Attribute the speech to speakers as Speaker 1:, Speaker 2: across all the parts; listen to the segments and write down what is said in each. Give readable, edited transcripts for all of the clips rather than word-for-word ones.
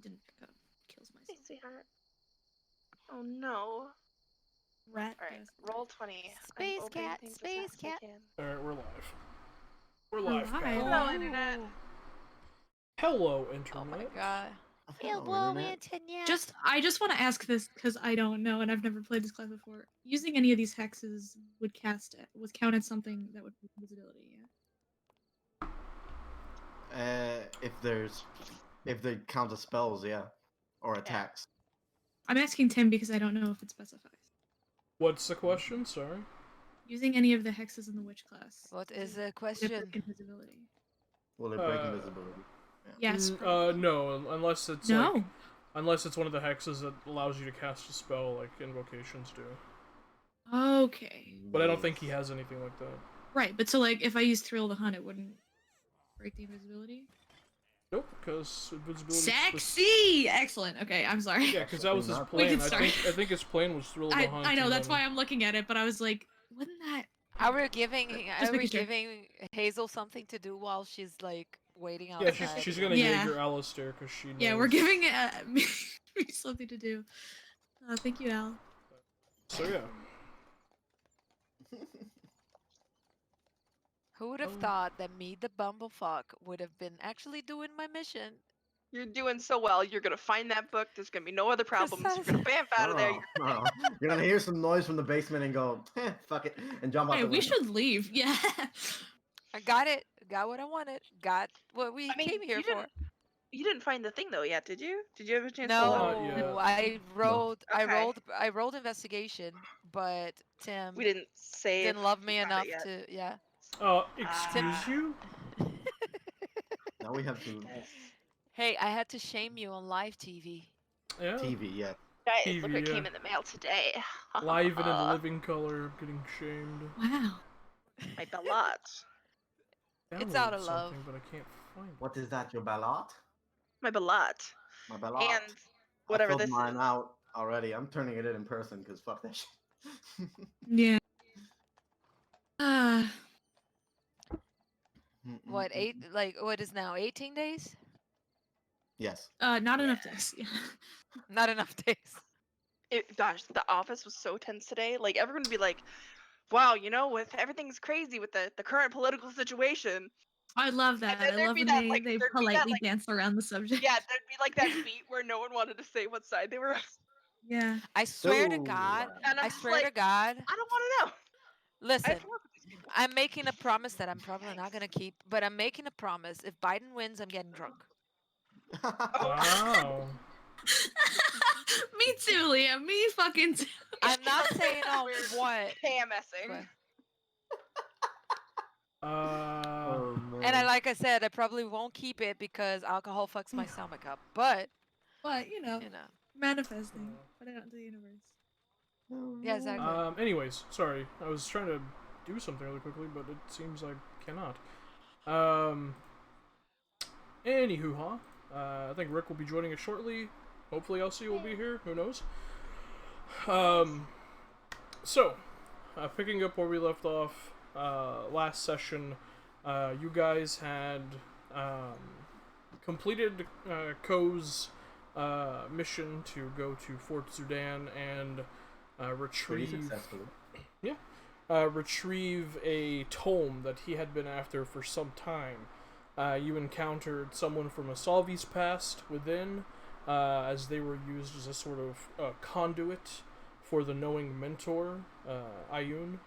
Speaker 1: didn't pick up. Kills
Speaker 2: Hey,
Speaker 1: myself.
Speaker 2: sweetheart. Oh no.
Speaker 1: Rat.
Speaker 2: Alright, roll 20.
Speaker 3: Space
Speaker 2: I'm opening
Speaker 3: cat,
Speaker 2: things
Speaker 3: space
Speaker 2: as fast as I
Speaker 3: cat.
Speaker 2: can.
Speaker 4: Alright, we're live. We're
Speaker 1: We're
Speaker 4: live,
Speaker 1: live.
Speaker 4: guys.
Speaker 2: Hello, Internet.
Speaker 4: Hello, Internet.
Speaker 3: Oh my god.
Speaker 5: Hello,
Speaker 3: Hello,
Speaker 5: Internet.
Speaker 3: Internet.
Speaker 1: I just want to ask this because I don't know and I've never played this class before. Using any of these hexes would count as something that would be invisibility. Yeah.
Speaker 5: If they count as spells, yeah, or attacks.
Speaker 1: I'm asking Tim because I don't know if it specifies.
Speaker 4: What's the question? Sorry.
Speaker 1: Using any of the hexes in the witch class.
Speaker 3: What is the
Speaker 1: would it
Speaker 3: question?
Speaker 1: break invisibility?
Speaker 5: Will it break invisibility?
Speaker 1: Yeah. Yes. Probably.
Speaker 4: No, unless it's
Speaker 1: no.
Speaker 4: unless it's one of the hexes that allows you to cast a spell like invocations do.
Speaker 1: Okay.
Speaker 4: But I don't think he has anything like that.
Speaker 1: Right, but so like if I use Thrill the Hunt, it wouldn't break the invisibility.
Speaker 4: Nope, because invisibility.
Speaker 1: Sexy! Excellent. Okay, I'm sorry.
Speaker 4: Yeah, because that was his
Speaker 1: We
Speaker 4: plan.
Speaker 1: can start.
Speaker 4: I think his plan was Thrill the Hunt.
Speaker 1: I know, that's why I'm looking at it, but I was like, wouldn't that...
Speaker 3: Are we giving
Speaker 1: sure.
Speaker 3: Hazel something to do while she's like waiting outside?
Speaker 4: Yeah, she's gonna Jaeger Alistair because she knows.
Speaker 1: Yeah, we're giving me something to do. Thank you, Al.
Speaker 4: So yeah.
Speaker 3: Who would have thought that me, the bumblefuck, would have been actually doing my mission?
Speaker 2: You're doing so well. You're gonna find that book. There's gonna be no other problems. You're gonna bamf out of there.
Speaker 5: You're gonna hear some noise from the basement and go, fuck it, and jump out the window.
Speaker 1: We should leave. Yeah.
Speaker 3: I got it. Got what I wanted. Got what we came here for.
Speaker 2: You didn't find the thing though yet, did you? Did you have a chance to
Speaker 3: No, I rolled investigation, but Tim
Speaker 2: we didn't say
Speaker 3: didn't love me enough to
Speaker 4: excuse you?
Speaker 5: Now we have to.
Speaker 3: Hey, I had to shame you on live TV.
Speaker 4: Yeah.
Speaker 5: TV, yeah.
Speaker 2: Guys,
Speaker 4: TV,
Speaker 2: look what came in the mail today.
Speaker 4: Live and in living color, getting shamed.
Speaker 1: Wow.
Speaker 2: My ballot.
Speaker 3: It's out of love.
Speaker 4: But I can't find it.
Speaker 5: What is that, your ballot?
Speaker 2: My ballot.
Speaker 5: My ballot.
Speaker 2: And whatever
Speaker 5: I filled
Speaker 2: this
Speaker 5: mine
Speaker 2: is.
Speaker 5: out already. I'm turning it in person because fuck that shit.
Speaker 1: Yeah.
Speaker 3: What, what is now, 18 days?
Speaker 5: Yes.
Speaker 1: Not enough days. Yeah.
Speaker 3: Not enough days.
Speaker 2: Gosh, the office was so tense today. Like, everyone would be like, wow, you know, with everything's crazy with the current political situation.
Speaker 1: I love that. I love when they politely dance around the subject.
Speaker 2: Yeah, there'd be like that beat where no one wanted to say what side they were on.
Speaker 1: Yeah.
Speaker 3: I swear to God. I swear to God.
Speaker 2: I don't want to know.
Speaker 3: Listen, I'm making a promise that I'm probably not going to keep, but I'm making a promise. If Biden wins, I'm getting drunk.
Speaker 4: Wow.
Speaker 1: Me too, Leah. Me fucking too.
Speaker 3: I'm not saying on what.
Speaker 2: KMSing.
Speaker 3: And like I said, I probably won't keep it because alcohol fucks my stomach up. But
Speaker 1: you know, manifesting, put it out into the universe.
Speaker 3: Yeah, exactly.
Speaker 4: Anyways, sorry, I was trying to do something really quickly, but it seems I cannot. Anywho, I think Rick will be joining us shortly. Hopefully, Elsie will be here. Who knows? So, picking up where we left off last session. You guys had completed Ko's mission to go to Fort Sudan and retrieve a tome that he had been after for some time. You encountered someone from Asalvi's past within, as they were used as a sort of conduit for the knowing mentor, Ayun.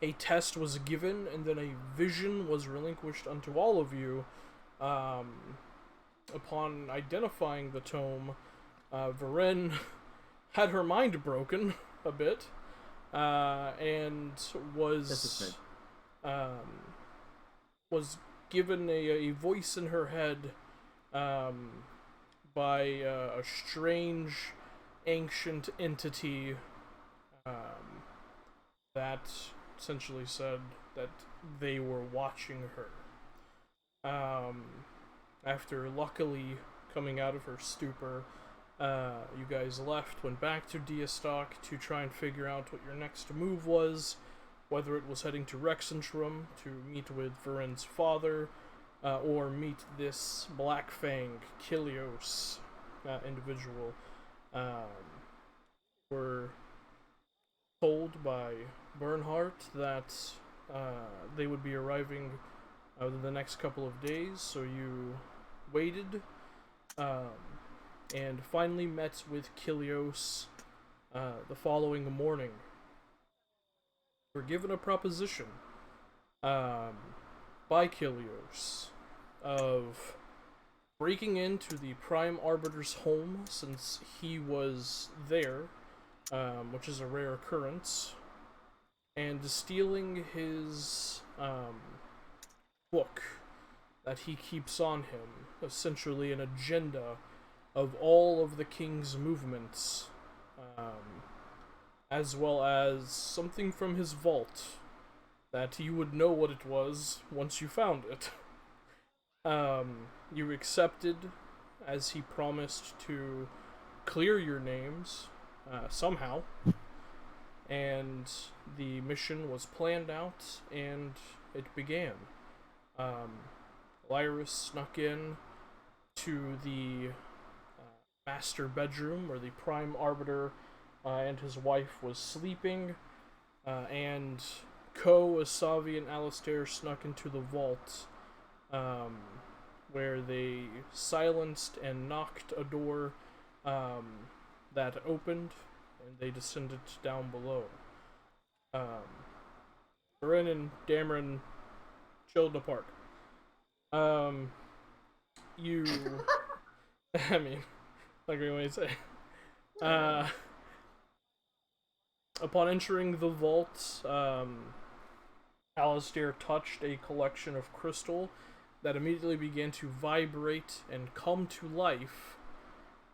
Speaker 4: A test was given, and then a vision was relinquished unto all of you. Upon identifying the tome, Varen had her mind broken a bit, and was given a voice in her head by a strange, ancient entity that essentially said that they were watching her. After luckily coming out of her stupor, you guys left, went back to Diastock to try and figure out what your next move was, whether it was heading to Rexentrum to meet with Varen's father, or meet this Black Fang Kilios individual. Were told by Bernhardt that they would be arriving within the next couple of days, so you waited and finally met with Kilios the following morning. You were given a proposition by Kilios of breaking into the Prime Arbiter's home, since he was there, which is a rare occurrence, and stealing his book that he keeps on him, essentially an agenda of all of the king's movements, as well as something from his vault that you would know what it was once you found it. You accepted, as he promised to clear your names somehow, and the mission was planned out and it began. Lyris snuck in to the master bedroom where the Prime Arbiter and his wife was sleeping, and Ko, Asavi, and Alistair snuck into the vault, where they silenced and knocked a door that opened, and they descended down below. Corinne and Dameron chilled apart. You... I mean, like what do you say? Upon entering the vault, Alistair touched a collection of crystal that immediately began to vibrate and come to life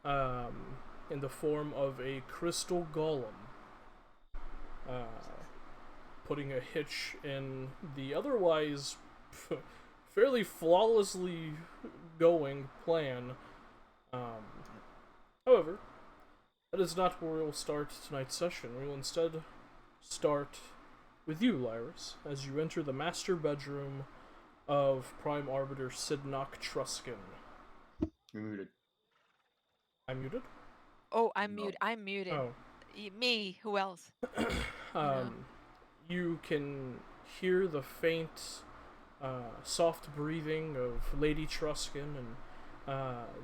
Speaker 4: in the form of a crystal golem, putting a hitch in the otherwise fairly flawlessly going plan. However, that is not where we will start tonight's session. We will instead start with you, Lyris, as you enter the master bedroom of Prime Arbiter Sidnock Truskin.
Speaker 5: You're muted.
Speaker 4: I'm muted?
Speaker 3: Oh, I'm
Speaker 5: No.
Speaker 3: mute. I'm muted.
Speaker 4: Oh.
Speaker 3: Me. Who else?
Speaker 4: You can hear the faint, soft breathing of Lady Truskin and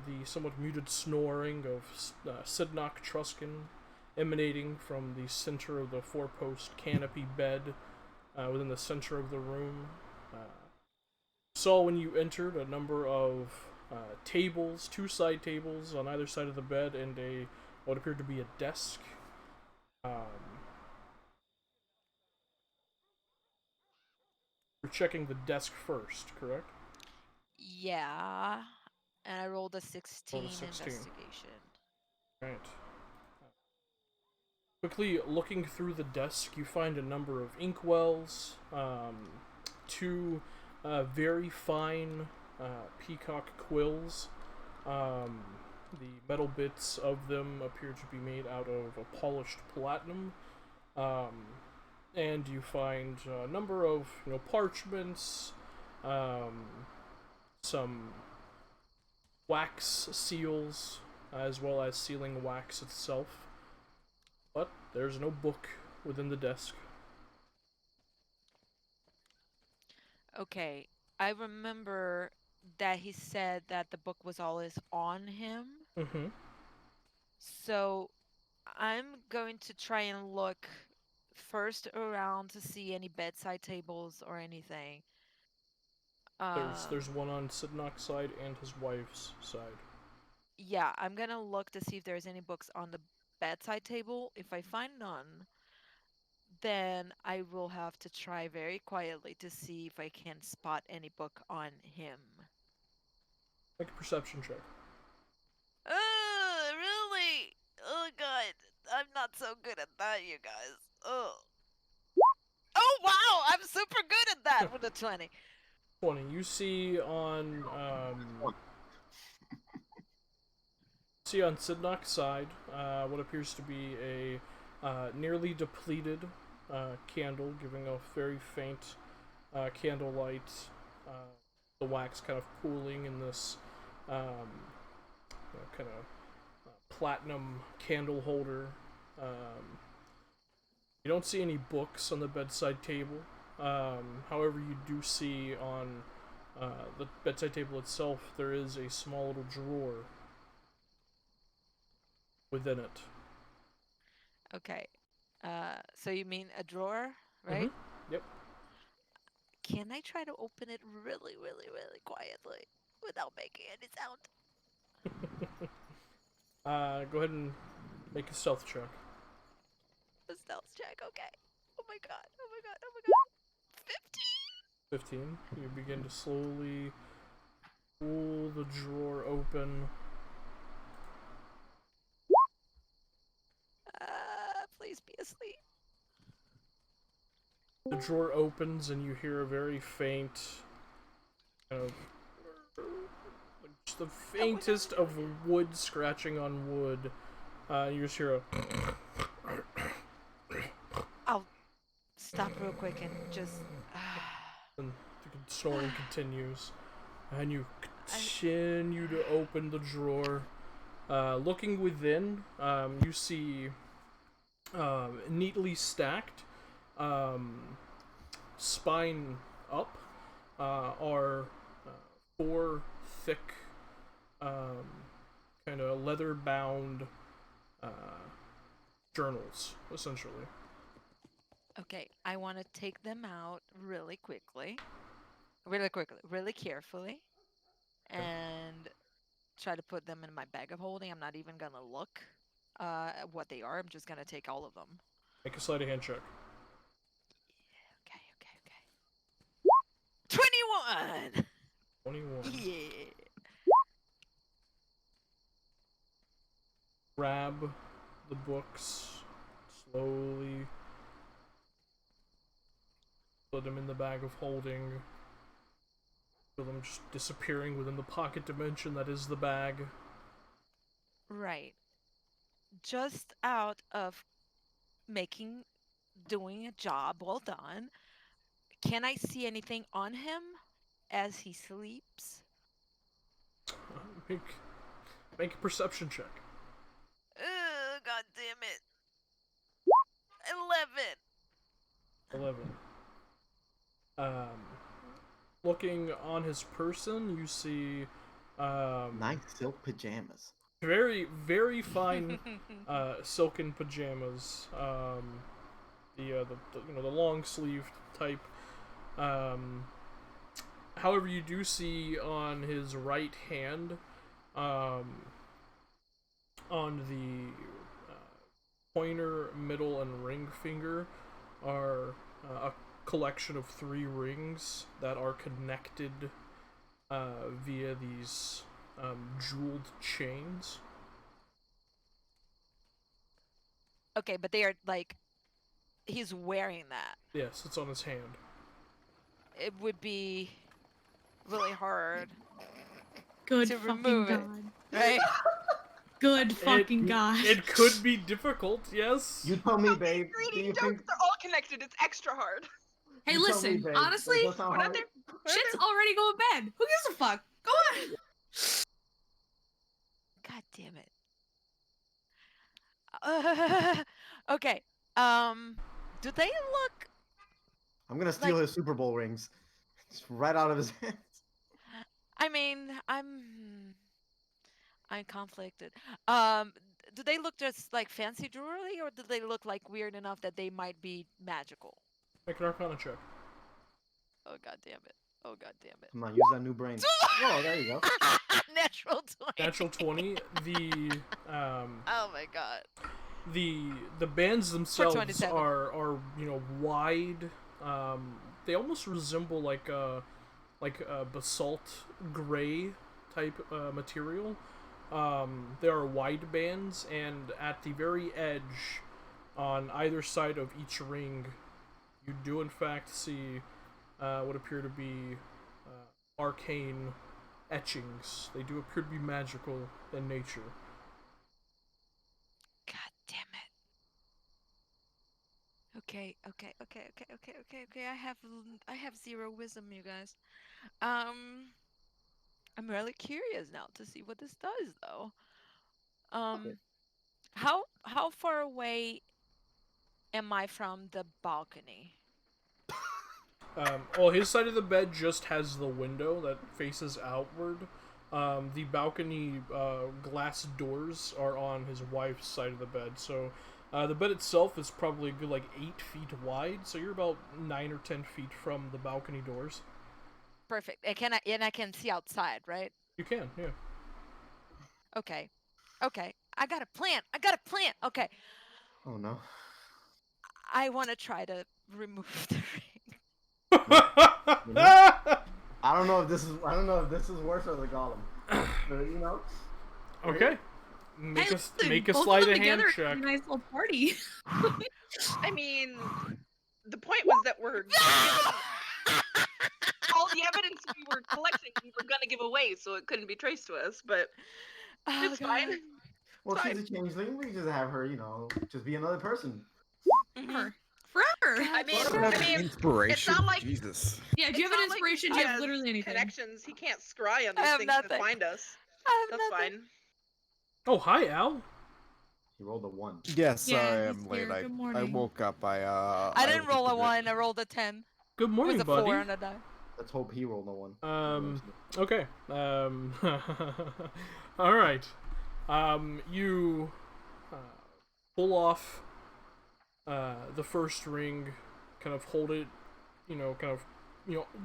Speaker 4: the somewhat muted snoring of Sidnock Truskin emanating from the center of the four-post canopy bed within the center of the room. Saw when you entered a number of tables, two side tables on either side of the bed, and what appeared to be a desk. You're checking the desk first, correct?
Speaker 3: Yeah. And I rolled a 16,
Speaker 4: Rolled a 16.
Speaker 3: investigation.
Speaker 4: Right. Quickly looking through the desk, you find a number of inkwells, two very fine peacock quills. The metal bits of them appear to be made out of a polished platinum. And you find a number of parchments, some wax seals, as well as sealing wax itself. But there's no book within the desk.
Speaker 3: Okay. I remember that he said that the book was always on him.
Speaker 4: Mm-hmm.
Speaker 3: So I'm going to try and look first around to see any bedside tables or anything.
Speaker 4: There's one on Sidnock's side and his wife's side.
Speaker 3: Yeah, I'm gonna look to see if there's any books on the bedside table. If I find none, then I will have to try very quietly to see if I can spot any book on him.
Speaker 4: Make a perception check.
Speaker 3: Really? Oh god, I'm not so good at that, you guys. Oh. Oh wow, I'm super good at that with a 20.
Speaker 4: 20. You see on Sidnock's side what appears to be a nearly depleted candle, giving a very faint candlelight. the wax kind of pooling in this kind of platinum candle holder. You don't see any books on the bedside table. However, you do see on the bedside table itself, there is a small little drawer within it.
Speaker 3: Okay. So you mean a drawer, right?
Speaker 4: Yep.
Speaker 3: Can I try to open it really, really, really quietly without making any sound?
Speaker 4: Go ahead and make a stealth check.
Speaker 3: A stealth check, okay. Oh my god, oh my god, oh my god. 15!
Speaker 4: 15. You begin to slowly pull the drawer open.
Speaker 3: Please be asleep.
Speaker 4: The drawer opens and you hear a very faint, kind of, just the faintest of wood scratching on wood. You just hear a.
Speaker 3: I'll stop real quick and just.
Speaker 4: And the snoring continues, and you continue to open the drawer. Looking within, you see neatly stacked, spine up, are 4 thick, kind of leather-bound journals, essentially.
Speaker 3: Okay, I want to take them out really quickly, really carefully, and try to put them in my bag of holding. I'm not even gonna look at what they are. I'm just gonna take all of them.
Speaker 4: Make a sleight of hand check.
Speaker 3: Okay. 21!
Speaker 4: 21.
Speaker 3: Yeah.
Speaker 4: Grab the books slowly. Put them in the bag of holding. Feel them just disappearing within the pocket dimension that is the bag.
Speaker 3: Right. Just out of doing a job well done, can I see anything on him as he sleeps?
Speaker 4: Make a perception check.
Speaker 3: God damn it. 11.
Speaker 4: 11. Looking on his person, you see
Speaker 5: Nice silk pajamas.
Speaker 4: very, very fine silken pajamas. The long sleeved type. However, you do see on his right hand, on the pointer, middle, and ring finger, are a collection of 3 rings that are connected via these jeweled chains.
Speaker 3: Okay, but they are like, he's wearing that.
Speaker 4: Yes, it's on his hand.
Speaker 3: It would be really hard
Speaker 1: Good
Speaker 3: to
Speaker 1: fucking
Speaker 3: remove it.
Speaker 1: god.
Speaker 3: Right?
Speaker 1: Good fucking god.
Speaker 4: It could be difficult, yes.
Speaker 5: You tell me, babe. Do
Speaker 2: Greedy
Speaker 5: you
Speaker 2: jokes
Speaker 5: think?
Speaker 2: are all connected. It's extra hard.
Speaker 1: Hey,
Speaker 5: You tell me,
Speaker 1: listen,
Speaker 5: babe.
Speaker 1: honestly,
Speaker 5: Does that sound
Speaker 2: We're not
Speaker 5: hard?
Speaker 2: there.
Speaker 1: shit's already going bad. Who gives a fuck? Go on.
Speaker 3: God damn it. Okay. Do they look
Speaker 5: I'm gonna steal
Speaker 3: like-
Speaker 5: his Super Bowl rings. Just right out of his hands.
Speaker 3: I mean, I'm conflicted. Do they look just like fancy jewelry, or do they look like weird enough that they might be magical?
Speaker 4: Make an Arcana check.
Speaker 3: Oh god damn it. Oh god damn it.
Speaker 5: Come on, use that new brain. Oh, there you go.
Speaker 3: Natural 20.
Speaker 4: Natural 20. The
Speaker 3: Oh my god.
Speaker 4: the bands themselves
Speaker 3: 27.
Speaker 4: are wide. They almost resemble like a basalt gray type material. There are wide bands, and at the very edge, on either side of each ring, you do in fact see what appear to be arcane etchings. They do appear to be magical in nature.
Speaker 3: God damn it. Okay. I have 0 wisdom, you guys. I'm really curious now to see what this does, though.
Speaker 5: Okay.
Speaker 3: How far away am I from the balcony?
Speaker 4: Well, his side of the bed just has the window that faces outward. The balcony glass doors are on his wife's side of the bed, so the bed itself is probably a good 8 feet wide. So you're about 9 or 10 feet from the balcony doors.
Speaker 3: Perfect. I can see outside, right?
Speaker 4: You can, yeah.
Speaker 3: Okay. I got a plan. Okay.
Speaker 5: Oh no.
Speaker 3: I want to try to remove the ring.
Speaker 5: You know? I don't know if this is worse or the golem. But you know.
Speaker 4: Okay. Make
Speaker 1: Hey,
Speaker 4: a
Speaker 1: listen,
Speaker 4: make a
Speaker 1: both of
Speaker 4: sleight
Speaker 1: them
Speaker 4: of hand
Speaker 1: together are
Speaker 4: check.
Speaker 1: a nice little party.
Speaker 2: I mean, the point was that we're all the evidence we were collecting we were gonna give away, so it couldn't be traced to us. But
Speaker 3: Oh,
Speaker 2: it's fine.
Speaker 3: God.
Speaker 5: Well,
Speaker 2: Fine.
Speaker 5: she's a changeling. We just have her, just be another person.
Speaker 3: Mhm.
Speaker 1: Forever.
Speaker 3: God,
Speaker 2: I mean,
Speaker 5: Forever.
Speaker 2: I mean,
Speaker 6: Inspiration.
Speaker 2: it's not like
Speaker 6: Jesus.
Speaker 1: Yeah, do you
Speaker 2: it's
Speaker 1: have an
Speaker 2: not like
Speaker 1: inspiration?
Speaker 2: he
Speaker 1: Do you have
Speaker 2: has
Speaker 1: literally anything?
Speaker 2: connections. He can't scry on
Speaker 3: I
Speaker 2: these
Speaker 3: have
Speaker 2: things
Speaker 3: nothing.
Speaker 2: and find us.
Speaker 3: I have
Speaker 2: That's
Speaker 3: nothing.
Speaker 2: fine.
Speaker 4: Oh, hi, Al.
Speaker 5: He rolled a 1.
Speaker 6: Yes,
Speaker 1: Yeah,
Speaker 6: sorry,
Speaker 1: he's
Speaker 6: I'm late.
Speaker 1: here.
Speaker 6: I
Speaker 1: Good
Speaker 6: I
Speaker 1: morning.
Speaker 6: woke up.
Speaker 3: I didn't roll a
Speaker 6: just
Speaker 3: 1. I rolled a 10.
Speaker 4: Good morning,
Speaker 3: With a
Speaker 4: buddy.
Speaker 3: 4 on a die.
Speaker 5: Let's hope he rolled a 1.
Speaker 4: Okay. All right. You pull off the first ring, kind of hold it,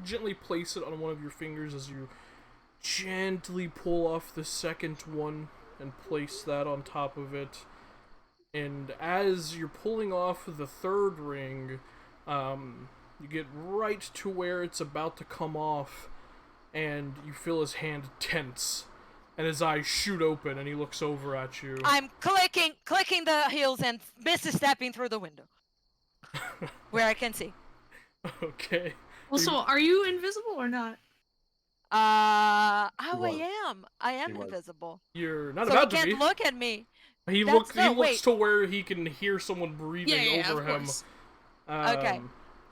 Speaker 4: gently place it on one of your fingers as you gently pull off the second one and place that on top of it. And as you're pulling off the third ring, you get right to where it's about to come off, and you feel his hand tense, and his eyes shoot open, and he looks over at you.
Speaker 3: I'm clicking the heels and misstepping through the window. Where I can see.
Speaker 4: Okay.
Speaker 1: Well, so are you invisible or not?
Speaker 3: Oh,
Speaker 5: was.
Speaker 3: I am
Speaker 5: He was.
Speaker 3: invisible.
Speaker 4: You're not
Speaker 3: So he
Speaker 4: about to be.
Speaker 3: can't look at me.
Speaker 4: He
Speaker 3: That's-
Speaker 4: looks.
Speaker 3: no,
Speaker 4: He looks
Speaker 3: wait.
Speaker 4: to where he can hear someone breathing
Speaker 1: Yeah,
Speaker 4: over
Speaker 1: of
Speaker 4: him.
Speaker 1: course.
Speaker 3: Okay.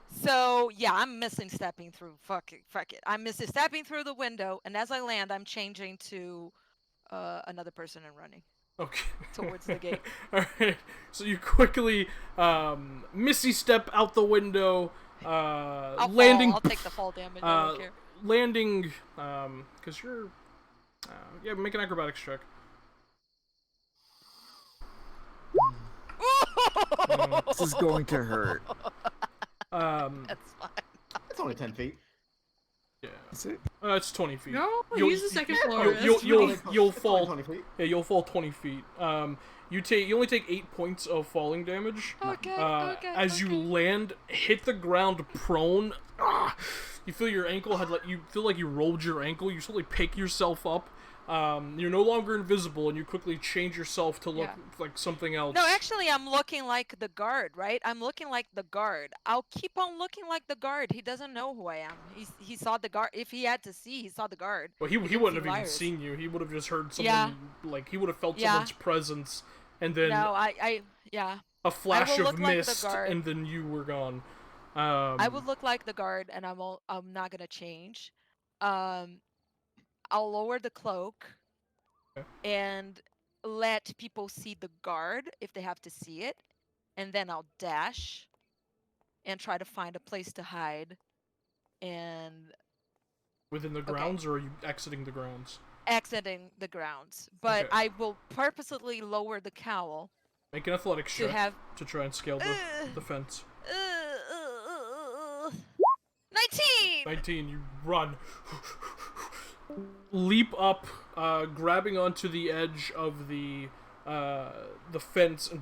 Speaker 3: So yeah, I'm stepping through. Fuck it. I'm stepping through the window, and as I land, I'm changing to another person and running
Speaker 4: Okay.
Speaker 3: towards the gate.
Speaker 4: Alright. So you quickly missy step out the window,
Speaker 3: I'll
Speaker 4: landing.
Speaker 3: fall. I'll take the fall damage. I don't care.
Speaker 4: Landing, because you're. Yeah, make an acrobatics check.
Speaker 6: This is going to hurt.
Speaker 3: That's fine.
Speaker 5: It's only 10 feet.
Speaker 4: Yeah.
Speaker 6: Is it?
Speaker 4: It's 20 feet.
Speaker 1: No,
Speaker 4: You'll-
Speaker 1: use the second
Speaker 5: Yeah,
Speaker 1: floor.
Speaker 5: it's
Speaker 1: That's
Speaker 4: you'll-
Speaker 1: fine.
Speaker 4: you'll
Speaker 5: It's only
Speaker 4: fall.
Speaker 5: 20 feet.
Speaker 4: Yeah, you'll fall 20 feet. You only take 8 points of falling damage.
Speaker 3: Okay.
Speaker 4: As you land, hit the ground prone. You feel your ankle you feel like you rolled your ankle. You slowly pick yourself up. You're no longer invisible, and you quickly change yourself to look like something else.
Speaker 3: No, actually, I'm looking like the guard, right? I'm looking like the guard. I'll keep on looking like the guard. He doesn't know who I am. He saw the guard. If he had to see, he saw the guard.
Speaker 4: Well, he
Speaker 3: didn't
Speaker 4: wouldn't
Speaker 3: see
Speaker 4: have even
Speaker 3: Lyrus.
Speaker 4: seen you. He would have just heard someone.
Speaker 3: Yeah.
Speaker 4: Like he would have felt
Speaker 3: Yeah.
Speaker 4: someone's presence, and then
Speaker 3: No, yeah.
Speaker 4: a flash
Speaker 3: will
Speaker 4: of
Speaker 3: look like the
Speaker 4: mist,
Speaker 3: guard.
Speaker 4: and then you were gone.
Speaker 3: I would look like the guard, and I'm not gonna change. I'll lower the cloak
Speaker 4: Okay.
Speaker 3: and let people see the guard if they have to see it, and then I'll dash and try to find a place to hide and
Speaker 4: within the grounds, or are you exiting the grounds?
Speaker 3: exiting the grounds. But
Speaker 4: Okay.
Speaker 3: I will purposely lower the cowl
Speaker 4: Make an athletics
Speaker 3: to
Speaker 4: check
Speaker 3: have
Speaker 4: to try and scale the fence.
Speaker 3: 19.
Speaker 4: 19, you run. Leap up, grabbing onto the edge of the fence, and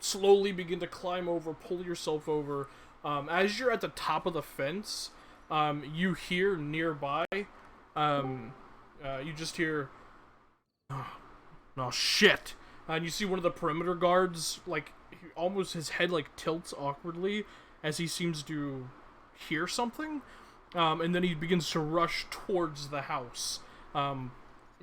Speaker 4: slowly begin to climb over, pull yourself over. As you're at the top of the fence, you hear nearby, you just hear, oh shit. And you see one of the perimeter guards, like, almost his head, like, tilts awkwardly as he seems to hear something. And then he begins to rush towards the house.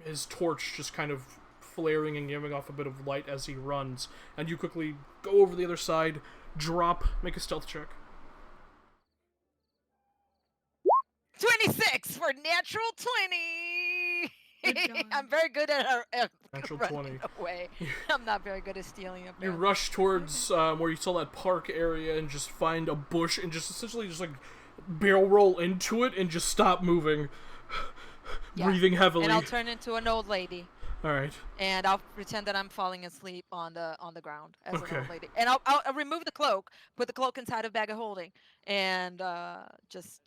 Speaker 4: His torch just kind of flaring and giving off a bit of light as he runs. And you quickly go over the other side, drop. Make a stealth check.
Speaker 3: 26 for natural 20.
Speaker 1: Good job.
Speaker 3: I'm very good at
Speaker 4: Natural
Speaker 3: running
Speaker 4: 20.
Speaker 3: away. I'm not very good at stealing.
Speaker 4: You
Speaker 3: Apparently.
Speaker 4: rush towards where you saw that park area and just find a bush and just essentially just like barrel roll into it and just stop moving,
Speaker 3: Yeah.
Speaker 4: breathing heavily.
Speaker 3: And I'll turn into an old lady.
Speaker 4: All right.
Speaker 3: And I'll pretend that I'm falling asleep on the ground as an
Speaker 4: Okay.
Speaker 3: old lady. And I'll remove the cloak, put the cloak inside a bag of holding, and just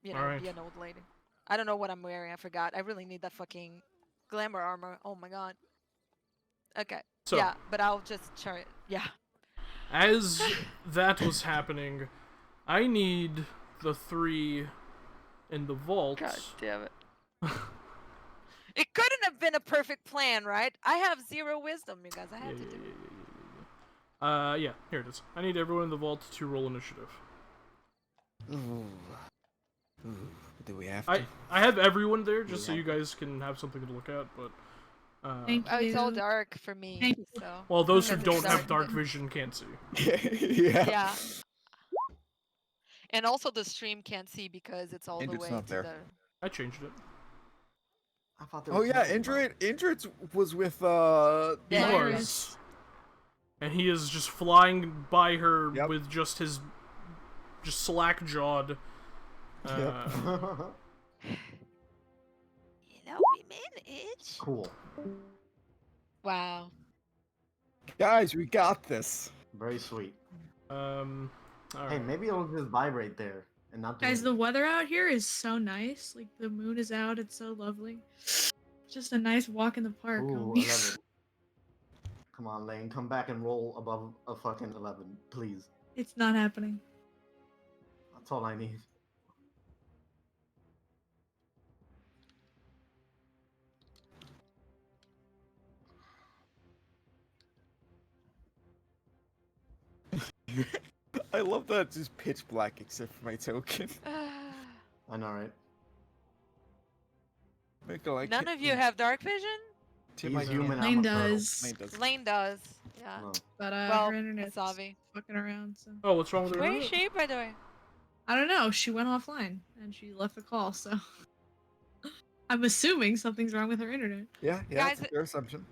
Speaker 4: Alright.
Speaker 3: be an old lady. I don't know what I'm wearing. I forgot. I really need that fucking glamour armor. Oh my god. Okay.
Speaker 4: So
Speaker 3: yeah, but I'll just try it. Yeah.
Speaker 4: as that was happening, I need the 3 in the vault.
Speaker 3: God damn it. It couldn't have been a perfect plan, right? I have 0 wisdom, you guys. I had to do it.
Speaker 4: Yeah, here it is. I need everyone in the vault to roll initiative.
Speaker 6: Ooh. Ooh. Do we have to?
Speaker 4: I have everyone there just so you guys can have something to look at, but
Speaker 1: Thank
Speaker 3: Oh, it's all
Speaker 1: you.
Speaker 3: dark for me.
Speaker 1: Thank you.
Speaker 3: So.
Speaker 4: well, those who
Speaker 3: Because it's
Speaker 4: don't have
Speaker 3: dark.
Speaker 4: dark vision can't see.
Speaker 6: Yeah.
Speaker 3: Yeah. And also the stream can't see because it's all the
Speaker 6: Indrid's
Speaker 3: way
Speaker 6: not
Speaker 3: to
Speaker 6: there.
Speaker 3: the.
Speaker 4: I changed it.
Speaker 5: I thought there
Speaker 6: Oh
Speaker 5: was
Speaker 6: yeah,
Speaker 5: something
Speaker 6: Indrid was with
Speaker 4: He
Speaker 3: Yeah.
Speaker 4: was. And he is just flying by her
Speaker 6: Yep.
Speaker 4: with just his slack jawed.
Speaker 5: about-
Speaker 3: We managed.
Speaker 5: Cool.
Speaker 3: Wow.
Speaker 6: Guys, we got this.
Speaker 5: Very sweet.
Speaker 4: All
Speaker 5: Hey,
Speaker 4: right.
Speaker 5: maybe it'll just vibrate there and not do
Speaker 1: Guys, the
Speaker 5: anything.
Speaker 1: weather out here is so nice. Like the moon is out. It's so lovely. Just a nice walk in the park.
Speaker 5: Ooh, I
Speaker 1: homies.
Speaker 5: love it. Come on, Lane. Come back and roll above a fucking 11, please.
Speaker 1: It's not happening.
Speaker 5: That's all I need.
Speaker 6: I love that it's just pitch black except for my token.
Speaker 5: I know, right?
Speaker 6: Make it like
Speaker 3: None of you have dark vision?
Speaker 6: Tim, I
Speaker 5: He's
Speaker 6: can't.
Speaker 5: human. I'm
Speaker 1: Lane
Speaker 5: a turtle.
Speaker 1: does.
Speaker 6: Lane does.
Speaker 3: Lane does. Yeah.
Speaker 5: No.
Speaker 1: But
Speaker 3: Well,
Speaker 1: her internet's
Speaker 3: Savi.
Speaker 1: fucking around. So
Speaker 4: Oh, what's wrong with her?
Speaker 3: Where is she, by the way?
Speaker 1: I don't know. She went offline and she left the call. So I'm assuming something's wrong with her internet.
Speaker 6: Yeah, yeah,
Speaker 3: Guys,
Speaker 6: that's a fair assumption.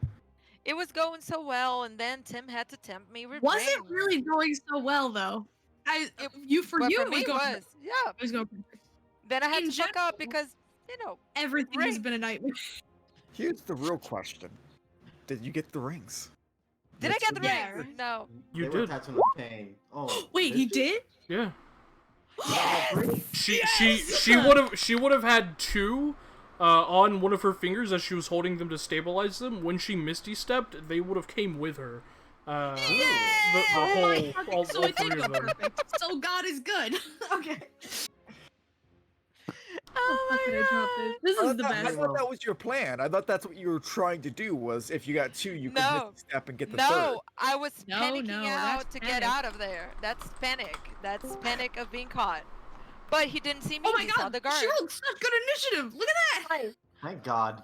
Speaker 3: It was going so well, and then Tim had to tempt me with
Speaker 1: Was it
Speaker 3: rain.
Speaker 1: really going so well though?
Speaker 3: It-
Speaker 1: You for
Speaker 3: But
Speaker 1: you
Speaker 3: for
Speaker 1: it
Speaker 3: me,
Speaker 1: was going.
Speaker 3: was. Yeah.
Speaker 1: It was going perfect.
Speaker 3: Then I had
Speaker 1: In
Speaker 3: to fuck up
Speaker 1: general.
Speaker 3: because,
Speaker 1: Everything has
Speaker 3: Rain.
Speaker 1: been a nightmare.
Speaker 6: Here's the real question: did you get the rings?
Speaker 3: did I
Speaker 6: That's
Speaker 3: get the
Speaker 1: Yeah,
Speaker 3: rings?
Speaker 1: right.
Speaker 3: No.
Speaker 4: You
Speaker 5: They were
Speaker 4: did.
Speaker 5: attaching a chain. Oh.
Speaker 1: Wait, he
Speaker 5: she?
Speaker 1: did?
Speaker 4: Yeah.
Speaker 5: Really?
Speaker 4: She would have had 2 on one of her fingers as she was holding them to stabilize them. When she misty stepped, they would have came with her. The whole all
Speaker 1: So it
Speaker 4: 3
Speaker 1: did go
Speaker 4: of them.
Speaker 1: perfect. So God is good. Okay.
Speaker 3: Oh
Speaker 1: Fuck
Speaker 3: my
Speaker 1: it, I dropped
Speaker 3: god.
Speaker 1: this. This is the
Speaker 6: I
Speaker 1: best.
Speaker 6: thought that was your plan. I thought that's what you were trying to do. Was if you got 2, you could
Speaker 3: No.
Speaker 6: miss a step and get the
Speaker 3: No, I was
Speaker 1: No,
Speaker 3: panicking
Speaker 1: no,
Speaker 3: out
Speaker 1: that's
Speaker 3: to get
Speaker 1: panic.
Speaker 3: out of there. That's panic. That's panic of being caught. But he didn't see me.
Speaker 1: Oh my
Speaker 3: he saw
Speaker 1: God!
Speaker 3: the guard.
Speaker 1: She rolled such good initiative. Look at that.
Speaker 2: Hi.
Speaker 5: Thank God.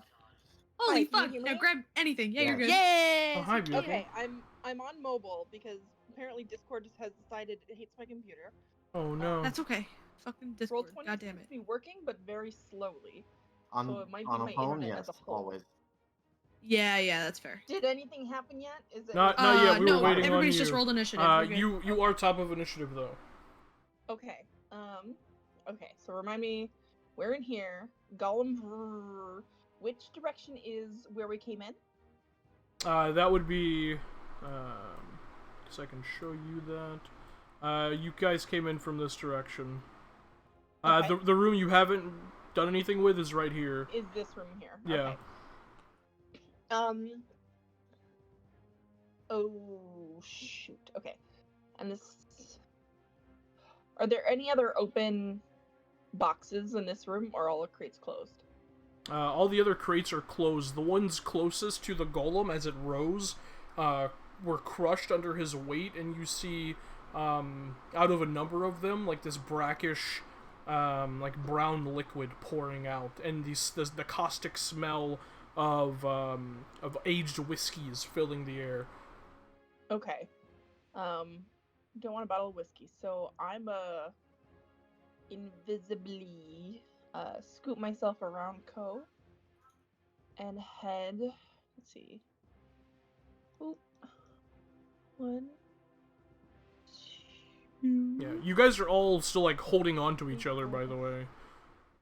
Speaker 1: Holy
Speaker 2: Hi, can you
Speaker 1: fuck!
Speaker 2: hear
Speaker 1: Now
Speaker 2: me?
Speaker 1: grab anything. Yeah, you're
Speaker 5: Yeah.
Speaker 1: good.
Speaker 3: Yay!
Speaker 4: Oh, hi, beautiful.
Speaker 2: Okay, I'm on mobile because apparently Discord has decided it hates my computer.
Speaker 4: Oh no.
Speaker 1: That's okay. Fucking
Speaker 2: Roll
Speaker 1: Discord.
Speaker 2: 20
Speaker 1: God damn
Speaker 2: seems
Speaker 1: it.
Speaker 2: to be working, but very slowly.
Speaker 5: On,
Speaker 2: So it might be
Speaker 5: on a
Speaker 2: my
Speaker 5: phone,
Speaker 2: internet
Speaker 5: yes,
Speaker 2: as a whole.
Speaker 5: always.
Speaker 1: Yeah, that's fair.
Speaker 2: Did anything happen yet? Is it
Speaker 4: Not yet. We
Speaker 1: no,
Speaker 4: were waiting on
Speaker 1: everybody's
Speaker 4: you.
Speaker 1: just rolled initiative. We're good.
Speaker 4: You are top of initiative though.
Speaker 2: Okay. Okay. So remind me, we're in here. Gollum. Which direction is where we came in?
Speaker 4: That would be. Because I can show you that. You guys came in from this direction.
Speaker 2: Okay.
Speaker 4: The room you haven't done anything with is right here.
Speaker 2: Is this room here?
Speaker 4: Yeah.
Speaker 2: Okay. Oh shoot. Okay. And this. Are there any other open boxes in this room, or all the crates closed?
Speaker 4: All the other crates are closed. The ones closest to the golem as it rose were crushed under his weight, and you see out of a number of them like this brackish like brown liquid pouring out, and the caustic smell of aged whiskeys filling the air.
Speaker 2: Okay. don't want a bottle of whiskey, so I'm invisibly scoop myself around Co and head. Let's see. Oop. 1, 2.
Speaker 4: Yeah, you guys are all still like holding on to each other, by the way,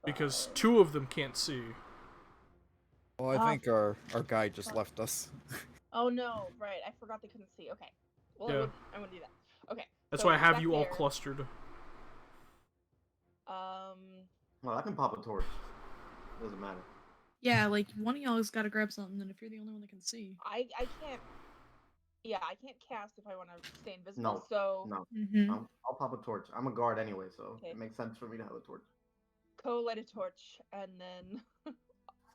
Speaker 4: because 2 of them can't see.
Speaker 6: Well, I think our guy just left us.
Speaker 2: Oh no! Right, I forgot they couldn't see. Okay. Well,
Speaker 4: Yeah.
Speaker 2: I wouldn't do that. Okay.
Speaker 4: That's
Speaker 2: so
Speaker 4: why I have
Speaker 2: back
Speaker 4: you all
Speaker 2: there,
Speaker 4: clustered.
Speaker 5: Well, I can pop a torch. Doesn't matter.
Speaker 1: Yeah, like one of y'all's got to grab something, and if you're the only one that can see.
Speaker 2: I can't. Yeah, I can't cast if I want to stay invisible.
Speaker 5: No.
Speaker 2: So
Speaker 5: No.
Speaker 1: Mm-hmm.
Speaker 5: I'll pop a torch. I'm a guard anyway, so
Speaker 2: Okay.
Speaker 5: it makes sense for me to have a torch.
Speaker 2: Co light a torch, and then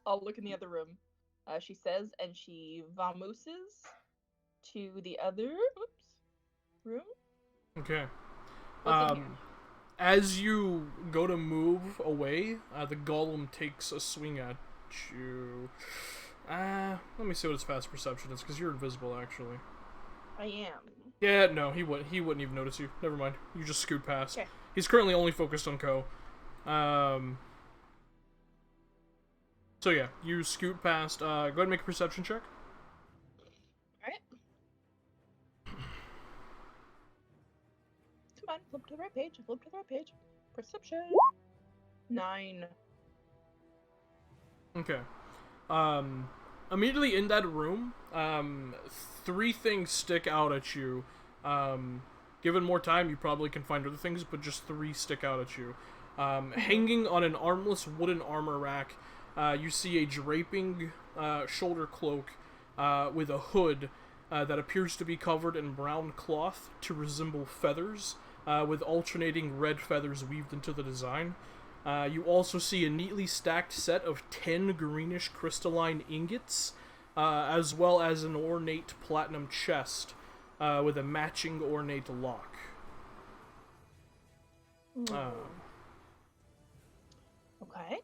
Speaker 2: I'll look in the other room. She says, and she vamooses to the other room.
Speaker 4: Okay.
Speaker 2: What's in here?
Speaker 4: As you go to move away, the golem takes a swing at you. Let me see what its past perception is, because you're invisible, actually.
Speaker 2: I am.
Speaker 4: Yeah, no, he wouldn't even notice you. Never mind. You just scoot past.
Speaker 2: Okay.
Speaker 4: He's currently only focused on Ko. So yeah, you scoot past. Go ahead and make a perception check.
Speaker 2: Alright. Come on, flip to the right page. Flip to the right page. Perception. 9.
Speaker 4: Okay. Immediately in that room, 3 things stick out at you. Given more time, you probably can find other things, but just 3 stick out at you. Hanging on an armless wooden armor rack, you see a draping shoulder cloak with a hood that appears to be covered in brown cloth to resemble feathers, with alternating red feathers weaved into the design. You also see a neatly stacked set of 10 greenish crystalline ingots, as well as an ornate platinum chest with a matching ornate lock.
Speaker 2: Okay.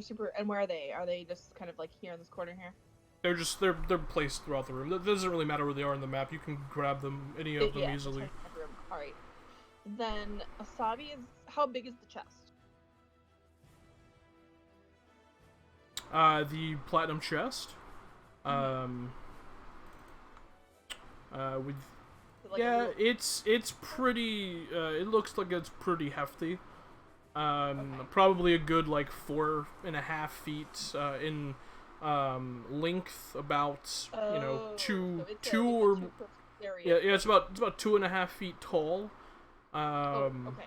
Speaker 2: Super. And where are they? Are they just kind of like here in this corner here?
Speaker 4: They're placed throughout the room. It doesn't really matter where they are on the map. You can grab them, any of them,
Speaker 2: Yeah,
Speaker 4: easily.
Speaker 2: Alright. Then Asabi is. How big is the chest?
Speaker 4: The platinum chest. With
Speaker 2: Like
Speaker 4: yeah, it's pretty. It looks like it's pretty hefty. Probably a good like 4.5 feet in length, about two or yeah, it's about 2.5 feet tall.
Speaker 2: Okay.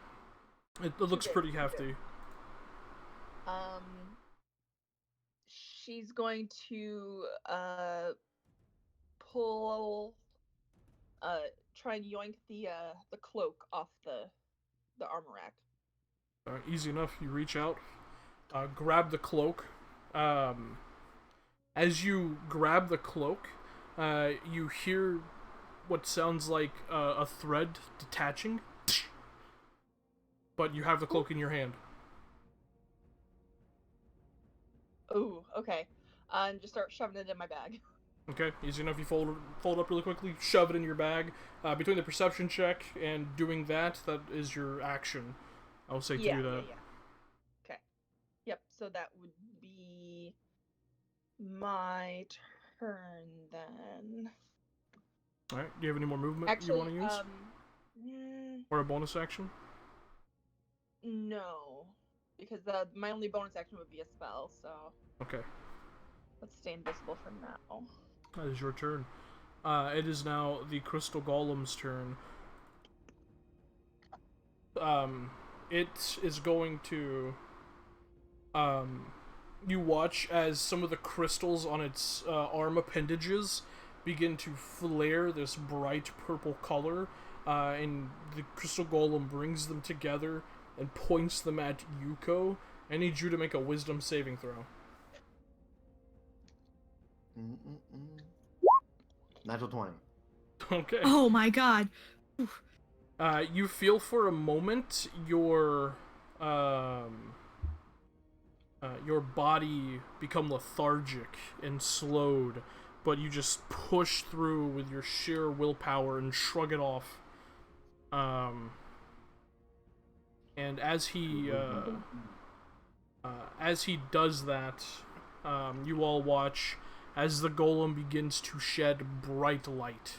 Speaker 4: It looks
Speaker 2: Okay,
Speaker 4: pretty
Speaker 2: okay.
Speaker 4: hefty.
Speaker 2: She's going to pull try and yoink the cloak off the armor rack.
Speaker 4: Easy enough. You reach out, grab the cloak. As you grab the cloak, you hear what sounds like a thread detaching, but you have the cloak in your hand.
Speaker 2: Ooh, okay. And just start shoving it in my bag.
Speaker 4: Okay, easy enough. You fold up really quickly, shove it in your bag. Between the perception check and doing that is your action. I'll say to do that.
Speaker 2: Yeah. Okay. Yep, so that would be my turn then.
Speaker 4: Alright, do you have any more movement
Speaker 2: Actually,
Speaker 4: you want to use? Or a bonus action?
Speaker 2: No. Because my only bonus action would be a spell, so
Speaker 4: Okay.
Speaker 2: let's stay invisible for now.
Speaker 4: That is your turn. It is now the Crystal Golem's turn. It is going to... you watch as some of the crystals on its arm appendages begin to flare this bright purple color, and the Crystal Golem brings them together and points them at Yuko. I need you to make a wisdom saving throw.
Speaker 5: Natural 20.
Speaker 4: Okay.
Speaker 1: Oh my god.
Speaker 4: You feel for a moment your body become lethargic and slowed, but you just push through with your sheer willpower and shrug it off. And as he does that, you all watch as the golem begins to shed bright light.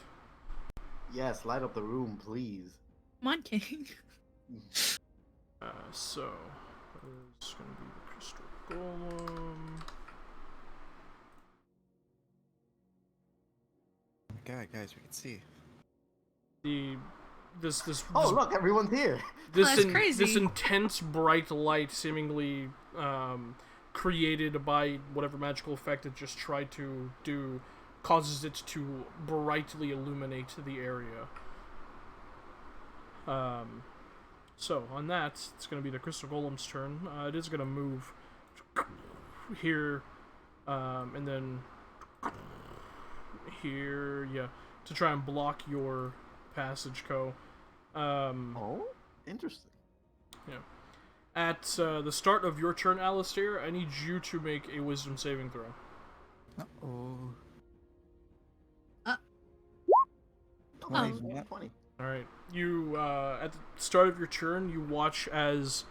Speaker 5: Yes, light up the room, please.
Speaker 1: Come on, King.
Speaker 4: So it's gonna be the crystal golem.
Speaker 6: God, guys, we can see.
Speaker 5: Oh, look, everyone's here.
Speaker 1: That's crazy.
Speaker 4: This intense bright light, seemingly created by whatever magical effect it just tried to do, causes it to brightly illuminate the area. So on that, it's going to be the crystal golem's turn. It is going to move here, and then here, to try and block your passage, Ko.
Speaker 5: Oh, interesting.
Speaker 4: Yeah. At the start of your turn, Alistair, I need you to make a wisdom saving throw.
Speaker 6: Uh-oh.
Speaker 5: 20.
Speaker 4: Alright. You, at the start of your turn, you watch as,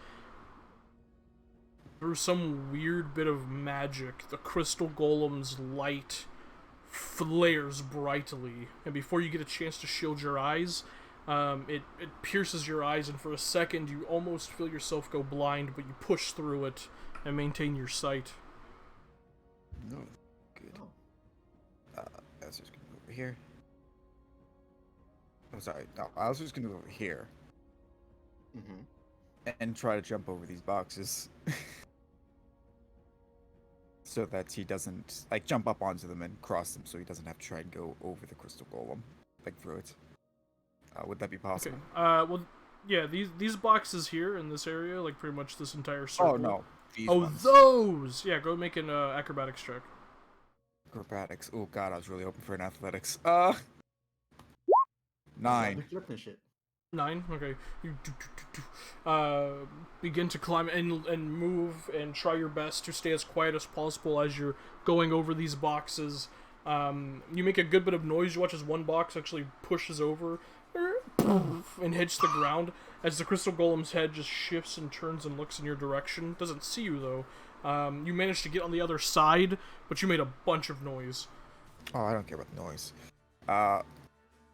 Speaker 4: through some weird bit of magic, the crystal golem's light flares brightly, and before you get a chance to shield your eyes, it pierces your eyes, and for a second you almost feel yourself go blind, but you push through it and maintain your sight.
Speaker 6: No, good. I was just gonna go over here. Oh, sorry. No, I was just gonna go over here and try to jump over these boxes. So that he doesn't, like, jump up onto them and cross them, so he doesn't have to try and go over the crystal golem, like, through it. Would that be possible?
Speaker 4: Okay. Well, yeah, these boxes here in this area, like, pretty much this entire circle.
Speaker 6: Oh, no. These
Speaker 4: Oh,
Speaker 6: ones.
Speaker 4: those! Yeah, go make an acrobatics check.
Speaker 6: Acrobatics. Oh, God, I was really hoping for an athletics. 9.
Speaker 5: Flipping shit.
Speaker 4: 9? Okay. You begin to climb and move and try your best to stay as quiet as possible as you're going over these boxes. You make a good bit of noise. You watch as one box actually pushes over and hits the ground as the crystal golem's head just shifts and turns and looks in your direction. Doesn't see you, though. You managed to get on the other side, but you made a bunch of noise.
Speaker 6: Oh, I don't care about the noise.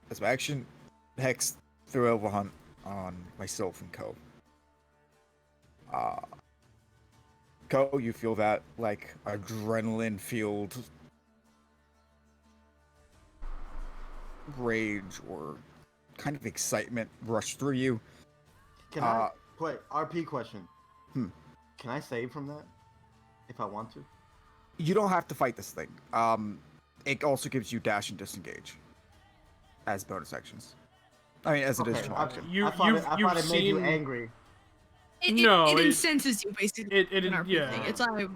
Speaker 6: As my action, Hex threw Overhunt on myself and Ko. Ko, you feel that, like, adrenaline-fueled rage or kind of excitement rush through you.
Speaker 5: Can I wait? RP question. Can I save from that if I want to?
Speaker 6: You don't have to fight this thing. It also gives you dash and disengage as bonus actions. I mean, as an additional action.
Speaker 5: I thought it made you angry.
Speaker 1: It
Speaker 4: No, it-
Speaker 1: incenses you basically.
Speaker 4: It
Speaker 1: in our
Speaker 4: yeah.
Speaker 1: thing. It's like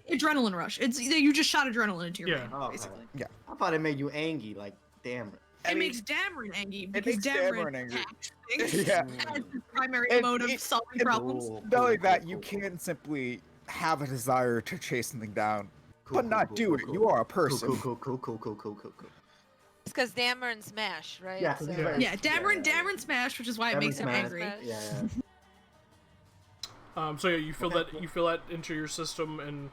Speaker 1: adrenaline rush. It's you just shot adrenaline into your
Speaker 4: Yeah.
Speaker 1: brain,
Speaker 5: Oh, okay.
Speaker 1: basically.
Speaker 5: I thought it made you angry. Like, damn it.
Speaker 6: I
Speaker 1: It
Speaker 6: mean,
Speaker 1: makes Dameron angry because
Speaker 6: makes Dameron
Speaker 1: Dameron
Speaker 6: angry.
Speaker 1: attacks things
Speaker 6: Yeah.
Speaker 1: as the primary
Speaker 6: And
Speaker 1: mode of
Speaker 6: it-
Speaker 1: solving
Speaker 6: it-
Speaker 1: problems.
Speaker 5: Cool,
Speaker 6: Not only
Speaker 5: cool,
Speaker 6: that,
Speaker 5: cool,
Speaker 6: you
Speaker 5: cool.
Speaker 6: can simply have a desire to chase something down,
Speaker 5: Cool,
Speaker 6: but
Speaker 5: cool,
Speaker 6: not
Speaker 5: cool,
Speaker 6: do
Speaker 5: cool,
Speaker 6: it.
Speaker 5: cool.
Speaker 6: You are a
Speaker 5: Cool,
Speaker 6: person.
Speaker 5: cool.
Speaker 3: It's because Dameron Smash, right?
Speaker 5: Yeah,
Speaker 3: So-
Speaker 1: Yeah, Dameron smash, which is why it makes him
Speaker 5: Smash.
Speaker 1: angry.
Speaker 5: Yeah.
Speaker 4: So yeah, you feel that into your system, and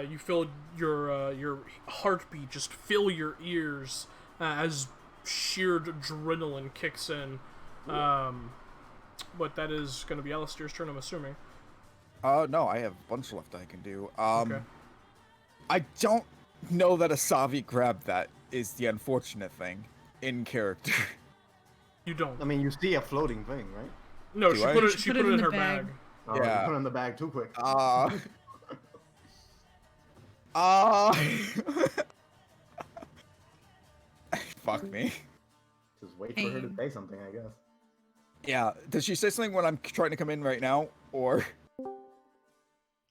Speaker 4: you feel your heartbeat just fill your ears as sheer adrenaline kicks in. But that is going to be Alistair's turn, I'm assuming.
Speaker 6: No, I have a bunch left I can do.
Speaker 4: Okay.
Speaker 6: I don't know that Asavi grabbed that is the unfortunate thing in character.
Speaker 4: You don't.
Speaker 5: I mean, you see a floating thing, right?
Speaker 4: No,
Speaker 6: Do
Speaker 4: she
Speaker 6: I?
Speaker 4: put it.
Speaker 1: She
Speaker 4: She
Speaker 1: put
Speaker 4: put
Speaker 1: it
Speaker 4: it in
Speaker 1: in
Speaker 4: her
Speaker 1: the bag.
Speaker 4: bag.
Speaker 5: Oh,
Speaker 6: Yeah.
Speaker 5: you put it in the bag too quick.
Speaker 6: Fuck me.
Speaker 5: Just wait for her to say something, I guess.
Speaker 6: Yeah, does she say something when I'm trying to come in right now, or?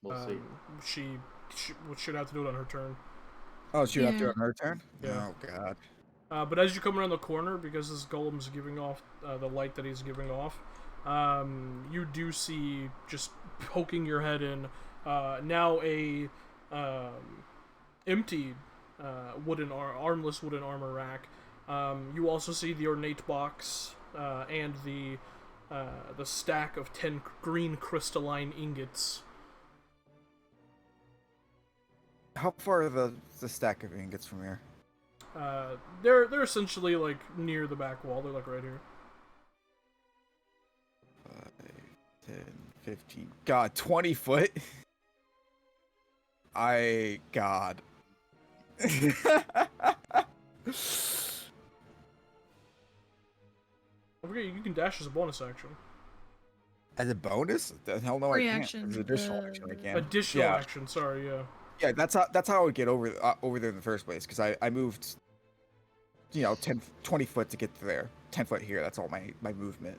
Speaker 5: We'll see.
Speaker 4: She should have to do it on her turn.
Speaker 6: Oh, she have to
Speaker 1: Yeah.
Speaker 6: on her turn?
Speaker 4: Yeah.
Speaker 6: Oh god.
Speaker 4: But as you come around the corner, because this golem's giving off the light that he's giving off, you do see, just poking your head in, now a empty armless wooden armor rack. You also see the ornate box and the stack of 10 green crystalline ingots.
Speaker 6: How far are the stack of ingots from here?
Speaker 4: They're essentially like near the back wall. They're like right here.
Speaker 6: 5, 10, 15. God, 20 foot. God.
Speaker 4: Don't forget, you can dash as a bonus action.
Speaker 6: As a bonus? The hell no,
Speaker 1: Free
Speaker 6: I can't.
Speaker 1: action,
Speaker 6: As an additional action, I can.
Speaker 4: Additional
Speaker 6: Yeah.
Speaker 4: action. Sorry, yeah.
Speaker 6: Yeah, that's how I would get over there in the first place, because I moved, 20 foot to get to there. 10 foot here, that's all my movement.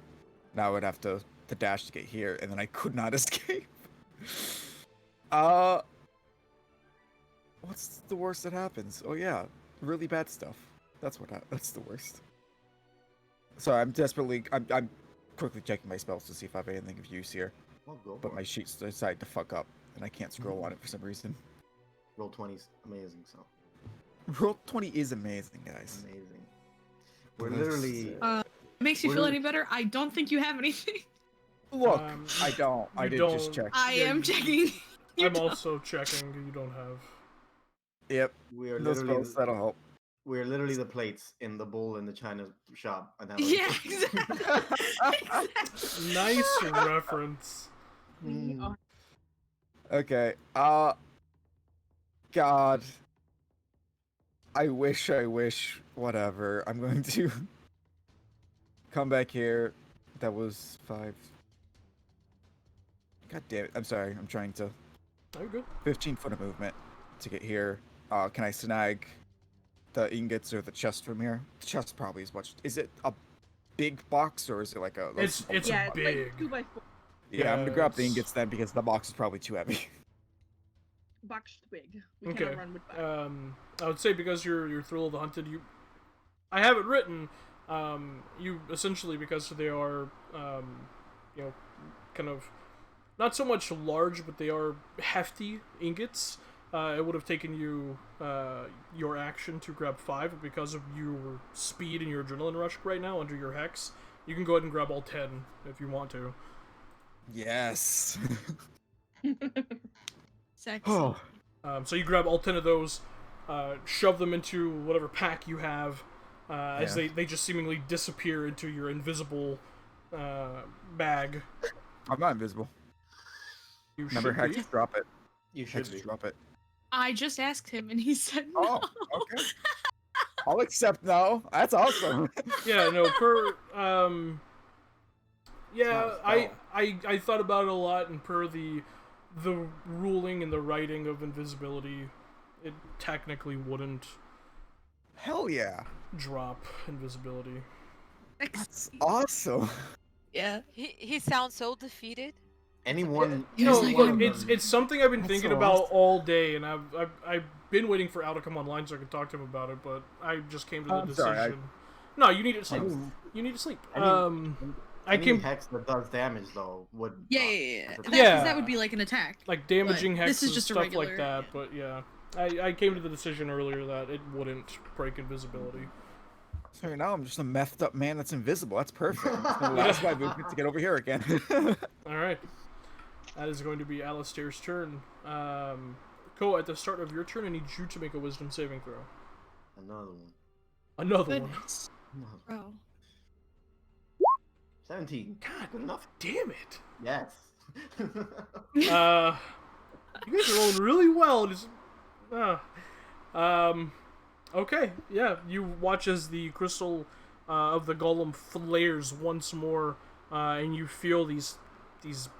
Speaker 6: Now I would have to dash to get here, and then I could not escape. What's the worst that happens? Oh yeah, really bad stuff. That's the worst. Sorry, I'm quickly checking my spells to see if I have anything of use here.
Speaker 5: Well, go
Speaker 6: But
Speaker 5: for
Speaker 6: my
Speaker 5: it.
Speaker 6: sheets decided to fuck up, and I can't scroll on it for some reason.
Speaker 5: Roll 20's amazing, so
Speaker 6: Roll 20 is amazing, guys.
Speaker 5: amazing. We're
Speaker 6: This-
Speaker 5: literally.
Speaker 1: Makes you feel
Speaker 5: We're-
Speaker 1: any better? I don't think you have anything.
Speaker 6: Look,
Speaker 4: Um,
Speaker 6: I don't. I
Speaker 4: you
Speaker 6: did just
Speaker 4: don't-
Speaker 6: check.
Speaker 1: I
Speaker 4: Yeah,
Speaker 1: am
Speaker 4: you-
Speaker 1: checking. You
Speaker 4: I'm
Speaker 1: don't.
Speaker 4: also checking. You don't have.
Speaker 6: Yep,
Speaker 5: We are
Speaker 6: those
Speaker 5: literally.
Speaker 6: spells, that'll help.
Speaker 5: We're literally the plates in the bowl in the China shop. And have a-
Speaker 1: Yeah, exactly.
Speaker 4: Nice reference.
Speaker 5: Mm.
Speaker 6: Okay, God. I wish, whatever. I'm going to come back here. That was 5. God damn it, I'm sorry, I'm trying to...
Speaker 4: Oh, you're good.
Speaker 6: 15 foot of movement to get here. Can I snag the ingots or the chest from here? The chest probably is much... Is it a big box, or is it like a...
Speaker 4: It's
Speaker 2: Yeah, it's
Speaker 4: big.
Speaker 2: like 2x4
Speaker 6: Yeah, I'm gonna grab the
Speaker 4: Yes.
Speaker 6: ingots then, because the box is probably too heavy.
Speaker 2: box twig. We
Speaker 4: Okay.
Speaker 2: cannot run with box.
Speaker 4: I would say because you're Thrill of the Hunted, I have it written. You essentially, because they are, kind of not so much large, but they are hefty ingots. It would have taken you your action to grab 5, but because of your speed and your adrenaline rush right now under your hex, you can go ahead and grab all 10 if you want to.
Speaker 6: Yes.
Speaker 1: Sexy.
Speaker 6: Oh.
Speaker 4: So you grab all 10 of those, shove them into whatever pack you have, as
Speaker 6: Yeah.
Speaker 4: they just seemingly disappear into your invisible bag.
Speaker 6: I'm not invisible.
Speaker 4: You
Speaker 6: Remember,
Speaker 4: should
Speaker 6: Hex,
Speaker 4: be.
Speaker 6: drop it.
Speaker 5: You should
Speaker 6: Hex,
Speaker 5: be.
Speaker 6: drop it.
Speaker 1: I just asked him and he said no.
Speaker 6: Oh, okay. I'll accept no. That's awesome.
Speaker 4: Yeah, no, yeah,
Speaker 5: not a spell.
Speaker 4: I thought about it a lot, and per the ruling and the writing of invisibility, it technically wouldn't
Speaker 6: Hell yeah.
Speaker 4: drop invisibility.
Speaker 6: That's
Speaker 1: Sexy.
Speaker 6: awesome.
Speaker 1: Yeah.
Speaker 3: He sounds so defeated.
Speaker 5: Anyone.
Speaker 1: Yeah,
Speaker 4: No,
Speaker 1: It's like
Speaker 4: look,
Speaker 1: I'm-
Speaker 4: it's something I've been
Speaker 6: That's
Speaker 4: thinking
Speaker 6: so
Speaker 4: about
Speaker 6: awesome.
Speaker 4: all day, and I've been waiting for Al to come online so I could talk to him about it, but I just came to the
Speaker 6: I'm
Speaker 4: decision.
Speaker 6: sorry,
Speaker 4: No, you need to sleep.
Speaker 5: Any,
Speaker 4: You need to sleep.
Speaker 5: any-
Speaker 4: I
Speaker 5: any
Speaker 4: came
Speaker 5: hex that does damage though would.
Speaker 1: Yeah,
Speaker 5: drop.
Speaker 1: yeah, yeah.
Speaker 5: That's a-
Speaker 1: That,
Speaker 4: Yeah.
Speaker 1: that would be like an attack.
Speaker 4: like damaging
Speaker 1: But this
Speaker 4: hexes,
Speaker 1: is just a
Speaker 4: stuff
Speaker 1: regular-
Speaker 4: like that,
Speaker 1: yeah.
Speaker 4: but yeah. I came to the decision earlier that it wouldn't break invisibility.
Speaker 6: So now I'm just a methed up man that's invisible. That's perfect. I'm just gonna last my movement to get over here again.
Speaker 4: Alright. That is going to be Alistair's turn. Ko, at the start of your turn, I need you to make a wisdom saving throw.
Speaker 5: Another one.
Speaker 4: Another one.
Speaker 1: Goodness.
Speaker 5: Another-
Speaker 1: Bro.
Speaker 5: 17.
Speaker 4: God,
Speaker 5: Good enough.
Speaker 4: damn it.
Speaker 5: Yes.
Speaker 4: You guys are rolling really well. Just, okay, yeah. You watch as the crystal of the golem flares once more, and you feel these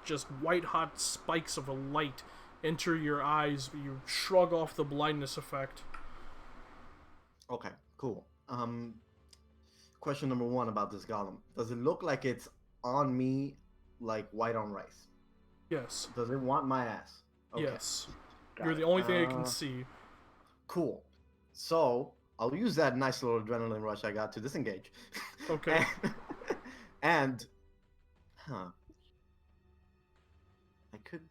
Speaker 4: just white hot spikes of a light enter your eyes. You shrug off the blindness effect.
Speaker 5: Okay, cool. Question number 1 about this golem. Does it look like it's on me like white on rice?
Speaker 4: Yes,
Speaker 5: Does it want my ass? Okay,
Speaker 4: yes.
Speaker 5: got
Speaker 4: You're
Speaker 5: it.
Speaker 4: the only thing I can
Speaker 5: Uh,
Speaker 4: see.
Speaker 5: Cool. So, I'll use that nice little adrenaline rush I got to disengage.
Speaker 4: Okay.
Speaker 5: and huh. I could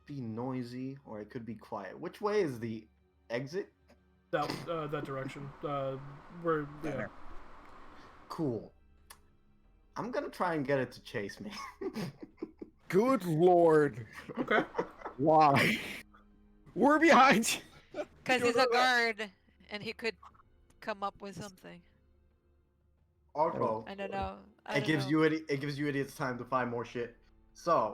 Speaker 5: be noisy or I could be quiet. Which way is the exit?
Speaker 4: that direction. Where yeah.
Speaker 6: There.
Speaker 5: Cool. I'm gonna try and get it to chase me.
Speaker 6: Good lord.
Speaker 4: Okay.
Speaker 6: Why? We're behind you.
Speaker 3: Because he's a guard, and he could come up with something.
Speaker 5: Also,
Speaker 3: I don't know.
Speaker 5: it gives you idiots time to find more shit. So,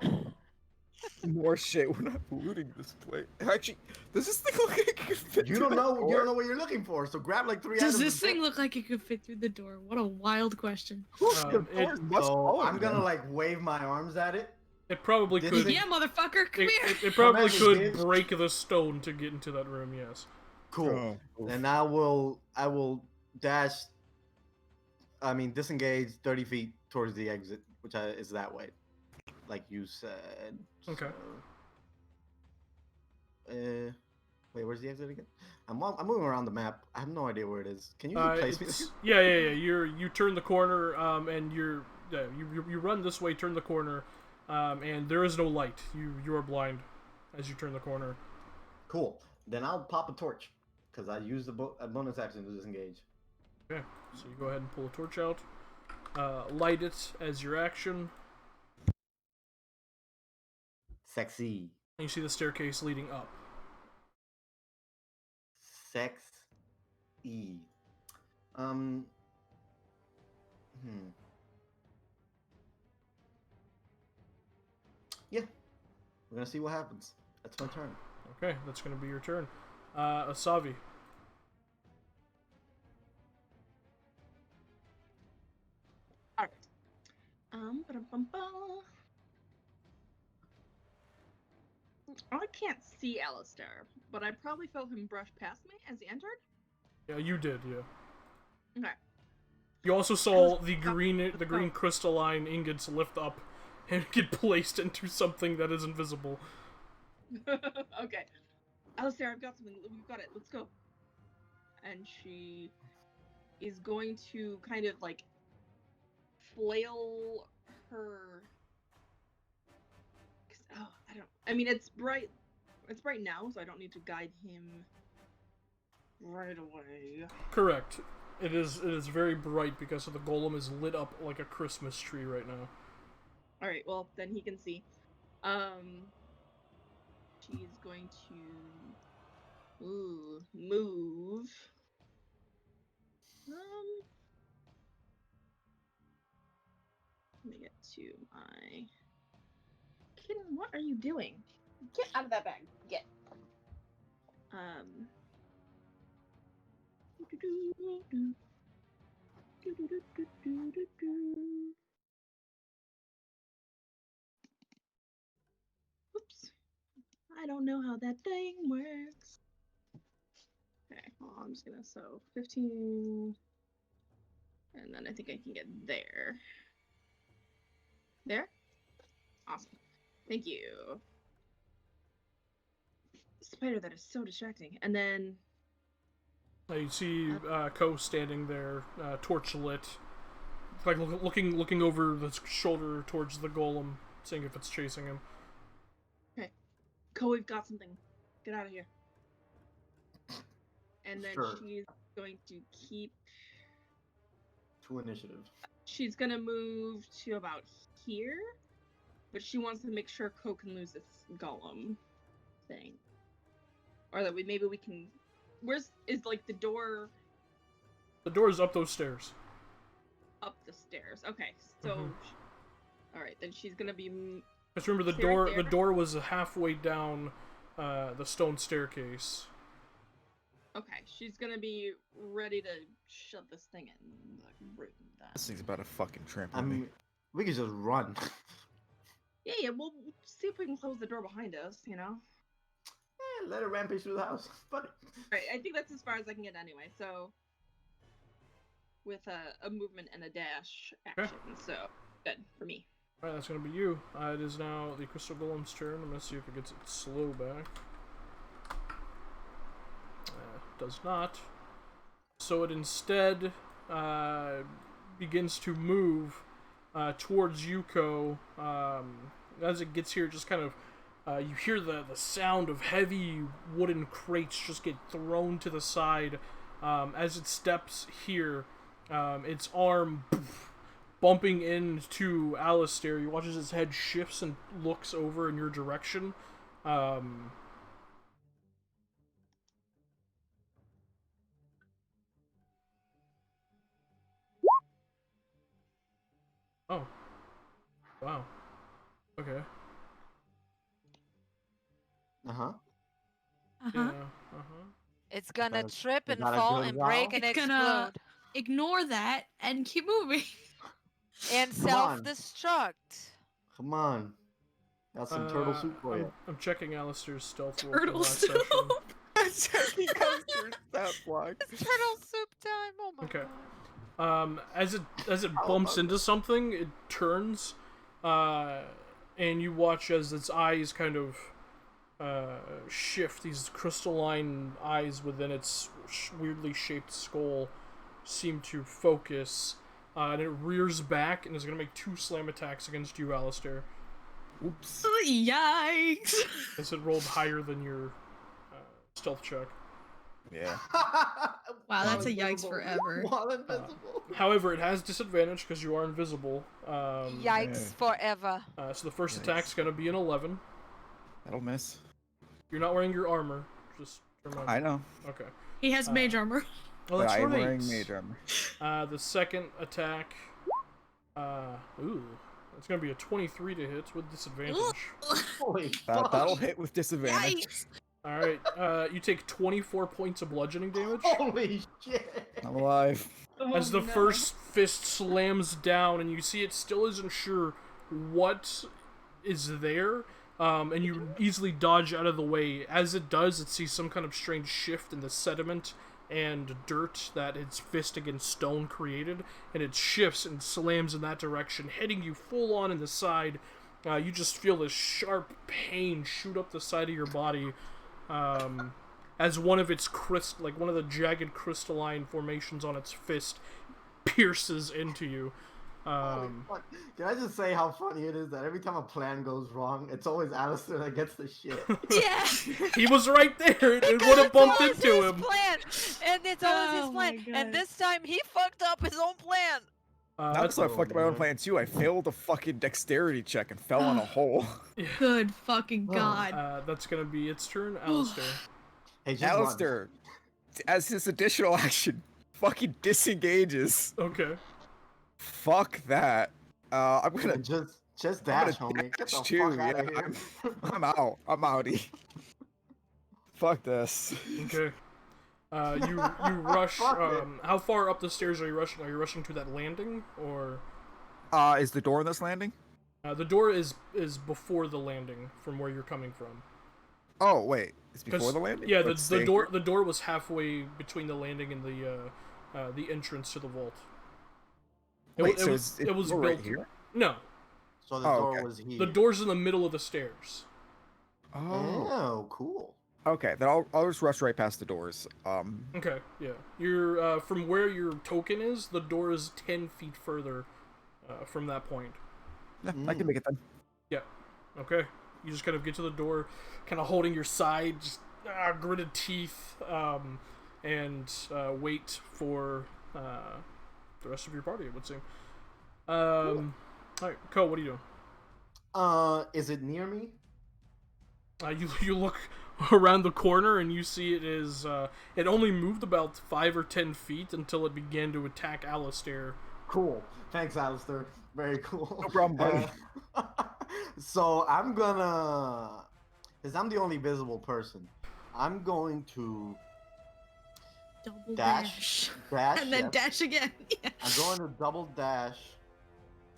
Speaker 6: More shit. We're not looting this place. Actually, does this thing look like it could fit
Speaker 5: you
Speaker 6: through
Speaker 5: don't
Speaker 6: that
Speaker 5: know
Speaker 6: door?
Speaker 5: what you're looking for. So grab like 3
Speaker 1: Does
Speaker 5: items.
Speaker 1: this thing look like it could fit through the door? What a wild question.
Speaker 6: The door
Speaker 4: it-
Speaker 6: is much
Speaker 5: So
Speaker 6: smaller
Speaker 5: I'm gonna
Speaker 6: than-
Speaker 5: like wave my arms at it.
Speaker 4: It probably
Speaker 5: This
Speaker 4: could.
Speaker 5: thing-
Speaker 1: Yeah, motherfucker, come here.
Speaker 4: It probably
Speaker 5: Come at me,
Speaker 4: could
Speaker 5: bitch.
Speaker 4: break the stone to get into that room. Yes.
Speaker 5: Cool.
Speaker 6: Oh, oof.
Speaker 5: And I will dash. I mean, disengage 30 feet towards the exit, which is that way, like you said.
Speaker 4: Okay.
Speaker 5: So, wait, where's the exit again? I'm moving around the map. I have no idea where it is. Can you place me?
Speaker 4: Yeah. You turn the corner, and you run this way, turn the corner, and there is no light. You are blind as you turn the corner.
Speaker 5: Cool. Then I'll pop a torch because I used a bonus action to disengage.
Speaker 4: Okay, so you go ahead and pull a torch out, light it as your action,
Speaker 5: Sexy.
Speaker 4: and you see the staircase leading up.
Speaker 5: Sex. E. Hmm. Yeah. We're gonna see what happens. That's my turn.
Speaker 4: Okay, that's going to be your turn. Asavi.
Speaker 2: Alright. Ba-dum-bum-bum. I can't see Alistair, but I probably felt him brush past me as he entered.
Speaker 4: Yeah, you did. Yeah.
Speaker 2: Okay.
Speaker 4: You also saw the green crystalline ingots lift up and get placed into something that is invisible.
Speaker 2: Okay. Alistair, I've got something. We've got it. Let's go. And she is going to kind of like flail her. Oh, I don't. I mean, it's bright. It's bright now, so I don't need to guide him right away.
Speaker 4: Correct. It is very bright because the golem is lit up like a Christmas tree right now.
Speaker 2: All right. Well, then he can see. She's going to move. Let me get to my kitten. What are you doing? Get out of that bag. Get. Oops. I don't know how that thing works. Okay, well, I'm just gonna sew 15. And then I think I can get there. There? Awesome. Thank you. Spider, that is so distracting. And then
Speaker 4: You see Ko standing there, torch lit, like looking over the shoulder towards the golem, seeing if it's chasing him.
Speaker 2: Ko, we've got something. Get out of here. And then
Speaker 5: Sure.
Speaker 2: she's going to keep.
Speaker 5: 2 initiative.
Speaker 2: She's gonna move to about here, but she wants to make sure Ko can lose this golem thing, or that maybe we can. Where's is like the door?
Speaker 4: The door's up those stairs.
Speaker 2: Up the stairs. Okay, so.
Speaker 4: Mhm.
Speaker 2: All right, then she's gonna be.
Speaker 4: Just remember
Speaker 2: Stay right
Speaker 4: the
Speaker 2: there.
Speaker 4: door was halfway down the stone staircase.
Speaker 2: Okay, she's gonna be ready to shove this thing in the room. Then.
Speaker 6: This thing's about to fucking trample
Speaker 5: I
Speaker 6: me.
Speaker 5: mean, we could just run.
Speaker 2: Yeah, we'll see if we can close the door behind us. You know.
Speaker 5: Let her rampage through the house. Fuck it.
Speaker 2: Right, I think that's as far as I can get anyway. So, with a movement and a dash action, so good for me.
Speaker 4: Alright, that's gonna be you. It is now the Crystal Golem's turn. I'm gonna see if it gets its slow back. Does not. So it instead begins to move towards Yuko. As it gets here, it just kind of You hear the sound of heavy wooden crates just get thrown to the side. As it steps here, its arm bumping into Alistair. You watch as his head shifts and looks over in your direction. Oh, wow. Okay.
Speaker 5: Uh-huh.
Speaker 4: Yeah.
Speaker 1: Uh-huh.
Speaker 3: It's gonna
Speaker 5: That-
Speaker 3: trip
Speaker 5: is
Speaker 3: and
Speaker 5: that a
Speaker 3: fall
Speaker 5: good
Speaker 3: and break
Speaker 5: round?
Speaker 3: and
Speaker 1: It's gonna-
Speaker 3: explode
Speaker 1: Ignore that and keep moving.
Speaker 3: and
Speaker 5: Come on.
Speaker 3: self-destruct.
Speaker 5: Come on. Got some turtle soup for you.
Speaker 4: I'm checking Alistair's stealth roll from
Speaker 1: Turtle
Speaker 4: last
Speaker 1: soup.
Speaker 4: session.
Speaker 6: Checking out your stat block.
Speaker 3: It's turtle soup time. Oh my
Speaker 4: Okay.
Speaker 3: god.
Speaker 4: As it bumps into something, it turns, and you watch as its eyes kind of shift. These crystalline eyes within its weirdly shaped skull seem to focus, and it rears back and is going to make 2 slam attacks against you, Alistair.
Speaker 6: Oops.
Speaker 1: Yikes.
Speaker 4: As it rolled higher than your stealth check.
Speaker 6: Yeah.
Speaker 1: Wow, that's a
Speaker 5: While
Speaker 1: yikes
Speaker 5: invisible.
Speaker 1: forever.
Speaker 5: While invisible.
Speaker 4: However, it has disadvantage because you are invisible.
Speaker 3: Yikes
Speaker 6: yeah.
Speaker 3: forever.
Speaker 4: So the first
Speaker 6: Yikes.
Speaker 4: attack's going to be an 11.
Speaker 6: That'll miss.
Speaker 4: You're not wearing your armor. Just remember.
Speaker 6: I know.
Speaker 4: Okay.
Speaker 1: He has mage armor.
Speaker 4: Oh,
Speaker 6: But
Speaker 4: that's
Speaker 6: I am
Speaker 4: right.
Speaker 6: wearing mage armor.
Speaker 4: The second attack. It's gonna be a 23 to hit with disadvantage.
Speaker 5: Holy fuck.
Speaker 6: That'll hit with disadvantage.
Speaker 1: Yikes.
Speaker 4: All right. You take 24 points of bludgeoning damage
Speaker 5: Holy shit.
Speaker 6: I'm alive.
Speaker 4: as the first fist slams down, and you see it still isn't sure what is there. And you easily dodge out of the way. As it does, it sees some kind of strange shift in the sediment and dirt that its fist against stone created, and it shifts and slams in that direction, hitting you full on in the side. You just feel this sharp pain shoot up the side of your body, as one of its one of the jagged crystalline formations on its fist pierces into you.
Speaker 5: Holy fuck. Can I just say how funny it is that every time a plan goes wrong, it's always Alistair that gets the shit.
Speaker 1: Yeah.
Speaker 4: He was right there. It would have bumped
Speaker 3: It's
Speaker 4: into
Speaker 3: his
Speaker 4: him.
Speaker 3: plan, and it's always his
Speaker 1: Oh
Speaker 3: plan.
Speaker 1: my
Speaker 3: And
Speaker 1: God.
Speaker 3: this time he fucked up his own plan.
Speaker 6: That's why I
Speaker 5: cool,
Speaker 6: fucked up my own
Speaker 5: man.
Speaker 6: plan too. I failed a fucking dexterity check and fell in a hole.
Speaker 1: Good fucking god.
Speaker 4: That's gonna be its turn, Alistair.
Speaker 5: Hey, just run.
Speaker 6: Alistair, as his additional action, fucking disengages.
Speaker 4: Okay.
Speaker 6: Fuck that. I'm gonna
Speaker 5: Just
Speaker 6: I'm
Speaker 5: dash,
Speaker 6: gonna
Speaker 5: homie. Get the
Speaker 6: dash
Speaker 5: fuck
Speaker 6: too,
Speaker 5: out
Speaker 6: yeah,
Speaker 5: of here.
Speaker 6: I'm out. I'm outie. Fuck this.
Speaker 4: Okay. You rush.
Speaker 5: Fuck it.
Speaker 4: How far up the stairs are you rushing? Are you rushing to that landing, or
Speaker 6: Is the door in this landing?
Speaker 4: the door is before the landing from where you're coming from?
Speaker 6: Oh wait, it's
Speaker 4: 'Cause-
Speaker 6: before the landing.
Speaker 4: Yeah,
Speaker 6: Let's
Speaker 4: the
Speaker 6: see.
Speaker 4: door was halfway between the landing and the entrance to the vault.
Speaker 6: Wait, so
Speaker 4: was
Speaker 6: it's
Speaker 4: it was
Speaker 6: door
Speaker 4: built
Speaker 6: right here.
Speaker 4: No,
Speaker 5: So the
Speaker 6: Oh,
Speaker 5: door
Speaker 6: okay.
Speaker 5: was here.
Speaker 4: the door's in the middle of the stairs.
Speaker 6: Oh.
Speaker 5: Oh, cool.
Speaker 6: Okay, then I'll just rush right past the doors.
Speaker 4: Okay, yeah. You're from where your token is. The door is 10 feet further from that point.
Speaker 6: Yeah, I can make it then.
Speaker 4: Yeah. Okay. You just kind of get to the door, kind of holding your side, just gritted teeth, and wait for the rest of your party. It would seem. All right, Ko, what are you doing?
Speaker 5: Is it near me?
Speaker 4: You look around the corner and you see it is it only moved about 5 or 10 feet until it began to attack Alistair.
Speaker 5: Cool. Thanks, Alistair. Very cool.
Speaker 6: No problem, buddy.
Speaker 5: So I'm gonna, because I'm the only visible person, I'm going to
Speaker 1: Double
Speaker 5: dash,
Speaker 1: dash. And then
Speaker 5: yes.
Speaker 1: dash again. Yeah.
Speaker 5: I'm going to double dash.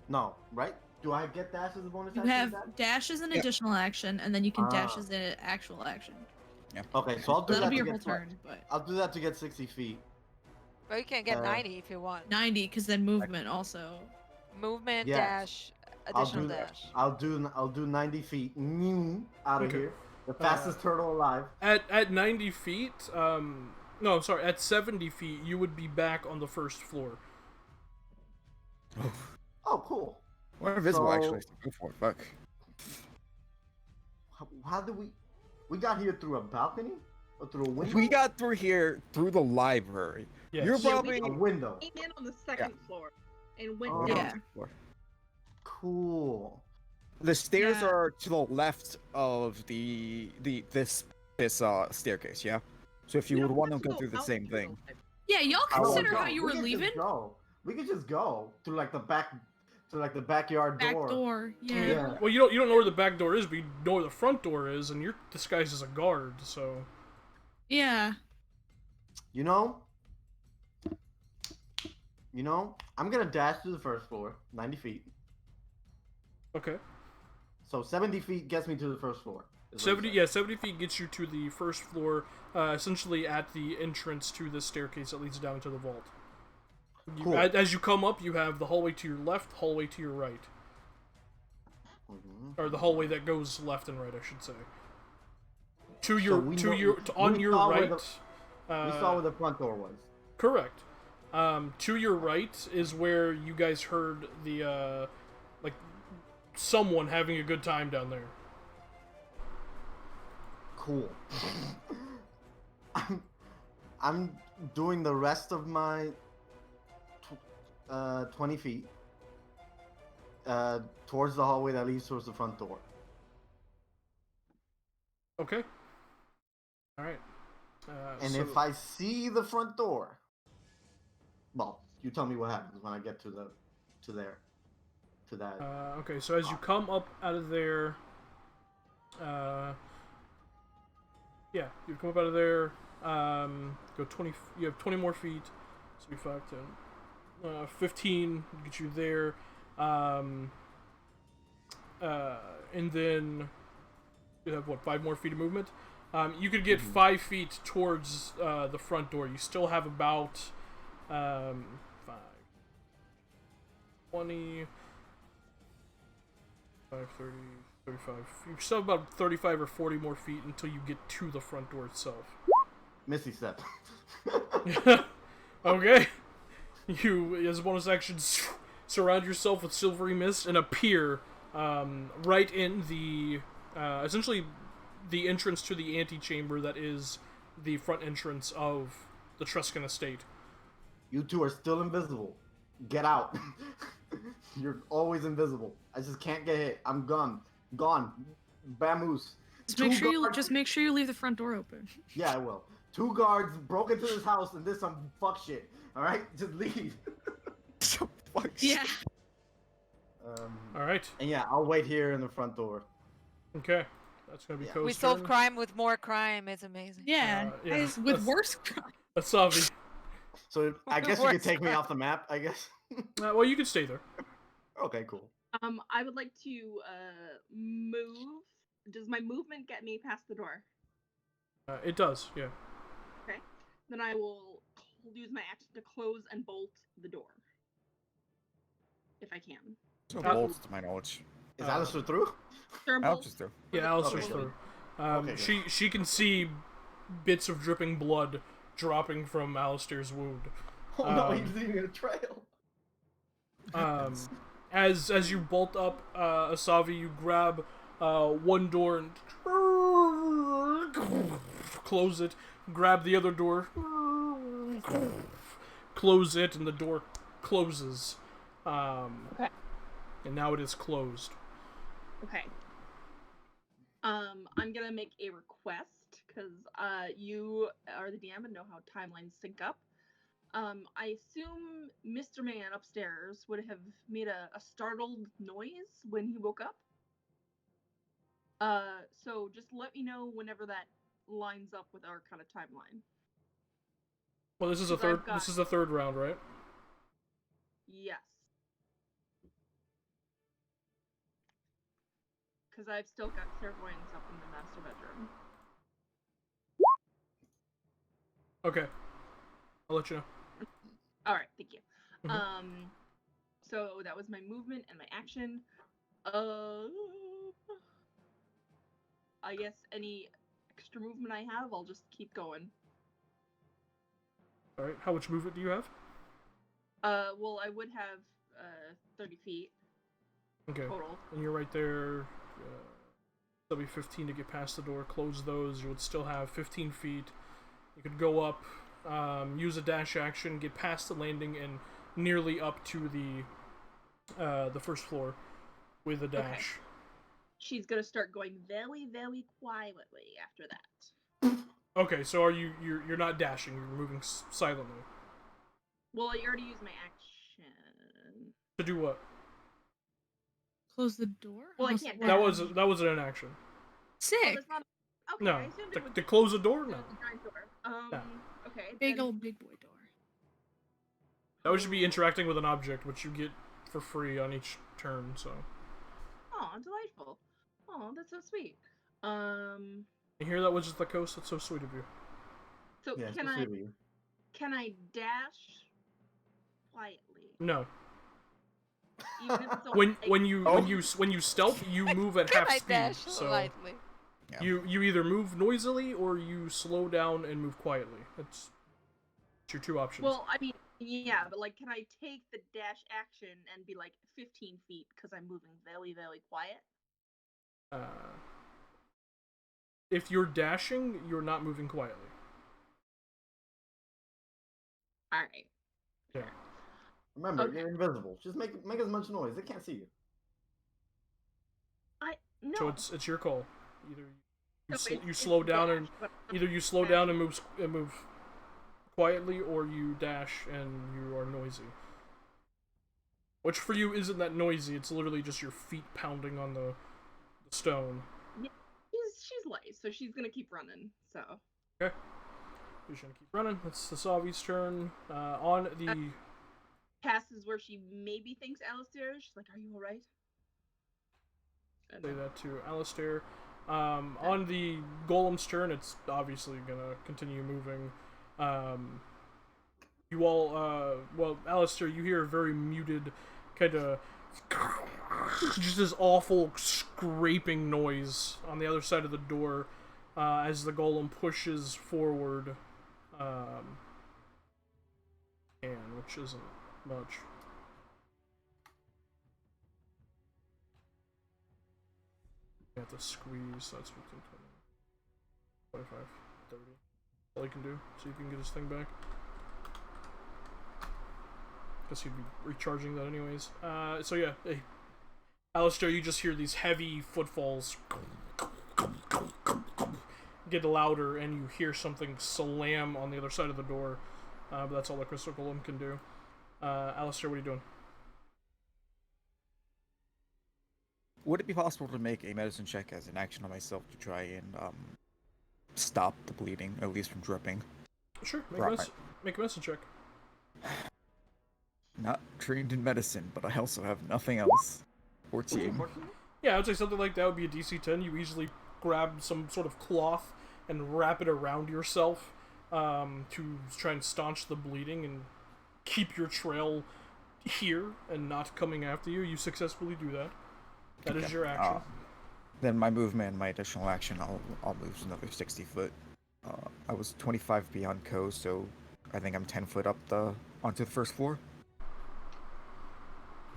Speaker 5: No, right? Do I get dash as a bonus
Speaker 1: You
Speaker 5: action?
Speaker 1: have
Speaker 5: Dad?
Speaker 1: dash as an
Speaker 6: Yeah.
Speaker 1: additional action, and then you can dash
Speaker 5: Ah.
Speaker 1: as an actual action.
Speaker 5: Okay, so I'll do
Speaker 1: That'll
Speaker 5: that
Speaker 1: be
Speaker 5: to
Speaker 1: your whole
Speaker 5: get
Speaker 1: turn, but
Speaker 5: I'll do that to get 60 feet.
Speaker 3: Or you can get
Speaker 5: Uh,
Speaker 3: 90 if you want.
Speaker 1: 90, because then movement also.
Speaker 3: Movement,
Speaker 5: Yes.
Speaker 3: dash,
Speaker 5: I'll
Speaker 3: additional
Speaker 5: do that.
Speaker 3: dash.
Speaker 5: I'll do 90 feet. Out of
Speaker 4: Okay.
Speaker 5: here. The fastest turtle alive.
Speaker 4: At 90 feet, no, I'm sorry, at 70 feet, you would be back on the first floor.
Speaker 5: Oh, cool.
Speaker 6: We're invisible
Speaker 5: So-
Speaker 6: actually. So go for it. Fuck.
Speaker 5: How did we got here through a balcony or through a window?
Speaker 6: We got through here through the library.
Speaker 4: Yes.
Speaker 6: You're
Speaker 2: Yeah, we
Speaker 6: probably
Speaker 5: a window.
Speaker 2: came in on the second floor and went
Speaker 5: Oh.
Speaker 2: down.
Speaker 3: Yeah.
Speaker 5: Cool.
Speaker 6: The stairs
Speaker 1: Yeah.
Speaker 6: are to the left of this staircase, yeah. So if you
Speaker 2: We
Speaker 6: would
Speaker 2: don't
Speaker 6: want to
Speaker 2: have
Speaker 6: go
Speaker 2: go
Speaker 6: through the
Speaker 2: out
Speaker 6: same
Speaker 2: through the
Speaker 6: thing.
Speaker 2: library.
Speaker 1: Yeah, y'all
Speaker 5: I wanna
Speaker 1: consider
Speaker 5: go.
Speaker 1: how you
Speaker 5: We
Speaker 1: were
Speaker 5: could just
Speaker 1: leaving.
Speaker 5: go. We could just go through like the backyard
Speaker 1: Back
Speaker 5: door.
Speaker 1: door. Yeah.
Speaker 5: Yeah.
Speaker 4: Well, you don't know where the back door is, but you know where the front door is, and you're disguised as a guard, so.
Speaker 1: Yeah.
Speaker 5: You know, I'm gonna dash to the first floor, 90 feet.
Speaker 4: Okay.
Speaker 5: So 70 feet gets me to the first floor. is what
Speaker 4: 70,
Speaker 5: you said.
Speaker 4: yeah, 70 feet gets you to the first floor, essentially at the entrance to the staircase that leads down to the vault.
Speaker 5: Cool.
Speaker 4: As you come up, you have the hallway to your left, hallway to your right.
Speaker 5: Mhm.
Speaker 4: Or the hallway that goes left and right, I should say. To
Speaker 5: So
Speaker 4: your,
Speaker 5: we
Speaker 4: to
Speaker 5: know-
Speaker 4: your, on
Speaker 5: we
Speaker 4: your
Speaker 5: saw where
Speaker 4: right.
Speaker 5: We saw where the front door was.
Speaker 4: Correct. To your right is where you guys heard the, like, someone having a good time down there.
Speaker 5: Cool. I'm doing the rest of my 20 feet towards the hallway that leads towards the front door.
Speaker 4: Okay. Alright.
Speaker 5: And if I see the front door, well, you tell me what happens when I get to that.
Speaker 4: Okay, so as you come up out of there, yeah, you come up out of there, go 20, you have 20 more feet, so be 5, 10, 15, get you there, and then you have, what, 5 more feet of movement? You could get 5 feet towards the front door. You still have about 5, 20, 5, 30, 35. You still have about 35 or 40 more feet until you get to the front door itself.
Speaker 5: Missy step.
Speaker 4: Okay. You, as a bonus action, surround yourself with silvery mist and appear right in the, essentially, the entrance to the antechamber that is the front entrance of the Truscan estate.
Speaker 5: You two are still invisible. Get out. You're always invisible. I just can't get hit. I'm gone. Gone. Vamoose.
Speaker 1: Just make sure you leave the front door open.
Speaker 5: Yeah, I will. 2 guards broke into this house and did some fuck shit. All right, just leave.
Speaker 6: Fuck.
Speaker 1: Yeah.
Speaker 4: All right.
Speaker 5: And yeah, I'll wait here in the front door.
Speaker 4: Okay. That's gonna be
Speaker 5: Yeah.
Speaker 4: Ko's
Speaker 3: We solve
Speaker 4: turn.
Speaker 3: crime with more crime. It's amazing.
Speaker 1: Yeah.
Speaker 4: yeah.
Speaker 1: Guys, with worse crime.
Speaker 4: Asavi.
Speaker 5: So I guess you could take me off the map. I guess.
Speaker 4: Well, you can stay there.
Speaker 5: Okay, cool.
Speaker 2: I would like to move. Does my movement get me past the door?
Speaker 4: It does, yeah.
Speaker 2: Okay. Then I will use my action to close and bolt the door. If I can.
Speaker 6: So bolts, to my knowledge.
Speaker 5: Is Alistair through?
Speaker 2: Sure,
Speaker 6: I'll
Speaker 2: bolt.
Speaker 6: just do.
Speaker 4: Yeah, Alistair's
Speaker 5: Okay.
Speaker 4: through.
Speaker 5: Okay, good.
Speaker 4: She can see bits of dripping blood dropping from Alistair's wound.
Speaker 5: Oh no, he's leaving a trail.
Speaker 4: As you bolt up, Asavi, you grab one door and close it. Grab the other door, close it, and the door closes.
Speaker 2: Okay.
Speaker 4: And now it is closed.
Speaker 2: Okay. I'm gonna make a request because you are the DM and know how timelines sync up. I assume Mr. Man upstairs would have made a startled noise when he woke up. So just let me know whenever that lines up with our kind of timeline.
Speaker 4: Well, this is a
Speaker 2: 'Cause
Speaker 4: third.
Speaker 2: I've got-
Speaker 4: This is the third round, right?
Speaker 2: Yes. Because I've still got clairvoyance up in the master bedroom.
Speaker 4: Okay. I'll let you know.
Speaker 2: All right, thank you.
Speaker 4: Mhm.
Speaker 2: So that was my movement and my action. I guess any extra movement I have, I'll just keep going.
Speaker 4: All right. How much movement do you have?
Speaker 2: Well, I would have 30 feet
Speaker 4: Okay.
Speaker 2: total.
Speaker 4: And you're right there. That'll be 15 to get past the door. Close those. You would still have 15 feet. You could go up, use a dash action, get past the landing, and nearly up to the first floor with a dash.
Speaker 2: Okay. She's gonna start going very, very quietly after that.
Speaker 4: Okay, so you're not dashing. You're moving silently.
Speaker 2: Well, I already used my action.
Speaker 4: To do what?
Speaker 1: Close the door?
Speaker 2: Well, I
Speaker 1: Unless
Speaker 2: can't
Speaker 1: it
Speaker 4: That
Speaker 1: works.
Speaker 4: was an action.
Speaker 2: Oh,
Speaker 1: Sick.
Speaker 2: that's not. Okay,
Speaker 4: No,
Speaker 2: I assumed
Speaker 4: to,
Speaker 2: it would
Speaker 4: to
Speaker 2: be
Speaker 4: close the door.
Speaker 2: the
Speaker 4: No,
Speaker 2: giant door.
Speaker 4: No.
Speaker 2: Okay.
Speaker 1: Big
Speaker 2: then-
Speaker 1: old big boy door.
Speaker 4: that would just be interacting with an object, which you get for free on each turn. So
Speaker 2: Oh, delightful. Oh, that's so sweet.
Speaker 4: you hear that, Wizards of the Coast? That's so sweet of you.
Speaker 2: So
Speaker 5: Yeah,
Speaker 2: can
Speaker 5: especially
Speaker 2: I
Speaker 5: with you.
Speaker 2: dash quietly?
Speaker 4: No,
Speaker 2: Even if it's a,
Speaker 4: when
Speaker 2: like,
Speaker 4: when you stealth, you move at
Speaker 3: Can
Speaker 4: half
Speaker 3: I
Speaker 4: speed.
Speaker 3: dash
Speaker 4: So
Speaker 3: lightly?
Speaker 6: Yeah.
Speaker 4: you either move noisily or you slow down and move quietly. It's your two options.
Speaker 2: Well, I mean, yeah, but like, can I take the dash action and be like 15 feet because I'm moving very, very quiet?
Speaker 4: If you're dashing, you're not moving quietly.
Speaker 2: All right.
Speaker 4: Yeah.
Speaker 5: Remember,
Speaker 2: Okay.
Speaker 5: you're invisible. Just make as much noise. They can't see you.
Speaker 2: No.
Speaker 4: So it's your call. Either
Speaker 2: No,
Speaker 4: you
Speaker 2: it's
Speaker 4: slow down
Speaker 2: dash,
Speaker 4: and
Speaker 2: but
Speaker 4: either you slow down and move quietly, or you dash and you are noisy. Which for you isn't that noisy. It's literally just your feet pounding on the stone.
Speaker 2: she's light, so she's gonna keep running. So
Speaker 4: Okay. You're just gonna keep running. That's the Savi's turn. On the
Speaker 2: passes where she maybe thinks Alistair. She's like, "Are you all right?" And
Speaker 4: say that to Alistair. On the golem's turn, it's obviously gonna continue moving. You all, well, Alistair, you hear a very muted, kind of, just this awful scraping noise on the other side of the door as the golem pushes forward. Which isn't much. You have to squeeze, so that's 15, 20, 25, 30. All you can do, so you can get his thing back. Guess he'd be recharging that anyways. So yeah, hey. Alistair, you just hear these heavy footfalls get louder, and you hear something slam on the other side of the door. But that's all the Crystal Golem can do. Alistair, what are you doing?
Speaker 6: Would it be possible to make a medicine check as an action on myself to try and stop the bleeding, at least from dripping?
Speaker 4: Sure,
Speaker 6: Right.
Speaker 4: make a medicine check.
Speaker 6: Not trained in medicine, but I also have nothing else. 14.
Speaker 4: Yeah, I would say something like that would be a DC 10. You easily grab some sort of cloth and wrap it around yourself to try and staunch the bleeding and keep your trail here and not coming after you. You successfully do that. That is your action.
Speaker 6: Then my movement, my additional action, I'll move another 60 foot. I was 25 beyond Co, so I think I'm 10 foot up onto the first floor.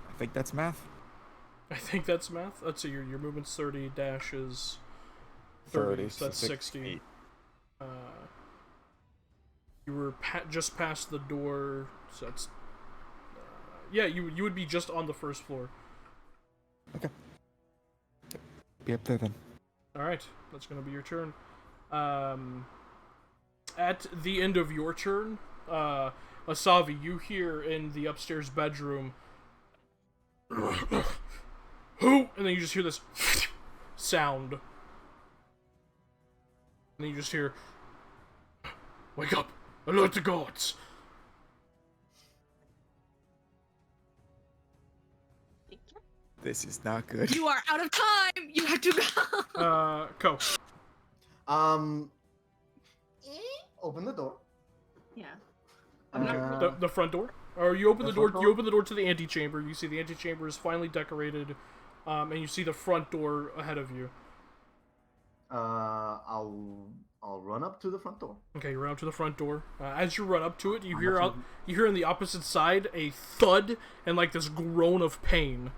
Speaker 6: I think that's math.
Speaker 4: I think that's math. Let's see, your movement's 30, dash is 30, so that's 60.
Speaker 6: feet.
Speaker 4: You were just past the door, so that's... yeah, you would be just on the first floor.
Speaker 6: Okay. Be up there then.
Speaker 4: Alright, that's gonna be your turn. At the end of your turn, Asavi, you hear in the upstairs bedroom, who? And then you just hear this sound. And then you just hear, wake up, alert the gods.
Speaker 6: This is not good.
Speaker 1: You are out of time. You have to go.
Speaker 4: Ko.
Speaker 5: Open the door.
Speaker 2: Yeah. I'm not
Speaker 5: Uh,
Speaker 2: really-
Speaker 4: The front door? Or you open
Speaker 5: The
Speaker 4: the door,
Speaker 5: front
Speaker 4: you
Speaker 5: door?
Speaker 4: open the door to the antechamber, you see the antechamber is finally decorated, and you see the front door ahead of you.
Speaker 5: I'll run up to the front door.
Speaker 4: Okay, you run up to the front door. As you run up to it, you
Speaker 5: How
Speaker 4: hear
Speaker 5: much
Speaker 4: you hear on the opposite side a thud and like this groan of pain.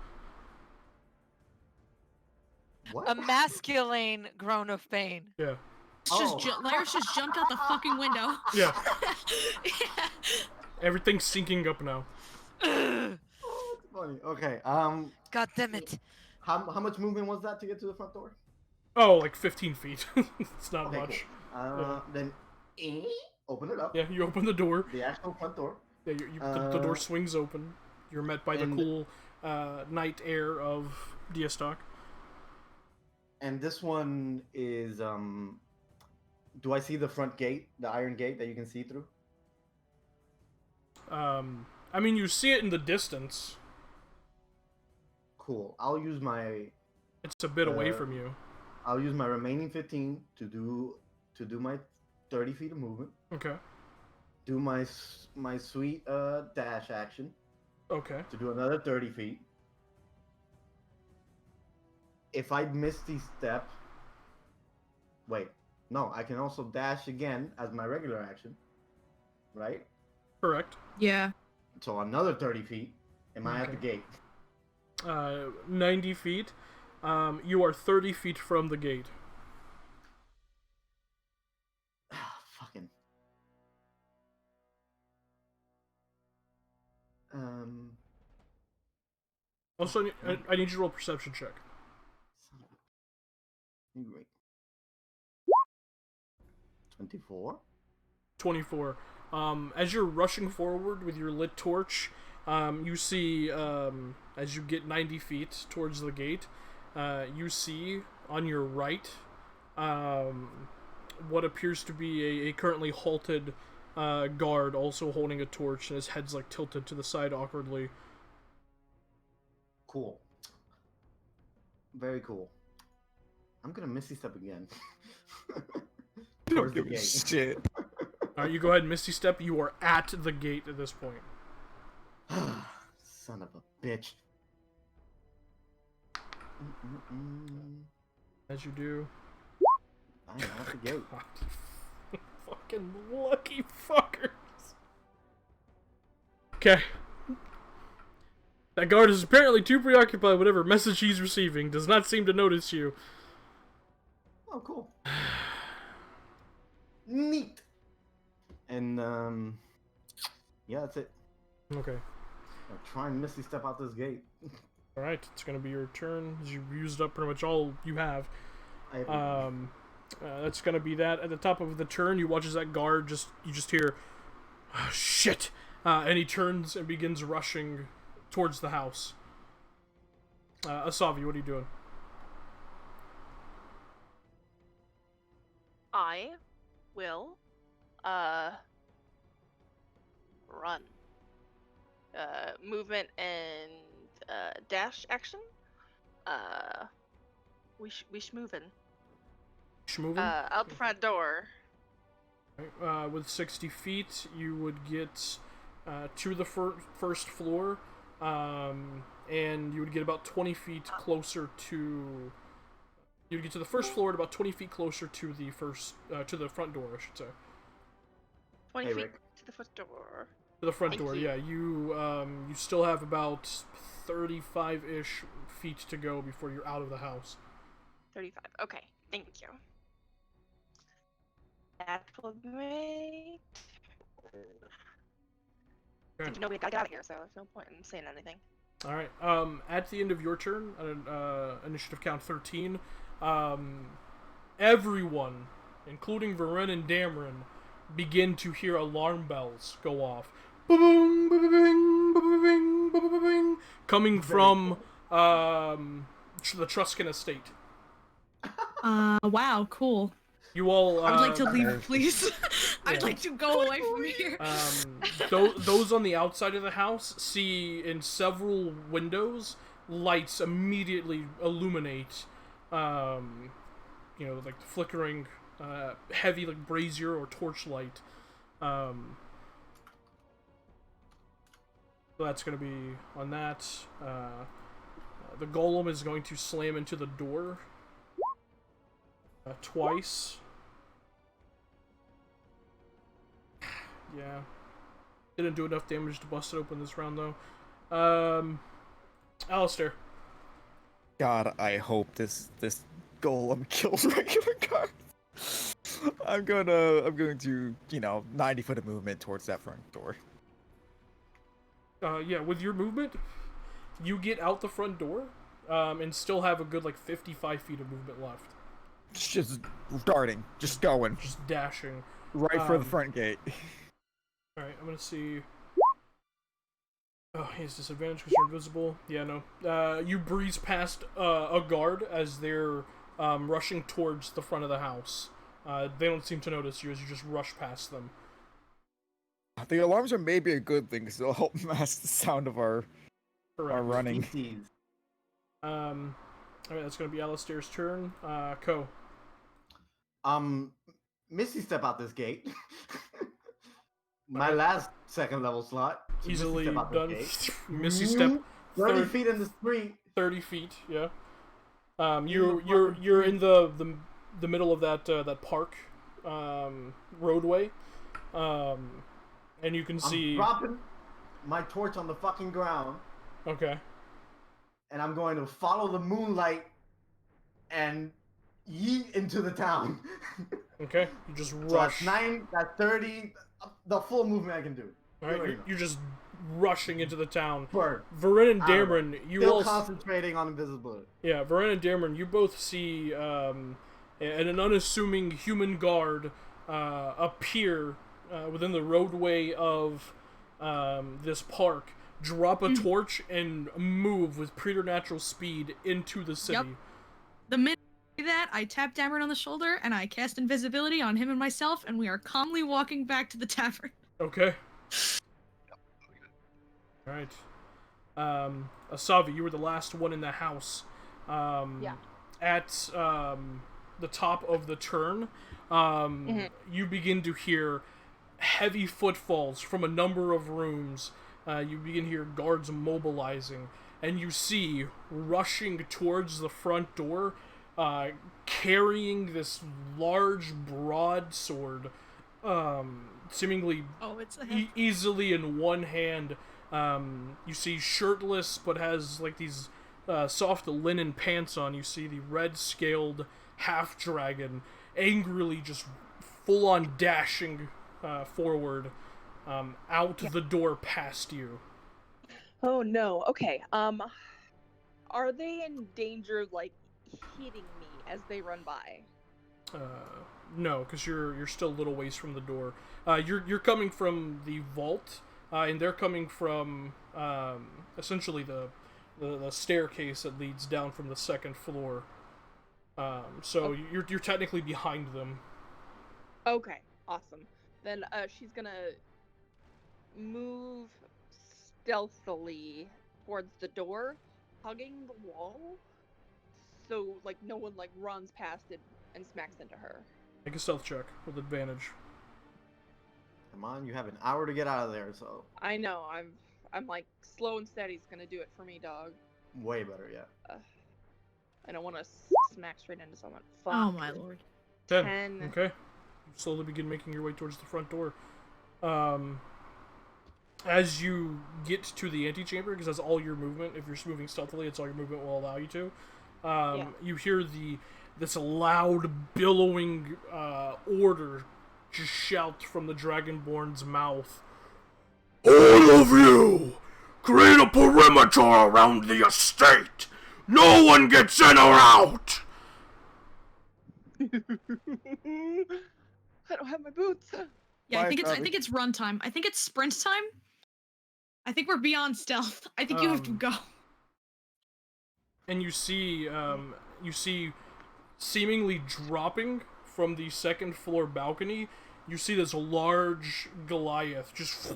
Speaker 5: What?
Speaker 3: A masculine groan of pain.
Speaker 4: Yeah.
Speaker 5: Oh.
Speaker 1: Lars just jumped out the fucking window.
Speaker 4: Yeah.
Speaker 1: Yeah.
Speaker 4: Everything's syncing up now.
Speaker 3: Ugh.
Speaker 5: Oh, that's funny. Okay.
Speaker 3: God damn it.
Speaker 5: How much movement was that to get to the front door?
Speaker 4: Oh, like 15 feet. It's not
Speaker 5: Okay,
Speaker 4: much.
Speaker 5: cool. Then open it up.
Speaker 4: Yeah, you open the door.
Speaker 5: The actual front door.
Speaker 4: Yeah, the door swings open. You're met by the
Speaker 5: and-
Speaker 4: cool night air of Diastock.
Speaker 5: And this one is do I see the front gate, the iron gate that you can see through?
Speaker 4: I mean, you see it in the distance.
Speaker 5: Cool. I'll use my
Speaker 4: It's a bit away from you.
Speaker 5: I'll use my remaining 15 to do my 30 feet of movement.
Speaker 4: Okay.
Speaker 5: Do my sweet dash action
Speaker 4: Okay.
Speaker 5: to do another 30 feet. If I misty step, wait, no, I can also dash again as my regular action, right?
Speaker 4: Correct.
Speaker 1: Yeah.
Speaker 5: So another 30 feet. Am I at the
Speaker 4: Okay.
Speaker 5: gate?
Speaker 4: 90 feet. You are 30 feet from the gate.
Speaker 5: Fucking.
Speaker 4: Also, I need you to roll a perception check.
Speaker 5: Son of a... Wait. 24?
Speaker 4: 24. As you're rushing forward with your lit torch, you see, as you get 90 feet towards the gate, you see on your right what appears to be a currently halted guard also holding a torch, and his head's like tilted to the side awkwardly.
Speaker 5: Cool. Very cool. I'm gonna misty step again.
Speaker 6: You
Speaker 5: Towards
Speaker 6: don't
Speaker 5: the
Speaker 6: give a
Speaker 5: gate.
Speaker 6: shit.
Speaker 4: Alright, you go ahead and Misty Step. You are at the gate at this point.
Speaker 5: Son of a bitch. Mm-mm-mm.
Speaker 4: As you do.
Speaker 5: I'm at the gate.
Speaker 4: Fucking lucky fuckers. Okay. That guard is apparently too preoccupied with whatever message he's receiving. Does not seem to notice you.
Speaker 5: Oh, cool. Neat. And yeah, that's it.
Speaker 4: Okay.
Speaker 5: I'll try and misty step out this gate.
Speaker 4: Alright, it's gonna be your turn. As you've used up pretty much all you have.
Speaker 5: I have
Speaker 4: That's gonna be that. At the top of the turn, you watch as that guard you just hear, oh, shit! And he turns and begins rushing towards the house. Asavi, what are you doing?
Speaker 7: I will run. Movement and dash action. We moving.
Speaker 4: Schmovin?
Speaker 7: Out the front door.
Speaker 4: With 60 feet, you would get to the first floor, and you would get about 20 feet closer to. You would get to the first floor and about 20 feet closer to the to the front door, I should say.
Speaker 7: 20
Speaker 5: Hey,
Speaker 7: feet
Speaker 5: Rick.
Speaker 7: to the front door.
Speaker 4: To the front
Speaker 7: Thank
Speaker 4: door,
Speaker 7: you.
Speaker 4: yeah. You still have about 35-ish feet to go before you're out of the house.
Speaker 7: 35. Okay, thank you. That will make.
Speaker 4: Okay.
Speaker 7: You know we gotta get out of here, so there's no point in saying anything.
Speaker 4: All right. At the end of your turn, initiative count 13, everyone, including Varen and Dameron, begin to hear alarm bells go off. Ba-boom, ba-ba-bing, ba-ba-bing, ba-ba-bing, coming from the Truscan estate.
Speaker 1: Wow, cool.
Speaker 4: You all.
Speaker 1: I would like to leave,
Speaker 6: okay.
Speaker 1: please. I'd
Speaker 4: Yeah.
Speaker 1: like to go away from here.
Speaker 4: Those on the outside of the house see in several windows lights immediately illuminate. Like the flickering, heavy like brazier or torchlight. So that's gonna be on that. The golem is going to slam into the door twice. Yeah. Didn't do enough damage to bust it open this round, though. Alistair.
Speaker 6: God, I hope this golem kills regular guards. I'm going to 90-foot of movement towards that front door.
Speaker 4: Yeah, with your movement, you get out the front door, and still have a good, 55 feet of movement left.
Speaker 6: Just darting, just going.
Speaker 4: Just dashing.
Speaker 6: Right for the front gate.
Speaker 4: Alright, I'm gonna see... Oh, he has disadvantage because you're invisible. Yeah, no. You breeze past a guard as they're rushing towards the front of the house. They don't seem to notice you as you just rush past them.
Speaker 6: The alarms are maybe a good thing because they'll help mask the sound of our running.
Speaker 4: Alright, that's gonna be Alistair's turn. Ko.
Speaker 5: Misty step out this gate. My last second level slot. So
Speaker 4: Easily
Speaker 5: Misty step out this
Speaker 4: done.
Speaker 5: gate.
Speaker 4: Misty step
Speaker 5: 30 feet in the street.
Speaker 4: 30 feet, yeah. You're in the middle of that park roadway. And you can see...
Speaker 5: I'm dropping my torch on the fucking ground.
Speaker 4: Okay.
Speaker 5: And I'm going to follow the moonlight and yeet into the town.
Speaker 4: Okay, you just
Speaker 5: So
Speaker 4: rush.
Speaker 5: that's 9, that's 30, the full movement I can do.
Speaker 4: Alright, you're just rushing into the town.
Speaker 5: Bird.
Speaker 4: Varen and Dameron, you
Speaker 5: Still
Speaker 4: all...
Speaker 5: concentrating on invisibility.
Speaker 4: Yeah, Varen and Dameron, you both see an unassuming human guard appear within the roadway of this park, drop a torch, and move with preternatural speed into the city.
Speaker 1: Yep. The minute I do that, I tap Dameron on the shoulder and I cast invisibility on him and myself, and we are calmly walking back to the tavern.
Speaker 4: Okay. Alright. Asavi, you were the last one in the house.
Speaker 2: Yeah.
Speaker 4: At the top of the turn, you begin to hear heavy footfalls from a number of rooms. You begin to hear guards mobilizing, and you see, rushing towards the front door, carrying this large broadsword, seemingly
Speaker 1: It's
Speaker 4: easily in one hand. You see shirtless, but has these soft linen pants on. You see the red-scaled half-dragon angrily just full-on dashing forward out the door past you.
Speaker 2: Oh no. Okay. Are they in danger, hitting me as they run by?
Speaker 4: No, because you're still a little ways from the door. You're coming from the vault, and they're coming from essentially the staircase that leads down from the second floor. So you're technically behind them.
Speaker 2: Okay. Awesome. Then she's gonna move stealthily towards the door, hugging the wall, so no one runs past it and smacks into her.
Speaker 4: Make a stealth check with advantage.
Speaker 5: Come on, you have an hour to get out of there, so...
Speaker 2: I know, I'm slow and steady's gonna do it for me, dog.
Speaker 5: Way better, yeah.
Speaker 2: I don't want to smack straight into someone. Fuck.
Speaker 1: Oh my lord.
Speaker 4: 10. Okay. You slowly begin making your way towards the front door. As you get to the antechamber, because that's all your movement, if you're moving stealthily, it's all your movement will allow you to. You hear this loud, billowing order just shout from the Dragonborn's mouth. All of you! Create a perimeter around the estate! No one gets in or out!
Speaker 2: I don't have my boots.
Speaker 1: Yeah, I think
Speaker 6: Bye,
Speaker 1: it's run time. I think it's sprint time. I think we're beyond stealth. I think you have to go.
Speaker 4: And you see seemingly dropping from the second floor balcony, you see this large Goliath just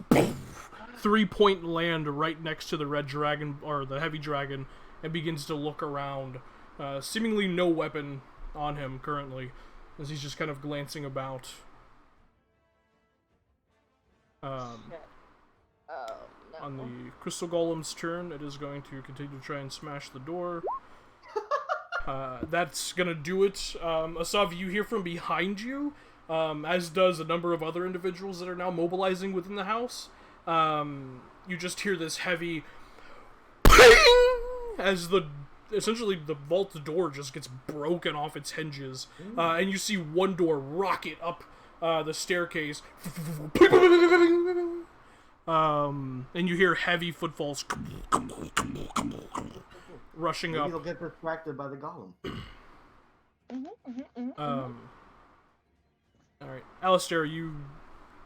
Speaker 4: 3-point land right next to the red dragon, or the heavy dragon, and begins to look around. Seemingly no weapon on him currently, as he's just kind of glancing about. On the Crystal Golem's turn, it is going to continue to try and smash the door. That's gonna do it. Asav, you hear from behind you, as does a number of other individuals that are now mobilizing within the house. You just hear this heavy ping as the essentially the vault door just gets broken off its hinges, and you see one door rocket up the staircase. And you hear heavy footfalls rushing
Speaker 5: Maybe
Speaker 4: up.
Speaker 5: they'll get distracted by the golem.
Speaker 4: All right, Alistair, you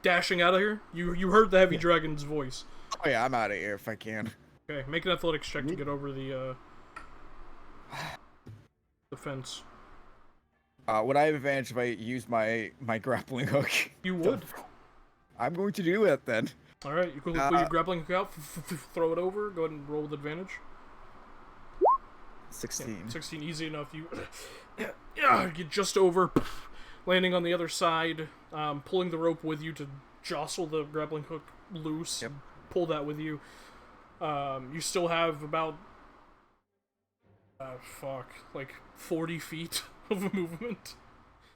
Speaker 4: dashing out of here? You heard the heavy dragon's voice.
Speaker 6: Oh yeah, I'm out of here if I can.
Speaker 4: Okay, make an athletics check to get over the fence.
Speaker 6: Would I have advantage if I use my grappling hook?
Speaker 4: You would.
Speaker 6: I'm going to do it then.
Speaker 4: All right, you quickly pull your grappling hook out, throw it over. Go ahead and roll with advantage.
Speaker 6: 16.
Speaker 4: Yeah, 16, easy enough. You get just over, landing on the other side, pulling the rope with you to jostle the grappling hook loose.
Speaker 6: Yep.
Speaker 4: Pull that with you. You still have about like 40 feet of movement.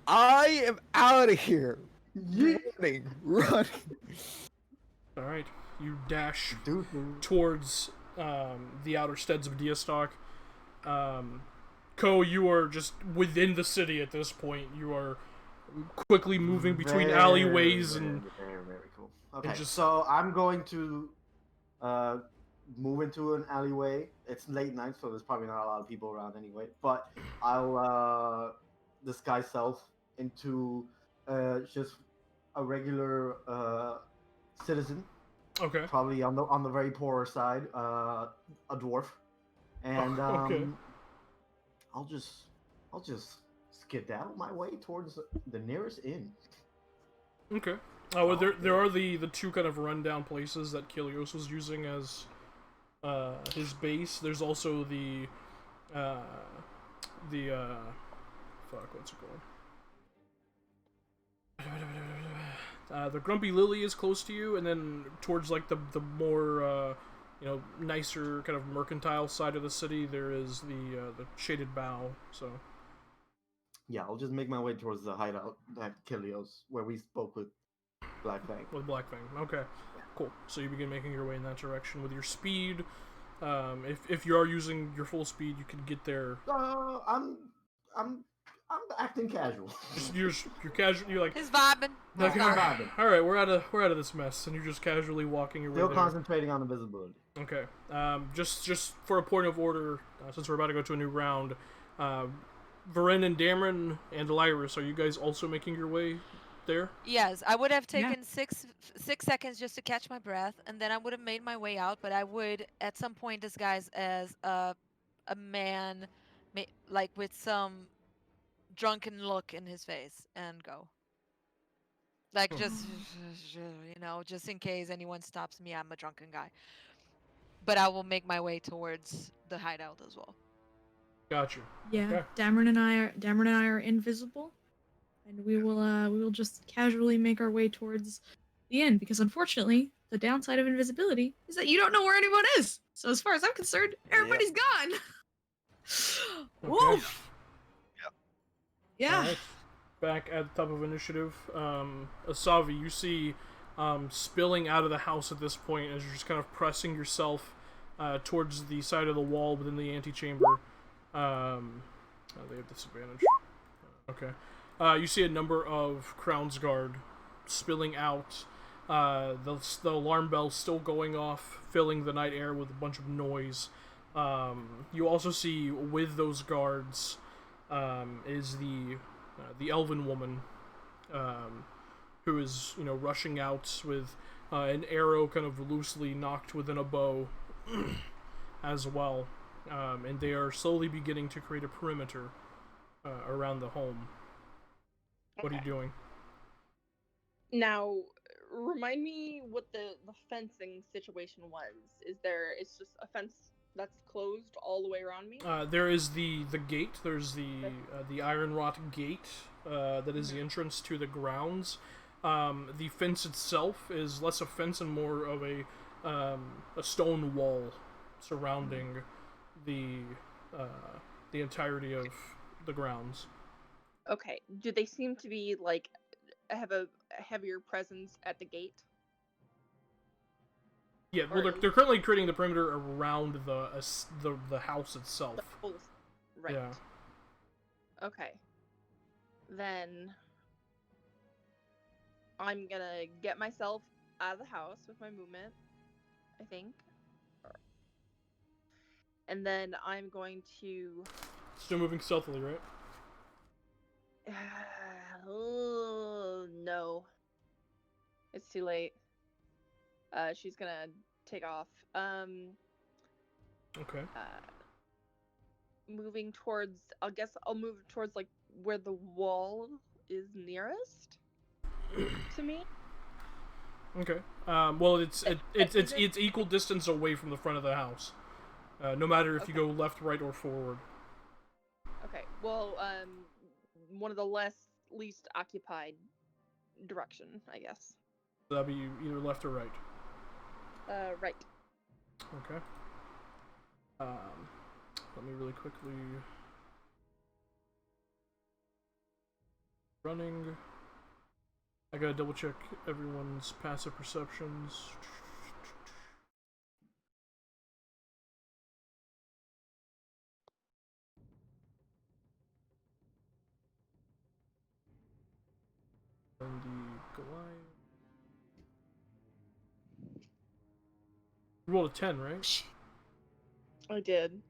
Speaker 6: I am out of here. Running.
Speaker 4: All right, you dash
Speaker 5: Deuces.
Speaker 4: towards the outer steads of Diastok. Ko, you are just within the city at this point. You are quickly moving between alleyways and
Speaker 5: very cool. Okay,
Speaker 4: just-
Speaker 5: so I'm going to move into an alleyway. It's late night, so there's probably not a lot of people around anyway. But I'll disguise self into just a regular citizen,
Speaker 4: okay.
Speaker 5: probably on the very poorer side, a dwarf, and
Speaker 4: Okay.
Speaker 5: I'll just skedaddle my way towards the nearest inn.
Speaker 4: Okay. Well, there are the two kind of rundown places that Kilios was using as his base. There's also the what's it called? The Grumpy Lily is close to you, and then towards like the more nicer kind of mercantile side of the city, there is the Shaded Bow. So
Speaker 5: Yeah, I'll just make my way towards the hideout at Kilios, where we spoke with Black Fang.
Speaker 4: with Black Fang. Okay, cool. So you begin making your way in that direction with your speed. If you are using your full speed, you can get there.
Speaker 5: I'm acting casual.
Speaker 4: You're casual. You're like,
Speaker 3: He's vibing.
Speaker 4: like,
Speaker 3: He's
Speaker 5: I'm
Speaker 3: vibing.
Speaker 5: vibing.
Speaker 4: all right, we're out of this mess, and you're just casually walking your way
Speaker 5: Still
Speaker 4: there.
Speaker 5: concentrating on invisibility.
Speaker 4: Okay. Just for a point of order, since we're about to go to a new round, Varen and Dameron and Lyris, are you guys also making your way there?
Speaker 3: Yes, I would have
Speaker 1: Yeah.
Speaker 3: taken six seconds just to catch my breath, and then I would have made my way out. But I would, at some point, disguise as a man, like with some drunken look in his face, and go. Like just, just in case anyone stops me, I'm a drunken guy. But I will make my way towards the hideout as well.
Speaker 4: Gotcha.
Speaker 1: Yeah,
Speaker 4: Okay.
Speaker 1: Dameron and I are invisible, and we will just casually make our way towards the inn, because unfortunately, the downside of invisibility is that you don't know where anyone is. So as far as I'm concerned, everybody's gone. Woof. Yeah.
Speaker 4: Alright. Back at the top of initiative, Asavi, you see spilling out of the house at this point as you're just kind of pressing yourself towards the side of the wall within the antechamber. They have disadvantage. Okay. You see a number of Crown's Guard spilling out. The alarm bell still going off, filling the night air with a bunch of noise. You also see with those guards is the elven woman, who is rushing out with an arrow kind of loosely nocked within a bow, as well, and they are slowly beginning to create a perimeter around the home. What are you doing?
Speaker 2: Now, remind me what the fencing situation was. It's just a fence that's closed all the way around me?
Speaker 4: There is the gate. There's the iron wrought gate that is the entrance to the grounds. The fence itself is less a fence and more of a stone wall surrounding the entirety of the grounds.
Speaker 2: Okay. Do they seem to be have a heavier presence at the gate?
Speaker 4: Yeah, well, they're currently creating the perimeter around the house itself.
Speaker 2: The whole- Right.
Speaker 4: Yeah.
Speaker 2: Okay. Then I'm gonna get myself out of the house with my movement, I think. And then I'm going to
Speaker 4: Still moving stealthily, right?
Speaker 2: oh, no. It's too late. She's gonna take off.
Speaker 4: Okay.
Speaker 2: Moving towards, I guess I'll move towards like where the wall is nearest to me.
Speaker 4: Okay. Well, it's
Speaker 2: Is
Speaker 4: equal distance away from the front of the house. No matter if you go left, right, or forward.
Speaker 2: Okay. Well, one of the least occupied direction, I guess.
Speaker 4: That'd be either left or right.
Speaker 2: Right.
Speaker 4: Okay. Let me really quickly... Running. I gotta double check everyone's passive perceptions. And the Goliath. You rolled a 10, right?
Speaker 2: I did.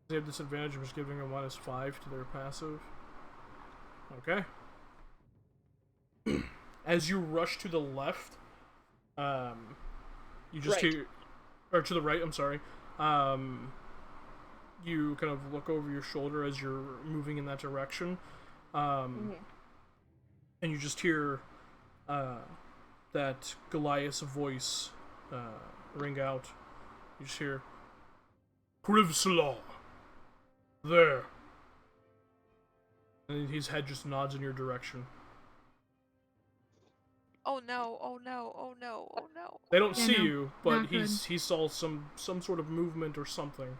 Speaker 4: They have disadvantage of just giving a -5 to their passive. Okay. As you rush to the left, you just hear, or to the right, I'm sorry. You kind of look over your shoulder as you're moving in that direction, and you just hear that Goliath's voice ring out. You just hear, Krivsala! There! And his head just nods in your direction.
Speaker 3: Oh no, oh no, oh no, oh no.
Speaker 4: They don't
Speaker 1: Yeah,
Speaker 4: see
Speaker 1: no,
Speaker 4: you, but
Speaker 1: not good.
Speaker 4: he saw some sort of movement or something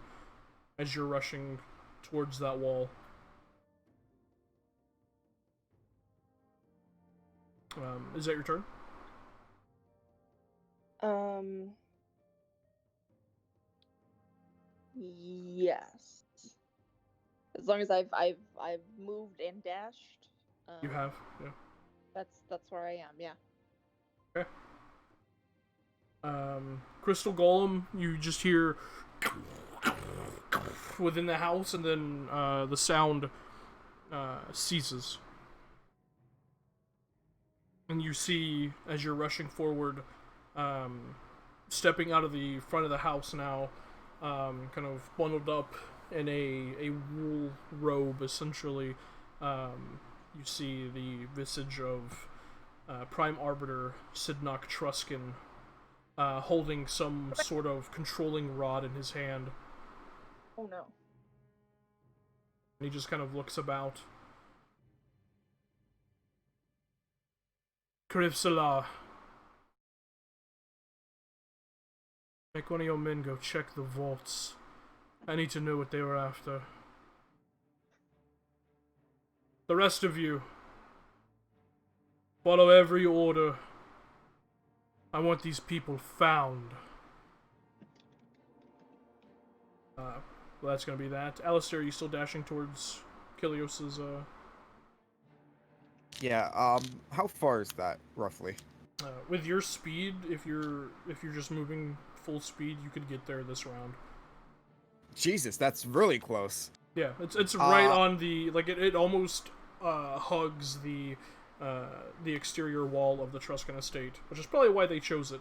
Speaker 4: as you're rushing towards that wall. Is that your turn?
Speaker 2: Yes. As long as I've moved and dashed.
Speaker 4: You have, yeah.
Speaker 2: That's where I am. Yeah.
Speaker 4: Okay. Crystal Golem, you just hear within the house, and then the sound ceases. And you see, as you're rushing forward, stepping out of the front of the house now, kind of bundled up in a wool robe, essentially. You see the visage of Prime Arbiter Sidnock Truskin, holding some sort of controlling rod in his hand.
Speaker 2: Oh no.
Speaker 4: And he just kind of looks about. Krivsala, make one of your men go check the vaults. I need to know what they were after. The rest of you, follow every order. I want these people found. Well, that's gonna be that. Alistair, are you still dashing towards Kilios's,
Speaker 6: Yeah, how far is that, roughly?
Speaker 4: With your speed, if you're just moving full speed, you could get there this round.
Speaker 6: Jesus, that's really close.
Speaker 4: Yeah, it's right on the, like, it almost hugs the exterior wall of the Truscan estate, which is probably why they chose it.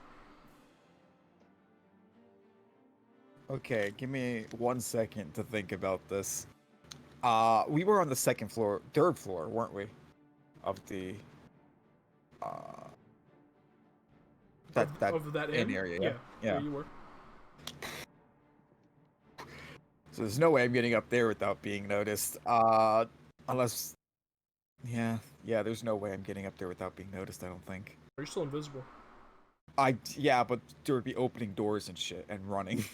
Speaker 6: Okay, give me 1 second to think about this. We were on the third floor, weren't we? Of the
Speaker 4: of that
Speaker 6: inn
Speaker 4: inn
Speaker 6: area. Yeah.
Speaker 4: you were.
Speaker 6: So there's no way I'm getting up there without being noticed. Unless, yeah, there's no way I'm getting up there without being noticed. I don't think.
Speaker 4: Are you still invisible?
Speaker 6: Yeah, but there would be opening doors and shit and running.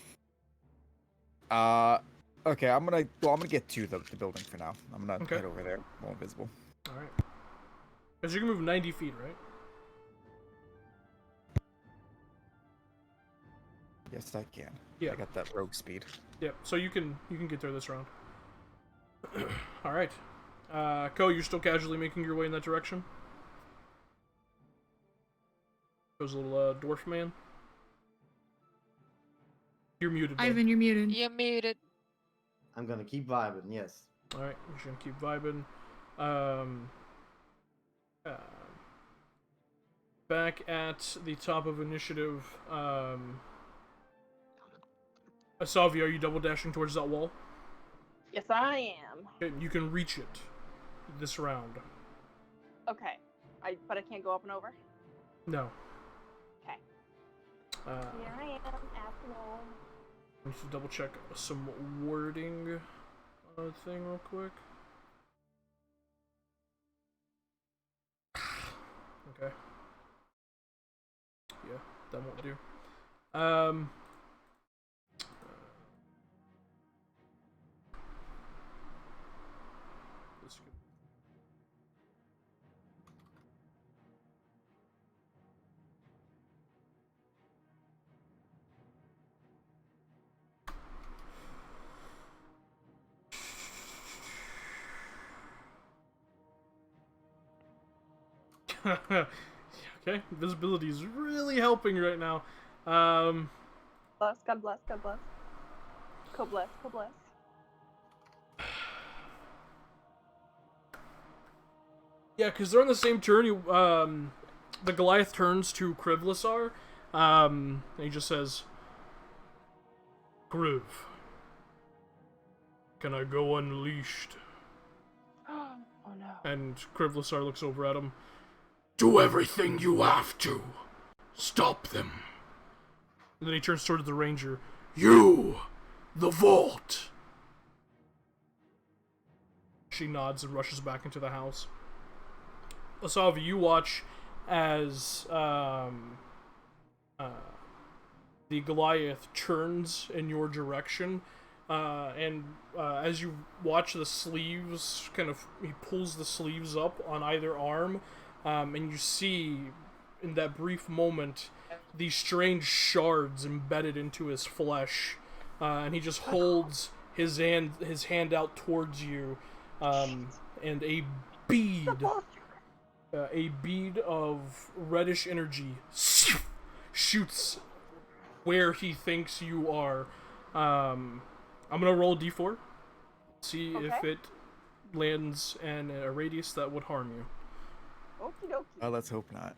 Speaker 6: Okay, I'm gonna get to the building for now. I'm gonna head over there while invisible.
Speaker 4: All right. Because you can move 90 feet, right?
Speaker 6: Yes, I can.
Speaker 4: Yeah.
Speaker 6: I got that rogue speed.
Speaker 4: Yep. So you can get there this round. All right. Ko, you're still casually making your way in that direction. Ko's a little dwarf man. You're muted. Bud.
Speaker 1: Ivan, you're muted.
Speaker 3: You're muted.
Speaker 5: I'm gonna keep vibing. Yes.
Speaker 4: All right, we're just gonna keep vibing. Back at the top of initiative. Asavi, are you double dashing towards that wall?
Speaker 2: Yes, I am.
Speaker 4: Okay, you can reach it this round.
Speaker 2: Okay. But I can't go up and over?
Speaker 4: No.
Speaker 2: Okay. Here I am, asshole.
Speaker 4: I need to double check some wording on a thing real quick. Okay. Yeah, that won't do. This could... Okay, visibility is really helping right now.
Speaker 2: Bless, God bless, God bless. Co bless, co bless.
Speaker 4: Yeah, because they're on the same turn. The Goliath turns to Krivlasar, and he just says, Kriv, can I go unleashed?
Speaker 2: Oh no.
Speaker 4: And Krivlasar looks over at him. Do everything you have to. Stop them. And then he turns toward the ranger. You! The vault! She nods and rushes back into the house. Asavi, you watch as the Goliath turns in your direction. And as you watch the sleeves, he pulls the sleeves up on either arm. And you see, in that brief moment, these strange shards embedded into his flesh, and he just holds his hand out towards you, and a bead of reddish energy shoots where he thinks you are. I'm gonna roll a d4, see if it lands in a radius that would harm you.
Speaker 2: Okie dokie.
Speaker 6: Let's hope not.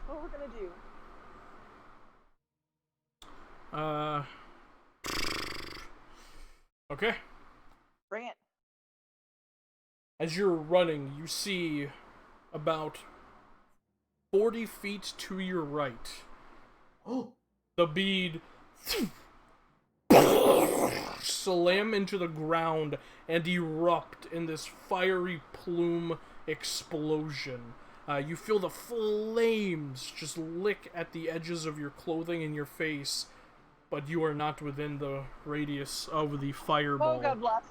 Speaker 2: What we're gonna do?
Speaker 4: Okay.
Speaker 2: Bring it.
Speaker 4: As you're running, you see about 40 feet to your right.
Speaker 5: Oh.
Speaker 4: The bead slam into the ground and erupt in this fiery plume explosion. You feel the flames just lick at the edges of your clothing and your face, but you are not within the radius of the fireball.
Speaker 2: Oh, God bless.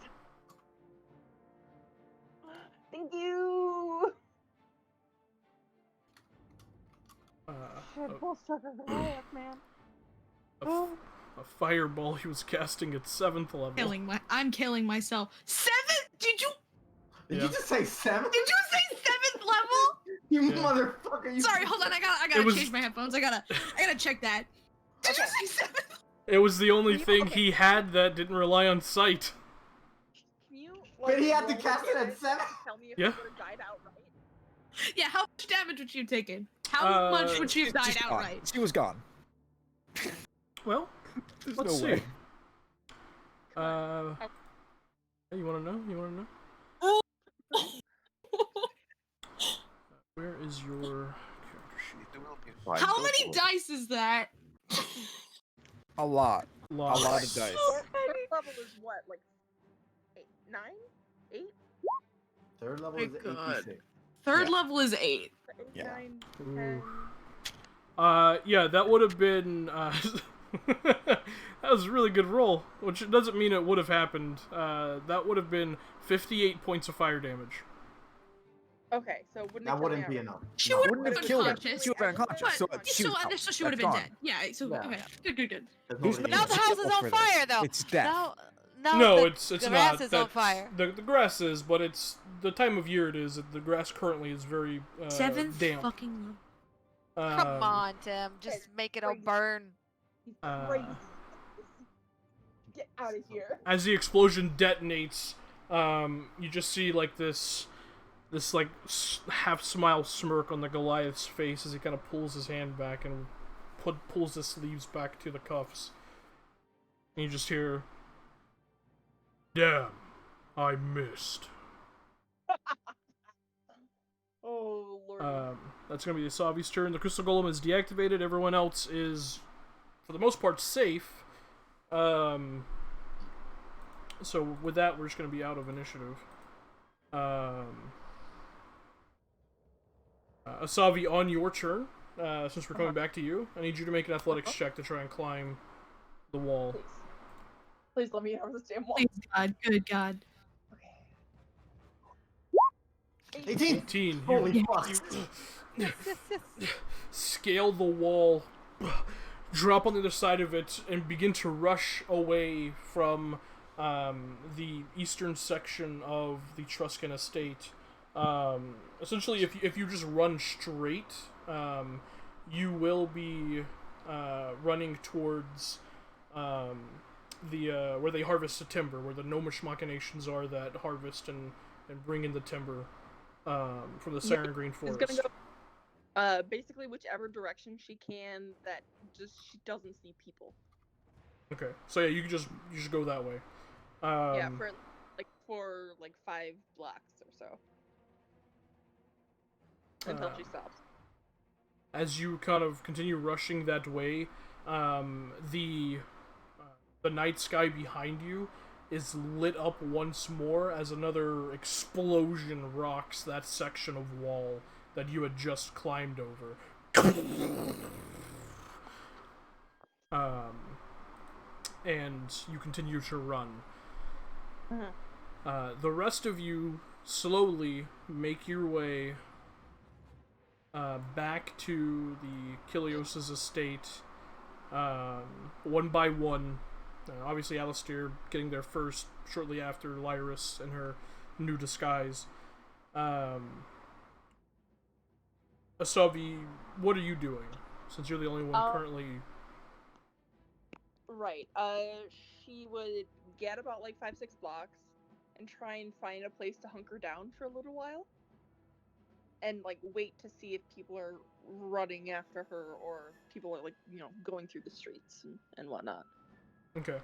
Speaker 2: Thank you. Shit, bull sucker Goliath, man.
Speaker 4: A fireball he was casting at 7th level.
Speaker 1: I'm killing myself. 7? Did you
Speaker 5: Did you just say 7?
Speaker 1: say 7th level?
Speaker 5: You
Speaker 4: Yeah.
Speaker 5: motherfucker! You
Speaker 1: Sorry, hold on. I gotta
Speaker 4: was-
Speaker 1: change my headphones. I gotta check that. Did you say 7th?
Speaker 4: It was the only
Speaker 2: Can you-
Speaker 4: thing
Speaker 2: okay.
Speaker 4: he had that didn't rely on sight.
Speaker 2: Can you?
Speaker 5: But he had to
Speaker 2: roll
Speaker 5: cast it at
Speaker 2: damage
Speaker 5: 7?
Speaker 2: and Tell me if
Speaker 4: Yeah.
Speaker 2: he would have died outright.
Speaker 1: Yeah, how much damage would you have taken? How much would you have died
Speaker 6: She's gone.
Speaker 1: outright?
Speaker 6: She was gone.
Speaker 4: Well,
Speaker 6: There's
Speaker 4: let's
Speaker 6: no
Speaker 4: see.
Speaker 6: way.
Speaker 4: You wanna know? Where is your character sheet?
Speaker 1: How many dice is that?
Speaker 6: A lot. A lot of dice.
Speaker 2: Third level is what, like 8, 9, 8,
Speaker 5: Third level
Speaker 1: My
Speaker 5: is
Speaker 1: God.
Speaker 5: 86.
Speaker 1: Third
Speaker 6: Yeah.
Speaker 1: level is 8.
Speaker 2: 8,
Speaker 6: Yeah.
Speaker 2: 9,
Speaker 4: Ooh.
Speaker 2: 10.
Speaker 4: Yeah, that would have been, that was a really good roll, which doesn't mean it would have happened. That would have been 58 points of fire damage.
Speaker 2: Okay, so wouldn't
Speaker 5: That
Speaker 2: it kill me
Speaker 5: wouldn't be
Speaker 2: outright?
Speaker 5: enough.
Speaker 1: She
Speaker 5: No.
Speaker 1: would
Speaker 6: Wouldn't
Speaker 1: have
Speaker 6: have
Speaker 1: been
Speaker 6: killed her.
Speaker 1: unconscious.
Speaker 6: She would have been unconscious. So
Speaker 1: But
Speaker 6: she was
Speaker 1: so,
Speaker 6: out.
Speaker 1: so she would have
Speaker 6: That's
Speaker 1: been
Speaker 6: gone.
Speaker 1: dead. Yeah. So
Speaker 5: Yeah.
Speaker 1: okay. Good.
Speaker 5: There's
Speaker 6: There's
Speaker 5: nobody
Speaker 6: no
Speaker 3: Now
Speaker 5: in
Speaker 3: the
Speaker 5: there.
Speaker 3: house is
Speaker 6: skill
Speaker 3: on
Speaker 6: for
Speaker 3: fire,
Speaker 6: this.
Speaker 3: though.
Speaker 6: It's death.
Speaker 3: Now
Speaker 4: No,
Speaker 3: the
Speaker 4: it's
Speaker 3: grass
Speaker 4: not.
Speaker 3: is on
Speaker 4: That's-
Speaker 3: fire.
Speaker 4: The grass is, but it's the time of year it is. The grass currently is very
Speaker 1: Seventh
Speaker 4: damp.
Speaker 1: fucking
Speaker 3: Come
Speaker 4: Um,
Speaker 3: on, Tim. Just make it all
Speaker 2: crazy.
Speaker 3: burn.
Speaker 2: He's
Speaker 4: Uh,
Speaker 2: crazy. Get out of here.
Speaker 4: as the explosion detonates, you just see like this like half smile smirk on the Goliath's face as he kind of pulls his hand back and pulls the sleeves back to the cuffs. And you just hear, "Damn, I missed."
Speaker 2: Oh lord.
Speaker 4: That's gonna be the Asavi's turn. The Crystal Golem is deactivated. Everyone else is, for the most part, safe. So with that, we're just gonna be out of initiative. Asavi, on your turn, since we're coming back to you, I need you to make an athletics check to try and climb the wall.
Speaker 2: Please. Please let me have this damn wall.
Speaker 1: Please God, good God.
Speaker 2: Okay.
Speaker 5: 18!
Speaker 4: 18.
Speaker 5: Holy fuck!
Speaker 4: Scale the wall, drop on the other side of it, and begin to rush away from the eastern section of the Truscan estate. Essentially, if you just run straight, you will be running towards the where they harvest the timber, where the gnomish machinations are that harvest and bring in the timber from the Siren Green Forest.
Speaker 2: It's gonna go basically whichever direction she can that just she doesn't see people.
Speaker 4: Okay, so yeah, you just go that way.
Speaker 2: Yeah, for like 5 blocks or so. Until she stops.
Speaker 4: As you kind of continue rushing that way, the night sky behind you is lit up once more as another explosion rocks that section of wall that you had just climbed over. And you continue to run. The rest of you slowly make your way back to the Kilios' estate, one by one. Obviously, Alistair getting there first, shortly after Lyris and her new disguise. Asavi, what are you doing? Since you're the only one currently...
Speaker 2: Right. She would get about like 5-6 blocks and try and find a place to hunker down for a little while. And like wait to see if people are running after her or people are like, going through the streets and whatnot.
Speaker 4: Okay.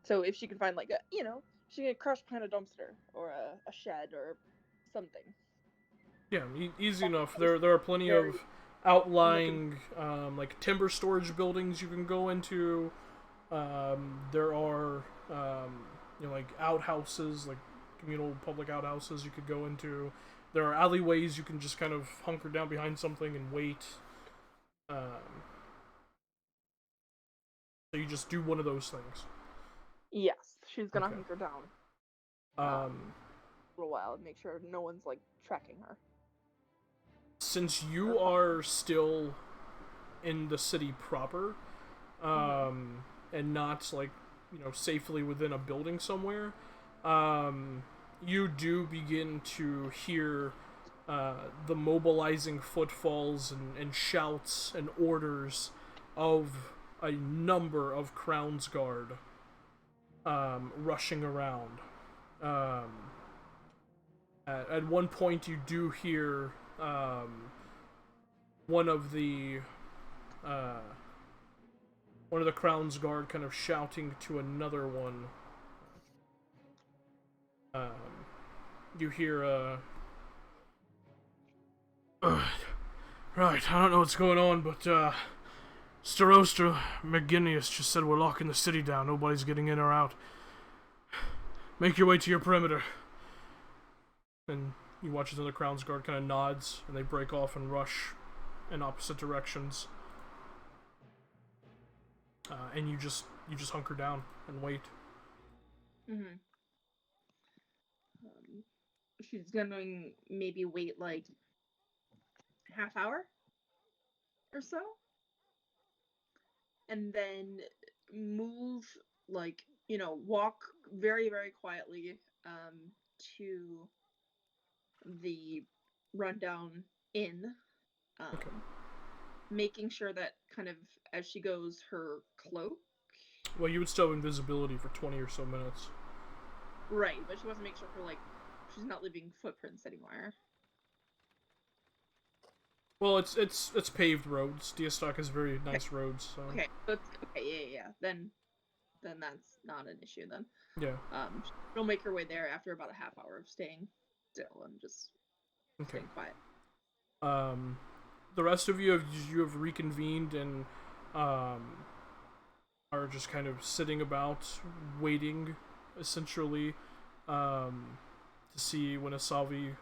Speaker 2: So if she could find like she could crush behind a dumpster or a shed or something.
Speaker 4: Yeah, easy enough. There are plenty of outlying like timber storage buildings you can go into. There are like outhouses, like communal public outhouses you could go into. There are alleyways you can just kind of hunker down behind something and wait. So you just do one of those things.
Speaker 2: Yes, she's gonna
Speaker 4: Okay.
Speaker 2: hunker down
Speaker 4: Um,
Speaker 2: a little while and make sure no one's like tracking her.
Speaker 4: Since you are still in the city proper, and not like safely within a building somewhere, you do begin to hear the mobilizing footfalls and shouts and orders of a number of Crown's Guard rushing around. At one point, you do hear one of the Crown's Guard kind of shouting to another one. You hear right, I don't know what's going on, but Starosta McGinnis just said we're locking the city down. Nobody's getting in or out. Make your way to your perimeter. And you watch as another Crown's Guard kind of nods, and they break off and rush in opposite directions. And you just hunker down and wait.
Speaker 2: she's gonna maybe wait like half hour or so, and then move like walk very very quietly to the rundown inn,
Speaker 4: Okay.
Speaker 2: making sure that kind of as she goes her cloak.
Speaker 4: Well, you would still have invisibility for 20 or so minutes.
Speaker 2: Right, but she wants to make sure she's not leaving footprints anywhere.
Speaker 4: Well, it's paved roads. Diastock has very nice roads, so
Speaker 2: Okay, yeah. Then that's not an issue then.
Speaker 4: yeah.
Speaker 2: She'll make her way there after about a half hour of staying still and just
Speaker 4: Okay.
Speaker 2: staying quiet.
Speaker 4: The rest of you have reconvened and are just kind of sitting about, waiting, essentially, to see when Asavi,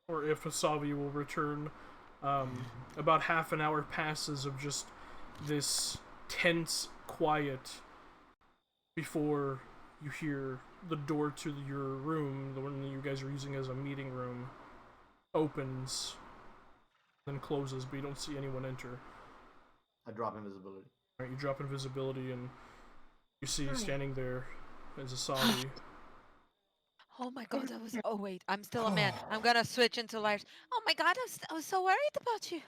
Speaker 4: or if Asavi will return. About half an hour passes of just this tense quiet before you hear the door to your room, the one that you guys are using as a meeting room, opens, then closes, but you don't see anyone enter.
Speaker 5: I drop invisibility.
Speaker 4: Alright, you drop invisibility and you see
Speaker 2: Hi.
Speaker 4: standing there is Asavi.
Speaker 3: Oh my god, I was. Oh wait, I'm still a man. I'm gonna switch into liars. Oh my god, I was so worried about you.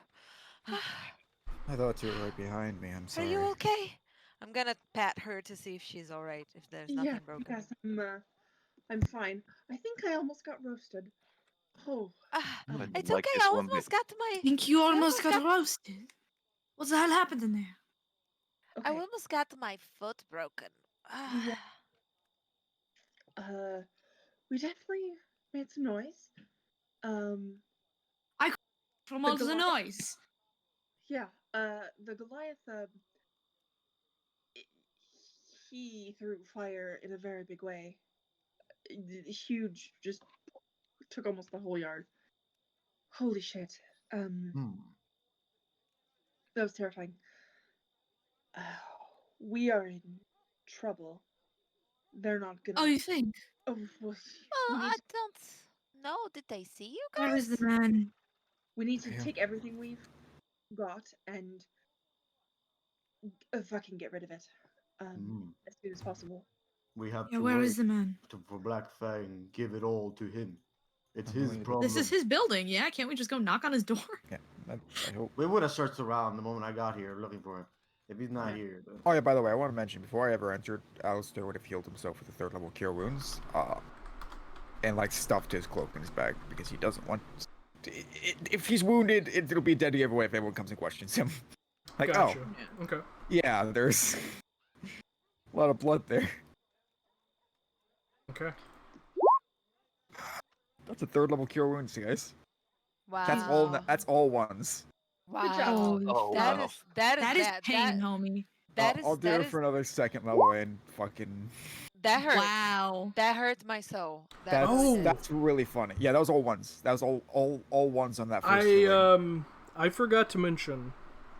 Speaker 6: I thought you were right behind me. I'm
Speaker 3: Are
Speaker 6: sorry.
Speaker 3: you okay? I'm gonna pat her to see if she's all right. If there's nothing broken.
Speaker 2: Yes, I'm fine. I think I almost got roasted. Oh,
Speaker 3: Ah,
Speaker 8: I would
Speaker 3: it's
Speaker 8: like
Speaker 3: okay.
Speaker 8: this
Speaker 3: I
Speaker 8: one
Speaker 3: almost got to my.
Speaker 1: I think you almost
Speaker 3: almost
Speaker 1: got roasted. What the hell happened in there?
Speaker 3: I
Speaker 2: okay.
Speaker 3: almost got my foot broken.
Speaker 2: Yeah. We definitely made some noise.
Speaker 1: From
Speaker 2: The
Speaker 1: all the
Speaker 2: Goliath-
Speaker 1: noise.
Speaker 2: Yeah. The Goliath. He threw fire in a very big way. Huge, just took almost the whole yard. Holy shit. That was terrifying. We are in trouble. They're not gonna.
Speaker 1: Oh, you think?
Speaker 2: Oh, well,
Speaker 3: Well,
Speaker 2: we need
Speaker 3: I
Speaker 2: to,
Speaker 3: don't know. Did they see you
Speaker 1: Where is
Speaker 3: guys?
Speaker 1: the man?
Speaker 2: we need to
Speaker 6: Yeah.
Speaker 2: take everything we've got and fucking get rid of it. As soon as possible.
Speaker 5: We have
Speaker 1: Yeah,
Speaker 5: to
Speaker 1: where
Speaker 5: work
Speaker 1: is the man?
Speaker 5: for Black Fang and give it all to him. It's
Speaker 6: I'm
Speaker 5: his
Speaker 6: going to-
Speaker 5: problem.
Speaker 1: This is his building, yeah? Can't we just go knock on his door?
Speaker 6: Yeah, I hope.
Speaker 5: We would have searched around the moment I got here looking for him. If he's not
Speaker 2: Yeah.
Speaker 5: here, then...
Speaker 6: Oh yeah, by the way, I want to mention before I ever entered, Alistair would have healed himself with the 3rd level cure wounds, and like stuffed his cloak in his bag because he doesn't want. If he's wounded, it'll be a dead giveaway if everyone comes and questions him. Like,
Speaker 4: Gotcha.
Speaker 6: oh,
Speaker 4: Okay.
Speaker 6: yeah, there's a lot of blood there.
Speaker 4: Okay.
Speaker 6: That's a 3rd level cure wounds, guys.
Speaker 3: Wow.
Speaker 6: That's all ones.
Speaker 3: Wow.
Speaker 2: Good job.
Speaker 1: Holy
Speaker 8: Oh,
Speaker 3: That
Speaker 8: wow.
Speaker 3: is that is
Speaker 1: That is
Speaker 3: bad.
Speaker 1: pain, homie.
Speaker 6: I'll do it for another 2nd level and fucking.
Speaker 3: that hurt.
Speaker 1: Wow.
Speaker 3: That hurts my soul.
Speaker 6: That's
Speaker 4: Oh.
Speaker 6: that's really funny. Yeah, that was all ones. That was all ones on that first.
Speaker 4: I
Speaker 6: filling.
Speaker 4: I forgot to mention.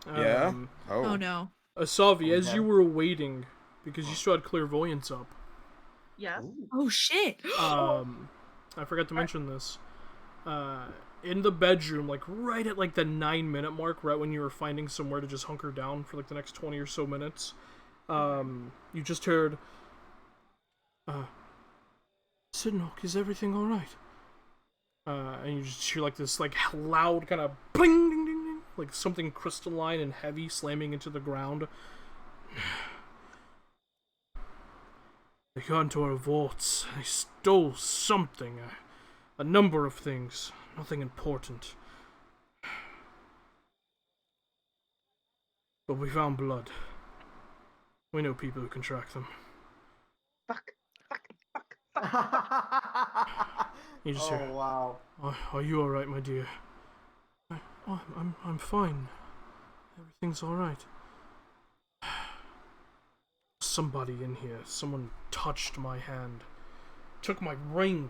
Speaker 6: Yeah?
Speaker 1: Oh no.
Speaker 4: Asavi, as
Speaker 5: Okay.
Speaker 4: you were waiting, because you still had clairvoyance up.
Speaker 2: Yes.
Speaker 5: Ooh.
Speaker 1: Oh shit.
Speaker 4: I forgot to mention this. In the bedroom, like right at like the 9-minute mark, right when you were finding somewhere to just hunker down for like the next 20 or so minutes, you just heard, Sidnok, is everything alright? And you just hear like this like loud kind of bling, ding, ding, ding, like something crystalline and heavy slamming into the ground. They got into our vaults. They stole something. A number of things. Nothing important. But we found blood. We know people who can track them.
Speaker 2: Fuck.
Speaker 4: You just hear,
Speaker 5: Oh, wow.
Speaker 4: Are you alright, my dear? I'm fine. Everything's alright. Somebody in here. Someone touched my hand. Took my ring.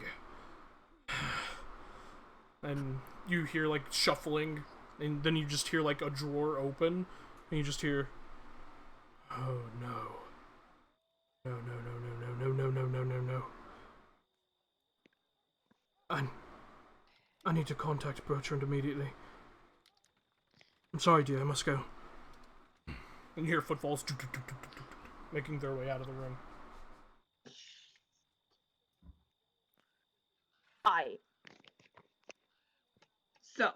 Speaker 4: And you hear like shuffling, and then you just hear like a drawer open, and you just hear, oh no. No. I need to contact Bertrand immediately. I'm sorry, dear, I must go. And you hear footfalls making their way out of the room.
Speaker 2: Hi. So.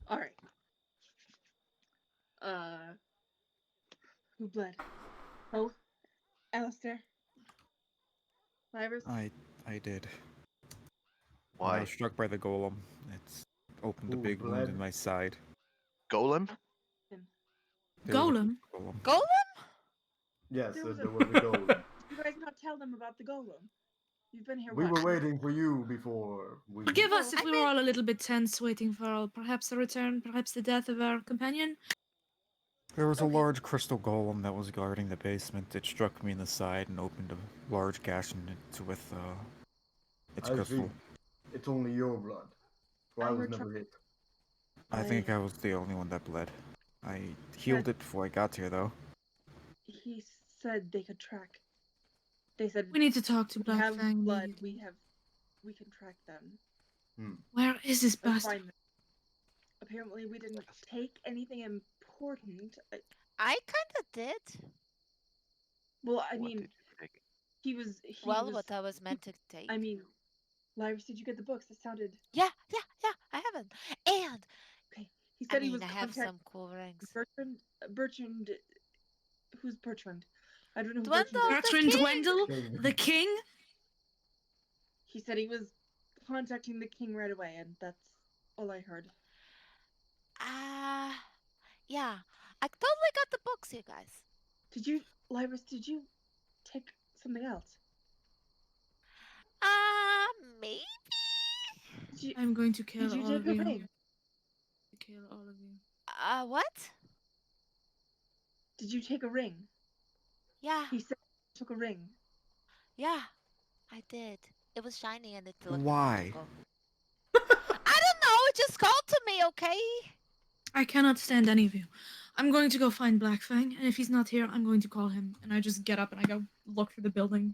Speaker 2: Alright. Who bled? Oh, Alistair? Livers?
Speaker 6: I did. I
Speaker 8: Why?
Speaker 6: was struck by the golem. It's opened a
Speaker 5: Ooh,
Speaker 6: big wound
Speaker 5: bled.
Speaker 6: in my side.
Speaker 8: Golem?
Speaker 6: There was a
Speaker 1: Golem?
Speaker 6: golem.
Speaker 3: Golem?
Speaker 5: Yes,
Speaker 2: There was
Speaker 5: there
Speaker 2: a-
Speaker 5: was a golem.
Speaker 2: Did you guys not tell them about the golem? You've been here
Speaker 5: We
Speaker 2: what?
Speaker 5: were waiting for you before we.
Speaker 1: Forgive us if
Speaker 3: I
Speaker 1: we were
Speaker 3: mean-
Speaker 1: all a little bit tense, waiting for perhaps the return, perhaps the death of our companion.
Speaker 6: There was a
Speaker 2: Okay.
Speaker 6: large crystal golem that was guarding the basement. It struck me in the side and opened a large gash in it with its
Speaker 5: I
Speaker 6: crystal.
Speaker 5: see. It's only your blood. So I
Speaker 2: And
Speaker 5: was
Speaker 2: we're
Speaker 5: never hit.
Speaker 6: I think I was the only one that bled. I healed it before I got here, though.
Speaker 2: He said they could track. They said
Speaker 1: We need to talk to
Speaker 2: we
Speaker 1: Black
Speaker 2: have
Speaker 1: Fang.
Speaker 2: blood.
Speaker 1: immediately.
Speaker 2: We can track them.
Speaker 1: Where is this
Speaker 2: And
Speaker 1: bastard?
Speaker 2: find them. Apparently, we didn't take anything important.
Speaker 3: I kind of did.
Speaker 2: Well, I
Speaker 8: What
Speaker 2: mean,
Speaker 8: did you take?
Speaker 2: he was.
Speaker 3: Well, what I was meant to take.
Speaker 2: I mean, Lyris, did you get the books? That sounded.
Speaker 3: Yeah, I haven't. And
Speaker 2: Okay. He
Speaker 3: I
Speaker 2: said he
Speaker 3: mean,
Speaker 2: was
Speaker 3: I have
Speaker 2: contact
Speaker 3: some cool rings.
Speaker 2: Bertrand. Bertrand. Who's Bertrand? I don't know who
Speaker 3: Dwendal
Speaker 2: Bertrand is.
Speaker 3: the
Speaker 1: Bertrand
Speaker 3: king.
Speaker 1: Gwendel, the king?
Speaker 2: He said he was contacting the king right away, and that's all I heard.
Speaker 3: Yeah. I totally got the books, you guys.
Speaker 2: Did you, Lyris? Did you take something else?
Speaker 3: Maybe.
Speaker 2: Did you,
Speaker 1: I'm going to kill
Speaker 2: did you
Speaker 1: all
Speaker 2: take
Speaker 1: of
Speaker 2: a
Speaker 1: you.
Speaker 2: ring?
Speaker 1: Kill all of you.
Speaker 3: What?
Speaker 2: Did you take a ring?
Speaker 3: Yeah,
Speaker 2: He said he took a ring.
Speaker 3: yeah, I did. It was shiny and it looked
Speaker 6: Why?
Speaker 3: magical. I don't know. It just called to me, okay?
Speaker 1: I cannot stand any of you. I'm going to go find Black Fang, and if he's not here, I'm going to call him. And I just get up and I go look through the building.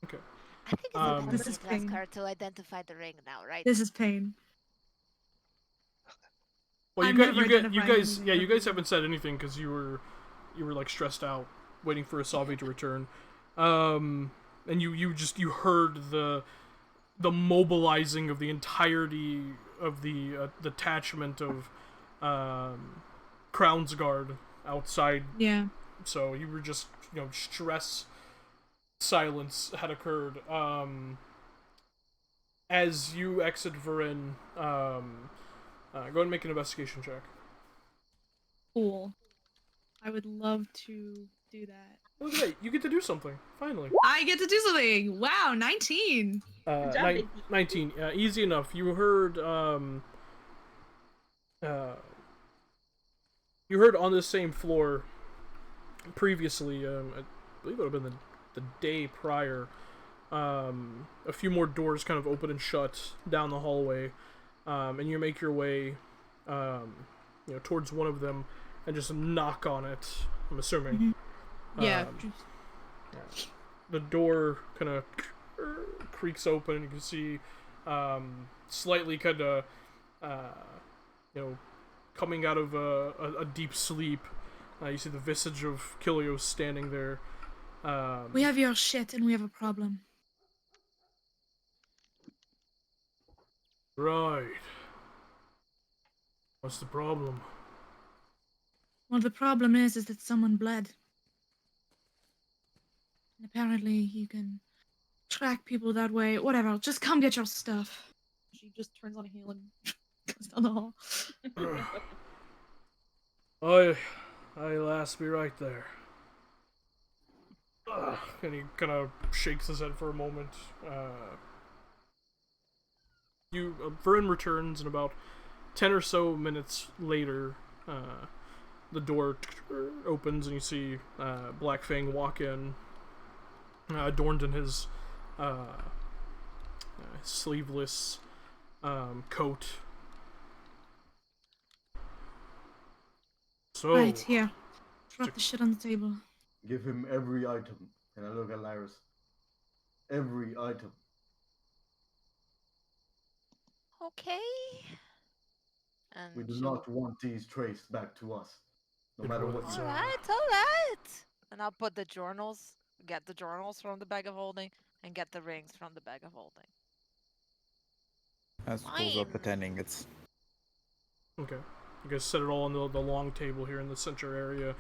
Speaker 4: Okay.
Speaker 3: I think it's
Speaker 4: Um,
Speaker 3: a
Speaker 1: This is
Speaker 3: glass
Speaker 1: pain.
Speaker 3: card to identify the ring now, right?
Speaker 1: This is pain.
Speaker 4: Well,
Speaker 1: I'm
Speaker 4: you
Speaker 1: never
Speaker 4: guys,
Speaker 1: identifying
Speaker 4: yeah, you
Speaker 1: anything.
Speaker 4: guys haven't said anything because you were like stressed out, waiting for Asavi to return, and you heard the mobilizing of the entirety of the detachment of Crown's Guard outside.
Speaker 1: Yeah.
Speaker 4: So you were just silence had occurred. As you exit Varin, go ahead and make an investigation check.
Speaker 1: Cool. I would love to do that.
Speaker 4: Look at that, you get to do something, finally.
Speaker 1: I get to do something! Wow, 19!
Speaker 2: Good job, baby.
Speaker 4: 19, easy enough. You heard, you heard on this same floor previously, I believe it would have been the day prior, a few more doors kind of open and shut down the hallway, and you make your way, towards one of them and just knock on it, I'm assuming.
Speaker 1: Yeah.
Speaker 4: The door kind of creaks open, and you can see slightly kind of, coming out of a deep sleep. You see the visage of Kilios standing there.
Speaker 1: We have your shit and we have a problem.
Speaker 4: Right. What's the problem?
Speaker 1: Well, the problem is that someone bled. And apparently you can track people that way. Whatever, just come get your stuff. She just turns on a heel and goes down the hall.
Speaker 4: Lass, be right there. And he kind of shakes his head for a moment. Vern returns, and about 10 or so minutes later, the door opens, and you see Black Fang walk in, adorned in his sleeveless coat. So,
Speaker 1: Right, here. Drop the shit on the table.
Speaker 5: Give him every item. And I look at Lyris. Every item.
Speaker 3: Okay. And
Speaker 5: We do
Speaker 3: she'll-
Speaker 5: not want these traced back to us, no
Speaker 4: It
Speaker 5: matter what
Speaker 4: was,
Speaker 5: you
Speaker 3: All right, all right. And I'll put the journals, get the journals from the bag of holding, and get the rings from the bag of holding.
Speaker 6: As pulls up
Speaker 3: Fine.
Speaker 6: pretending it's
Speaker 4: Okay. You guys set it all on the long table here in the center area.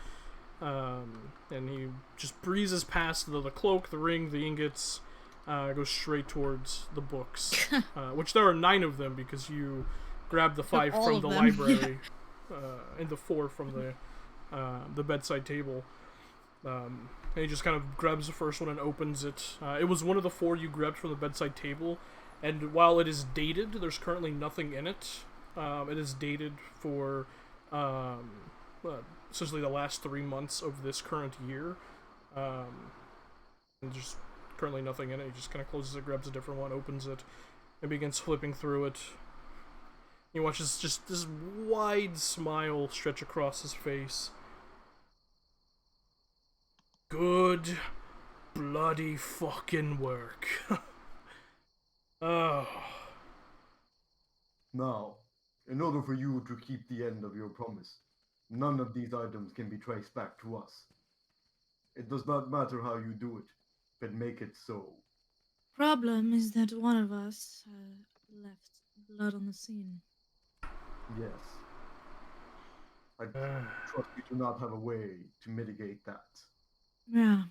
Speaker 4: And he just breezes past the cloak, the ring, the ingots, goes straight towards the books, which there are 9 of them because you grabbed the 5
Speaker 1: all
Speaker 4: from
Speaker 1: of
Speaker 4: the
Speaker 1: them,
Speaker 4: library and the 4 from the bedside table. And he just kind of grabs the first one and opens it. It was one of the 4 you grabbed from the bedside table, and while it is dated, there's currently nothing in it. It is dated for essentially the last 3 months of this current year. And just currently nothing in it. He just kind of closes it, grabs a different one, opens it, and begins flipping through it. He watches just this wide smile stretch across his face. Good bloody fucking work. Oh.
Speaker 5: Now, in order for you to keep the end of your promise, none of these items can be traced back to us. It does not matter how you do it, but make it so.
Speaker 1: Problem is that one of us left blood on the scene.
Speaker 5: Yes. I trust you do not have a way to mitigate that.
Speaker 1: Yeah.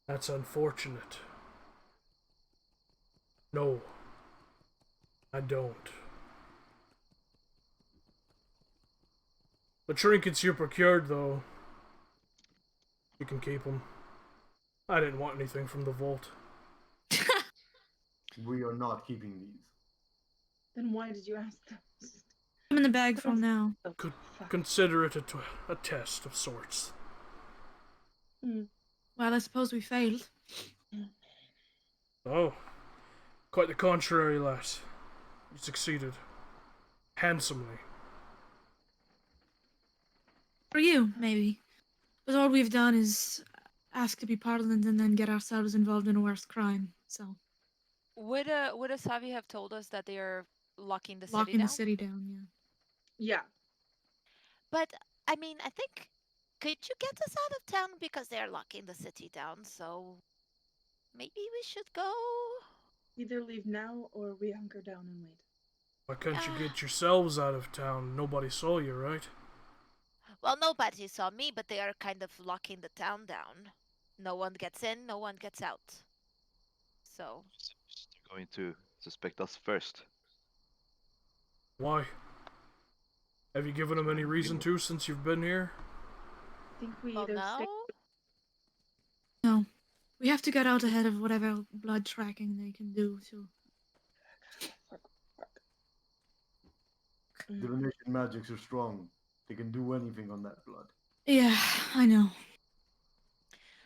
Speaker 4: That's unfortunate. No, I don't. The trinkets you procured, though, you can keep them. I didn't want anything from the vault.
Speaker 5: We are not keeping these.
Speaker 2: Then why did you ask those?
Speaker 1: I'm in the bag from now.
Speaker 2: Oh,
Speaker 4: Could
Speaker 2: fuck.
Speaker 4: consider it a test of sorts.
Speaker 1: Well, I suppose we failed.
Speaker 4: Oh, quite the contrary, lass. You succeeded. Handsomely.
Speaker 1: For you, maybe. But all we've done is ask to be pardoned and then get ourselves involved in a worse crime. So,
Speaker 3: Would Asavi have told us that they are locking the city
Speaker 1: locking
Speaker 3: down?
Speaker 1: the city down, yeah.
Speaker 2: Yeah.
Speaker 3: But I mean, I think could you get us out of town because they're locking the city down? So maybe we should go.
Speaker 2: Either leave now or we hunker down and wait.
Speaker 4: Why can't you get yourselves out of town? Nobody saw you, right?
Speaker 3: Well, nobody saw me, but they are kind of locking the town down. No one gets in, no one gets out. So
Speaker 8: They're going to suspect us first.
Speaker 4: Why? Have you given them any reason to since you've been here?
Speaker 2: I think we
Speaker 3: well,
Speaker 2: either stay.
Speaker 3: no.
Speaker 1: No. We have to get out ahead of whatever blood tracking they can do, so.
Speaker 5: Divination magics are strong. They can do anything on that blood.
Speaker 1: Yeah, I know.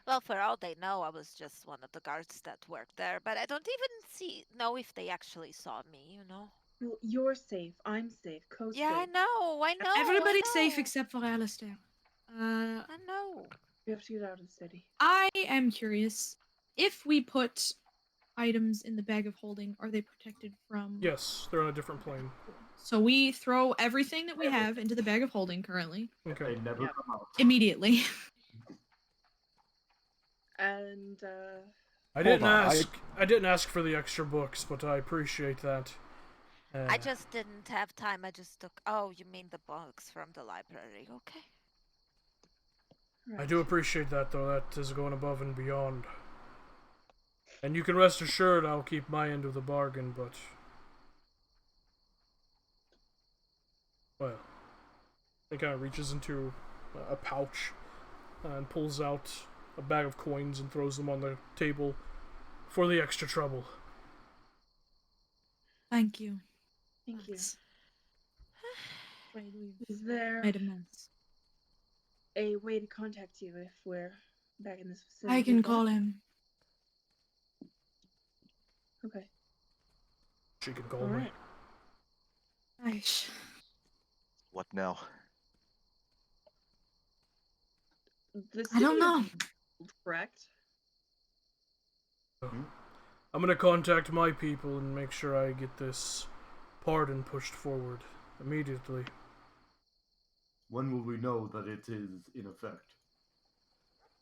Speaker 3: Well, for all they know, I was just one of the guards that worked there, but I don't even know if they actually saw me, you know.
Speaker 2: Well, you're safe. I'm safe. Coast
Speaker 3: Yeah, I
Speaker 2: safe.
Speaker 3: know, I know.
Speaker 1: Everybody's
Speaker 3: I
Speaker 1: safe
Speaker 3: know.
Speaker 1: except for Alistair.
Speaker 3: I know.
Speaker 2: We have to get out of the city.
Speaker 1: I am curious. If we put items in the bag of holding, are they protected from...
Speaker 4: Yes, they're on a different plane.
Speaker 1: So we throw everything that we have into the bag of holding currently,
Speaker 4: Okay.
Speaker 5: They never
Speaker 2: Yeah.
Speaker 5: come out.
Speaker 1: immediately.
Speaker 2: And
Speaker 4: I didn't
Speaker 6: on,
Speaker 4: I didn't ask for the extra books, but I appreciate that.
Speaker 3: I just didn't have time. I just took. Oh, you mean the books from the library? Okay.
Speaker 4: I do appreciate that, though. That is going above and beyond. And you can rest assured I'll keep my end of the bargain, but... Well... He kind of reaches into a pouch and pulls out a bag of coins and throws them on the table for the extra trouble.
Speaker 1: Thank you.
Speaker 2: Thank you.
Speaker 1: That's- Afraid we've
Speaker 2: Is there
Speaker 1: made a mess.
Speaker 2: a way to contact you if we're back in this facility?
Speaker 1: I can
Speaker 2: as well?
Speaker 1: call him.
Speaker 2: Okay.
Speaker 4: She can call
Speaker 2: All
Speaker 4: me.
Speaker 2: right.
Speaker 1: Aish.
Speaker 8: What now?
Speaker 2: The
Speaker 1: I don't
Speaker 2: city
Speaker 1: know.
Speaker 2: is correct.
Speaker 4: I'm gonna contact my people and make sure I get this pardon pushed forward immediately.
Speaker 5: When will we know that it is in effect?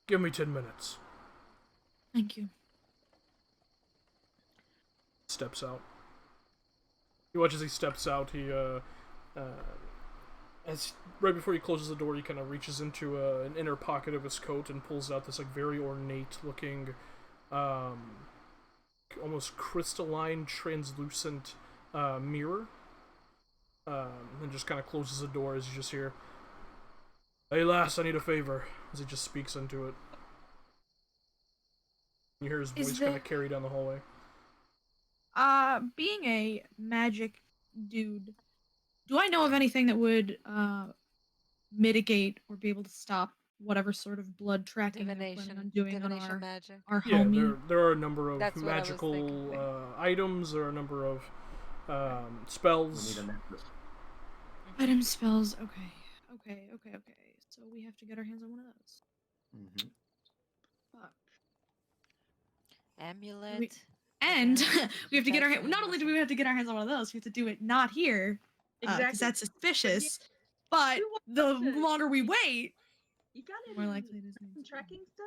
Speaker 4: Give me 10 minutes.
Speaker 1: Thank you.
Speaker 4: Steps out. You watch as he steps out. He, as right before he closes the door, he kind of reaches into an inner pocket of his coat and pulls out this like very ornate-looking, almost crystalline, translucent mirror, and just kind of closes the door as you just hear, "Hey lass, I need a favor," as he just speaks into it. You hear his voice kind of carry down the hallway.
Speaker 1: Being a magic dude, do I know of anything that would mitigate or be able to stop whatever sort of blood tracking we're planning on doing on
Speaker 3: Divination magic.
Speaker 1: our
Speaker 4: Yeah,
Speaker 1: homie?
Speaker 4: there are a number of
Speaker 3: That's what I was
Speaker 4: magical
Speaker 3: thinking.
Speaker 4: items. There are a number of
Speaker 5: We
Speaker 4: spells.
Speaker 5: need a necklace.
Speaker 1: Item spells. Okay. So we have to get our hands on one of those.
Speaker 5: Mm-hmm.
Speaker 1: Fuck.
Speaker 3: Amulet.
Speaker 1: And we have to get our
Speaker 3: Definitely
Speaker 1: not only do we have to get our hands on one of those, we have to do it not here, because that's suspicious. But the longer we wait,
Speaker 2: You got
Speaker 1: more
Speaker 2: any
Speaker 1: likely it is.
Speaker 2: tracking stuff?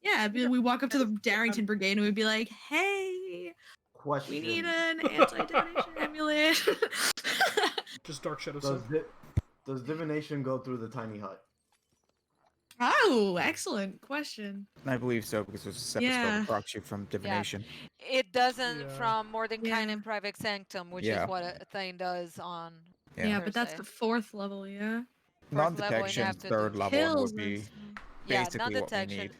Speaker 1: Yeah, we walk up to the Darrington Brigade and we'd be like, "Hey,
Speaker 5: Question.
Speaker 1: we need an anti-divination amulet."
Speaker 4: Just Dark Shadow
Speaker 5: Does,
Speaker 4: said.
Speaker 5: does divination go through the tiny hut?
Speaker 1: Oh, excellent question.
Speaker 6: I believe so, because there's a separate spell
Speaker 1: Yeah.
Speaker 6: that procs you from divination.
Speaker 3: It doesn't
Speaker 4: Yeah.
Speaker 3: from Mordenkainen
Speaker 1: Yeah.
Speaker 3: and Private Sanctum, which
Speaker 6: Yeah.
Speaker 3: is what a thing does on.
Speaker 1: Yeah,
Speaker 3: per
Speaker 1: but that's
Speaker 3: se.
Speaker 1: the 4th level, yeah.
Speaker 3: Fourth level, and you
Speaker 6: Non-detection,
Speaker 3: have to
Speaker 6: third
Speaker 3: do-
Speaker 6: level
Speaker 1: Kills
Speaker 6: would be
Speaker 1: us.
Speaker 3: Yeah,
Speaker 6: basically what we
Speaker 3: non-detection.
Speaker 6: need.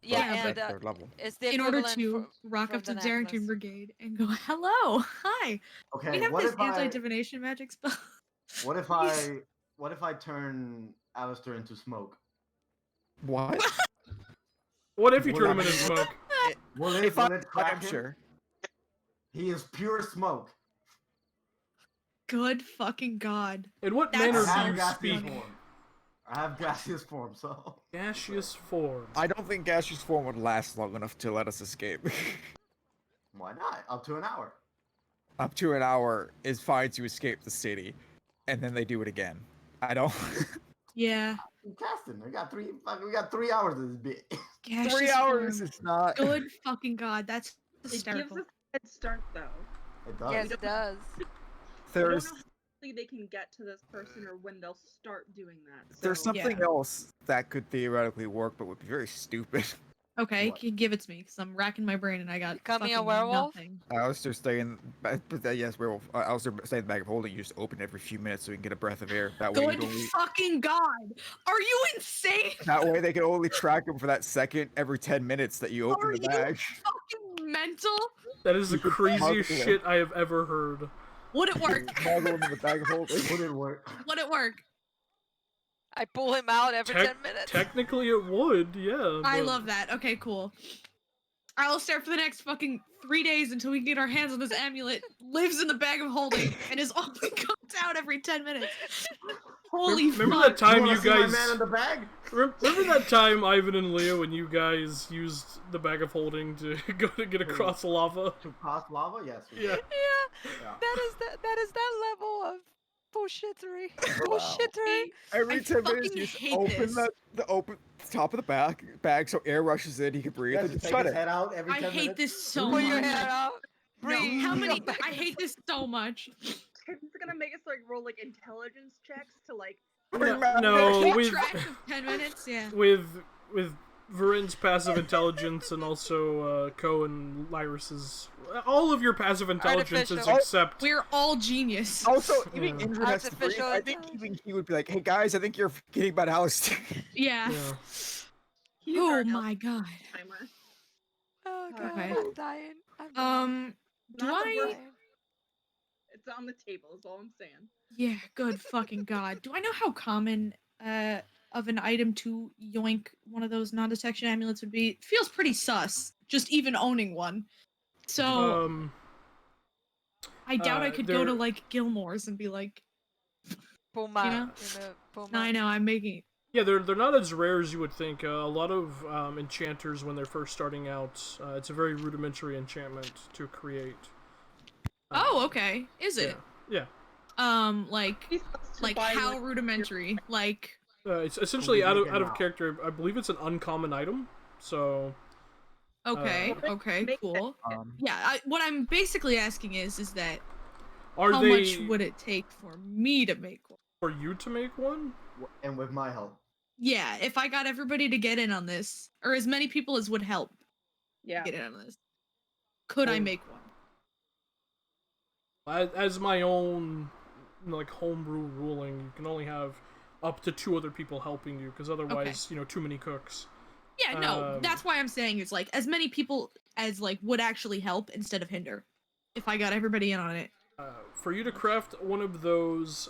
Speaker 3: Yeah,
Speaker 1: Yeah,
Speaker 3: and
Speaker 1: but
Speaker 6: third level.
Speaker 3: it's the
Speaker 1: In order
Speaker 3: equivalent
Speaker 1: to
Speaker 3: for-
Speaker 1: rock
Speaker 3: from
Speaker 1: up to
Speaker 3: the
Speaker 1: the Darrington
Speaker 3: necklace.
Speaker 1: Brigade and go, "Hello, hi,
Speaker 5: Okay.
Speaker 1: we have
Speaker 5: What
Speaker 1: this
Speaker 5: if I?
Speaker 1: anti-divination magic spell."
Speaker 5: What if
Speaker 1: Please.
Speaker 5: I turn Alistair into smoke?
Speaker 6: What?
Speaker 4: What if you
Speaker 5: Will
Speaker 4: turn him
Speaker 5: that
Speaker 4: into
Speaker 5: be-
Speaker 4: smoke?
Speaker 5: Will
Speaker 6: If I,
Speaker 5: it crack
Speaker 6: I'm
Speaker 5: him?
Speaker 6: sure.
Speaker 5: He is pure smoke.
Speaker 1: Good fucking god.
Speaker 4: In what
Speaker 1: That's
Speaker 4: manner
Speaker 5: I
Speaker 1: so
Speaker 4: do
Speaker 5: have
Speaker 4: you
Speaker 5: gaseous
Speaker 4: speak?
Speaker 1: funny.
Speaker 5: form. I have gaseous form, so.
Speaker 4: Gaseous form.
Speaker 6: I don't think gaseous form would last long enough to let us escape.
Speaker 5: Why not? Up to an hour.
Speaker 6: Up to an hour is fine to escape the city, and then they do it again. I don't.
Speaker 1: Yeah.
Speaker 5: I'm casting. We got 3 hours of this bit.
Speaker 1: Gaseous
Speaker 6: 3 hours
Speaker 1: form.
Speaker 6: is not.
Speaker 1: Good fucking god. That's
Speaker 2: It gives
Speaker 1: hysterical.
Speaker 2: us a head start, though.
Speaker 5: It does.
Speaker 3: Yes, it does.
Speaker 2: I
Speaker 6: There's
Speaker 2: don't know how quickly they can get to this person or when they'll start doing that.
Speaker 6: there's
Speaker 2: so-
Speaker 6: something
Speaker 1: Yeah.
Speaker 6: else that could theoretically work, but would be very stupid.
Speaker 1: Okay,
Speaker 5: What?
Speaker 1: can you give it to me? Because I'm racking my brain and I got
Speaker 3: Becoming a
Speaker 1: fucking
Speaker 3: werewolf?
Speaker 1: nothing.
Speaker 6: Alistair stay in. Yes, werewolf. Alistair stay in the bag of holding. You just open it every few minutes so we can get a breath of air. That way,
Speaker 1: Good fucking god! Are you insane?
Speaker 6: that way they can only track him for that second every 10 minutes that you open
Speaker 1: Are
Speaker 6: the
Speaker 1: you
Speaker 6: bag.
Speaker 1: fucking mental?
Speaker 4: That is the
Speaker 6: You could
Speaker 4: craziest
Speaker 6: smuggle
Speaker 4: shit I have ever heard.
Speaker 1: Would it work?
Speaker 6: Smuggle him in the bag of holding.
Speaker 5: Would it work?
Speaker 1: Would it work?
Speaker 3: I pull him out every 10 minutes.
Speaker 4: Technically, it would, yeah.
Speaker 1: I
Speaker 4: but-
Speaker 1: love that. Okay, cool. I'll stare for the next fucking 3 days until we get our hands on this amulet. Lives in the bag of holding and is only comes out every 10 minutes. Holy
Speaker 4: Remember
Speaker 1: fuck!
Speaker 4: that time
Speaker 5: wanna
Speaker 4: you
Speaker 5: see my
Speaker 4: guys?
Speaker 5: man in the bag?
Speaker 4: Remember that time, Ivan and Leo, when you guys used the bag of holding to go to get across the lava?
Speaker 5: To cross lava? Yes. we
Speaker 4: Yeah.
Speaker 5: did.
Speaker 3: Yeah,
Speaker 5: Yeah.
Speaker 3: that is that level of bullshittery. Bullshittery.
Speaker 6: Every
Speaker 1: I
Speaker 6: 10 minutes,
Speaker 1: fucking
Speaker 6: you just
Speaker 1: hate
Speaker 6: open
Speaker 1: this.
Speaker 6: the open top of the bag so air rushes in, he can breathe,
Speaker 5: Yes,
Speaker 6: and just
Speaker 5: take
Speaker 6: shut
Speaker 5: his
Speaker 6: it.
Speaker 5: head out every
Speaker 1: I
Speaker 5: 10
Speaker 1: hate
Speaker 5: minutes.
Speaker 1: this so
Speaker 3: Pull your
Speaker 1: much.
Speaker 3: head out.
Speaker 1: No,
Speaker 3: Breathe.
Speaker 1: how many? I hate this so much.
Speaker 2: It's gonna make us like roll like intelligence checks to like.
Speaker 4: No,
Speaker 1: Keep
Speaker 4: with
Speaker 1: track of 10 minutes. Yeah.
Speaker 4: with Varin's passive intelligence and also Ko and Lyrus's, all of your passive intelligences
Speaker 3: Artificial.
Speaker 4: except
Speaker 1: We're all genius.
Speaker 6: Also, even
Speaker 4: Yeah.
Speaker 6: Indra has to breathe.
Speaker 3: Artificial
Speaker 6: I think even he would be like, "Hey guys, I think you're forgetting about Alistair."
Speaker 1: Yeah.
Speaker 4: yeah.
Speaker 2: He's
Speaker 1: Oh
Speaker 2: our
Speaker 1: my god.
Speaker 2: timer.
Speaker 3: Oh god,
Speaker 1: Okay.
Speaker 3: I'm dying. I'm dying.
Speaker 1: Do
Speaker 2: Not the
Speaker 1: I?
Speaker 2: worst. It's on the table. Is all I'm saying.
Speaker 1: Yeah. Good fucking god. Do I know how common of an item to yoink one of those non-detection amulets would be? It feels pretty sus. Just even owning one. So I doubt I could go to
Speaker 4: there-
Speaker 1: like Gilmore's and be like,
Speaker 3: Pull my,
Speaker 1: know?
Speaker 3: pull
Speaker 1: no, I
Speaker 3: my.
Speaker 1: know I'm making.
Speaker 4: Yeah, they're not as rare as you would think. A lot of enchanters, when they're first starting out, it's a very rudimentary enchantment to create.
Speaker 1: Oh, okay. Is it?
Speaker 4: Yeah.
Speaker 1: Like
Speaker 2: He supposed to
Speaker 1: like
Speaker 2: buy
Speaker 1: how
Speaker 2: one.
Speaker 1: rudimentary? Like
Speaker 4: It's essentially
Speaker 5: Can we
Speaker 4: out
Speaker 5: make
Speaker 4: of
Speaker 5: it now?
Speaker 4: character. I believe it's an uncommon item. So
Speaker 1: okay, okay,
Speaker 2: Make it.
Speaker 1: cool. Yeah, what I'm basically asking is that
Speaker 4: are
Speaker 1: how
Speaker 4: they
Speaker 1: much would it take for me to make one?
Speaker 4: for you to make one?
Speaker 5: And with my help.
Speaker 1: Yeah, if I got everybody to get in on this, or as many people as would help
Speaker 2: Yeah.
Speaker 1: get in on this, could I
Speaker 5: Well-
Speaker 1: make one?
Speaker 4: As my own like homebrew ruling, you can only have up to 2 other people helping you, because otherwise, too many cooks.
Speaker 1: Yeah, no, that's why I'm saying it's like as many people as like would actually help instead of hinder. If I got everybody in on it.
Speaker 4: For you to craft one of those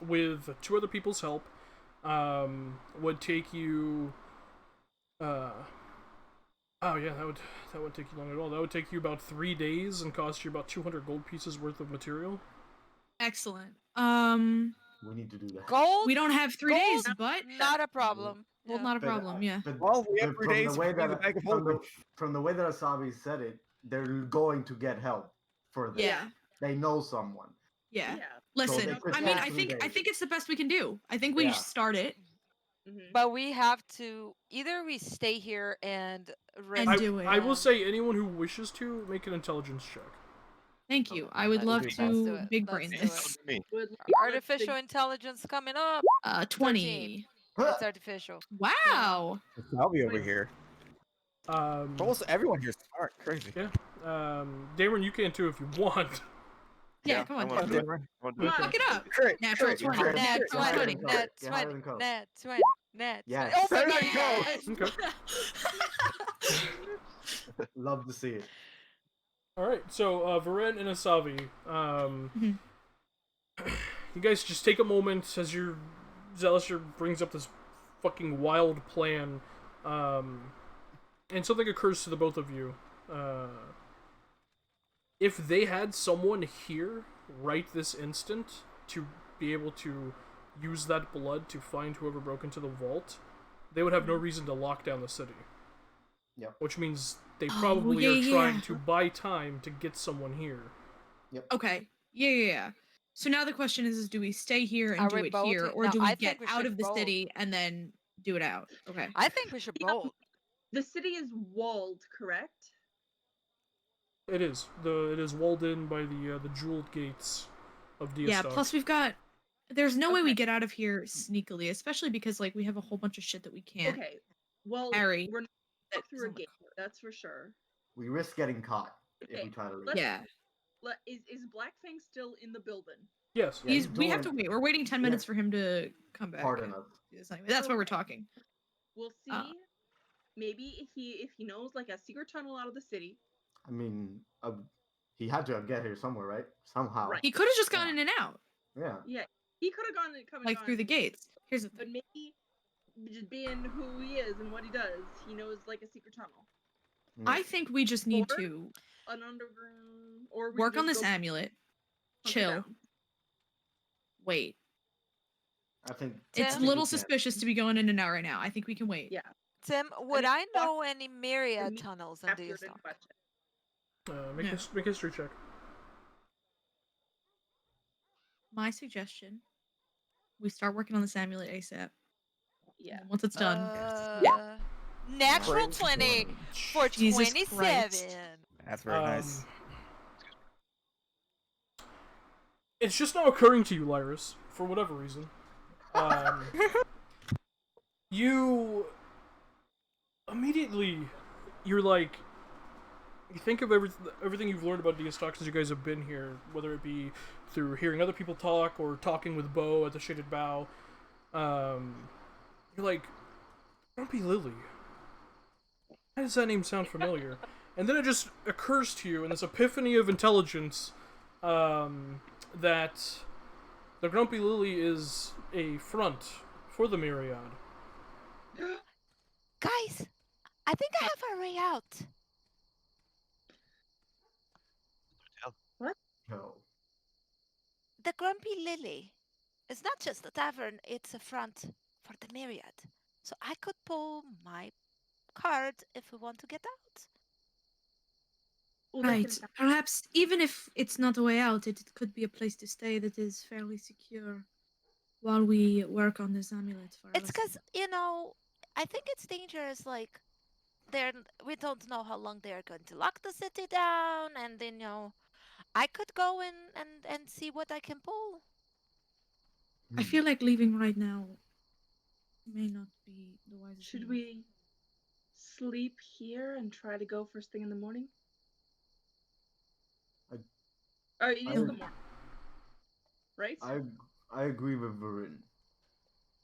Speaker 4: with 2 other people's help would take you. Oh yeah, that would take you long at all. That would take you about 3 days and cost you about 200 gold pieces worth of material.
Speaker 1: Excellent.
Speaker 5: We need to do that.
Speaker 3: Gold?
Speaker 1: We don't have 3
Speaker 3: Gold?
Speaker 1: days, but
Speaker 3: Not a problem.
Speaker 1: well,
Speaker 3: Yeah.
Speaker 1: not a
Speaker 5: But,
Speaker 1: problem. Yeah.
Speaker 5: But,
Speaker 6: Well, we have
Speaker 5: but
Speaker 6: 3 days.
Speaker 5: the way
Speaker 6: to bring the
Speaker 5: that
Speaker 6: bag of
Speaker 5: from
Speaker 6: holding.
Speaker 5: the way that Asabi said it, they're going to get help for this.
Speaker 1: Yeah.
Speaker 5: They know someone.
Speaker 1: Yeah.
Speaker 2: Yeah.
Speaker 1: Listen,
Speaker 5: they could
Speaker 1: I mean,
Speaker 5: take
Speaker 1: I
Speaker 5: 3
Speaker 1: think
Speaker 5: days.
Speaker 1: it's the best we can do. I think we
Speaker 5: Yeah.
Speaker 1: start it
Speaker 2: Mhm.
Speaker 3: But we have to either we stay here and rest.
Speaker 1: and do it.
Speaker 4: I will say anyone who wishes to make an intelligence check.
Speaker 1: Thank you.
Speaker 5: Okay.
Speaker 1: I would
Speaker 3: Let's
Speaker 1: love
Speaker 6: do it.
Speaker 3: Let's do
Speaker 1: to
Speaker 3: it.
Speaker 1: big
Speaker 3: Let's
Speaker 1: brain
Speaker 3: do
Speaker 1: this.
Speaker 8: Me.
Speaker 2: Would like
Speaker 3: Artificial intelligence coming up.
Speaker 1: 20.
Speaker 3: It's artificial.
Speaker 1: Wow.
Speaker 6: I'll be over
Speaker 2: Wait.
Speaker 6: here.
Speaker 4: Um,
Speaker 6: Almost everyone here's smart. Crazy.
Speaker 4: yeah. Dameron, you can too if you want.
Speaker 1: Yeah, come on.
Speaker 8: I wanna
Speaker 1: Dude.
Speaker 8: do it.
Speaker 6: Dameron.
Speaker 8: I wanna do
Speaker 2: Come
Speaker 8: it.
Speaker 2: on.
Speaker 1: Fuck it up.
Speaker 6: Crit,
Speaker 1: Natural
Speaker 6: crit,
Speaker 1: 20.
Speaker 6: crit,
Speaker 1: Nat
Speaker 6: crit.
Speaker 1: 20.
Speaker 5: Code.
Speaker 3: Net
Speaker 5: Get higher
Speaker 3: 20.
Speaker 5: than code.
Speaker 3: Net 20. Net 20.
Speaker 5: Yes.
Speaker 3: Oh my
Speaker 6: Better
Speaker 3: god!
Speaker 6: than
Speaker 3: yes!
Speaker 4: Okay.
Speaker 5: Love to see it.
Speaker 4: All right. So Varen and Asavi, you guys just take a moment as your Zealous brings up this fucking wild plan, and something occurs to the both of you. If they had someone here right this instant to be able to use that blood to find whoever broke into the vault, they would have no reason to lock down the city.
Speaker 5: Yep.
Speaker 4: Which means they
Speaker 1: Oh,
Speaker 4: probably
Speaker 1: yeah,
Speaker 4: are trying
Speaker 1: yeah.
Speaker 4: to buy time to get someone here.
Speaker 1: Okay. Yeah. So now the question is do we stay here and
Speaker 3: Are
Speaker 1: do
Speaker 3: we
Speaker 1: it here,
Speaker 3: bolting?
Speaker 1: or
Speaker 3: No,
Speaker 1: do we
Speaker 3: I
Speaker 1: get
Speaker 3: think we
Speaker 1: out
Speaker 3: should
Speaker 1: of the
Speaker 3: bolt.
Speaker 1: city and then do it out? Okay.
Speaker 3: I think we should bolt.
Speaker 2: The city is walled, correct?
Speaker 4: It is. It is walled in by the jeweled gates of Diastok.
Speaker 1: Yeah, plus we've got there's no way we
Speaker 2: Okay.
Speaker 1: get out of here sneakily, especially because like we have a whole bunch of shit that we can't
Speaker 2: Okay. Well,
Speaker 1: carry.
Speaker 2: we're not
Speaker 1: that
Speaker 2: through
Speaker 1: is
Speaker 2: a
Speaker 1: on the
Speaker 2: gate.
Speaker 1: cart.
Speaker 2: That's for sure.
Speaker 5: We risk getting caught if
Speaker 2: Okay,
Speaker 5: we try to leave.
Speaker 2: let's-
Speaker 1: Yeah.
Speaker 2: Is Blackfang still in the building?
Speaker 4: Yes.
Speaker 5: Yeah, he's
Speaker 1: We have to
Speaker 5: doing-
Speaker 1: wait. We're waiting 10 minutes
Speaker 5: Yeah.
Speaker 1: for him to come back.
Speaker 5: Pardon us.
Speaker 1: That's why we're talking.
Speaker 2: We'll see. Maybe if he knows like a secret tunnel out of the city.
Speaker 5: I mean, he had to get here somewhere, right? Somehow.
Speaker 2: Right.
Speaker 1: He could have just gone in and out,
Speaker 5: Yeah.
Speaker 2: Yeah, he could have gone and come and
Speaker 1: like through the
Speaker 2: gone,
Speaker 1: gates. Here's the
Speaker 2: but
Speaker 1: thing.
Speaker 2: maybe just being who he is and what he does, he knows like a secret tunnel,
Speaker 1: I think we just need
Speaker 2: Or-
Speaker 1: to
Speaker 2: an underground, or we
Speaker 1: work
Speaker 2: just
Speaker 1: on this
Speaker 2: go
Speaker 1: amulet,
Speaker 2: hunker
Speaker 1: chill,
Speaker 2: down.
Speaker 1: wait.
Speaker 5: I think
Speaker 1: It's
Speaker 3: Tim?
Speaker 1: a
Speaker 5: we
Speaker 1: little
Speaker 5: can.
Speaker 1: suspicious to be going in and out right now. I think we can wait.
Speaker 2: Yeah.
Speaker 3: Tim, would
Speaker 2: if
Speaker 3: I
Speaker 2: Doc-
Speaker 3: know any myriad
Speaker 2: me
Speaker 3: tunnels in
Speaker 2: After the
Speaker 3: Diastok?
Speaker 2: question.
Speaker 4: Make
Speaker 1: Yeah.
Speaker 4: make a history check.
Speaker 1: My suggestion: we start working on this amulet ASAP. And
Speaker 2: Yeah.
Speaker 1: then once it's done,
Speaker 3: Natural
Speaker 6: Great.
Speaker 3: 20 for
Speaker 1: Jesus
Speaker 3: 27.
Speaker 1: Christ.
Speaker 6: That's very nice.
Speaker 4: It's just now occurring to you, Lyris, for whatever reason. You immediately, you're like, you think of everything you've learned about Diastok since you guys have been here, whether it be through hearing other people talk or talking with Bo at the Shaded Bow. You're like, Grumpy Lily. Why does that name sound familiar? And then it just occurs to you in this epiphany of intelligence that the Grumpy Lily is a front for the Myriad.
Speaker 3: Guys, I think I have a way out.
Speaker 5: No.
Speaker 3: The Grumpy Lily is not just a tavern, it's a front for the myriad. So I could pull my card if we want to get out.
Speaker 2: Well, they
Speaker 1: Right.
Speaker 2: can-
Speaker 1: Perhaps even if it's not a way out, it could be a place to stay that is fairly secure while we work on this amulet for
Speaker 3: It's
Speaker 1: Alistair.
Speaker 3: because, I think it's dangerous. Like, we don't know how long they're going to lock the city down, and then, I could go in and see what I can pull.
Speaker 1: I feel like leaving right now may not be the wisest
Speaker 2: Should
Speaker 1: move.
Speaker 2: we sleep here and try to go first thing in the morning? Oh, it is
Speaker 5: I-
Speaker 2: the morning, right?
Speaker 5: I agree with Varin.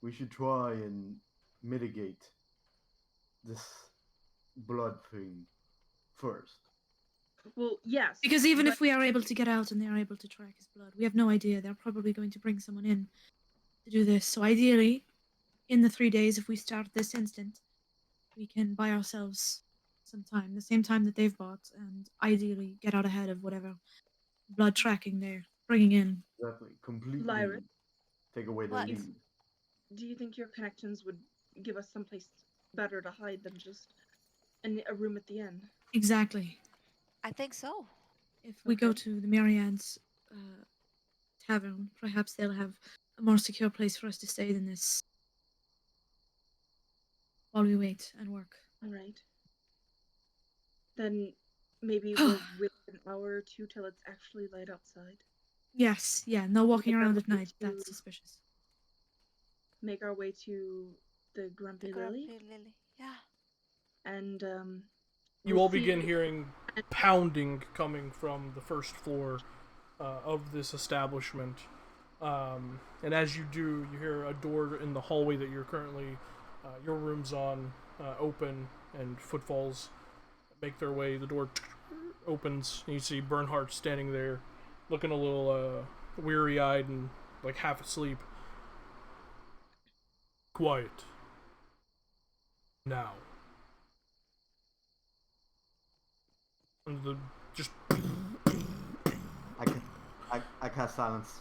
Speaker 5: We should try and mitigate this blood thing first.
Speaker 2: Well, yes.
Speaker 1: Because even
Speaker 2: but
Speaker 1: if we are able to get out and they are able to track his blood, we have no idea. They're probably going to bring someone in to do this. So ideally, in the 3 days, if we start this instant, we can buy ourselves some time, the same time that they've bought, and ideally get out ahead of whatever blood tracking they're bringing in.
Speaker 5: Exactly. Completely
Speaker 2: Lyra?
Speaker 5: take away the
Speaker 3: What?
Speaker 5: lead.
Speaker 2: do you think your connections would give us someplace better to hide than just a room at the inn?
Speaker 1: Exactly.
Speaker 3: I think so.
Speaker 1: If we go
Speaker 2: Okay.
Speaker 1: to the Myriad's tavern, perhaps they'll have a more secure place for us to stay than this while we wait and work.
Speaker 2: All right. Then maybe we'll wait an hour or two till it's actually light outside.
Speaker 1: Yes, yeah, no walking
Speaker 2: Make our
Speaker 1: around
Speaker 2: way
Speaker 1: at night.
Speaker 2: to-
Speaker 1: That's suspicious.
Speaker 2: Make our way to the Grumpy
Speaker 3: The
Speaker 2: Lily,
Speaker 3: grumpy lily. Yeah.
Speaker 2: and
Speaker 4: You
Speaker 2: we'll
Speaker 4: all
Speaker 2: see-
Speaker 4: begin hearing pounding coming from the first floor of this establishment. And as you do, you hear a door in the hallway that you're currently, your room's on, open, and footfalls make their way. The door opens, and you see Bernhardt standing there, looking a little weary-eyed and like half asleep. Quiet. Now. And the just
Speaker 5: I cast silence.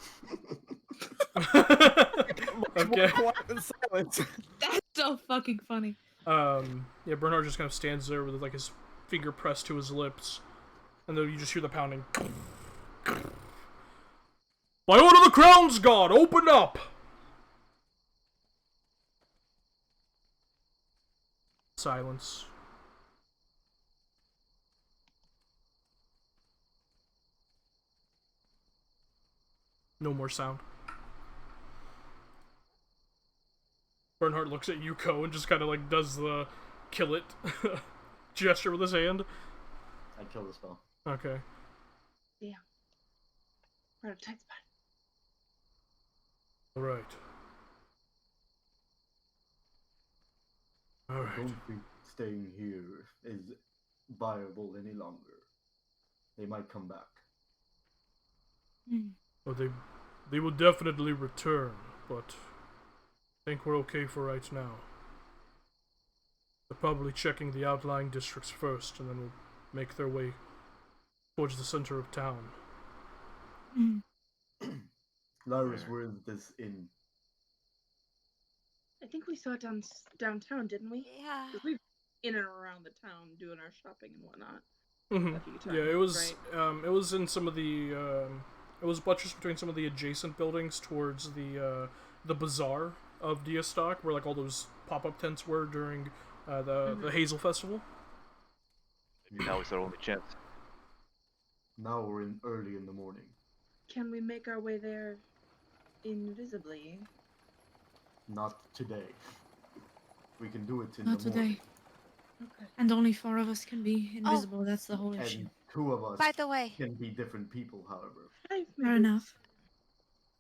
Speaker 4: okay.
Speaker 6: Quiet and silence.
Speaker 1: That's so fucking funny.
Speaker 4: Yeah, Bernard just kind of stands there with like his finger pressed to his lips, and then you just hear the pounding. By order of the Crown's God, open up! Silence. No more sound. Bernhardt looks at Yuko and just kind of like does the kill it gesture with his hand.
Speaker 5: I kill the spell.
Speaker 4: Okay.
Speaker 2: we're at a tight spot.
Speaker 4: Alright.
Speaker 5: I
Speaker 4: Alright.
Speaker 5: don't think staying here is viable any longer. They might come back.
Speaker 4: Well, they will definitely return, but I think we're okay for right now. They're probably checking the outlying districts first, and then will make their way towards the center of town.
Speaker 5: Lyrus, where is this inn?
Speaker 2: I think we saw it downtown, didn't we?
Speaker 3: Yeah.
Speaker 2: 'Cause we've in and around the town doing our shopping and whatnot.
Speaker 4: Mm-hmm.
Speaker 2: A few
Speaker 4: Yeah,
Speaker 2: times,
Speaker 4: it was.
Speaker 2: right?
Speaker 4: It was in some of the. It was buttressed between some of the adjacent buildings towards the bazaar of Diastock, where like all those pop-up tents were during the Hazel Festival.
Speaker 8: Maybe now is our only chance.
Speaker 5: Now we're in early in the morning.
Speaker 2: Can we make our way there invisibly?
Speaker 5: Not today. We can do it in
Speaker 1: Not
Speaker 5: the morning.
Speaker 1: today.
Speaker 2: Okay.
Speaker 1: And only 4 of us can be invisible. That's the whole issue.
Speaker 5: And 2 of us
Speaker 3: By the way,
Speaker 5: can be different people, however.
Speaker 1: Fair enough.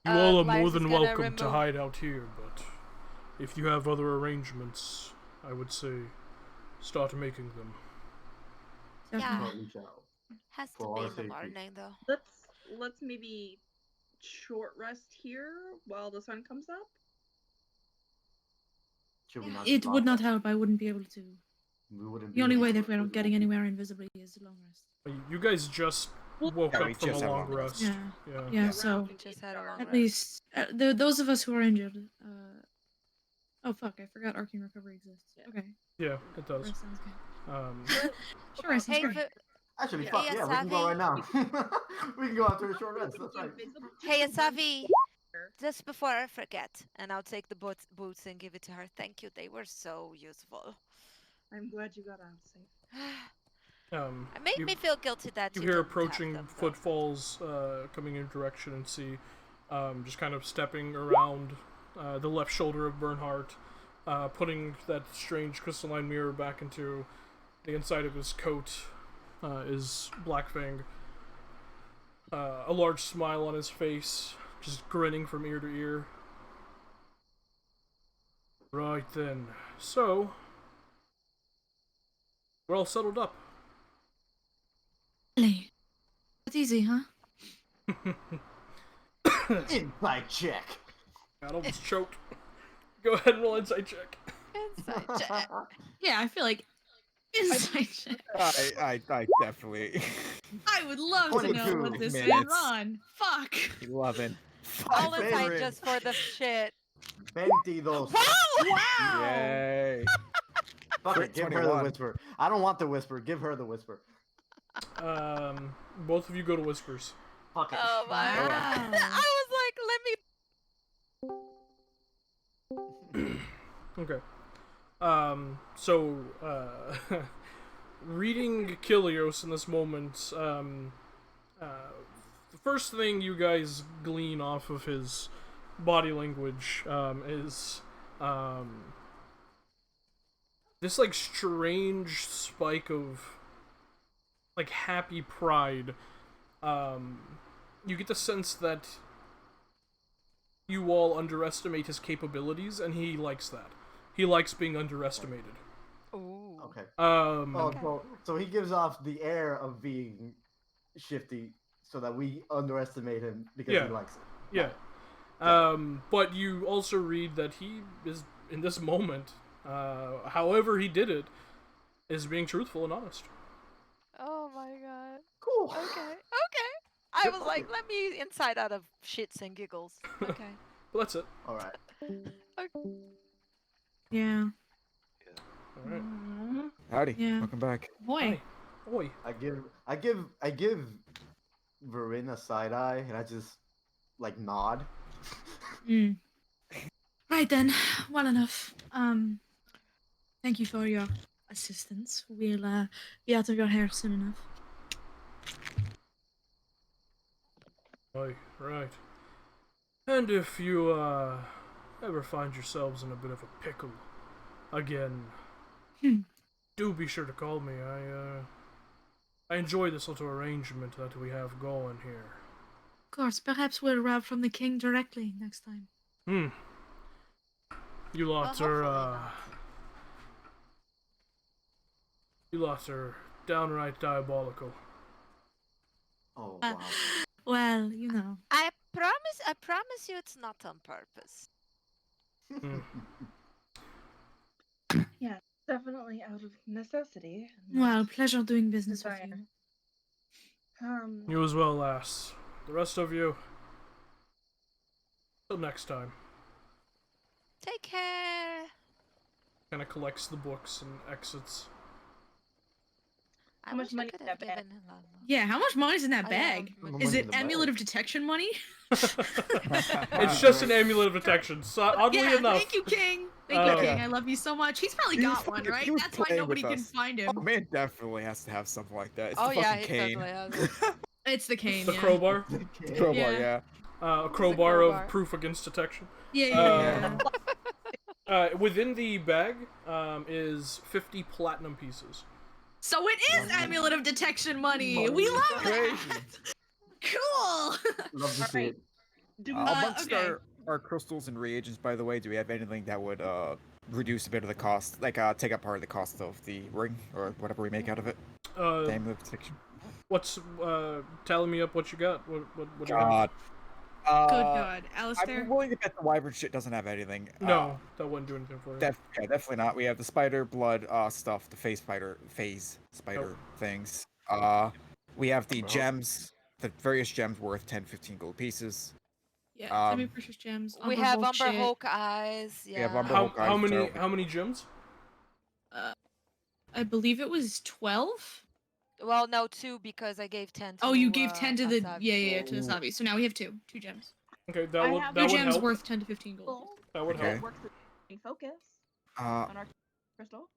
Speaker 4: You all are more
Speaker 3: Lyra's
Speaker 4: than
Speaker 3: gonna
Speaker 4: welcome to
Speaker 3: remove-
Speaker 4: hide out here, but if you have other arrangements, I would say start making them.
Speaker 3: Yeah.
Speaker 1: Definitely.
Speaker 5: But we shall.
Speaker 3: has to
Speaker 5: For
Speaker 3: be
Speaker 5: our
Speaker 3: in the
Speaker 5: safety.
Speaker 3: morning though.
Speaker 2: Let's maybe short rest here while the sun comes up.
Speaker 5: Should we
Speaker 3: Yeah.
Speaker 5: not
Speaker 1: It would
Speaker 5: stop?
Speaker 1: not help. I wouldn't be able to.
Speaker 5: We wouldn't
Speaker 1: The
Speaker 5: be
Speaker 1: only
Speaker 5: able
Speaker 1: way
Speaker 5: to
Speaker 1: that we're
Speaker 5: work
Speaker 1: getting
Speaker 5: with
Speaker 1: anywhere invisibly is a long rest.
Speaker 4: You guys just woke
Speaker 6: Yeah, we
Speaker 4: up from
Speaker 6: just
Speaker 4: a
Speaker 6: had a
Speaker 4: long
Speaker 6: long rest.
Speaker 4: rest.
Speaker 1: Yeah.
Speaker 4: Yeah.
Speaker 1: Yeah,
Speaker 6: Yeah.
Speaker 1: so
Speaker 3: We just had a long
Speaker 1: at
Speaker 3: rest.
Speaker 1: least those of us who are injured, Oh fuck! I forgot arcane recovery exists. Okay.
Speaker 4: Yeah, it does.
Speaker 1: Sure, sounds good. Sure, sounds
Speaker 3: Hey,
Speaker 1: great.
Speaker 5: Actually,
Speaker 2: Yeah.
Speaker 5: fuck
Speaker 3: Hey,
Speaker 5: yeah, we can go right
Speaker 3: Asavi.
Speaker 5: now. We can go after a short rest. That's right.
Speaker 2: Invisible
Speaker 3: Hey,
Speaker 2: just to run
Speaker 3: Asavi.
Speaker 2: here.
Speaker 3: Just before I forget, and I'll take the boots and give it to her. Thank you. They were so useful.
Speaker 2: I'm glad you got out safe.
Speaker 3: It made
Speaker 4: You,
Speaker 3: me feel guilty that
Speaker 4: you
Speaker 3: you
Speaker 4: hear
Speaker 3: didn't have
Speaker 4: approaching
Speaker 3: them, though.
Speaker 4: footfalls coming in your direction and see just kind of stepping around the left shoulder of Bernhardt, putting that strange crystalline mirror back into the inside of his coat is Blackfang. A large smile on his face, just grinning from ear to ear. Right then. So, we're all settled up.
Speaker 1: Really? That's easy, huh?
Speaker 5: Inside check.
Speaker 4: Got almost choked. Go ahead and roll insight check.
Speaker 3: Inside check.
Speaker 1: Yeah, I feel like inside check.
Speaker 6: I definitely.
Speaker 1: I would love to know
Speaker 5: 22
Speaker 1: what this man
Speaker 6: minutes.
Speaker 1: run. Fuck.
Speaker 6: 11.
Speaker 3: All
Speaker 5: My
Speaker 3: inside
Speaker 5: favorite.
Speaker 3: just for the shit.
Speaker 5: 22.
Speaker 3: Wow!
Speaker 1: Wow.
Speaker 6: Yay.
Speaker 5: Fuck
Speaker 6: Crit
Speaker 5: it, give her the
Speaker 6: 21.
Speaker 5: whisper. I don't want the whisper. Give her the whisper.
Speaker 4: Both of you go to whispers.
Speaker 5: Fuck it.
Speaker 3: Oh my
Speaker 1: Wow.
Speaker 3: god. I was like, let me.
Speaker 4: Okay. So, reading Kilios in this moment, the first thing you guys glean off of his body language, is, this, like, strange spike of, like, happy pride. You get the sense that you all underestimate his capabilities, and he likes that. He likes being underestimated.
Speaker 3: Ooh.
Speaker 5: Okay.
Speaker 3: Okay.
Speaker 5: So he gives off the air of being shifty so that we underestimate him because
Speaker 4: Yeah.
Speaker 5: he likes it.
Speaker 4: Yeah.
Speaker 5: Got
Speaker 4: But you also read that he is, in this moment, however he did it, is being truthful and honest.
Speaker 3: Oh my god.
Speaker 5: Cool.
Speaker 3: Okay. Okay. I was like, let me inside out of shits and giggles. Okay.
Speaker 4: But that's it.
Speaker 5: All right.
Speaker 1: Yeah.
Speaker 4: Alright.
Speaker 6: Howdy.
Speaker 1: Yeah.
Speaker 6: Welcome back.
Speaker 1: Boy.
Speaker 4: Hi. Oi.
Speaker 5: I give Varin a side eye and I just like nod.
Speaker 1: Mm. Right then. Well enough. Thank you for your assistance. We'll be out of your hair soon enough.
Speaker 4: Oi. Right. And if you, ever find yourselves in a bit of a pickle again, do be sure to call me. I enjoy this little arrangement that we have going here.
Speaker 1: Of course, perhaps we'll rob from the king directly next time.
Speaker 4: You lot
Speaker 3: Well,
Speaker 4: are,
Speaker 3: hopefully not.
Speaker 4: you lot are downright diabolical.
Speaker 5: Oh
Speaker 1: Uh,
Speaker 5: wow.
Speaker 1: Well, you know.
Speaker 3: I promise you it's not on purpose.
Speaker 2: Yeah, definitely out of necessity.
Speaker 1: Well, pleasure doing business with
Speaker 2: Desire.
Speaker 1: you.
Speaker 4: You as well, lass. The rest of you, till next time.
Speaker 3: Take care.
Speaker 4: Kind of collects the books and exits.
Speaker 3: I
Speaker 2: How much
Speaker 3: wish I
Speaker 2: money
Speaker 3: could
Speaker 2: in
Speaker 3: have
Speaker 2: that bag?
Speaker 3: given him a lot more.
Speaker 1: Yeah, how much money's in that
Speaker 3: I,
Speaker 1: bag?
Speaker 5: How
Speaker 1: Is
Speaker 5: much
Speaker 1: it
Speaker 5: in the bag?
Speaker 1: amulet of detection money?
Speaker 4: It's just an amulet of protection. So, oddly
Speaker 1: Yeah,
Speaker 4: enough,
Speaker 1: thank you, King. Thank you, King.
Speaker 6: yeah.
Speaker 1: I love you so much. He's probably got one, right?
Speaker 6: He was
Speaker 1: That's why
Speaker 6: playing
Speaker 1: nobody
Speaker 6: with
Speaker 1: can
Speaker 6: us.
Speaker 1: find him.
Speaker 6: Oh, man definitely has to have something like that. It's
Speaker 3: Oh
Speaker 6: the
Speaker 3: yeah,
Speaker 6: fucking
Speaker 3: he
Speaker 6: cane.
Speaker 3: definitely has it.
Speaker 1: It's the cane.
Speaker 4: the
Speaker 1: yeah.
Speaker 4: crowbar,
Speaker 6: Crowbar,
Speaker 1: Yeah.
Speaker 6: yeah.
Speaker 4: a crowbar of
Speaker 3: crowbar.
Speaker 4: proof against detection.
Speaker 1: Yeah.
Speaker 4: Within the bag is 50 platinum pieces.
Speaker 1: So it is amulet of detection money. We love that.
Speaker 6: Crazy.
Speaker 1: Cool.
Speaker 5: Love to see
Speaker 2: Alright.
Speaker 5: it.
Speaker 2: Do we
Speaker 6: Amongst
Speaker 1: okay.
Speaker 6: our crystals and reagents, by the way, do we have anything that would reduce a bit of the cost, like take up part of the cost of the ring or whatever we make out of it? The amulet of detection.
Speaker 4: What's telling me up what you got? What do you have?
Speaker 6: God.
Speaker 1: Good God, Alistair.
Speaker 6: I'm willing to bet the wyvern shit doesn't have anything.
Speaker 4: No, that wouldn't do anything for you.
Speaker 6: Yeah, definitely not. We have the spider blood stuff, the phase spider things. We have the
Speaker 5: Bro.
Speaker 6: gems, the various gems worth 10, 15 gold pieces.
Speaker 1: Yeah, semi-precious gems.
Speaker 3: We
Speaker 1: Umber
Speaker 3: have
Speaker 1: Hulk
Speaker 3: Umber
Speaker 1: shit.
Speaker 3: Hulk eyes.
Speaker 6: We have
Speaker 3: Yeah.
Speaker 6: Umber
Speaker 4: How
Speaker 6: Hulk eyes, so-
Speaker 4: how many gems?
Speaker 1: I believe it was 12.
Speaker 3: Well, no, 2 because I gave 10 to.
Speaker 1: Oh, you gave 10 to the
Speaker 3: Asabi.
Speaker 1: yeah to the Sabi. So now we have 2 gems.
Speaker 4: Okay,
Speaker 2: I
Speaker 4: that would
Speaker 2: have
Speaker 1: Two
Speaker 4: that would
Speaker 1: gems
Speaker 4: help.
Speaker 1: worth 10 to 15 gold.
Speaker 2: Well,
Speaker 4: That would
Speaker 6: Okay.
Speaker 4: help.
Speaker 2: works as focus
Speaker 6: Uh,
Speaker 2: on our crystal.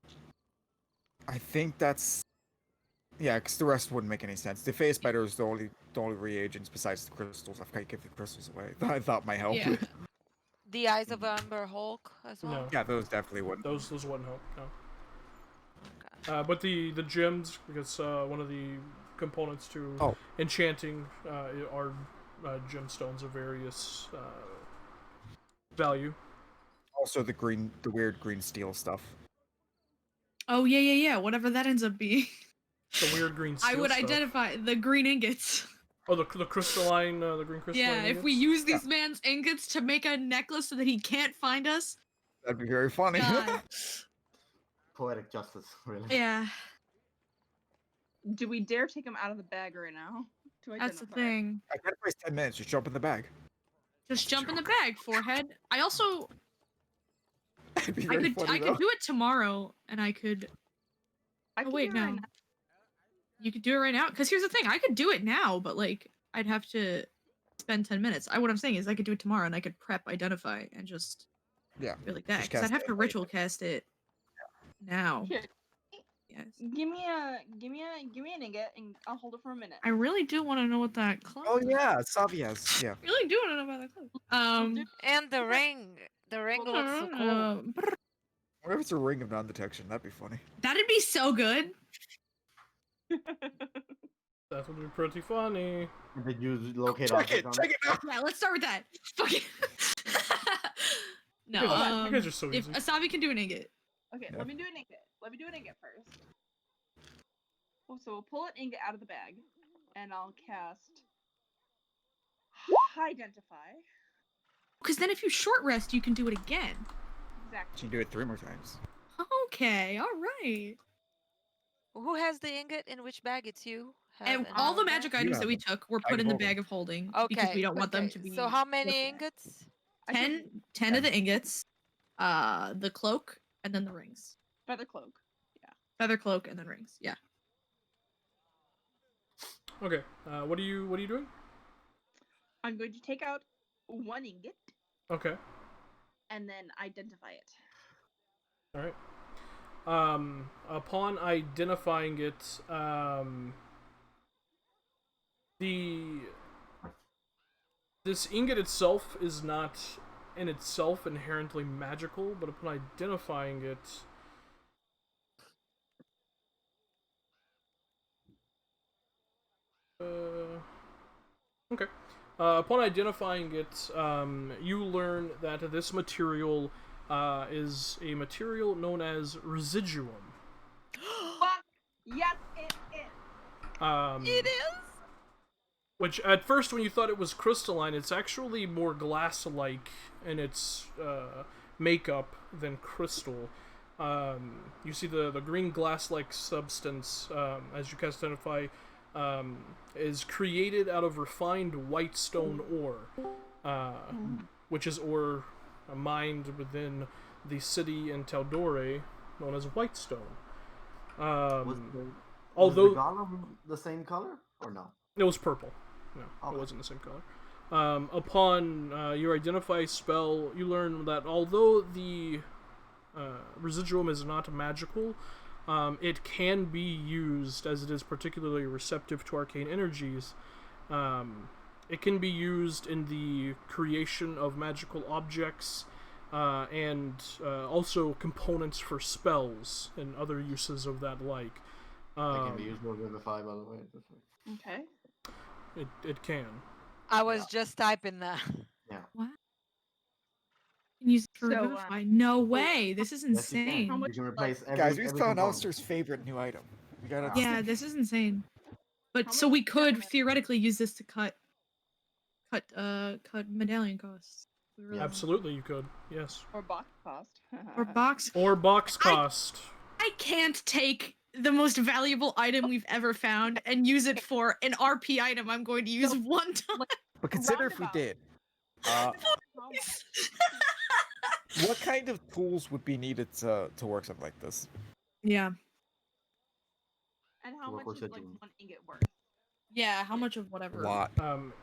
Speaker 6: I think that's. Yeah, because the rest wouldn't make any sense. The phase spider is the only reagents besides the crystals. I can't give the crystals away. I thought might help.
Speaker 1: Yeah.
Speaker 3: The eyes of Umber Hulk as well.
Speaker 4: No.
Speaker 6: Yeah, those definitely wouldn't.
Speaker 4: Those wouldn't help. No.
Speaker 3: Okay.
Speaker 4: But the gems, because one of the components to
Speaker 6: Oh.
Speaker 4: enchanting are gemstones of various value.
Speaker 6: Also, the weird green steel stuff.
Speaker 1: Oh yeah. Whatever that ends up being.
Speaker 4: The weird green steel
Speaker 1: I would
Speaker 4: stuff.
Speaker 1: identify the green ingots.
Speaker 4: Oh, the crystalline, the green crystalline.
Speaker 1: Yeah, if we
Speaker 4: ingots?
Speaker 1: use these man's ingots to make a necklace so that he can't find us.
Speaker 6: That'd be very funny.
Speaker 1: God.
Speaker 5: Poetic justice, really.
Speaker 1: Yeah,
Speaker 2: Do we dare take him out of the bag right now? To
Speaker 1: that's the
Speaker 2: identify?
Speaker 1: thing.
Speaker 6: I can't waste 10 minutes. Just jump in the bag.
Speaker 1: Just jump in the bag, forehead. I also
Speaker 6: It'd be
Speaker 1: I
Speaker 6: very
Speaker 1: could
Speaker 6: funny,
Speaker 1: I
Speaker 6: though.
Speaker 1: could do it tomorrow, and I could.
Speaker 2: I
Speaker 1: Oh
Speaker 2: can
Speaker 1: wait,
Speaker 2: do it right
Speaker 1: no.
Speaker 2: now.
Speaker 1: You could do it right now. Because here's the thing, I could do it now, but like I'd have to spend 10 minutes. What I'm saying is I could do it tomorrow, and I could prep, identify, and just
Speaker 6: Yeah.
Speaker 1: do it like that.
Speaker 6: just
Speaker 1: Because I'd
Speaker 6: cast
Speaker 1: have
Speaker 6: it
Speaker 1: to
Speaker 6: later.
Speaker 1: ritual cast it now.
Speaker 2: Here,
Speaker 1: Yes.
Speaker 2: give me an ingot, and I'll hold it for a minute.
Speaker 1: I really do want to know what that clock.
Speaker 6: Oh yeah, Savias. Yeah.
Speaker 1: I really do want to know about that clock.
Speaker 3: And the ring. The ring looks so cool.
Speaker 6: What if it's a ring of non-detection? That'd be funny.
Speaker 1: That'd be so good.
Speaker 4: That would be pretty funny.
Speaker 5: Did you locate
Speaker 6: Check
Speaker 5: objects
Speaker 6: it.
Speaker 5: on
Speaker 6: Check it now.
Speaker 1: Yeah, let's start with that. Fuck it. No,
Speaker 4: You guys are so
Speaker 1: if
Speaker 4: easy.
Speaker 1: Asabi can do an ingot.
Speaker 2: Okay,
Speaker 6: Yeah.
Speaker 2: let me do an ingot. Let me do an ingot first. Well, so we'll pull an ingot out of the bag, and I'll cast Identify.
Speaker 1: Because then if you short rest, you can do it again.
Speaker 6: You
Speaker 2: Exactly.
Speaker 6: can do it 3 more times.
Speaker 1: Okay, all right.
Speaker 3: Who has the ingot in which bag? It's you.
Speaker 1: And
Speaker 3: Have
Speaker 1: all the
Speaker 3: another
Speaker 1: magic
Speaker 3: bag?
Speaker 1: items
Speaker 6: have
Speaker 1: that we
Speaker 6: them.
Speaker 1: took were
Speaker 6: Bag
Speaker 1: put
Speaker 6: of
Speaker 1: in the
Speaker 6: holding.
Speaker 1: bag of holding because
Speaker 3: Okay.
Speaker 1: we don't want them
Speaker 3: okay,
Speaker 1: to be.
Speaker 3: So how many
Speaker 1: looking at.
Speaker 3: ingots?
Speaker 2: I took
Speaker 1: 10 of the ingots, the cloak, and then the rings.
Speaker 2: feather cloak.
Speaker 1: Feather cloak and then rings. Yeah.
Speaker 4: Okay. What are you doing?
Speaker 2: I'm going to take out one ingot
Speaker 4: Okay.
Speaker 2: and then identify it.
Speaker 4: All right. Upon identifying it, this ingot itself is not in itself inherently magical, but upon identifying it, okay. Upon identifying it, you learn that this material is a material known as residuum.
Speaker 2: Fuck! Yes, it is!
Speaker 3: It is.
Speaker 4: Which, at first, when you thought it was crystalline, it's actually more glass-like in its makeup than crystal. You see the green glass-like substance, as you can identify, is created out of refined white stone ore, which is ore mined within the city in tal'dorei known as Whitestone.
Speaker 5: Was
Speaker 4: Although
Speaker 5: the golem the same color or no?
Speaker 4: it was purple. No,
Speaker 5: Okay.
Speaker 4: it wasn't the same color. Upon your identify spell, you learn that although the residuum is not magical, it can be used, as it is particularly receptive to arcane energies. It can be used in the creation of magical objects, and also components for spells and other uses of that like.
Speaker 5: It can be used for Vivify, by the way.
Speaker 2: Okay.
Speaker 4: It can.
Speaker 3: I was just typing that.
Speaker 1: What? You can use it for
Speaker 2: So,
Speaker 1: Revivify. No way. This is
Speaker 5: Yes, you
Speaker 1: insane.
Speaker 2: How
Speaker 5: can.
Speaker 2: much,
Speaker 5: You can replace every.
Speaker 6: Guys, we
Speaker 5: every
Speaker 6: saw
Speaker 5: component.
Speaker 6: Alistair's favorite new item. We gotta.
Speaker 1: Yeah, this is insane. But
Speaker 2: How
Speaker 1: so
Speaker 2: much
Speaker 1: we could
Speaker 2: damage?
Speaker 1: theoretically use this to cut medallion costs. We really want.
Speaker 4: Absolutely, you could. Yes.
Speaker 2: or box cost?
Speaker 1: Or box.
Speaker 4: Or box
Speaker 1: I-
Speaker 4: cost.
Speaker 1: I can't take the most valuable item we've ever found and use it for an RP item I'm going to use one time.
Speaker 6: But consider if we
Speaker 2: roundabout.
Speaker 6: did. Uh,
Speaker 2: How-
Speaker 6: what kind of tools would be needed to work something like this?
Speaker 1: Yeah.
Speaker 2: And how
Speaker 5: work
Speaker 2: much
Speaker 5: with
Speaker 2: is
Speaker 5: it
Speaker 2: like
Speaker 5: and-
Speaker 2: one ingot worth?
Speaker 1: Yeah, how much of whatever?
Speaker 6: A lot.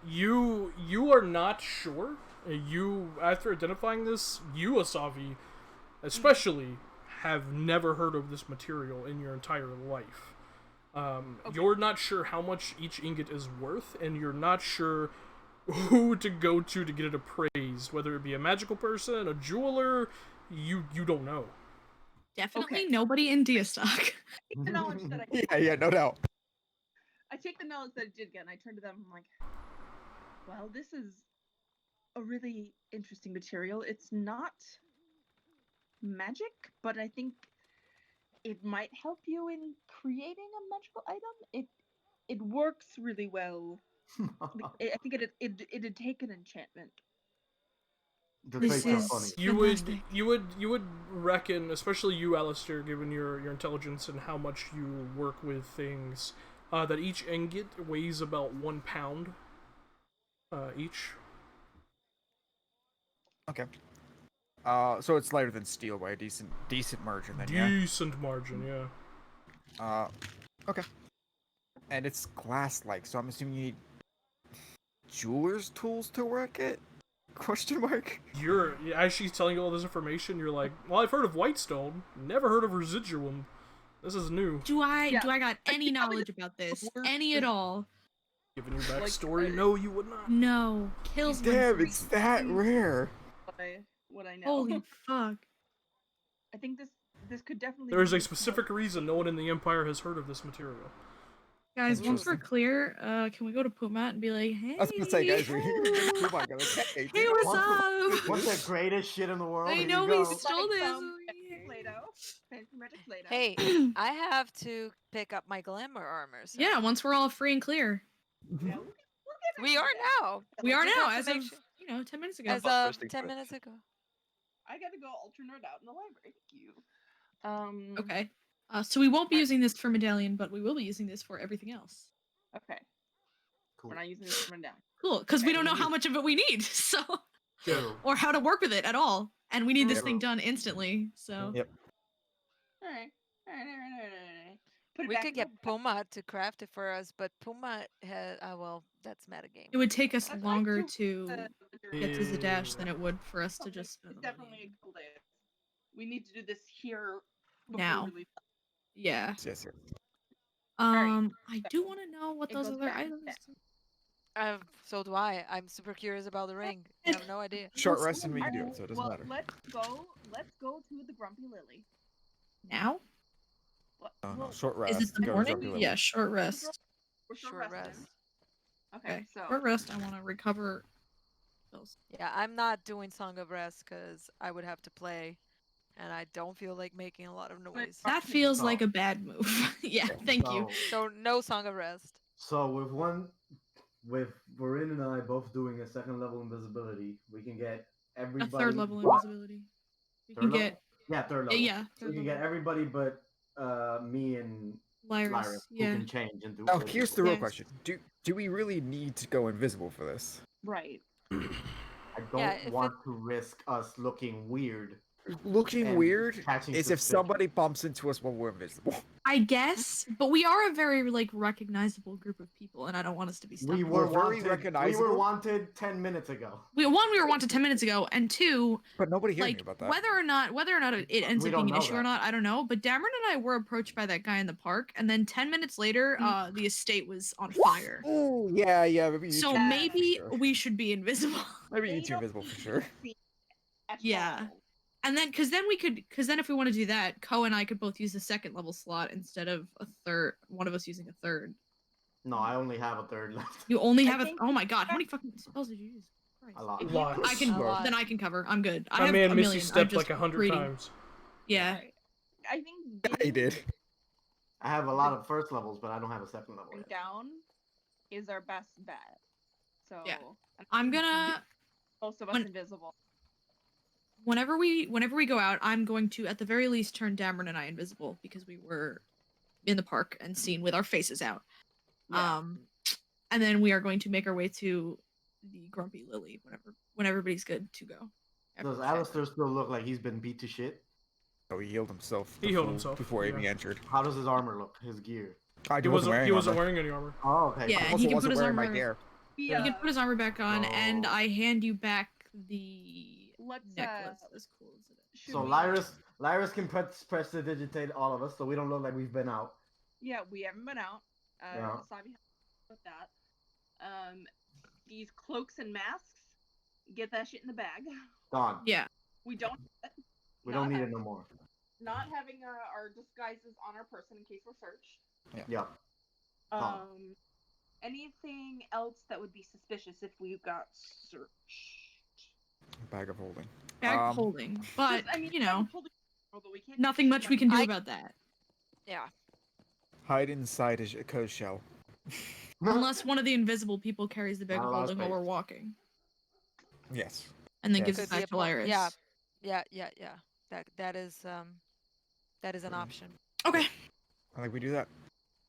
Speaker 4: You are not sure. You, after identifying this, you, Asavi, especially, have never heard of this material in your entire life. You're not sure how much each ingot is worth, and you're not sure who to go to get it appraised, whether it be a magical person, a jeweler, you don't know.
Speaker 1: Definitely
Speaker 2: Okay.
Speaker 1: nobody in Deastock.
Speaker 2: The knowledge that
Speaker 6: Yeah, no doubt.
Speaker 2: I take the knowledge that I did get, and I turn to them. I'm like, well, this is a really interesting material. It's not magic, but I think it might help you in creating a magical item. It works really well. I think it'd take an enchantment.
Speaker 5: The
Speaker 1: This
Speaker 5: traits are
Speaker 1: is-
Speaker 5: funny.
Speaker 4: You would reckon, especially you, Alistair, given your intelligence and how much you work with things, that each ingot weighs about 1 pound each.
Speaker 6: Okay. So it's lighter than steel by a decent margin then, yeah?
Speaker 4: Decent margin, yeah.
Speaker 6: Okay. And it's glass-like, so I'm assuming you need jeweler's tools to work it? Question mark?
Speaker 4: As she's telling you all this information, you're like, well, I've heard of Whitestone, never heard of Residuum. This is new.
Speaker 1: Do I
Speaker 2: Yeah.
Speaker 1: got any
Speaker 2: probably
Speaker 1: knowledge about this?
Speaker 2: word
Speaker 1: Any
Speaker 2: is-
Speaker 1: at all?
Speaker 4: Given your
Speaker 2: Like,
Speaker 4: backstory, no, you would not.
Speaker 1: No. Kills my
Speaker 6: Damn,
Speaker 1: brain.
Speaker 6: it's that rare.
Speaker 2: What I know.
Speaker 1: Holy fuck.
Speaker 2: I think this could definitely.
Speaker 4: There is
Speaker 2: be
Speaker 4: a
Speaker 2: used to help-
Speaker 4: specific reason no one in the Empire has heard of this material.
Speaker 1: Guys, once we're
Speaker 6: Interesting.
Speaker 1: clear, can we go to Pumat and be like, hey?
Speaker 6: I was gonna say, guys, we're here. Move on, guys. Hey,
Speaker 1: Hey, what's up?
Speaker 5: What's the greatest shit in the world?
Speaker 1: I
Speaker 5: Here
Speaker 1: know
Speaker 5: you
Speaker 1: we
Speaker 5: go.
Speaker 1: stole
Speaker 2: Like
Speaker 1: this.
Speaker 2: some Play-Doh, fancy magic Play-Doh.
Speaker 3: Hey, I have to pick up my glamour armor. So.
Speaker 1: Yeah, once we're all free and clear.
Speaker 2: Yeah, we'll get
Speaker 3: We
Speaker 2: back
Speaker 3: are
Speaker 2: to that.
Speaker 3: now.
Speaker 1: We are
Speaker 3: Good
Speaker 1: now, as of,
Speaker 3: information.
Speaker 1: 10 minutes ago.
Speaker 3: As
Speaker 8: About
Speaker 3: of
Speaker 8: resting
Speaker 3: 10
Speaker 8: first.
Speaker 3: minutes ago.
Speaker 2: I gotta go ultra nerd out in the library. Thank you.
Speaker 1: Okay. So we won't be
Speaker 2: Alright.
Speaker 1: using this for Medallion, but we will be using this for everything else.
Speaker 2: Okay.
Speaker 5: Cool.
Speaker 2: We're not using this to run down.
Speaker 1: Cool, because we
Speaker 2: Okay.
Speaker 1: don't know how much of it we need, so
Speaker 5: True.
Speaker 1: or how to work with it at all, and we need this
Speaker 5: Yep.
Speaker 1: thing done instantly. So
Speaker 6: Yep.
Speaker 2: Alright. Alright. Put it
Speaker 3: We
Speaker 2: back
Speaker 3: could
Speaker 2: in
Speaker 3: get
Speaker 2: the-
Speaker 3: Puma to craft it for us, but Puma has. Well, that's metagame.
Speaker 1: it would take us
Speaker 2: I'd like
Speaker 1: longer
Speaker 2: to,
Speaker 1: to get to Zadash
Speaker 4: Yeah.
Speaker 1: than it would for us to
Speaker 2: something.
Speaker 1: just spend
Speaker 2: It's
Speaker 1: the
Speaker 2: definitely
Speaker 1: money.
Speaker 2: a couple days. We need to do this here before
Speaker 1: Now.
Speaker 2: we leave.
Speaker 1: Yeah.
Speaker 6: Yes.
Speaker 1: I do want to know what
Speaker 2: It
Speaker 1: those
Speaker 2: goes
Speaker 1: other
Speaker 2: back to
Speaker 1: items.
Speaker 2: that.
Speaker 3: So do I. I'm super curious about the ring. I have no idea.
Speaker 6: Short rest and we can do
Speaker 2: Alright,
Speaker 6: it, so it doesn't
Speaker 2: well,
Speaker 6: matter.
Speaker 2: Let's go to the Grumpy Lily.
Speaker 1: Now?
Speaker 6: No,
Speaker 2: Well,
Speaker 6: short rest.
Speaker 1: Is it the
Speaker 6: go to
Speaker 1: morning?
Speaker 6: Grumpy Lily.
Speaker 1: Yeah, short rest.
Speaker 2: we're short
Speaker 3: Short
Speaker 2: resting.
Speaker 3: rest.
Speaker 2: Okay, so
Speaker 1: Short rest. I want to recover those.
Speaker 3: Yeah, I'm not doing Song of Rest because I would have to play, and I don't feel like making a lot of noise.
Speaker 1: That feels
Speaker 5: So-
Speaker 1: like a bad move. Yeah, thank you.
Speaker 5: So-
Speaker 3: So no Song of Rest.
Speaker 5: So with Varin and I both doing a second level invisibility, we can get
Speaker 1: A
Speaker 5: everybody.
Speaker 1: third level invisibility. We
Speaker 5: Third
Speaker 1: can
Speaker 5: level?
Speaker 1: get
Speaker 5: Yeah, third
Speaker 1: yeah,
Speaker 5: level.
Speaker 1: yeah,
Speaker 5: We
Speaker 1: third
Speaker 5: can get
Speaker 1: level.
Speaker 5: everybody but me and
Speaker 1: Lyris.
Speaker 5: Lyra,
Speaker 1: Yeah.
Speaker 5: who can change into.
Speaker 6: Now, here's the real
Speaker 1: Yes.
Speaker 6: question: Do we really need to go invisible for this?
Speaker 2: right.
Speaker 5: I don't
Speaker 3: Yeah, if
Speaker 5: want to risk us looking weird.
Speaker 6: Looking
Speaker 5: and
Speaker 6: weird
Speaker 5: catching
Speaker 6: is if
Speaker 5: suspicion.
Speaker 6: somebody bumps into us while we're invisible.
Speaker 1: I guess, but we are a very recognizable group of people, and I don't want us to be stuck.
Speaker 5: We
Speaker 1: with
Speaker 5: were
Speaker 6: We're very
Speaker 5: wanted. We
Speaker 6: recognizable.
Speaker 5: were wanted 10 minutes ago.
Speaker 1: we were wanted 10 minutes ago, and two,
Speaker 6: But nobody hears me
Speaker 1: like
Speaker 6: about that.
Speaker 1: whether or not it ends
Speaker 5: We
Speaker 1: up
Speaker 5: don't
Speaker 1: being an
Speaker 5: know
Speaker 1: issue or
Speaker 5: that.
Speaker 1: not, I don't know. But Dameron and I were approached by that guy in the park, and then 10 minutes later, the estate was on fire.
Speaker 6: Oh yeah, maybe you
Speaker 1: So
Speaker 6: two
Speaker 1: maybe
Speaker 6: for sure.
Speaker 1: we should be invisible.
Speaker 6: Maybe you
Speaker 2: They
Speaker 6: two
Speaker 2: don't
Speaker 6: invisible for sure.
Speaker 2: see at
Speaker 1: Yeah.
Speaker 2: all.
Speaker 1: And then, because then if we want to do that, Ko and I could both use the second level slot instead of a third. One of us using a third.
Speaker 5: No, I only have a third left.
Speaker 1: You only
Speaker 2: I
Speaker 1: have a.
Speaker 2: think-
Speaker 1: Oh my god! How many fucking spells did you use? Christ.
Speaker 5: A lot.
Speaker 2: If you-
Speaker 4: Lots.
Speaker 1: I can.
Speaker 3: A lot.
Speaker 1: Then I can cover. I'm good. I
Speaker 4: My
Speaker 1: have
Speaker 4: man
Speaker 1: a
Speaker 4: Missy
Speaker 1: million. I'm
Speaker 4: stepped
Speaker 1: just
Speaker 4: like 100
Speaker 1: greedy.
Speaker 4: times.
Speaker 1: Yeah.
Speaker 2: Right. I think
Speaker 6: He
Speaker 2: getting
Speaker 6: did.
Speaker 5: I have a lot of first levels, but I don't have a second level.
Speaker 2: it
Speaker 5: Yet.
Speaker 2: down is our best bet. So
Speaker 1: Yeah.
Speaker 2: and
Speaker 1: I'm gonna.
Speaker 2: most of us
Speaker 1: when-
Speaker 2: invisible.
Speaker 1: Whenever we go out, I'm going to at the very least turn Dameron and I invisible because we were in the park and seen with our faces out.
Speaker 2: Yeah.
Speaker 1: And then we are going to make our way to the grumpy Lily when everybody's good to go. after
Speaker 5: Does
Speaker 1: the chat.
Speaker 5: Alistair still look like he's been beat to shit?
Speaker 6: Oh, he healed himself.
Speaker 4: He healed himself,
Speaker 6: before
Speaker 4: yeah.
Speaker 6: even entered.
Speaker 5: How does his armor look? His gear?
Speaker 6: He wasn't
Speaker 4: wearing any armor.
Speaker 5: Oh, okay.
Speaker 1: Yeah,
Speaker 6: I
Speaker 1: and
Speaker 6: also
Speaker 1: he can
Speaker 6: wasn't
Speaker 1: put his
Speaker 6: wearing my
Speaker 1: armor.
Speaker 6: gear.
Speaker 1: He can put his armor back on, and
Speaker 5: Oh.
Speaker 1: I hand you back the
Speaker 2: Let's
Speaker 1: necklace. As cool as it is.
Speaker 2: should
Speaker 5: So
Speaker 2: we-
Speaker 5: Lyris can prestidigitate all of us, so we don't look like we've been out.
Speaker 2: Yeah, we haven't been out.
Speaker 5: Yeah.
Speaker 2: Sabi with that. These cloaks and masks, get that shit in the bag.
Speaker 5: Gone.
Speaker 1: Yeah.
Speaker 2: We don't.
Speaker 5: We don't need it no more.
Speaker 2: Not having our disguises on our person in case we're searched.
Speaker 5: Yep. Gone.
Speaker 2: Anything else that would be suspicious if we got searched?
Speaker 6: Bag of holding.
Speaker 1: Bag holding, but you know,
Speaker 2: we can't
Speaker 1: nothing much we can do about that.
Speaker 3: Yeah.
Speaker 6: Hide inside a code shell.
Speaker 1: Unless one of the invisible people carries the bag
Speaker 5: Not
Speaker 1: of
Speaker 5: a lot of
Speaker 1: holding while
Speaker 5: space.
Speaker 1: we're walking,
Speaker 6: Yes.
Speaker 1: and then
Speaker 6: Yes.
Speaker 1: gives
Speaker 3: Could
Speaker 1: it
Speaker 3: be a
Speaker 1: back to
Speaker 3: point.
Speaker 1: Lyris.
Speaker 3: Yeah. That is an option.
Speaker 1: Okay.
Speaker 6: I think we do that.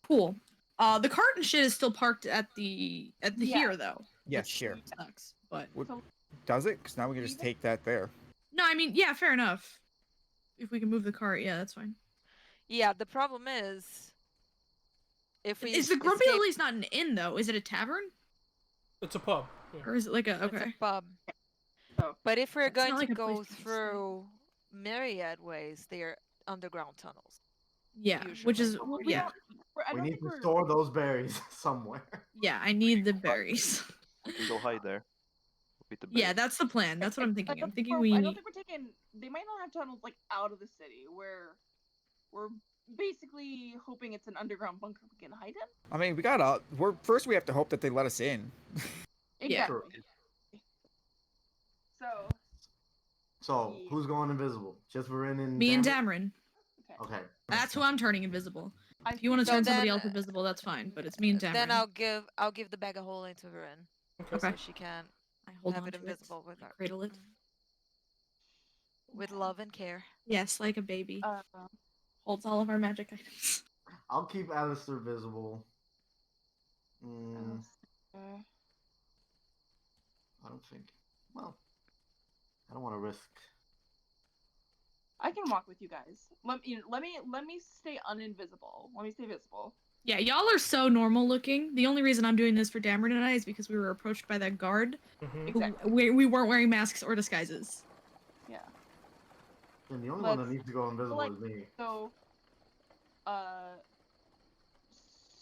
Speaker 1: Cool. The cart and shit is still parked at the here though.
Speaker 6: Yes,
Speaker 1: which
Speaker 6: here.
Speaker 1: sucks, but
Speaker 6: Does it? Because now we can just take that there.
Speaker 1: no, I mean, yeah, fair enough. If we can move the cart, yeah, that's fine.
Speaker 3: Yeah, the problem is if we
Speaker 1: Is the Grumpy
Speaker 3: escape-
Speaker 1: Lily's not an inn though? Is it a tavern?
Speaker 4: It's a pub. Yeah.
Speaker 1: Or is it like a
Speaker 3: It's
Speaker 1: okay?
Speaker 3: a pub.
Speaker 2: Oh.
Speaker 3: But if we're
Speaker 1: It's
Speaker 3: going
Speaker 1: not
Speaker 3: to
Speaker 1: like a place
Speaker 3: go
Speaker 1: to stay.
Speaker 3: through myriad ways, they're underground tunnels.
Speaker 1: Yeah, which is
Speaker 3: Usually.
Speaker 1: yeah,
Speaker 5: We need to store those berries somewhere.
Speaker 1: yeah. I need the berries.
Speaker 8: We can go hide there. Beat the
Speaker 1: Yeah,
Speaker 8: bear.
Speaker 1: that's the plan. That's what I'm thinking. I'm thinking
Speaker 2: I
Speaker 1: we.
Speaker 2: don't think we're taking. They might not have tunnels like out of the city where we're basically hoping it's an underground bunker we can hide in.
Speaker 6: I mean, we gotta. First we have to hope that they let us in.
Speaker 1: Yeah.
Speaker 2: Exactly.
Speaker 5: So who's going invisible? Just Varin and
Speaker 1: Me and
Speaker 5: Dameron?
Speaker 1: Damron.
Speaker 5: Okay.
Speaker 1: That's who I'm turning invisible.
Speaker 2: I
Speaker 1: If you want to
Speaker 3: So
Speaker 1: turn somebody
Speaker 3: then-
Speaker 1: else invisible, that's fine. But it's me and Damron.
Speaker 3: Then I'll give the bag of holding to Varin.
Speaker 1: Okay.
Speaker 3: So she can
Speaker 1: I hold
Speaker 3: have
Speaker 1: on
Speaker 3: it
Speaker 1: to
Speaker 3: invisible with
Speaker 1: I
Speaker 3: her.
Speaker 1: cradle it.
Speaker 3: With love and care.
Speaker 1: Yes, like a baby.
Speaker 2: Uh,
Speaker 1: Holds all of our magic items.
Speaker 5: I'll keep Alistair visible. I don't think. Well, I don't want to risk.
Speaker 2: I can walk with you guys. Let me stay uninvisible. Let me stay visible.
Speaker 1: Yeah, y'all are so normal looking. The only reason I'm doing this for Damron and I is because we were approached by that guard.
Speaker 4: Mhm.
Speaker 1: We weren't wearing masks or disguises.
Speaker 2: Yeah.
Speaker 5: And the only one that
Speaker 2: Let's-
Speaker 5: needs to go invisible
Speaker 2: like-
Speaker 5: is me.
Speaker 2: So,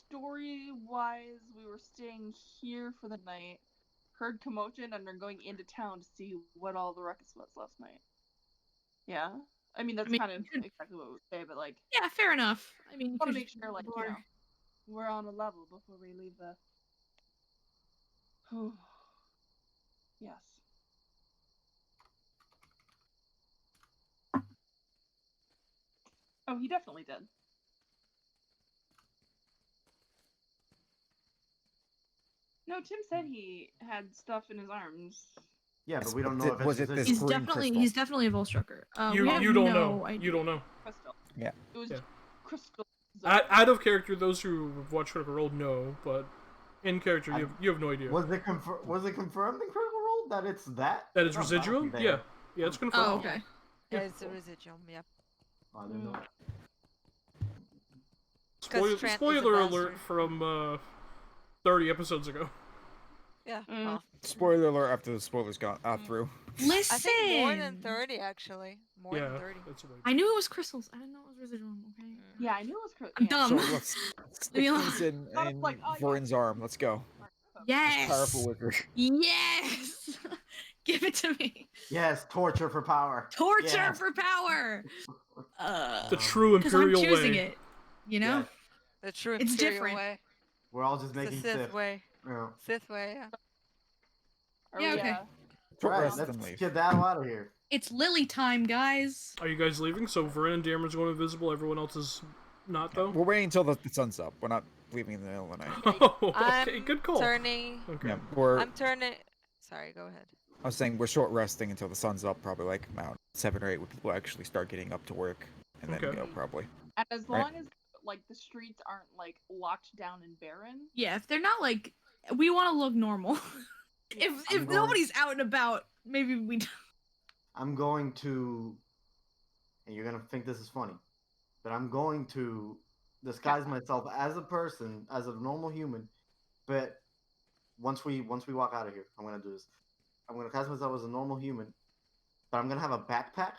Speaker 2: story-wise, we were staying here for the night, heard commotion, and are going into town to see what all the ruckus was last night. Yeah? I mean, that's kind of exactly what we would say, but, like...
Speaker 1: Yeah, fair enough. I mean, you
Speaker 2: want to
Speaker 1: could
Speaker 2: make
Speaker 1: just
Speaker 2: sure, like,
Speaker 1: ignore-
Speaker 2: you know, we're on a level before we leave the... Yes. Oh, he definitely did. No, Tim said he had stuff in his arms.
Speaker 5: Yeah, but
Speaker 6: Yes,
Speaker 5: we don't
Speaker 6: but
Speaker 5: know if
Speaker 6: was
Speaker 5: it's
Speaker 6: it this
Speaker 1: He's
Speaker 6: green
Speaker 1: definitely
Speaker 6: crystal?
Speaker 1: a Volstrucker.
Speaker 4: You
Speaker 1: we
Speaker 4: you
Speaker 1: have
Speaker 4: don't
Speaker 1: no
Speaker 4: know.
Speaker 1: idea.
Speaker 4: You don't know.
Speaker 2: Crystal.
Speaker 6: Yeah.
Speaker 2: It was
Speaker 4: Yeah.
Speaker 2: crystal.
Speaker 4: Out of character, those who have watched Critical Role know, but in character, you have no idea.
Speaker 5: Was it confirmed in Critical Role that it's that?
Speaker 4: That is
Speaker 5: Oh,
Speaker 4: residual?
Speaker 5: that'd be
Speaker 4: Yeah.
Speaker 5: bad.
Speaker 4: Yeah, it's confirmed.
Speaker 1: Oh, okay.
Speaker 4: Yeah.
Speaker 3: It's a residuum, yeah.
Speaker 5: Oh, I didn't know.
Speaker 3: Trent is a
Speaker 4: Spoiler
Speaker 3: bastard.
Speaker 4: alert from 30 episodes ago.
Speaker 3: Yeah.
Speaker 2: Mm.
Speaker 3: Well,
Speaker 6: Spoiler alert after the spoilers got
Speaker 1: Listen.
Speaker 3: I think more than 30 actually. More
Speaker 4: Yeah,
Speaker 3: than 30.
Speaker 4: that's right.
Speaker 1: I knew it was crystals. I didn't know it was residual. Okay.
Speaker 2: Yeah, I knew it was crystal.
Speaker 1: I'm dumb.
Speaker 6: So let's stick
Speaker 1: Leave me
Speaker 6: these in
Speaker 2: Not like, oh, yeah.
Speaker 6: Varin's arm. Let's go.
Speaker 1: Yes.
Speaker 6: Powerful wizard.
Speaker 1: Yes. Give it to me.
Speaker 5: Yes, torture for power.
Speaker 1: Torture
Speaker 5: Yeah.
Speaker 1: for power.
Speaker 4: The true
Speaker 1: Because I'm
Speaker 4: Imperial
Speaker 1: choosing
Speaker 4: way.
Speaker 1: it. You know.
Speaker 5: Yeah.
Speaker 3: The true
Speaker 1: It's
Speaker 3: Imperial
Speaker 1: different.
Speaker 3: way.
Speaker 5: We're all just
Speaker 3: The
Speaker 5: making
Speaker 3: Sith
Speaker 5: Sith.
Speaker 3: way.
Speaker 5: Yeah.
Speaker 3: Sith way, yeah.
Speaker 1: Yeah, okay.
Speaker 6: Put
Speaker 5: Alright,
Speaker 6: rest
Speaker 5: let's
Speaker 6: and leave.
Speaker 5: get that out of here.
Speaker 1: It's Lily time, guys.
Speaker 4: Are you guys leaving? So Varin and Dameron's going invisible. Everyone else is not, though.
Speaker 6: We're waiting until the sun's up. We're not leaving in the middle of the night.
Speaker 4: Oh,
Speaker 3: I'm
Speaker 4: okay, good call.
Speaker 3: turning.
Speaker 4: Okay.
Speaker 6: Yeah, we're.
Speaker 3: I'm turning. Sorry, go ahead.
Speaker 6: I was saying we're short resting until the sun's up. Probably like around 7 or 8 when people actually start getting up to work, and then
Speaker 4: Okay.
Speaker 6: go probably.
Speaker 2: And as
Speaker 6: Right.
Speaker 2: long as like the streets aren't like locked down and barren.
Speaker 1: Yeah, if they're not like, we want to look normal. If nobody's out and about, maybe we.
Speaker 5: I'm going to, and you're gonna think this is funny, but I'm going to disguise myself as a person, as a normal human. But once we walk out of here, I'm gonna do this. I'm gonna cast myself as a normal human, but I'm gonna have a backpack.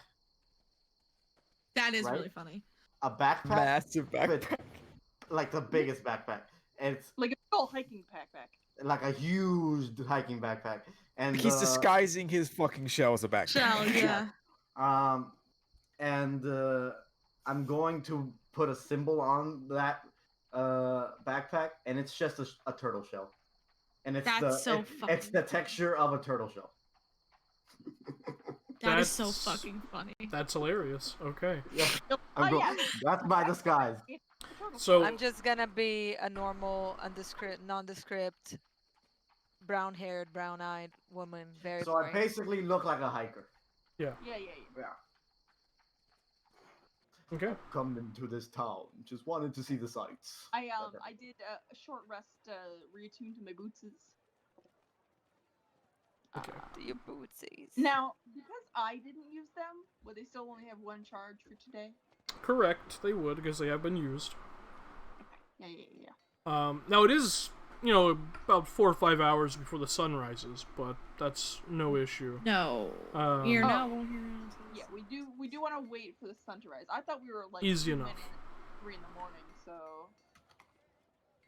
Speaker 1: That is
Speaker 5: Right?
Speaker 1: really funny.
Speaker 5: A backpack,
Speaker 6: Massive backpack.
Speaker 5: like the biggest backpack, and it's
Speaker 2: Like a big old hiking backpack.
Speaker 5: like a huge hiking backpack. And
Speaker 6: He's disguising his fucking shell as a backpack.
Speaker 1: Shell, yeah.
Speaker 5: And I'm going to put a symbol on that backpack, and it's just a turtle shell, and it's it's the texture of a turtle shell.
Speaker 1: That is so fucking funny.
Speaker 4: That's hilarious. Okay.
Speaker 5: Yeah, that's my disguise.
Speaker 4: So
Speaker 3: I'm just gonna be a normal, nondescript, brown-haired, brown-eyed woman. Very
Speaker 5: So
Speaker 3: boring.
Speaker 5: I basically look like a hiker.
Speaker 4: Yeah.
Speaker 2: Yeah.
Speaker 4: Okay.
Speaker 5: Come into this town. Just wanted to see the sights.
Speaker 2: I did a short rest, reattuned to my bootses.
Speaker 4: Okay.
Speaker 3: Your bootsies.
Speaker 2: Now, because I didn't use them, would they still only have one charge for today?
Speaker 4: Correct. They would because they have been used.
Speaker 2: Yeah.
Speaker 4: Now it is, about 4 or 5 hours before the sun rises, but that's no issue.
Speaker 1: No. We are not walking around.
Speaker 2: Yeah, we do want to wait for the sun to rise. I thought we were like
Speaker 4: Easy enough.
Speaker 2: 3 in the morning, so.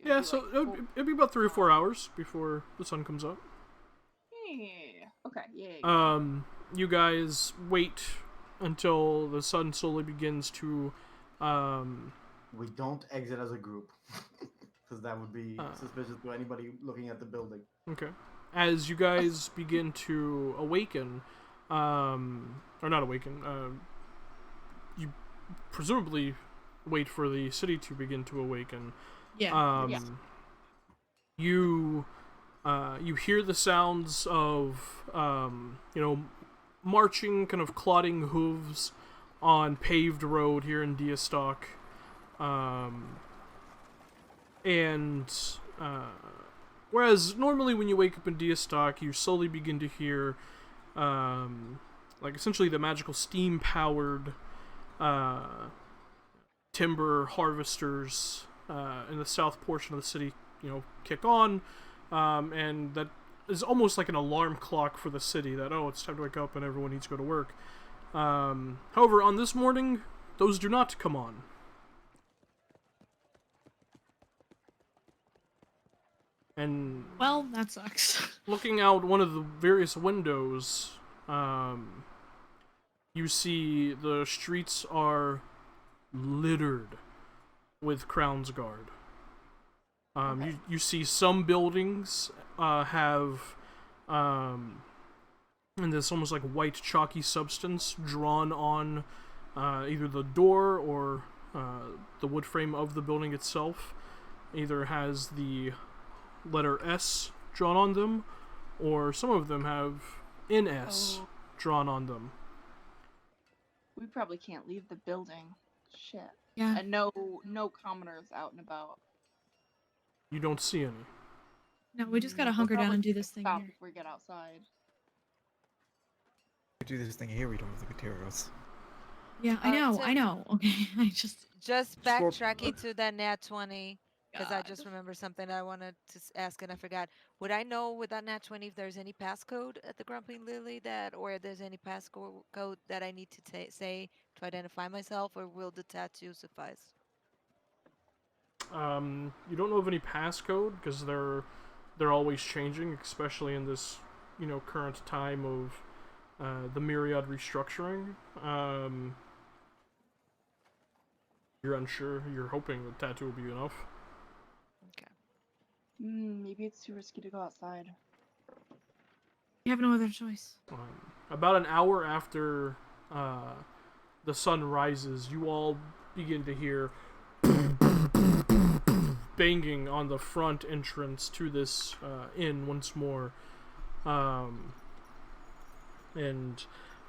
Speaker 4: Yeah, so it'd be about 3 or 4 hours before the sun comes up.
Speaker 2: Yeah. Okay. Yeah.
Speaker 4: You guys wait until the sun slowly begins to.
Speaker 5: We don't exit as a group, because that would be suspicious to anybody looking at the building.
Speaker 4: Okay. As you guys begin to awaken, or not awaken, you presumably wait for the city to begin to awaken.
Speaker 1: Yeah.
Speaker 4: You hear the sounds of, marching, kind of clodding hooves on paved road here in Diastock. Whereas normally when you wake up in Diastock, you slowly begin to hear, essentially the magical steam-powered, timber harvesters, in the south portion of the city, kick on, and that is almost like an alarm clock for the city that, it's time to wake up and everyone needs to go to work. However, on this morning, those do not come on. And
Speaker 1: well, that sucks.
Speaker 4: Looking out one of the various windows, you see the streets are littered with Crown's Guard. You see some buildings have and this almost like white chalky substance drawn on either the door or the wood frame of the building itself. Either has the letter S drawn on them, or some of them have NS drawn on them.
Speaker 2: We probably can't leave the building. Shit.
Speaker 1: Yeah.
Speaker 2: And no commoners out and about.
Speaker 4: You don't see any.
Speaker 1: No, we just gotta hunker down and do this thing
Speaker 2: Stop
Speaker 1: here.
Speaker 2: before we get outside.
Speaker 6: We do this thing here, we don't have the materials.
Speaker 1: Yeah, I know. Okay,
Speaker 3: Just backtracking to that nat 20, because I just remembered something I wanted to ask and I forgot. Would I know with that nat 20 if there's any passcode at the Grumpy Lily or if there's any passcode that I need to say to identify myself, or will the tattoo suffice?
Speaker 4: You don't know of any passcode because they're always changing, especially in this current time of the myriad restructuring. You're unsure. You're hoping the tattoo will be enough.
Speaker 3: Okay.
Speaker 2: Maybe it's too risky to go outside.
Speaker 1: You have no other choice.
Speaker 4: About an hour after the sun rises, you all begin to hear banging on the front entrance to this inn once more. And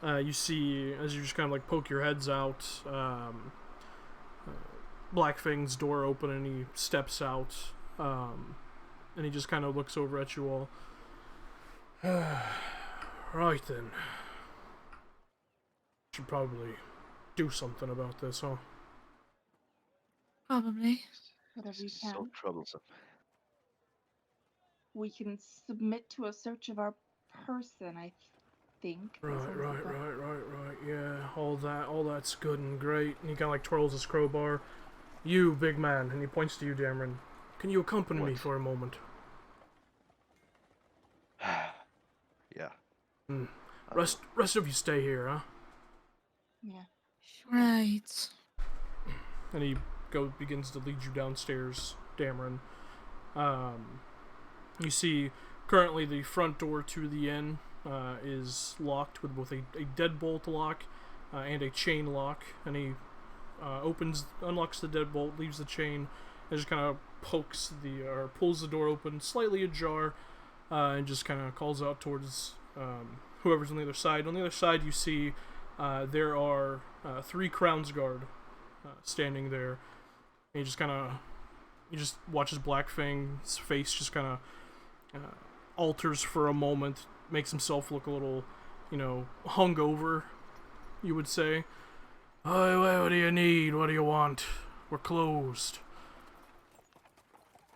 Speaker 4: you see, as you just kind of like poke your heads out, Blackfang's door open and he steps out, and he just kind of looks over at you all. Right then. Should probably do something about this, huh?
Speaker 1: Probably.
Speaker 2: Whatever you
Speaker 8: So
Speaker 2: can.
Speaker 8: troublesome.
Speaker 2: We can submit to a search of our person, I think. That
Speaker 4: Right,
Speaker 2: sounds
Speaker 4: right,
Speaker 2: like a-
Speaker 4: right. Yeah, all that's good and great. And he kind of like twirls his crowbar. You, big man, and he points to you, Dameron. Can you accompany me
Speaker 8: What?
Speaker 4: for a moment?
Speaker 8: Yeah.
Speaker 4: Hmm.
Speaker 8: I
Speaker 4: Rest of you stay here, huh?
Speaker 2: Yeah.
Speaker 1: Right.
Speaker 4: And he begins to lead you downstairs, Dameron. You see, currently the front door to the inn is locked with both a deadbolt lock and a chain lock. And he unlocks the deadbolt, leaves the chain, and just kind of pulls the door open, slightly ajar, and just kind of calls out towards whoever's on the other side. On the other side, you see there are 3 Crownsguard standing there. And you just watch his Blackfang's face just kind of alters for a moment, makes himself look a little, hungover, you would say. What do you need? What do you want? We're closed.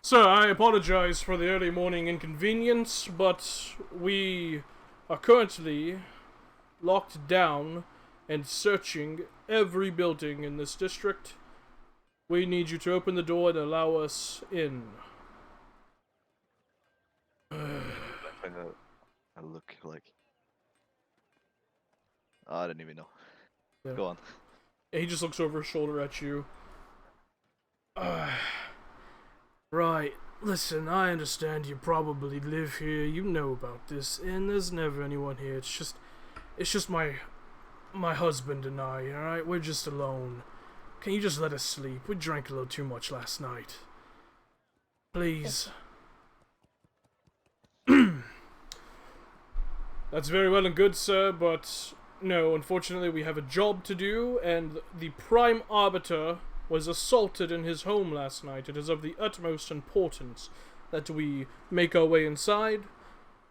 Speaker 4: Sir, I apologize for the early morning inconvenience, but we are currently locked down and searching every building in this district. We need you to open the door and allow us in.
Speaker 8: I look like. Oh, I didn't even know.
Speaker 4: Yeah.
Speaker 8: Go on.
Speaker 4: He just looks over his shoulder at you. Right. Listen, I understand you probably live here. You know about this, and there's never anyone here. It's just my husband and I. All right, we're just alone. Can you just let us sleep? We drank a little too much last night. Please. That's very well and good, sir, but no, unfortunately we have a job to do, and the Prime Arbiter was assaulted in his home last night. It is of the utmost importance that we make our way inside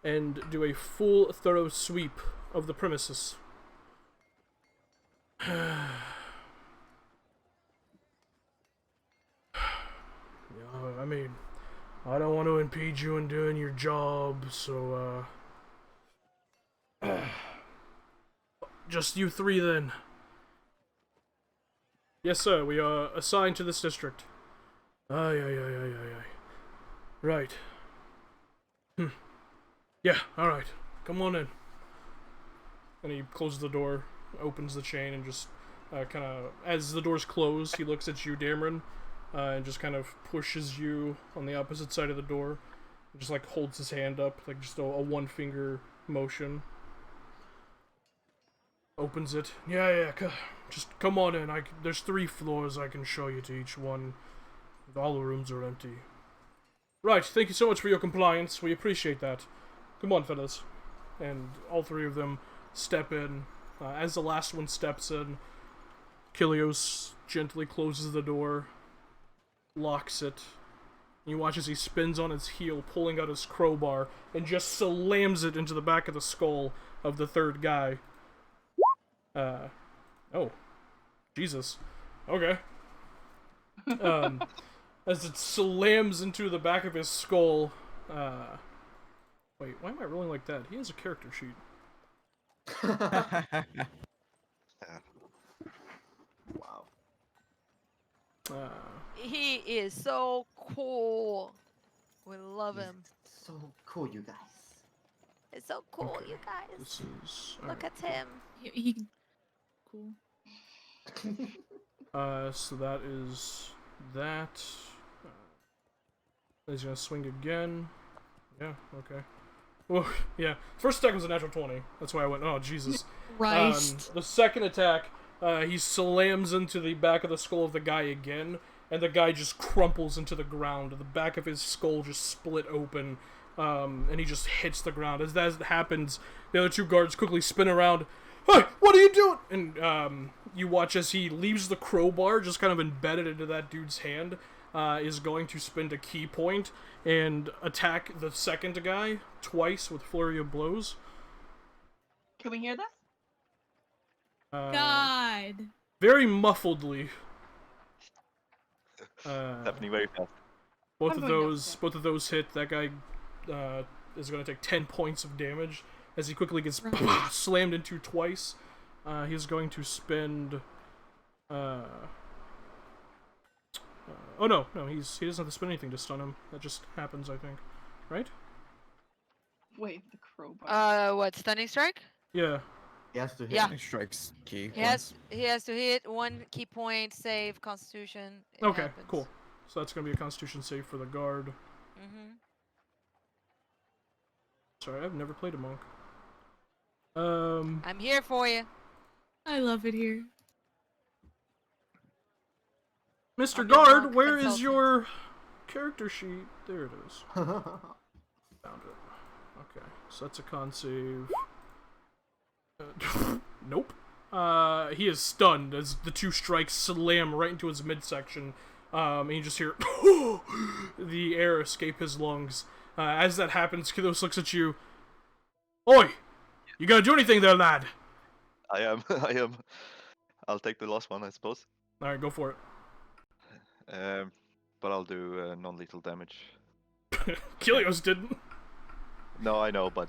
Speaker 4: and do a full, thorough sweep of the premises. I mean, I don't want to impede you in doing your job, so, just you 3 then. Yes, sir, we are assigned to this district. Aye. Right. Yeah, alright. Come on in. And he closes the door, opens the chain, and just, kind of, as the doors close, he looks at you, Dameron, and just kind of pushes you on the opposite side of the door. Just, like, holds his hand up, like, just a one-finger motion. Opens it. Yeah, just come on in. There's 3 floors I can show you to each one. All the rooms are empty. Right, thank you so much for your compliance. We appreciate that. Come on, fellas. And all 3 of them step in. As the last one steps in, Kilios gently closes the door, locks it. You watch as he spins on his heel, pulling out his crowbar, and just slams it into the back of the skull of the 3rd guy. Oh. Jesus. Okay. As it slams into the back of his skull, wait, why am I rolling like that? He has a character sheet.
Speaker 5: Wow.
Speaker 3: He is so cool. We love him.
Speaker 5: So cool, you guys.
Speaker 3: It's so cool,
Speaker 4: Okay,
Speaker 3: you guys.
Speaker 4: This is...
Speaker 3: Look
Speaker 4: alright.
Speaker 3: at him.
Speaker 1: He cool.
Speaker 4: So that is that. He's gonna swing again. Yeah, okay. Well, yeah. First attack was a natural 20. That's why I went, oh, Jesus.
Speaker 1: Christ.
Speaker 4: The second attack, he slams into the back of the skull of the guy again, and the guy just crumples into the ground. The back of his skull just split open, and he just hits the ground. As that happens, the other 2 guards quickly spin around. Hey, what are you doing? And you watch as he leaves the crowbar just kind of embedded into that dude's hand, is going to spend a key point and attack the second guy twice with flurry of blows.
Speaker 2: Can we hear this?
Speaker 1: God.
Speaker 4: Very muffledly.
Speaker 8: Happening very fast.
Speaker 4: Both
Speaker 3: I'm
Speaker 4: of
Speaker 3: going
Speaker 4: those,
Speaker 3: downstairs.
Speaker 4: both of those hit. That guy is going to take 10 points of damage as he quickly gets slammed into twice. He's going to spend. Oh no, he doesn't have to spend anything to stun him. That just happens, I think, right?
Speaker 2: Wait, the crowbar.
Speaker 3: What, stunning strike?
Speaker 4: Yeah.
Speaker 5: He has to hit.
Speaker 3: Yeah.
Speaker 6: He strikes key.
Speaker 3: He has to hit 1 key point, save, Constitution. It
Speaker 4: Okay,
Speaker 3: happens.
Speaker 4: cool. So that's going to be a Constitution save for the guard.
Speaker 3: Mm-hmm.
Speaker 4: Sorry, I've never played a monk.
Speaker 3: I'm here for you.
Speaker 1: I love it here.
Speaker 4: Mr.
Speaker 3: I'm your
Speaker 4: Guard,
Speaker 3: monk
Speaker 4: where is
Speaker 3: consultant.
Speaker 4: your character sheet? There it is. Found it. Okay, so that's a con save. Nope. He is stunned as the 2 strikes slam right into his midsection. And you just hear the air escape his lungs. As that happens, Kilos looks at you. Oi! You gotta do anything there, lad?
Speaker 8: I am. I am. I'll take the last one, I suppose.
Speaker 4: Alright, go for it.
Speaker 8: But I'll do non-lethal damage.
Speaker 4: Kilios didn't.
Speaker 8: No, I know, but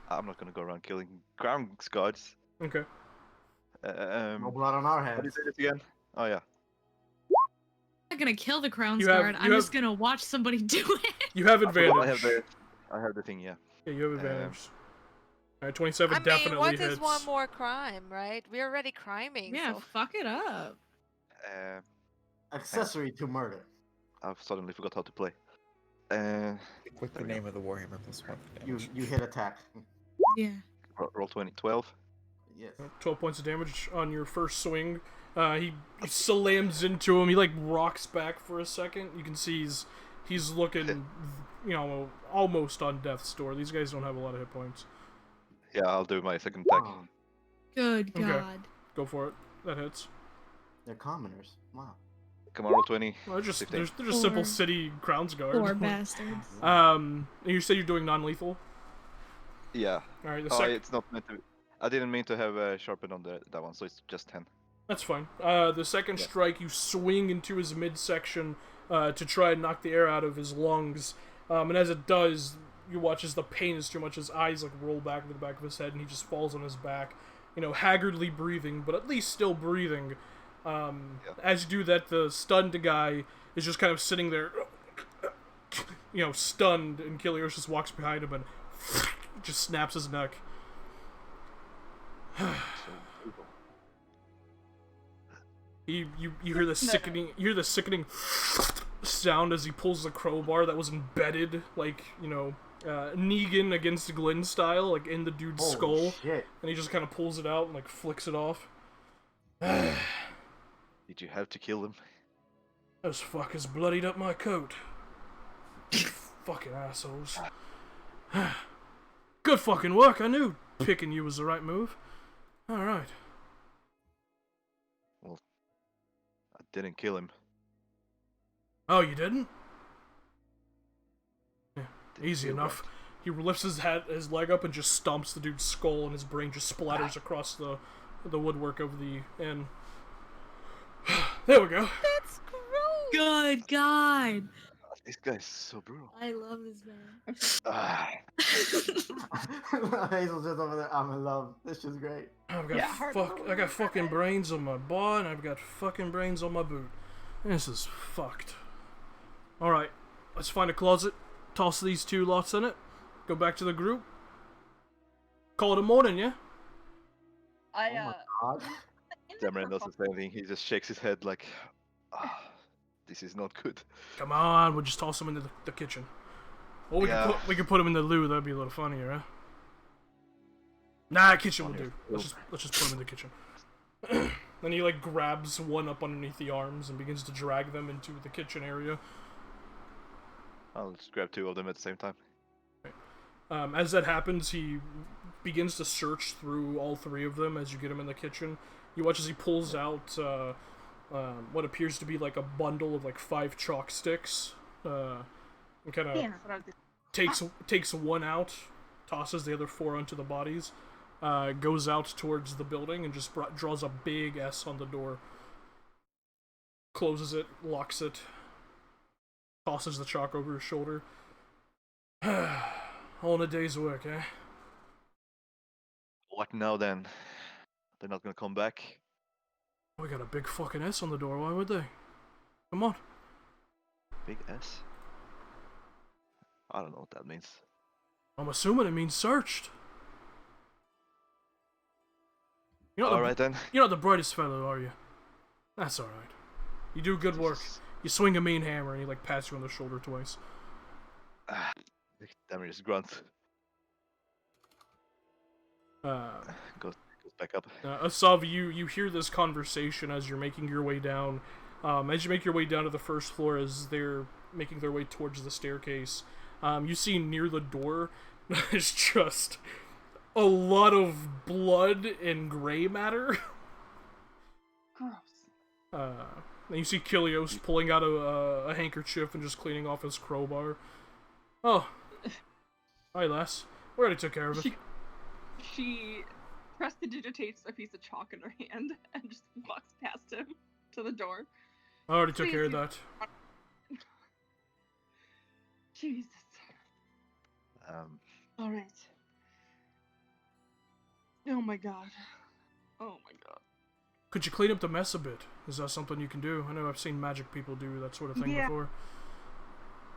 Speaker 8: I'm not gonna go around killing ground guards.
Speaker 4: Okay.
Speaker 5: No blood on our
Speaker 8: How do you
Speaker 5: hands.
Speaker 8: say this again? Oh yeah.
Speaker 1: I'm not gonna kill the Crown's
Speaker 4: You have-
Speaker 1: Guard.
Speaker 4: you
Speaker 1: I'm
Speaker 4: have-
Speaker 1: just gonna watch somebody do it.
Speaker 4: You have
Speaker 8: I forgot
Speaker 4: advantage.
Speaker 8: I have the thing. Yeah.
Speaker 4: Yeah, you have advantage. Alright, 27
Speaker 3: I mean,
Speaker 4: definitely
Speaker 3: what
Speaker 4: hits.
Speaker 3: is one more crime, right? We're already criming.
Speaker 1: Yeah,
Speaker 3: So.
Speaker 1: fuck it up.
Speaker 5: Accessory to murder.
Speaker 8: I've suddenly forgot how to play. Uh,
Speaker 6: Click the
Speaker 8: There we go.
Speaker 6: name of the Warhammer +1
Speaker 5: You
Speaker 6: damage.
Speaker 5: you hit attack.
Speaker 1: Yeah.
Speaker 8: roll 20, 12.
Speaker 5: Yes.
Speaker 4: 12 points of damage on your first swing. He slams into him. He like rocks back for a second. You can see he's looking, almost on death's door. These guys don't have a lot of hit points.
Speaker 8: Yeah, I'll do my second attack.
Speaker 5: Wow.
Speaker 1: Good
Speaker 4: Okay.
Speaker 1: God.
Speaker 4: Go for it. That hits.
Speaker 5: They're commoners. Wow.
Speaker 8: Come on, roll 20.
Speaker 4: Well, they're just
Speaker 8: 15.
Speaker 4: they're just simple
Speaker 1: Poor-
Speaker 4: city Crowns Guard.
Speaker 1: Poor bastards.
Speaker 4: And you said you're doing non-lethal.
Speaker 8: Yeah.
Speaker 4: All right, the
Speaker 8: Oh,
Speaker 4: second.
Speaker 8: it's not meant to. I didn't mean to have sharpened on that one, so it's just 10.
Speaker 4: That's fine. The second
Speaker 8: Yeah.
Speaker 4: strike, you swing into his midsection to try and knock the air out of his lungs. And as it does, you watch as the pain is too much. His eyes like roll back to the back of his head, and he just falls on his back. Haggardly breathing, but at least still breathing. As you do that, the stunned guy is just kind of sitting there, stunned, and Kilios just walks behind him and just snaps his neck. You hear the sickening sound as he pulls the crowbar that was embedded Negan against Glenn style, like in the dude's
Speaker 5: Holy
Speaker 4: skull,
Speaker 5: shit.
Speaker 4: and he just kind of pulls it out and like flicks it off.
Speaker 8: Did you have to kill him?
Speaker 4: Those fuckers bloodied up my coat. Fucking assholes. Good fucking work. I knew picking you was the right move. All right.
Speaker 8: I didn't kill him.
Speaker 4: Oh, you didn't? Yeah,
Speaker 8: Didn't
Speaker 4: easy
Speaker 8: feel
Speaker 4: enough. He lifts his leg up and just stomps the dude's skull, and his brain just splatters across the woodwork of the inn. There we go.
Speaker 3: That's gross.
Speaker 1: Good God.
Speaker 8: This guy's so brutal.
Speaker 1: I love this man.
Speaker 8: Ah,
Speaker 5: Hazel's just over there. I'm in love. This is great.
Speaker 4: I've got
Speaker 2: Yeah, hard
Speaker 4: I got fucking brains on my bar, and I've got fucking brains on my boot. This is fucked. All right, let's find a closet, toss these 2 lots in it, go back to the group, call it a morning, yeah?
Speaker 2: I
Speaker 5: Oh my god.
Speaker 8: Damaran doesn't say anything. He just shakes his head like, this is not good.
Speaker 4: Come on, we'll just toss them into the kitchen. Or
Speaker 8: Yeah.
Speaker 4: we could put them in the loo. That'd be a little funnier, huh? Nah, kitchen will do.
Speaker 8: Funnier.
Speaker 4: Let's just put them in the kitchen. Then he like grabs one up underneath the arms and begins to drag them into the kitchen area.
Speaker 8: I'll just grab 2 of them at the same time.
Speaker 4: As that happens, he begins to search through all 3 of them as you get him in the kitchen. You watch as he pulls out what appears to be like a bundle of like 5 chalk sticks. And kind of
Speaker 2: Yeah, that's what I was
Speaker 4: takes one out, tosses the other 4 onto the bodies, goes out towards the building and just draws a big S on the door. Closes it, locks it, tosses the chalk over his shoulder. All in a day's work, eh?
Speaker 8: What now then? They're not gonna come back?
Speaker 4: We got a big fucking S on the door, why would they? Come on.
Speaker 8: Big S? I don't know what that means.
Speaker 4: I'm assuming it means searched. You're not
Speaker 8: Alright then.
Speaker 4: You're not the brightest fellow, are you? That's alright. You do good work. You swing a mean hammer and he like pats you on the shoulder twice.
Speaker 8: Damn, just grunt. Goes back up.
Speaker 4: Asav, you hear this conversation as you're making your way down. As you make your way down to the first floor, as they're making their way towards the staircase, you see near the door is just a lot of blood and gray matter.
Speaker 2: gross.
Speaker 4: And you see Kilios pulling out a handkerchief and just cleaning off his crowbar. Oh. Hi, lass. We already took care of it.
Speaker 2: She prestidigitates a piece of chalk in her hand and just walks past him to the door.
Speaker 4: I already took care of that.
Speaker 2: Jesus. All right. Oh my god. Oh my god.
Speaker 4: Could you clean up the mess a bit? Is that something you can do? I know I've seen magic people do that sort of thing
Speaker 2: Yeah.
Speaker 4: before.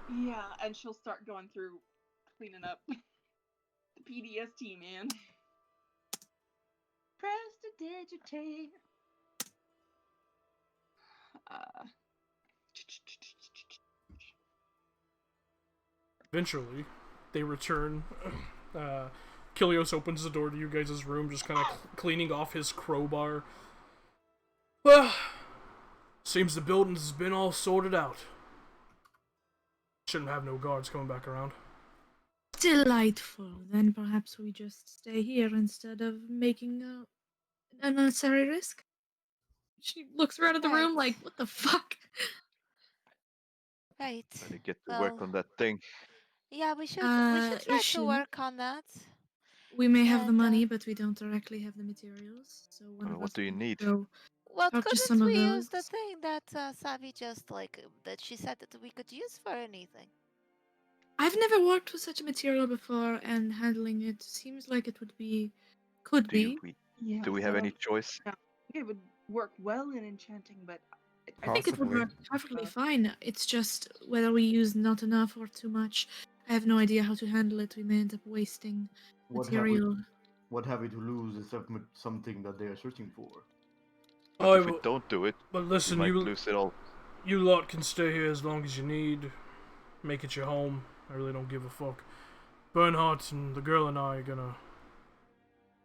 Speaker 2: Yeah, and she'll start going through cleaning up the PDST, man. Prestidigitate.
Speaker 4: Eventually, they return. Kilios opens the door to you guys' room, just kind of cleaning off his crowbar. Well, seems the building's been all sorted out. Shouldn't have no guards coming back around.
Speaker 1: Delightful. Then perhaps we just stay here instead of making an unnecessary risk. She looks around at the room like, what the fuck?
Speaker 3: Right.
Speaker 8: Better get to work on that thing.
Speaker 3: Yeah, we should
Speaker 1: you
Speaker 3: try to
Speaker 1: should.
Speaker 3: work on that.
Speaker 1: We may have the
Speaker 3: And,
Speaker 1: money, but we don't directly have the materials. So one of
Speaker 8: What
Speaker 1: us
Speaker 8: do you
Speaker 1: will
Speaker 8: need?
Speaker 1: go
Speaker 3: Well,
Speaker 1: talk to
Speaker 3: couldn't
Speaker 1: some of
Speaker 3: we use the
Speaker 1: those.
Speaker 3: thing that Savi just that she said that we could use for anything?
Speaker 1: I've never worked with such a material before, and handling it seems like it could be.
Speaker 2: Yeah.
Speaker 8: Do we have any choice?
Speaker 2: I think it would work well in enchanting, but
Speaker 1: I think it would
Speaker 6: Possibly.
Speaker 1: work perfectly fine. It's just whether we use not enough or too much. I have no idea how to handle it. We may end up wasting material.
Speaker 5: What have we to lose except something that they are searching for?
Speaker 8: But if we don't do it,
Speaker 4: But
Speaker 8: we
Speaker 4: listen,
Speaker 8: might lose it all.
Speaker 4: you lot can stay here as long as you need. Make it your home. I really don't give a fuck. Bernhardt and the girl and I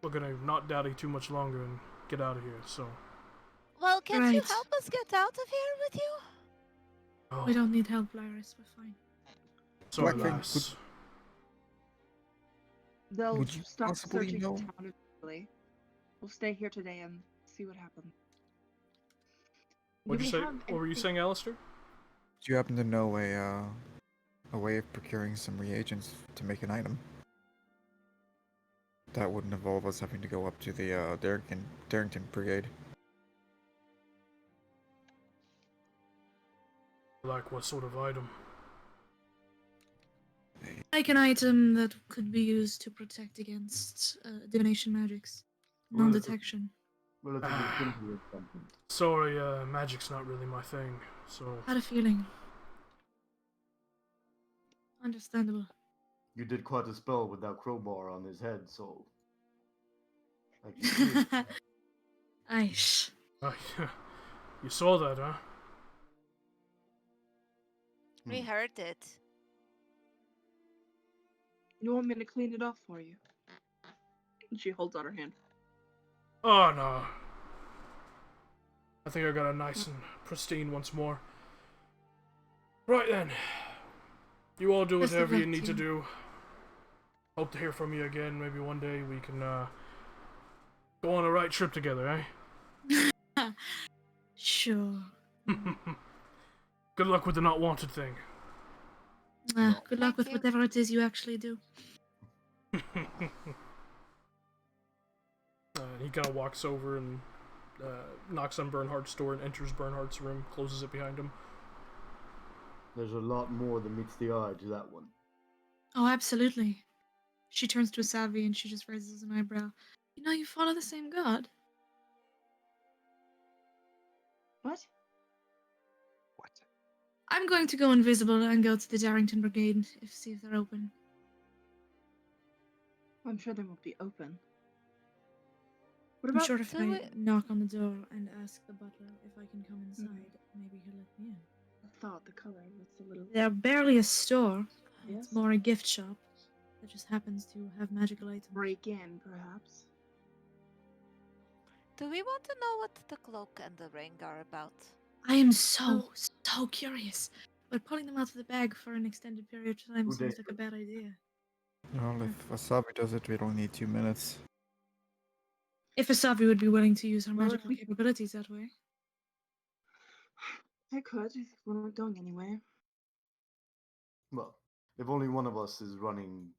Speaker 4: we're gonna not dally too much longer and get out of here. So.
Speaker 3: Well, can't you
Speaker 1: Right.
Speaker 3: help us get out of here with you?
Speaker 4: Oh,
Speaker 1: We don't need help, Lyris. We're fine.
Speaker 4: sorry,
Speaker 6: Blackfin,
Speaker 4: lass.
Speaker 2: they'll
Speaker 6: Would you
Speaker 2: stop
Speaker 6: possibly
Speaker 2: searching
Speaker 6: know-
Speaker 2: the town eventually. We'll stay here today and see what happens.
Speaker 4: What'd you say? What were you saying, Alistair?
Speaker 6: Do you happen to know a way of procuring some reagents to make an item? That wouldn't involve us having to go up to the Darrington Brigade.
Speaker 4: Like what sort of item?
Speaker 1: Like an item that could be used to protect against divination magics. Non-detection.
Speaker 5: Relatively simple or something.
Speaker 4: Sorry, magic's not really my thing, so...
Speaker 1: Had a feeling. Understandable.
Speaker 5: You did quite a spell with that crowbar on his head, so. I can see it.
Speaker 1: Aish.
Speaker 4: You saw that, huh?
Speaker 3: We heard it.
Speaker 2: You want me to clean it off for you? And she holds out her hand.
Speaker 4: Oh, no. I think I got it nice and pristine once more. Right then. You all do
Speaker 1: Best of
Speaker 4: whatever you
Speaker 1: luck
Speaker 4: need
Speaker 1: to
Speaker 4: to
Speaker 1: you.
Speaker 4: do. Hope to hear from you again. Maybe one day we can, go on a right trip together, eh?
Speaker 1: Sure.
Speaker 4: Good luck with the not wanted thing.
Speaker 1: Good luck with whatever it is you actually do.
Speaker 4: He kind of walks over and knocks on Bernhardt's door and enters Bernhardt's room, closes it behind him.
Speaker 5: There's a lot more than meets the eye to that one.
Speaker 1: Oh, absolutely. She turns to Savi and she just raises an eyebrow. You know, you follow the same god.
Speaker 2: What?
Speaker 8: What?
Speaker 1: I'm going to go invisible and go to the Darrington Brigade see if they're open.
Speaker 2: I'm sure they won't be open. What
Speaker 1: I'm
Speaker 2: about
Speaker 1: sure if
Speaker 3: do
Speaker 1: I
Speaker 3: we-
Speaker 1: knock on the door and ask the butler if I can come inside, maybe he'll let me in.
Speaker 2: I thought the color was a little.
Speaker 1: They're barely a store.
Speaker 2: Yes.
Speaker 1: It's more a gift shop that just happens to have magical items.
Speaker 2: Break in, perhaps.
Speaker 3: Do we want to know what the cloak and the ring are about?
Speaker 1: I am so curious. But pulling them out of the bag for an extended period of time
Speaker 5: Who
Speaker 1: seems
Speaker 5: did?
Speaker 1: like a bad idea.
Speaker 6: Well, if Wasabi does it, we don't need 2 minutes.
Speaker 1: If Asavi would be willing to use her
Speaker 2: Well, if
Speaker 1: magical
Speaker 2: we-
Speaker 1: capabilities that way.
Speaker 2: I could if we're not going anywhere.
Speaker 5: Well, if only one of us is running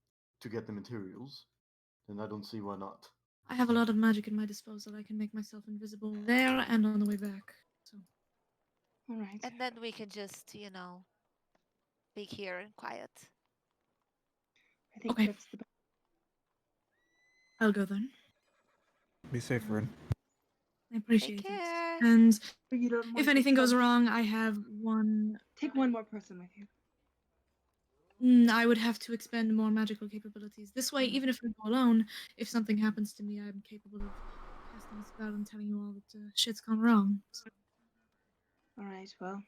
Speaker 5: to get the materials, then I don't see why not.
Speaker 1: I have a lot of magic at my disposal. I can make myself invisible there and on the way back. So
Speaker 2: All right.
Speaker 3: And then we can just, be here and quiet.
Speaker 2: I think
Speaker 1: Okay.
Speaker 2: that's the best.
Speaker 1: I'll go then.
Speaker 6: Be safe, Rin.
Speaker 1: I appreciate
Speaker 3: Take
Speaker 1: it.
Speaker 3: care.
Speaker 1: And
Speaker 2: You don't want
Speaker 1: if
Speaker 2: to
Speaker 1: anything goes
Speaker 2: come-
Speaker 1: wrong, I have one.
Speaker 2: Take one more person with you.
Speaker 1: I would have to expend more magical capabilities. This way, even if I go alone, if something happens to me, I'm capable of casting a spell and telling you all that shit's gone wrong. So,
Speaker 2: All right. Well,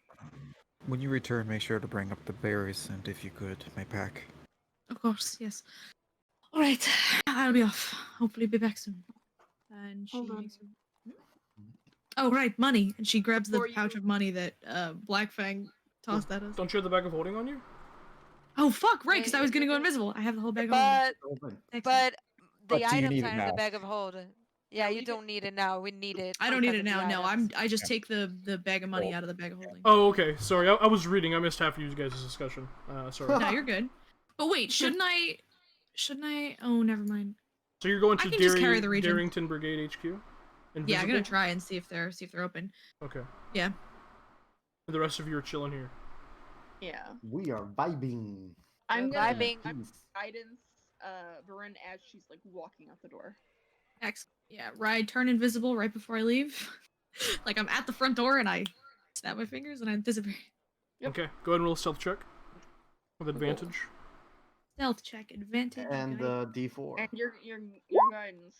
Speaker 6: When you return, make sure to bring up the berries and, if you could, my pack.
Speaker 1: of course, yes. All right, I'll be off. Hopefully, be back soon. And she
Speaker 2: Hold on.
Speaker 1: makes Oh, right, money. And she grabs the
Speaker 2: Before you-
Speaker 1: pouch of money that Black Fang tossed at us.
Speaker 4: Don't you have the bag of holding on you?
Speaker 1: Oh, fuck, right, because
Speaker 3: Yeah,
Speaker 1: I was gonna go
Speaker 3: yeah.
Speaker 1: invisible. I have the whole bag of
Speaker 3: But
Speaker 5: Open.
Speaker 3: but
Speaker 6: But
Speaker 3: the
Speaker 6: do you
Speaker 3: items
Speaker 6: need
Speaker 3: are
Speaker 6: it
Speaker 3: in the
Speaker 6: now?
Speaker 3: bag of hold. Yeah, you
Speaker 2: leave it-
Speaker 3: don't need it now. We need it.
Speaker 1: I don't need
Speaker 3: because
Speaker 1: it
Speaker 3: of the
Speaker 1: now. No,
Speaker 3: items.
Speaker 1: I just take the bag of money out of the bag of holding.
Speaker 4: Oh, okay. Sorry, I was reading. I missed half of you guys' discussion. Sorry.
Speaker 1: No, you're good. But wait, shouldn't I? Oh, never mind.
Speaker 4: So you're going
Speaker 1: I
Speaker 4: to
Speaker 1: can just carry the region.
Speaker 4: Darrington Brigade HQ? Invisible?
Speaker 1: Yeah, I'm gonna try and see if they're open.
Speaker 4: Okay.
Speaker 1: Yeah.
Speaker 4: The rest of you are chilling here.
Speaker 2: yeah.
Speaker 5: We are vibing.
Speaker 2: I'm
Speaker 3: We're
Speaker 2: gonna
Speaker 3: vibing.
Speaker 2: I'm guidance Varen as she's like walking out the door.
Speaker 1: Excellent. Yeah, right. Turn invisible right before I leave. Like I'm at the front door and I snap my fingers and I disappear.
Speaker 2: Yep.
Speaker 4: Okay, go ahead and roll a stealth check. With advantage.
Speaker 1: Stealth check advantage.
Speaker 5: And
Speaker 1: guide.
Speaker 5: D4.
Speaker 2: And your guidance.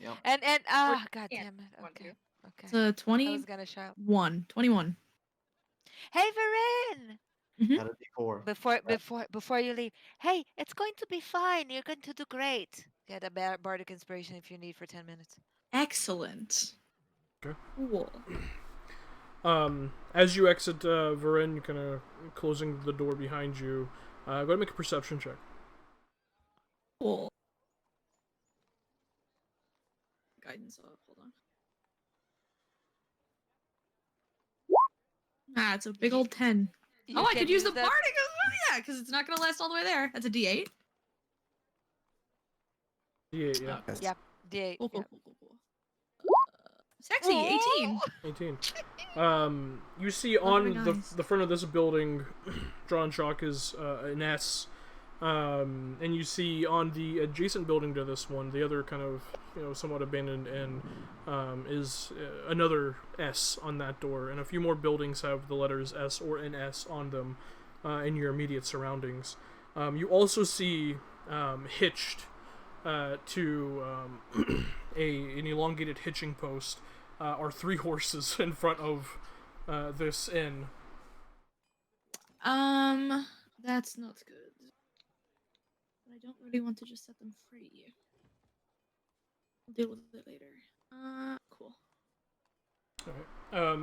Speaker 5: Yep.
Speaker 3: And
Speaker 2: Or
Speaker 3: god
Speaker 2: can't
Speaker 3: damn it.
Speaker 2: want
Speaker 3: Okay.
Speaker 2: to.
Speaker 3: Okay.
Speaker 1: It's a
Speaker 3: I
Speaker 1: 21.
Speaker 3: was gonna shout.
Speaker 1: 21.
Speaker 3: Hey Varen!
Speaker 5: Had a D4.
Speaker 3: Before you leave. Hey, it's going to be fine. You're going to do great. Get a bardic inspiration if you need for 10 minutes.
Speaker 1: Excellent.
Speaker 4: Okay.
Speaker 1: Cool.
Speaker 4: As you exit Varen, you're kind of closing the door behind you. Go ahead and make a perception check.
Speaker 1: Cool. Guidance off. Hold on. Ah, it's a big old 10.
Speaker 3: You
Speaker 1: Oh, I
Speaker 3: can
Speaker 1: could use the
Speaker 3: that-
Speaker 1: bardic as well. Yeah, because it's not gonna last all the way there. That's a D8.
Speaker 4: D8, yeah.
Speaker 6: Yes.
Speaker 3: Yep. D8.
Speaker 1: Cool, cool,
Speaker 3: yep.
Speaker 1: cool, cool, cool. Sexy, 18.
Speaker 4: 18. You see
Speaker 1: Oh, very
Speaker 4: on
Speaker 1: nice.
Speaker 4: the front of this building, drawn chalk is an S. And you see on the adjacent building to this one, the other kind of, somewhat abandoned inn, is another S on that door. And a few more buildings have the letters S or NS on them in your immediate surroundings. You also see hitched to an elongated hitching post are 3 horses in front of this inn.
Speaker 1: That's not good. But I don't really want to just set them free. We'll deal with it later. Cool.
Speaker 4: Alright.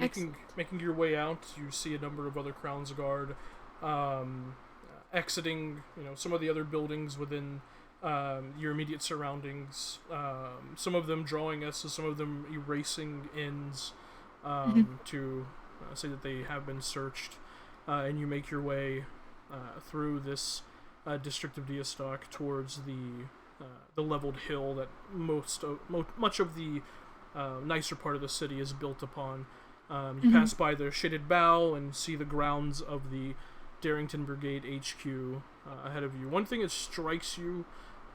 Speaker 4: Making your way out, you see a number of other Crown's Guard exiting, some of the other buildings within your immediate surroundings. Some of them drawing S's, some of them erasing N's. to say that they have been searched, and you make your way through this district of Diastock towards the leveled hill that much of the nicer part of the city is built upon. You pass by the shaded bow and see the grounds of the Darrington Brigade HQ ahead of you. One thing that strikes you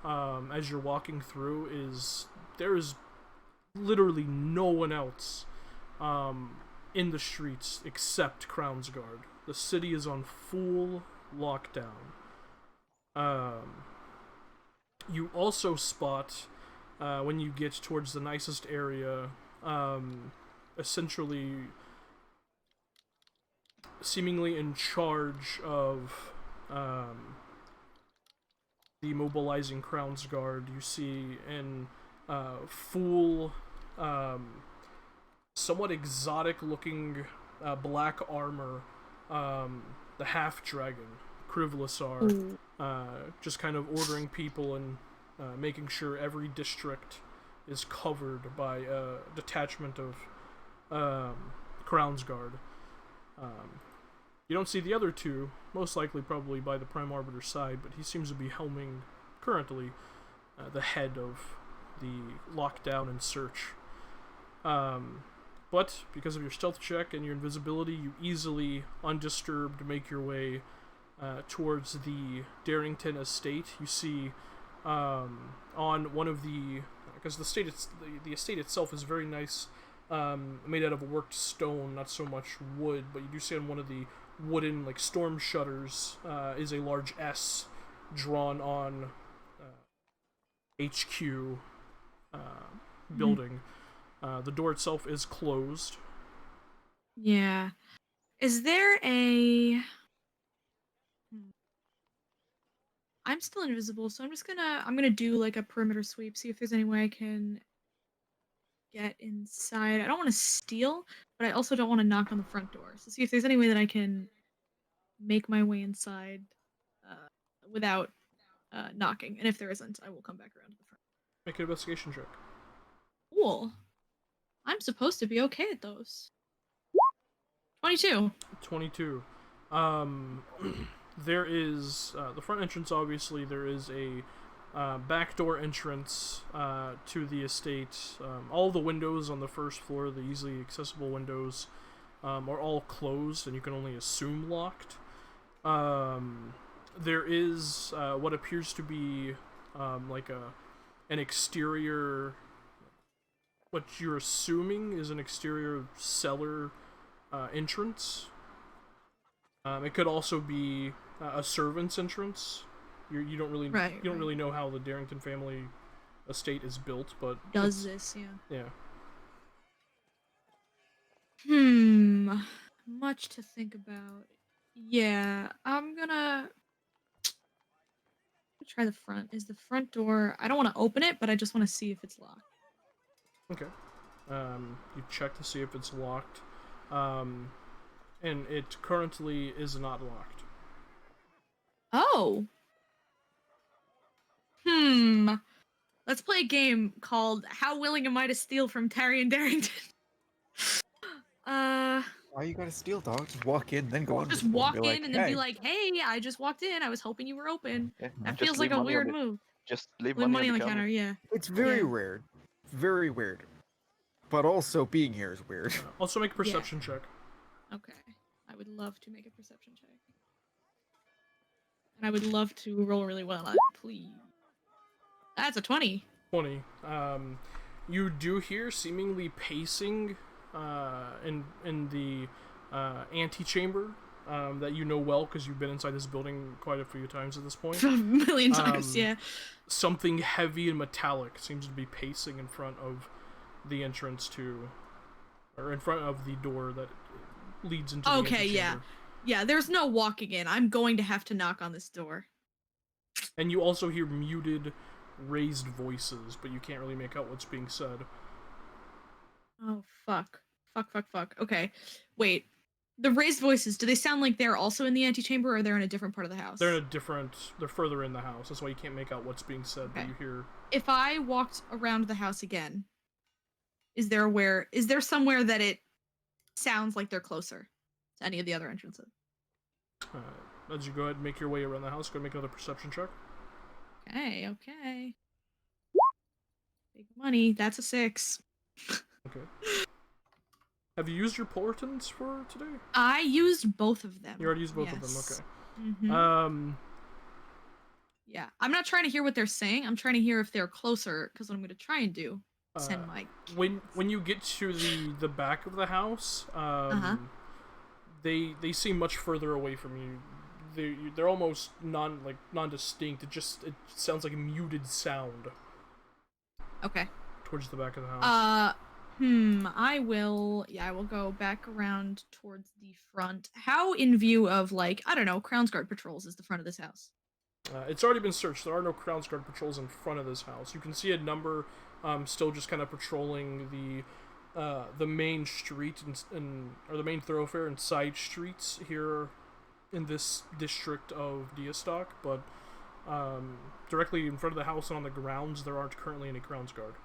Speaker 4: as you're walking through is there is literally no one else in the streets except Crown's Guard. The city is on full lockdown. You also spot, when you get towards the nicest area, essentially seemingly in charge of the mobilizing Crown's Guard, you see in full, somewhat exotic-looking black armor, the half-dragon, Krivlasar, just kind of ordering people and making sure every district is covered by a detachment of Crown's Guard. You don't see the other two, most likely probably by the Prime Arbiter's side, but he seems to be helming, currently, the head of the lockdown and search. But because of your stealth check and your invisibility, you easily, undisturbed, make your way towards the Darrington estate. You see on one of the, because the estate itself is very nice, made out of worked stone, not so much wood, but you do see on one of the wooden storm shutters is a large S drawn on HQ building. The door itself is closed.
Speaker 1: Yeah. Is there a... I'm still invisible, so I'm gonna do a perimeter sweep, see if there's any way I can get inside. I don't want to steal, but I also don't want to knock on the front door. So see if there's any way that I can make my way inside without knocking. And if there isn't, I will come back around to the front.
Speaker 4: Make an investigation check.
Speaker 1: Cool. I'm supposed to be okay at those. 22.
Speaker 4: 22. There is the front entrance. Obviously, there is a backdoor entrance to the estate. All the windows on the first floor, the easily accessible windows, are all closed, and you can only assume locked. There is what appears to be an exterior. What you're assuming is an exterior cellar entrance. It could also be a servant's entrance. You don't really really know how the Darrington family estate is built, but
Speaker 1: does this, yeah.
Speaker 4: Yeah.
Speaker 1: Much to think about. Yeah, I'm gonna try the front. Is the front door? I don't want to open it, but I just want to see if it's locked.
Speaker 4: Okay. You check to see if it's locked. And it currently is not locked.
Speaker 1: Oh. Let's play a game called How Willing Am I to Steal from Tyrion Darrington?
Speaker 6: Why you gotta steal, dog? Just walk in, then go on.
Speaker 1: Just walk in and then be like, hey, I just walked in. I was hoping you were open.
Speaker 8: Yeah,
Speaker 1: That
Speaker 8: just
Speaker 1: feels like
Speaker 8: leave
Speaker 1: a
Speaker 8: money
Speaker 1: weird move.
Speaker 8: Just leave
Speaker 1: Leave
Speaker 8: money
Speaker 1: on the counter, yeah.
Speaker 6: It's very
Speaker 1: Yeah.
Speaker 6: weird. Very weird. But also, being here is weird.
Speaker 4: Also make a perception check.
Speaker 1: Okay. I would love to make a perception check. And I would love to roll really well on it, please. That's a 20.
Speaker 4: 20. You do hear seemingly pacing in the antechamber that you know well because you've been inside this building quite a few times at this point.
Speaker 1: A million times, yeah.
Speaker 4: Something heavy and metallic seems to be pacing in front of the entrance to, or in front of the door that leads into the antechamber.
Speaker 1: Yeah, there's no walking in. I'm going to have to knock on this door.
Speaker 4: And you also hear muted, raised voices, but you can't really make out what's being said.
Speaker 1: Oh, fuck. Fuck. Okay. Wait. The raised voices, do they sound like they're also in the antechamber, or they're in a different part of the house?
Speaker 4: They're further in the house. That's why you can't make out what's being said, but you hear...
Speaker 1: If I walked around the house again, is there somewhere that it sounds like they're closer to any of the other entrances.
Speaker 4: As you go ahead and make your way around the house, go make another perception check.
Speaker 1: Okay. Big money. That's a 6.
Speaker 4: Okay. Have you used your portents for today?
Speaker 1: I used both of them.
Speaker 4: You already used both of
Speaker 1: Yes.
Speaker 4: them, okay.
Speaker 1: Mhm. Yeah, I'm not trying to hear what they're saying. I'm trying to hear if they're closer, because what I'm going to try and do, send my
Speaker 4: when you get to the back of the house, they seem much further away from you. They're almost non-distinct. It sounds like a muted sound.
Speaker 1: Okay.
Speaker 4: Towards the back of the house.
Speaker 1: I will go back around towards the front. How in view of, like, I don't know, Crown's Guard patrols is the front of this house?
Speaker 4: It's already been searched. There are no Crown's Guard patrols in front of this house. You can see a number still just kind of patrolling the main street or the main thoroughfare and side streets here in this district of Diastock, but directly in front of the house and on the grounds, there aren't currently any Crown's Guard.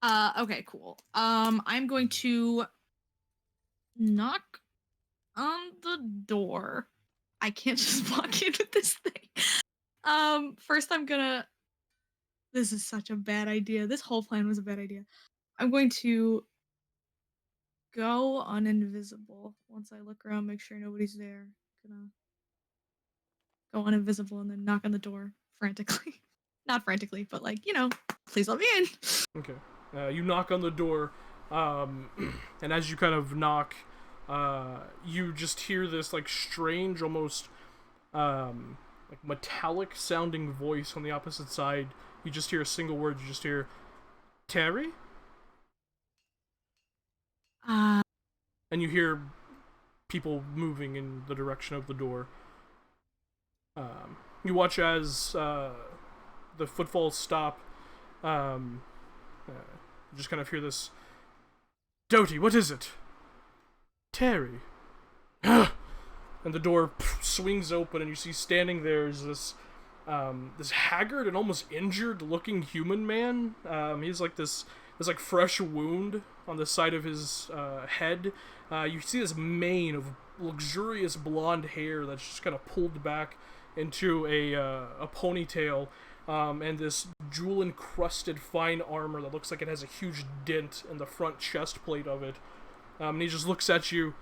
Speaker 1: Okay, cool. I'm going to knock on the door. I can't just walk in with this thing. First this is such a bad idea. This whole plan was a bad idea. I'm going to go uninvisible once I look around, make sure nobody's there. Gonna go uninvisible and then knock on the door frantically. Not frantically, but like, please let me in.
Speaker 4: Okay. You knock on the door, and as you kind of knock, you just hear this like strange, almost like metallic sounding voice on the opposite side. You just hear a single word. You just hear, "Terry?" And you hear people moving in the direction of the door. You watch as the footfalls stop. You just kind of hear this, "Doty, what is it?" "Terry." And the door swings open, and you see standing there is this haggard and almost injured looking human man. He has like this like fresh wound on the side of his head. You see this mane of luxurious blonde hair that's just kind of pulled back into a ponytail, and this jewel-encrusted fine armor that looks like it has a huge dent in the front chest plate of it. And he just looks at you.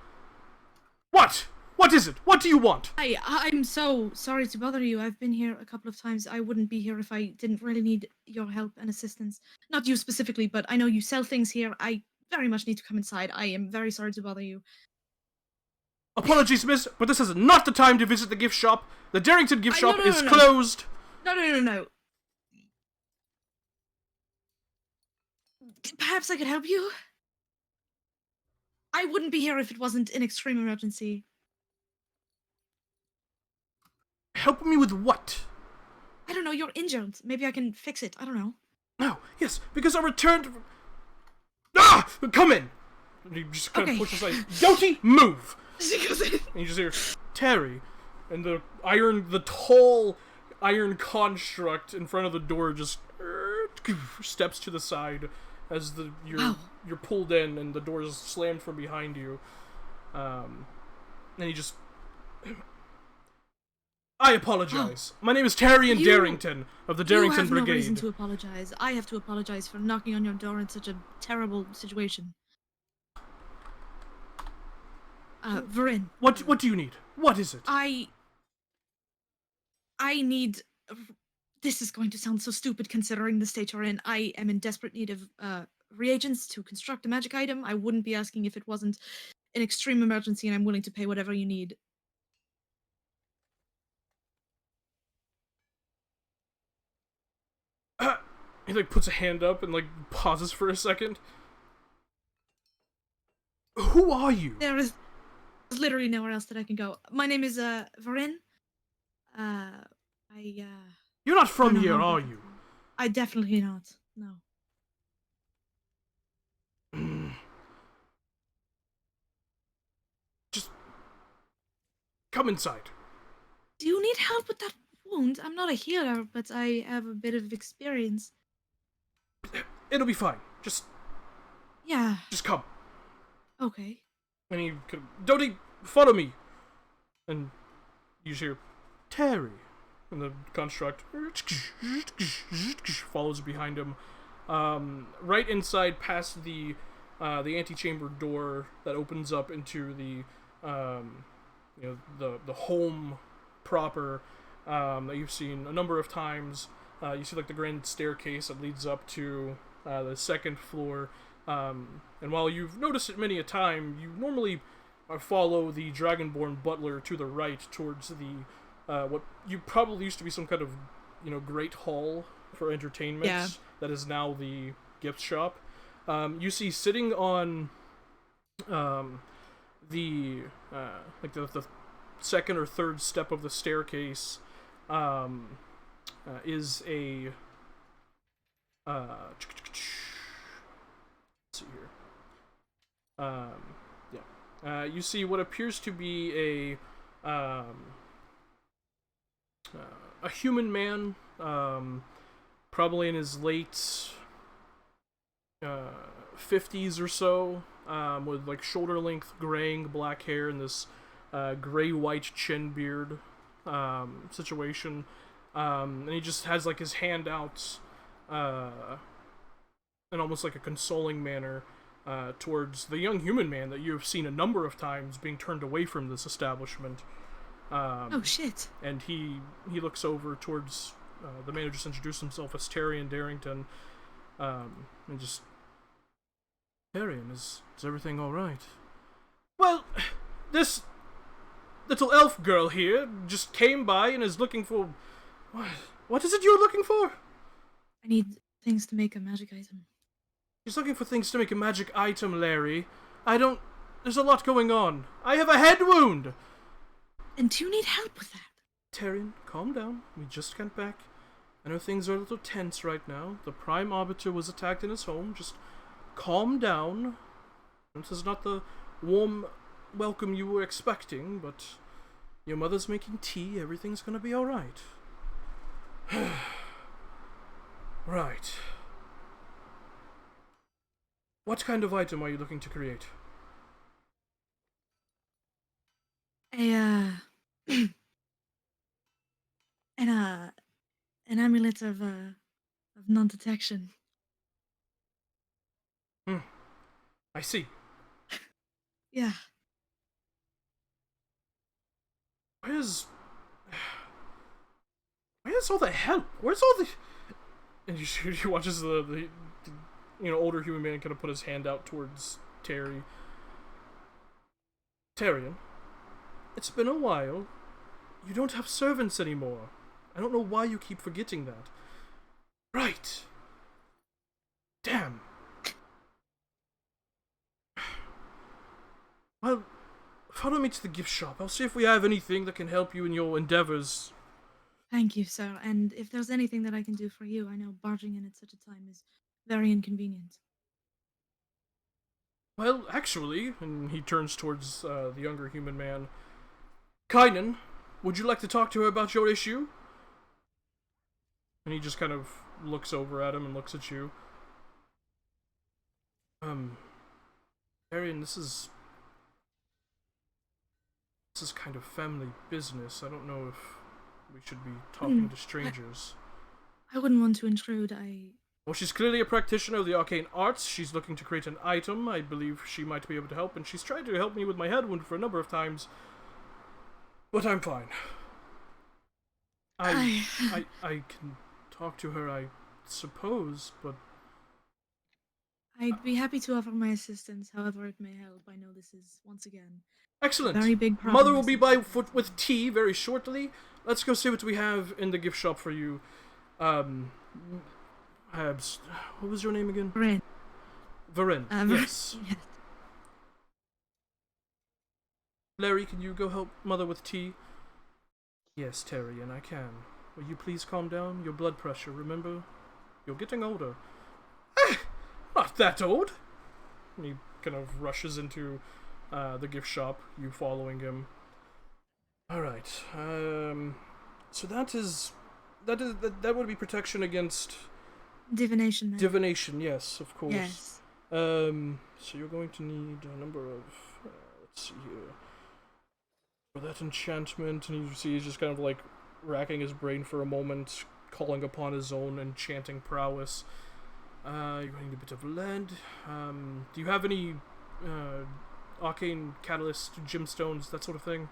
Speaker 4: "What? What is it? What do you want?"
Speaker 1: I'm so sorry to bother you. I've been here a couple of times. I wouldn't be here if I didn't really need your help and assistance. Not you specifically, but I know you sell things here. I very much need to come inside. I am very sorry to bother you.
Speaker 4: "Apologies, miss, but this is not the time to visit the gift shop. The Darrington gift shop is closed."
Speaker 1: No. Perhaps I could help you? I wouldn't be here if it wasn't an extreme emergency.
Speaker 4: "Help me with what?"
Speaker 1: I don't know, you're injured. Maybe I can fix it. I don't know.
Speaker 4: "No, yes, because I returned from... Ah! Come in!" And he just kind of pushes aside. "Doty, move!"
Speaker 1: She goes in.
Speaker 4: And you just hear, "Terry." And the tall iron construct in front of the door just steps to the side as you're pulled in and the door is slammed from behind you. And he just... "I apologize. My name is Terry and Darrington of the Darrington Brigade."
Speaker 1: You have no reason to apologize. I have to apologize for knocking on your door in such a terrible situation. Varin.
Speaker 4: What do you need? What is it?
Speaker 1: I need... This is going to sound so stupid considering the state you're in. I am in desperate need of reagents to construct a magic item. I wouldn't be asking if it wasn't an extreme emergency, and I'm willing to pay whatever you need.
Speaker 4: He like puts a hand up and like pauses for a second. "Who are you?"
Speaker 1: There is literally nowhere else that I can go. My name is Varin.
Speaker 4: You're not from here, are you?
Speaker 1: I definitely not. No.
Speaker 4: Just come inside.
Speaker 1: Do you need help with that wound? I'm not a healer, but I have a bit of experience.
Speaker 4: It'll be fine. Just
Speaker 1: Yeah.
Speaker 4: come.
Speaker 1: Okay.
Speaker 4: And he kind of, Dodie, follow me. And you hear, Terry. And the construct follows behind him. Right inside, past the antechamber door that opens up into the the home proper that you've seen a number of times. You see like the grand staircase that leads up to the second floor. And while you've noticed it many a time, you normally follow the Dragonborn butler to the right towards the what you probably used to be some kind of great hall for entertainment.
Speaker 1: Yeah.
Speaker 4: That is now the gift shop. You see sitting on the second or third step of the staircase is a let's see here. You see what appears to be a human man, probably in his late 50s or so, with like shoulder-length graying black hair and this gray-white chin beard situation. And he just has like his hand out in almost like a consoling manner towards the young human man that you have seen a number of times being turned away from this establishment.
Speaker 1: Oh shit.
Speaker 4: And he looks over towards the man who just introduced himself as Tyrion Darrington, and just, Tyrion, is everything all right? Well, this little elf girl here just came by and is looking for what is it you're looking for?
Speaker 1: I need things to make a magic item.
Speaker 4: She's looking for things to make a magic item, Larry. There's a lot going on. I have a head wound.
Speaker 1: And do you need help with that?
Speaker 4: Tyrion, calm down. We just got back. I know things are a little tense right now. The Prime Arbiter was attacked in his home. Just calm down. This is not the warm welcome you were expecting, but your mother's making tea. Everything's gonna be alright. Right. What kind of item are you looking to create?
Speaker 1: An amulet of non-detection.
Speaker 4: I see.
Speaker 1: Yeah.
Speaker 4: Where's all the help? Where's all the... And he watches the older human man kind of put his hand out towards Terry. Tyrion, it's been a while. You don't have servants anymore. I don't know why you keep forgetting that. Right. Damn. Well, follow me to the gift shop. I'll see if we have anything that can help you in your endeavors.
Speaker 1: Thank you, sir. And if there's anything that I can do for you, I know barging in at such a time is very inconvenient.
Speaker 4: Well, actually, and he turns towards the younger human man. Kynan, would you like to talk to her about your issue? And he just kind of looks over at him and looks at you. Arian, this is kind of family business. I don't know if we should be talking to strangers.
Speaker 1: I wouldn't want to intrude.
Speaker 4: Well, she's clearly a practitioner of the arcane arts. She's looking to create an item. I believe she might be able to help, and she's tried to help me with my head wound for a number of times. But I'm fine. I can talk to her, I suppose, but...
Speaker 1: I'd be happy to offer my assistance, however it may help. I know this is, once again,
Speaker 4: excellent.
Speaker 1: a very big problem.
Speaker 4: Mother will be by foot with tea very shortly. Let's go see what we have in the gift shop for you. What was your name again?
Speaker 1: Varen.
Speaker 4: Varen, yes.
Speaker 1: Yes.
Speaker 4: Larry, can you go help Mother with tea? Yes, Terry, and I can. Will you please calm down? Your blood pressure, remember? You're getting older. Not that old! And he kind of rushes into the gift shop, you following him. Alright, so that would be protection against...
Speaker 1: Divination.
Speaker 4: Divination, yes, of course.
Speaker 1: Yes.
Speaker 4: So you're going to need a number of, let's see here, for that enchantment, and you see he's just kind of like racking his brain for a moment, calling upon his own enchanting prowess. You're going to need a bit of lead. Do you have any, arcane catalyst, gemstones, that sort of thing?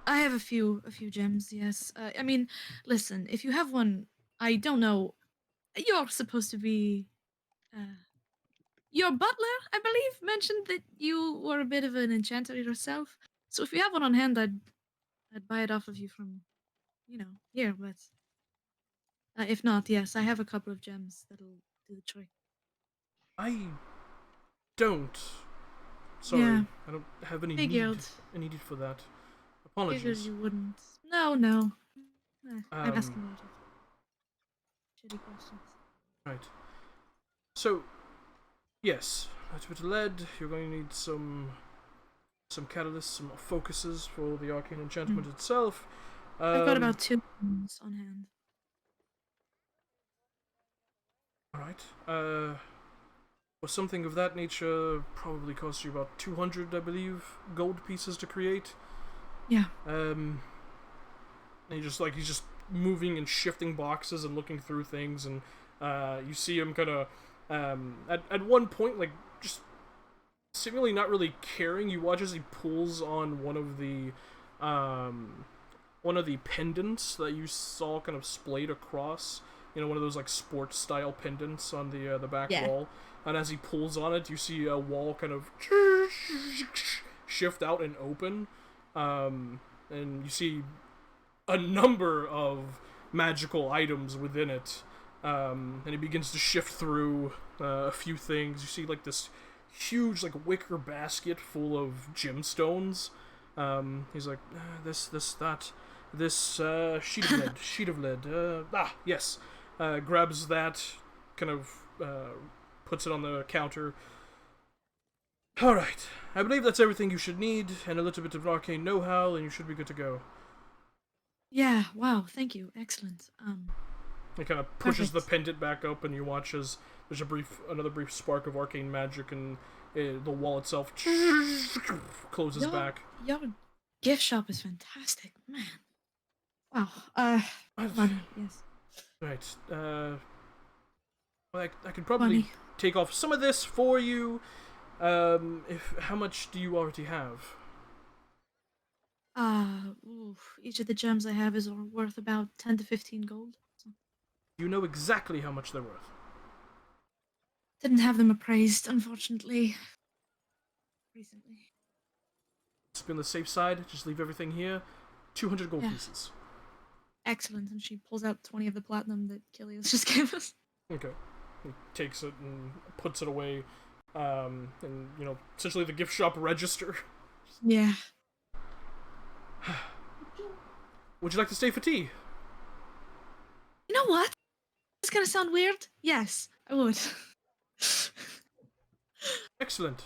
Speaker 1: I have a few gems. Yes. I mean, listen. If you have one, I don't know. You're supposed to be. Your butler, I believe, mentioned that you were a bit of an enchanter yourself. So if you have one on hand, I'd buy it off of you from, here. But if not, yes, I have a couple of gems that'll do the trick.
Speaker 4: I don't. Sorry,
Speaker 1: Yeah.
Speaker 4: I don't have any
Speaker 1: Figured.
Speaker 4: need for that.
Speaker 1: Figured
Speaker 4: Apologies.
Speaker 1: you wouldn't. No. I'm
Speaker 4: Um,
Speaker 1: asking a lot of shitty questions.
Speaker 4: Right. So, yes, that's a bit of lead. You're going to need some catalysts, some focuses for the arcane enchantment itself.
Speaker 1: I've got about 2 gems on hand.
Speaker 4: Alright. For something of that nature, probably cost you about 200, I believe, gold pieces to create.
Speaker 1: Yeah.
Speaker 4: And he's just moving and shifting boxes and looking through things, and you see him kind of at one point, like, just seemingly not really caring. You watch as he pulls on one of the pendants that you saw kind of splayed across, one of those like sports style pendants on the back wall. And as he pulls on it, you see a wall kind of shift out and open, and you see a number of magical items within it. And he begins to shift through a few things. You see like this huge like wicker basket full of gemstones. He's like, this sheet of lead. Yes. Grabs that, kind of puts it on the counter. Alright, I believe that's everything you should need, and a little bit of arcane know-how, and you should be good to go.
Speaker 1: Yeah, wow, thank you. Excellent.
Speaker 4: He kind of pushes the
Speaker 1: Perfect.
Speaker 4: pendant back up, and you watch as there's another brief spark of arcane magic, and the wall itself closes back.
Speaker 1: Your gift shop is fantastic, man. Wow. Money, yes.
Speaker 4: Right. Well, I could probably
Speaker 1: Money.
Speaker 4: take off some of this for you. How much do you already have?
Speaker 1: Each of the gems I have is worth about 10 to 15 gold. So.
Speaker 4: You know exactly how much they're worth.
Speaker 1: Didn't have them appraised, unfortunately. Recently.
Speaker 4: Just be on the safe side. Just leave everything here. 200 gold pieces.
Speaker 1: Excellent. And she pulls out 20 of the platinum that Kilios just gave us.
Speaker 4: Okay. He takes it and puts it away. And, essentially the gift shop register.
Speaker 1: Yeah.
Speaker 4: Would you like to stay for tea?
Speaker 1: You know what? It's gonna sound weird. Yes, I would.
Speaker 4: Excellent.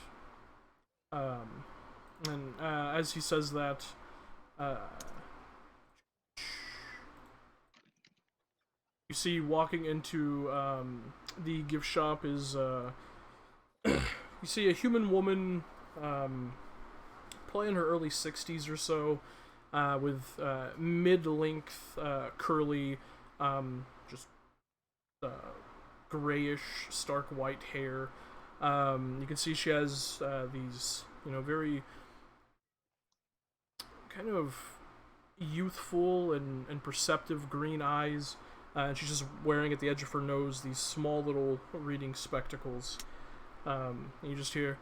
Speaker 4: And as he says that, you see walking into the gift shop is you see a human woman, probably in her early 60s or so, with mid-length, curly, just grayish, stark white hair. You can see she has these, very kind of youthful and perceptive green eyes. And she's just wearing at the edge of her nose these small little reading spectacles. And you just hear,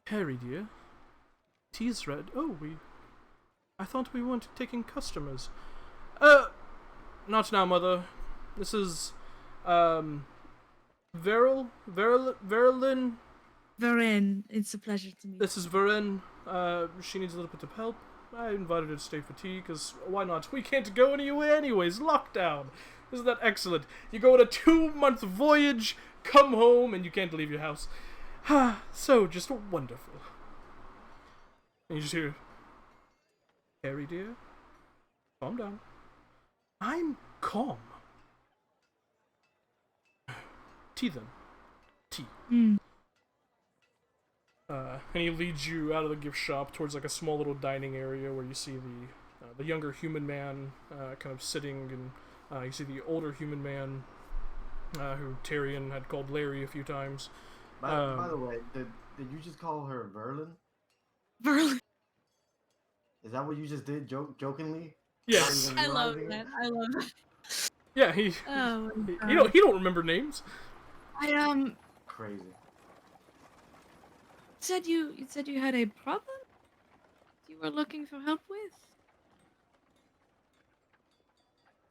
Speaker 4: "Harry, dear, tea's ready. Oh, I thought we weren't taking customers. Not now, mother. This is, Verilyn?
Speaker 1: Varen, it's a pleasure to meet you.
Speaker 4: This is Varen. She needs a little bit of help. I invited her to stay for tea, because why not? We can't go anywhere anyways. Lockdown. Isn't that excellent? You go on a 2-month voyage, come home, and you can't leave your house. So just wonderful. And you just hear, "Harry, dear, calm down." I'm calm. Tea then. Tea. And he leads you out of the gift shop towards like a small little dining area where you see the younger human man kind of sitting, and you see the older human man who Tyrion had called Larry a few times.
Speaker 5: By the way, did you just call her Verlin?
Speaker 1: Verlin.
Speaker 5: Is that what you just did, jokingly?
Speaker 4: Yes.
Speaker 5: Not
Speaker 1: I
Speaker 5: even
Speaker 1: love
Speaker 5: realizing
Speaker 1: that.
Speaker 5: it?
Speaker 1: I love that.
Speaker 4: Yeah, he
Speaker 1: Oh my
Speaker 4: he
Speaker 1: God.
Speaker 4: don't remember names.
Speaker 1: I
Speaker 5: Crazy.
Speaker 1: you said you had a problem you were looking for help with?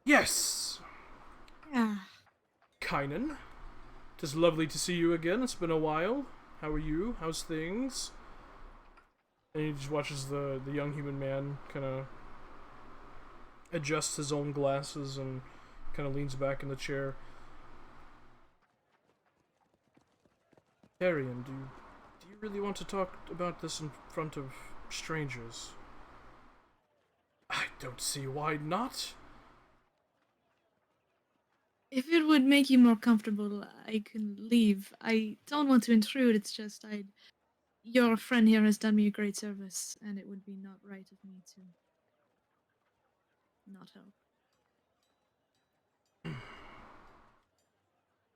Speaker 4: Yes,
Speaker 1: Yeah.
Speaker 4: Kynan. Tis lovely to see you again. It's been a while. How are you? How's things? And he just watches the young human man kind of adjusts his own glasses and kind of leans back in the chair. Tyrion, do you really want to talk about this in front of strangers? I don't see why not.
Speaker 1: If it would make you more comfortable, I can leave. I don't want to intrude. It's just your friend here has done me a great service, and it would be not right of me to not help.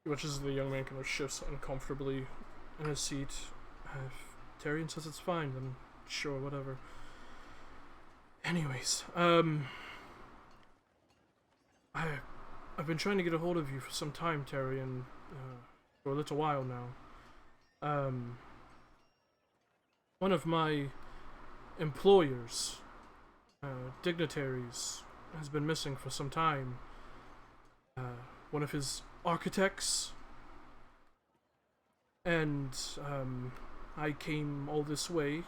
Speaker 4: He watches the young man kind of shifts uncomfortably in his seat. If Tyrion says it's fine, then sure, whatever. Anyways, I've been trying to get a hold of you for some time, Tyrion, for a little while now. One of my employers, dignitaries, has been missing for some time. One of his architects, and I came all this way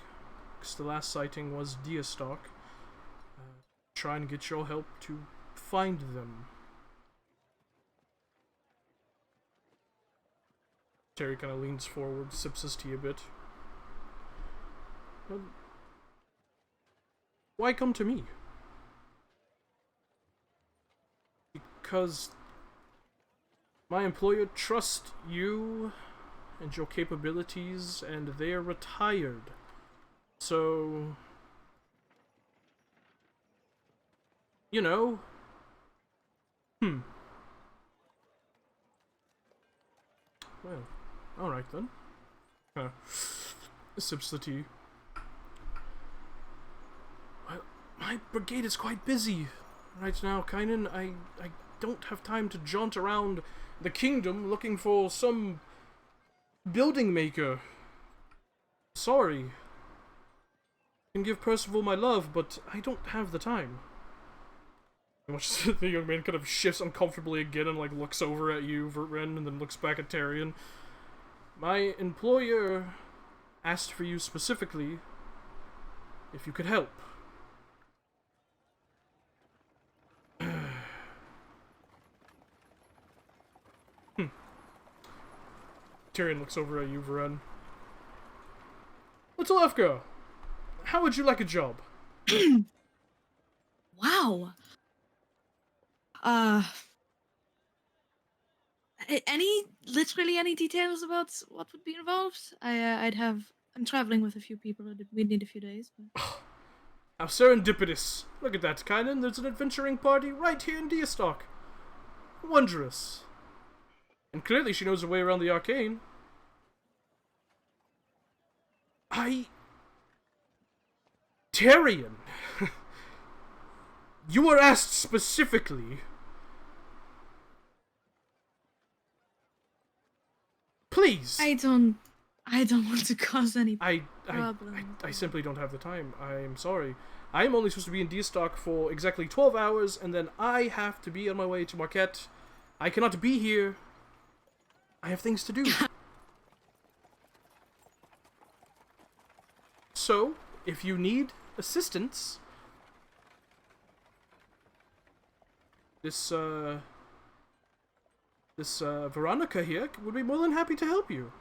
Speaker 4: because the last sighting was Deastock. Try and get your help to find them. Terry kind of leans forward, sips his tea a bit. Well, why come to me? Because my employer trusts you and your capabilities, and they're retired. So, you know, well, alright then. Sips the tea. Well, my brigade is quite busy right now, Kynan. I don't have time to jaunt around the kingdom looking for some building maker. Sorry. I can give Percival my love, but I don't have the time. And watches the young man kind of shifts uncomfortably again and like looks over at you, Vertren, and then looks back at Tyrion. My employer asked for you specifically if you could help. Tyrion looks over at you, Varen. Little Efka, how would you like a job?
Speaker 1: Wow. Literally any details about what would be involved? I'm traveling with a few people. We'd need a few days. But...
Speaker 4: How serendipitous. Look at that, Kynan. There's an adventuring party right here in Deastock. Wondrous. And clearly she knows her way around the arcane. Tyrion. You were asked specifically. Please.
Speaker 1: I don't want to cause any problems.
Speaker 4: I simply don't have the time. I'm sorry. I'm only supposed to be in Deastock for exactly 12 hours, and then I have to be on my way to Marquette. I cannot be here. I have things to do. So, if you need assistance, this Veronica here would be more than happy to help you.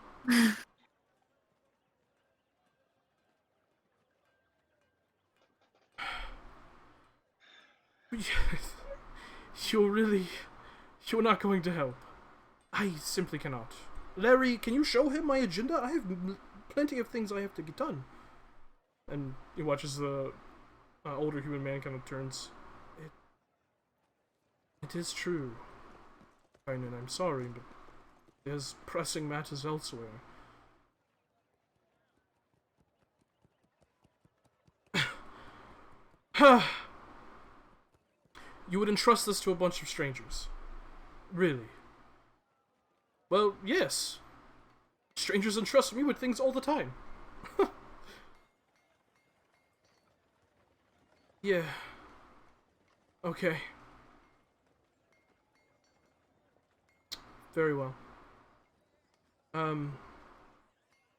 Speaker 4: You're not going to help. I simply cannot. Larry, can you show him my agenda? I have plenty of things I have to get done. And he watches the older human man kind of turns. It is true. And I'm sorry, but there's pressing matters elsewhere. You would entrust this to a bunch of strangers? Really? Well, yes. Strangers entrust me with things all the time. Yeah. Okay. Very well.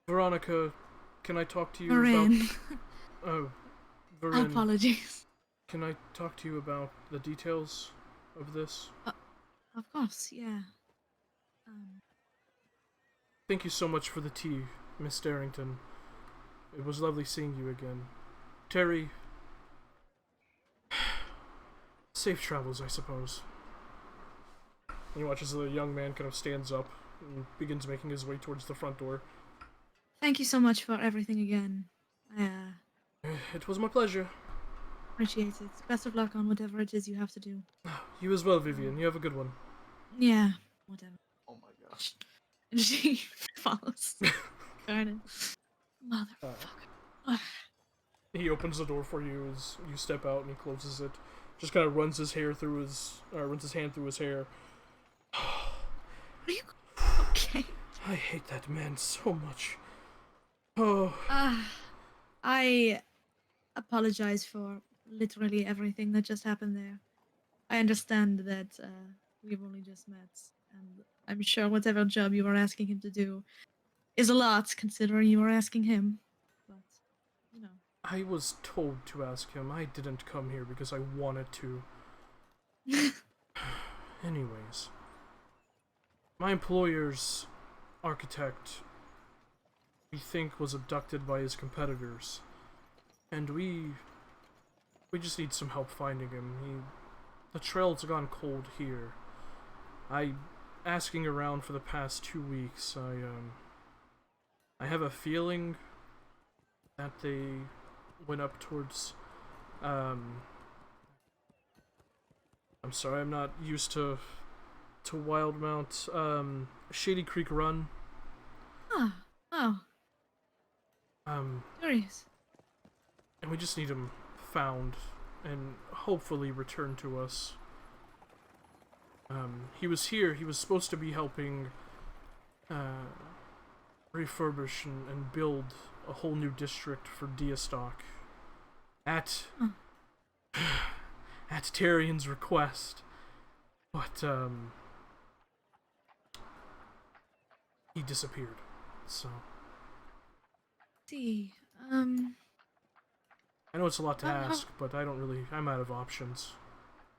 Speaker 4: Veronica, can I talk to you
Speaker 1: Marin.
Speaker 4: about... Oh, Verin.
Speaker 1: Apologies.
Speaker 4: Can I talk to you about the details of this?
Speaker 1: Of course, yeah.
Speaker 4: Thank you so much for the tea, Miss Darrington. It was lovely seeing you again. Terry... Safe travels, I suppose. And he watches the young man kind of stands up and begins making his way towards the front door.
Speaker 1: Thank you so much for everything again.
Speaker 4: It was my pleasure.
Speaker 1: Appreciate it. Best of luck on whatever it is you have to do.
Speaker 4: You as well, Vivian. You have a good one.
Speaker 1: Yeah, whatever.
Speaker 5: Oh my gosh.
Speaker 1: And she follows. Kind of. Motherfucker.
Speaker 4: He opens the door for you as you step out and he closes it. Just kind of runs his hand through his hair.
Speaker 1: Are you okay?
Speaker 4: I hate that man so much. Oh.
Speaker 1: I apologize for literally everything that just happened there. I understand that we've only just met, and I'm sure whatever job you were asking him to do is a lot, considering you were asking him. But, you know.
Speaker 4: I was told to ask him. I didn't come here because I wanted to. Anyways. My employer's architect, we think, was abducted by his competitors. And we just need some help finding him. The trail's gone cold here. Asking around for the past 2 weeks, I have a feeling that they went up towards, I'm sorry, I'm not used to Wildemount, Shady Creek Run.
Speaker 1: Oh. Curious.
Speaker 4: And we just need him found and hopefully returned to us. He was here. He was supposed to be helping refurbish and build a whole new district for Diastock at Tyrion's request. But he disappeared. So
Speaker 1: See,
Speaker 4: I know it's a lot to ask, but I'm out of options.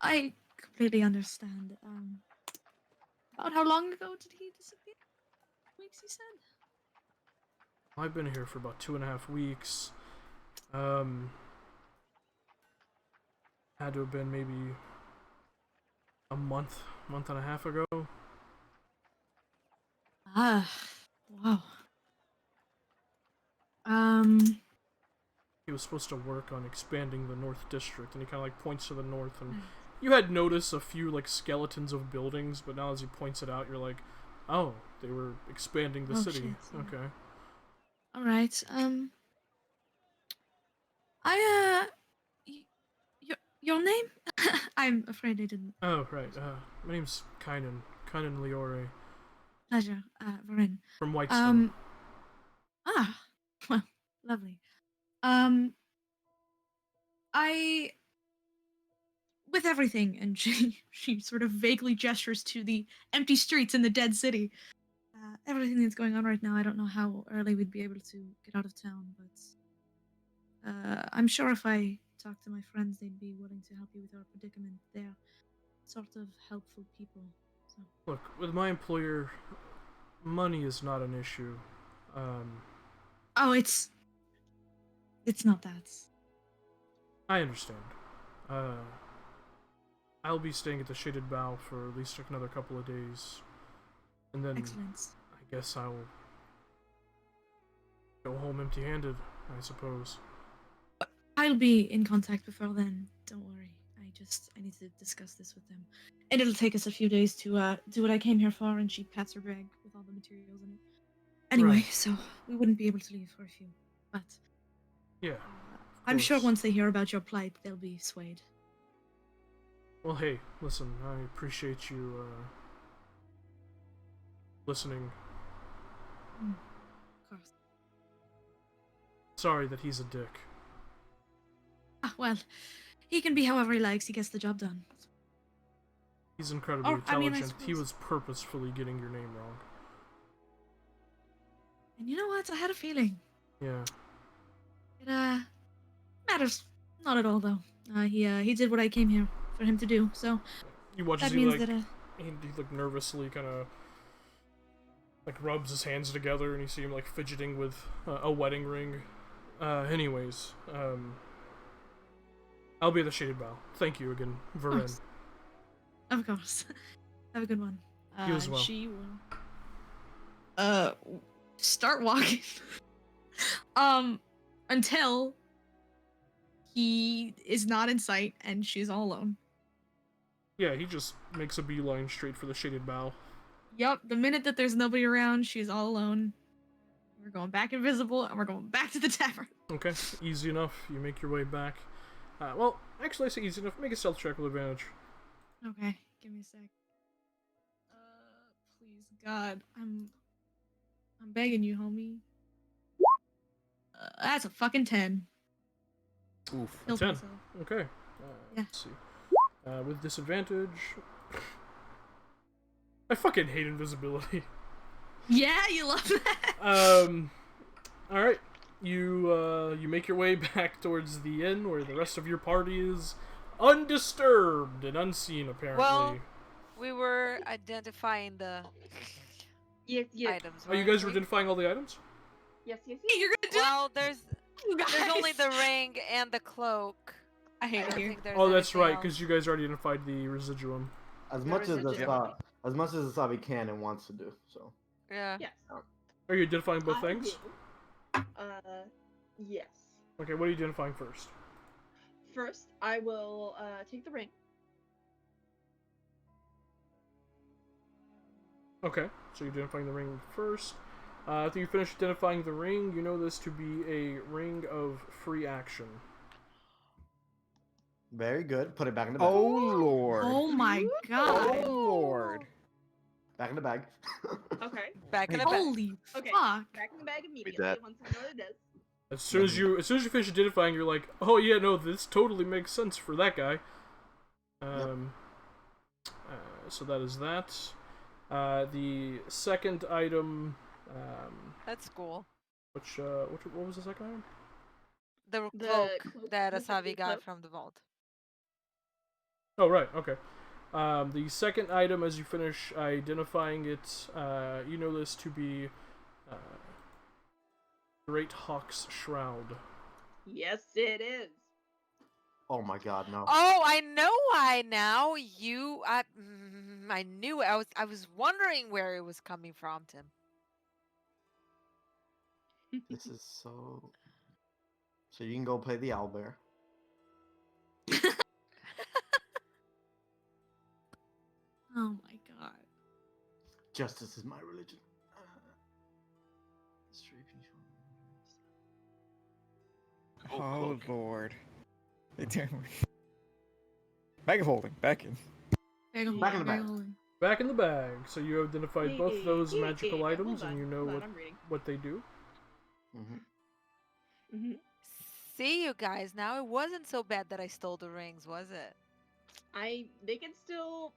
Speaker 1: I completely understand. About how long ago did he disappear? Weeks, you said?
Speaker 4: I've been here for about 2.5 weeks. Had to have been maybe a month and a half ago.
Speaker 1: Wow.
Speaker 4: He was supposed to work on expanding the North District, and he kind of like points to the north, and you had noticed a few like skeletons of buildings, but now as he points it out, you're like, oh, they were expanding the city.
Speaker 1: Shit, yeah.
Speaker 4: Okay.
Speaker 1: All right. Your name? I'm afraid I didn't.
Speaker 4: Oh, right. My name's Kynan Leore
Speaker 1: Pleasure, Varin.
Speaker 4: from Whitestone.
Speaker 1: Well, lovely. With everything, and she sort of vaguely gestures to the empty streets in the dead city. Everything that's going on right now, I don't know how early we'd be able to get out of town, but I'm sure if I talk to my friends, they'd be willing to help you with our predicament. They're sort of helpful people. So.
Speaker 4: Look, with my employer, money is not an issue.
Speaker 1: Oh, it's not that.
Speaker 4: I understand. I'll be staying at the Shaded Bow for at least another couple of days. And then
Speaker 1: Excellent.
Speaker 4: I guess I'll Go home empty-handed, I suppose.
Speaker 1: I'll be in contact before then. Don't worry. I need to discuss this with them. And it'll take us a few days to do what I came here for, and she pats her bag with all the materials in it. Anyway,
Speaker 4: Right.
Speaker 1: so we wouldn't be able to leave for a few. But
Speaker 4: Yeah.
Speaker 1: I'm sure
Speaker 4: course.
Speaker 1: once they hear about your plight, they'll be swayed.
Speaker 4: Well, hey, listen, I appreciate you, listening.
Speaker 1: Of course.
Speaker 4: Sorry that he's a dick.
Speaker 1: Well, he can be however he likes. He gets the job done.
Speaker 4: He's incredibly
Speaker 1: Or, I mean, I
Speaker 4: intelligent. He
Speaker 1: suppose-
Speaker 4: was purposefully getting your name wrong.
Speaker 1: And you know what? I had a feeling.
Speaker 4: Yeah.
Speaker 1: It matters not at all though. He did what I came here for him to do. So
Speaker 4: You watch
Speaker 1: that
Speaker 4: as he,
Speaker 1: means
Speaker 4: like,
Speaker 1: that
Speaker 4: he like nervously kind of like rubs his hands together, and you see him like fidgeting with a wedding ring. Anyways, I'll be at the Shaded Bow. Thank you again, Varen.
Speaker 1: course. Of course. Have a good one.
Speaker 4: You as well.
Speaker 1: She will start walking. Until he is not in sight and she's all alone.
Speaker 4: Yeah, he just makes a beeline straight for the Shaded Bow.
Speaker 1: Yup, the minute that there's nobody around, she's all alone. We're going back invisible and we're going back to the tavern.
Speaker 4: Okay, easy enough. You make your way back. Well, actually, I say easy enough. Make a stealth check with advantage.
Speaker 1: Okay, give me a sec. Please, God, I'm begging you, homie. That's a fucking 10.
Speaker 6: Oof.
Speaker 1: Killed
Speaker 4: 10.
Speaker 1: myself.
Speaker 4: Okay.
Speaker 1: Yeah.
Speaker 4: Let's see. With disadvantage. I fucking hate invisibility.
Speaker 1: Yeah, you love that.
Speaker 4: All right. You make your way back towards the inn where the rest of your party is undisturbed and unseen, apparently.
Speaker 3: Well, we were identifying the
Speaker 2: Yes, yes,
Speaker 3: items.
Speaker 4: Oh, you
Speaker 3: weren't
Speaker 4: guys were
Speaker 3: we?
Speaker 4: identifying all the items?
Speaker 2: yes, yes,
Speaker 1: Hey,
Speaker 2: yes.
Speaker 1: you're gonna do
Speaker 3: Well, there's
Speaker 1: you guys.
Speaker 3: only the ring and the cloak.
Speaker 1: I
Speaker 3: I
Speaker 1: hate it
Speaker 3: don't
Speaker 1: here.
Speaker 3: think there's
Speaker 4: Oh, that's
Speaker 3: anything
Speaker 4: right,
Speaker 3: else.
Speaker 4: because you guys already identified the residuum.
Speaker 5: As
Speaker 2: There
Speaker 5: much
Speaker 2: is
Speaker 5: as
Speaker 2: a
Speaker 5: the
Speaker 2: gem.
Speaker 5: as much as the Sabi can and wants to do. So
Speaker 3: Yeah.
Speaker 2: Yes.
Speaker 4: Are you identifying both
Speaker 2: I
Speaker 4: things?
Speaker 2: will. Yes.
Speaker 4: Okay, what are you identifying first?
Speaker 2: First, I will take the ring.
Speaker 4: Okay, so you're identifying the ring first. After you finish identifying the ring, you know this to be a ring of free action.
Speaker 5: very good. Put it back in the bag.
Speaker 6: Oh lord.
Speaker 1: Oh my god.
Speaker 6: Oh lord.
Speaker 5: Back in the bag.
Speaker 2: Okay.
Speaker 3: Back in the back.
Speaker 1: Holy
Speaker 2: Okay.
Speaker 1: fuck.
Speaker 2: Back in the bag immediately
Speaker 8: that.
Speaker 2: once I know what it is.
Speaker 4: As soon as you finish identifying, you're like, oh yeah, no, this totally makes sense for that guy. So that is that. The second item,
Speaker 3: That's cool.
Speaker 4: what was the second item?
Speaker 3: The
Speaker 2: The
Speaker 3: cloak
Speaker 2: cloak,
Speaker 3: that
Speaker 2: the
Speaker 3: Asavi got
Speaker 2: cloak.
Speaker 3: from the vault.
Speaker 4: Oh right, okay. The second item, as you finish identifying it, you know this to be Great Hawk's Shroud.
Speaker 2: Yes, it is.
Speaker 5: Oh my god, no.
Speaker 3: Oh, I know why now. I knew it. I was wondering where it was coming from, Tim.
Speaker 5: This is so. So you can go play the owlbear.
Speaker 1: Oh my god.
Speaker 5: Justice is my religion.
Speaker 6: Oh lord. Bag of holding. Back in.
Speaker 1: Bag of
Speaker 5: Back in the
Speaker 1: bag
Speaker 5: bag.
Speaker 1: of holding.
Speaker 4: Back in the bag. So you identified both those
Speaker 2: Yeah,
Speaker 4: magical
Speaker 2: hold
Speaker 4: items,
Speaker 2: on,
Speaker 4: and you know
Speaker 2: hold on,
Speaker 4: what
Speaker 2: I'm reading.
Speaker 4: what they do.
Speaker 5: Mm-hmm.
Speaker 3: See, you guys, now it wasn't so bad that I stole the rings, was it?
Speaker 2: They can still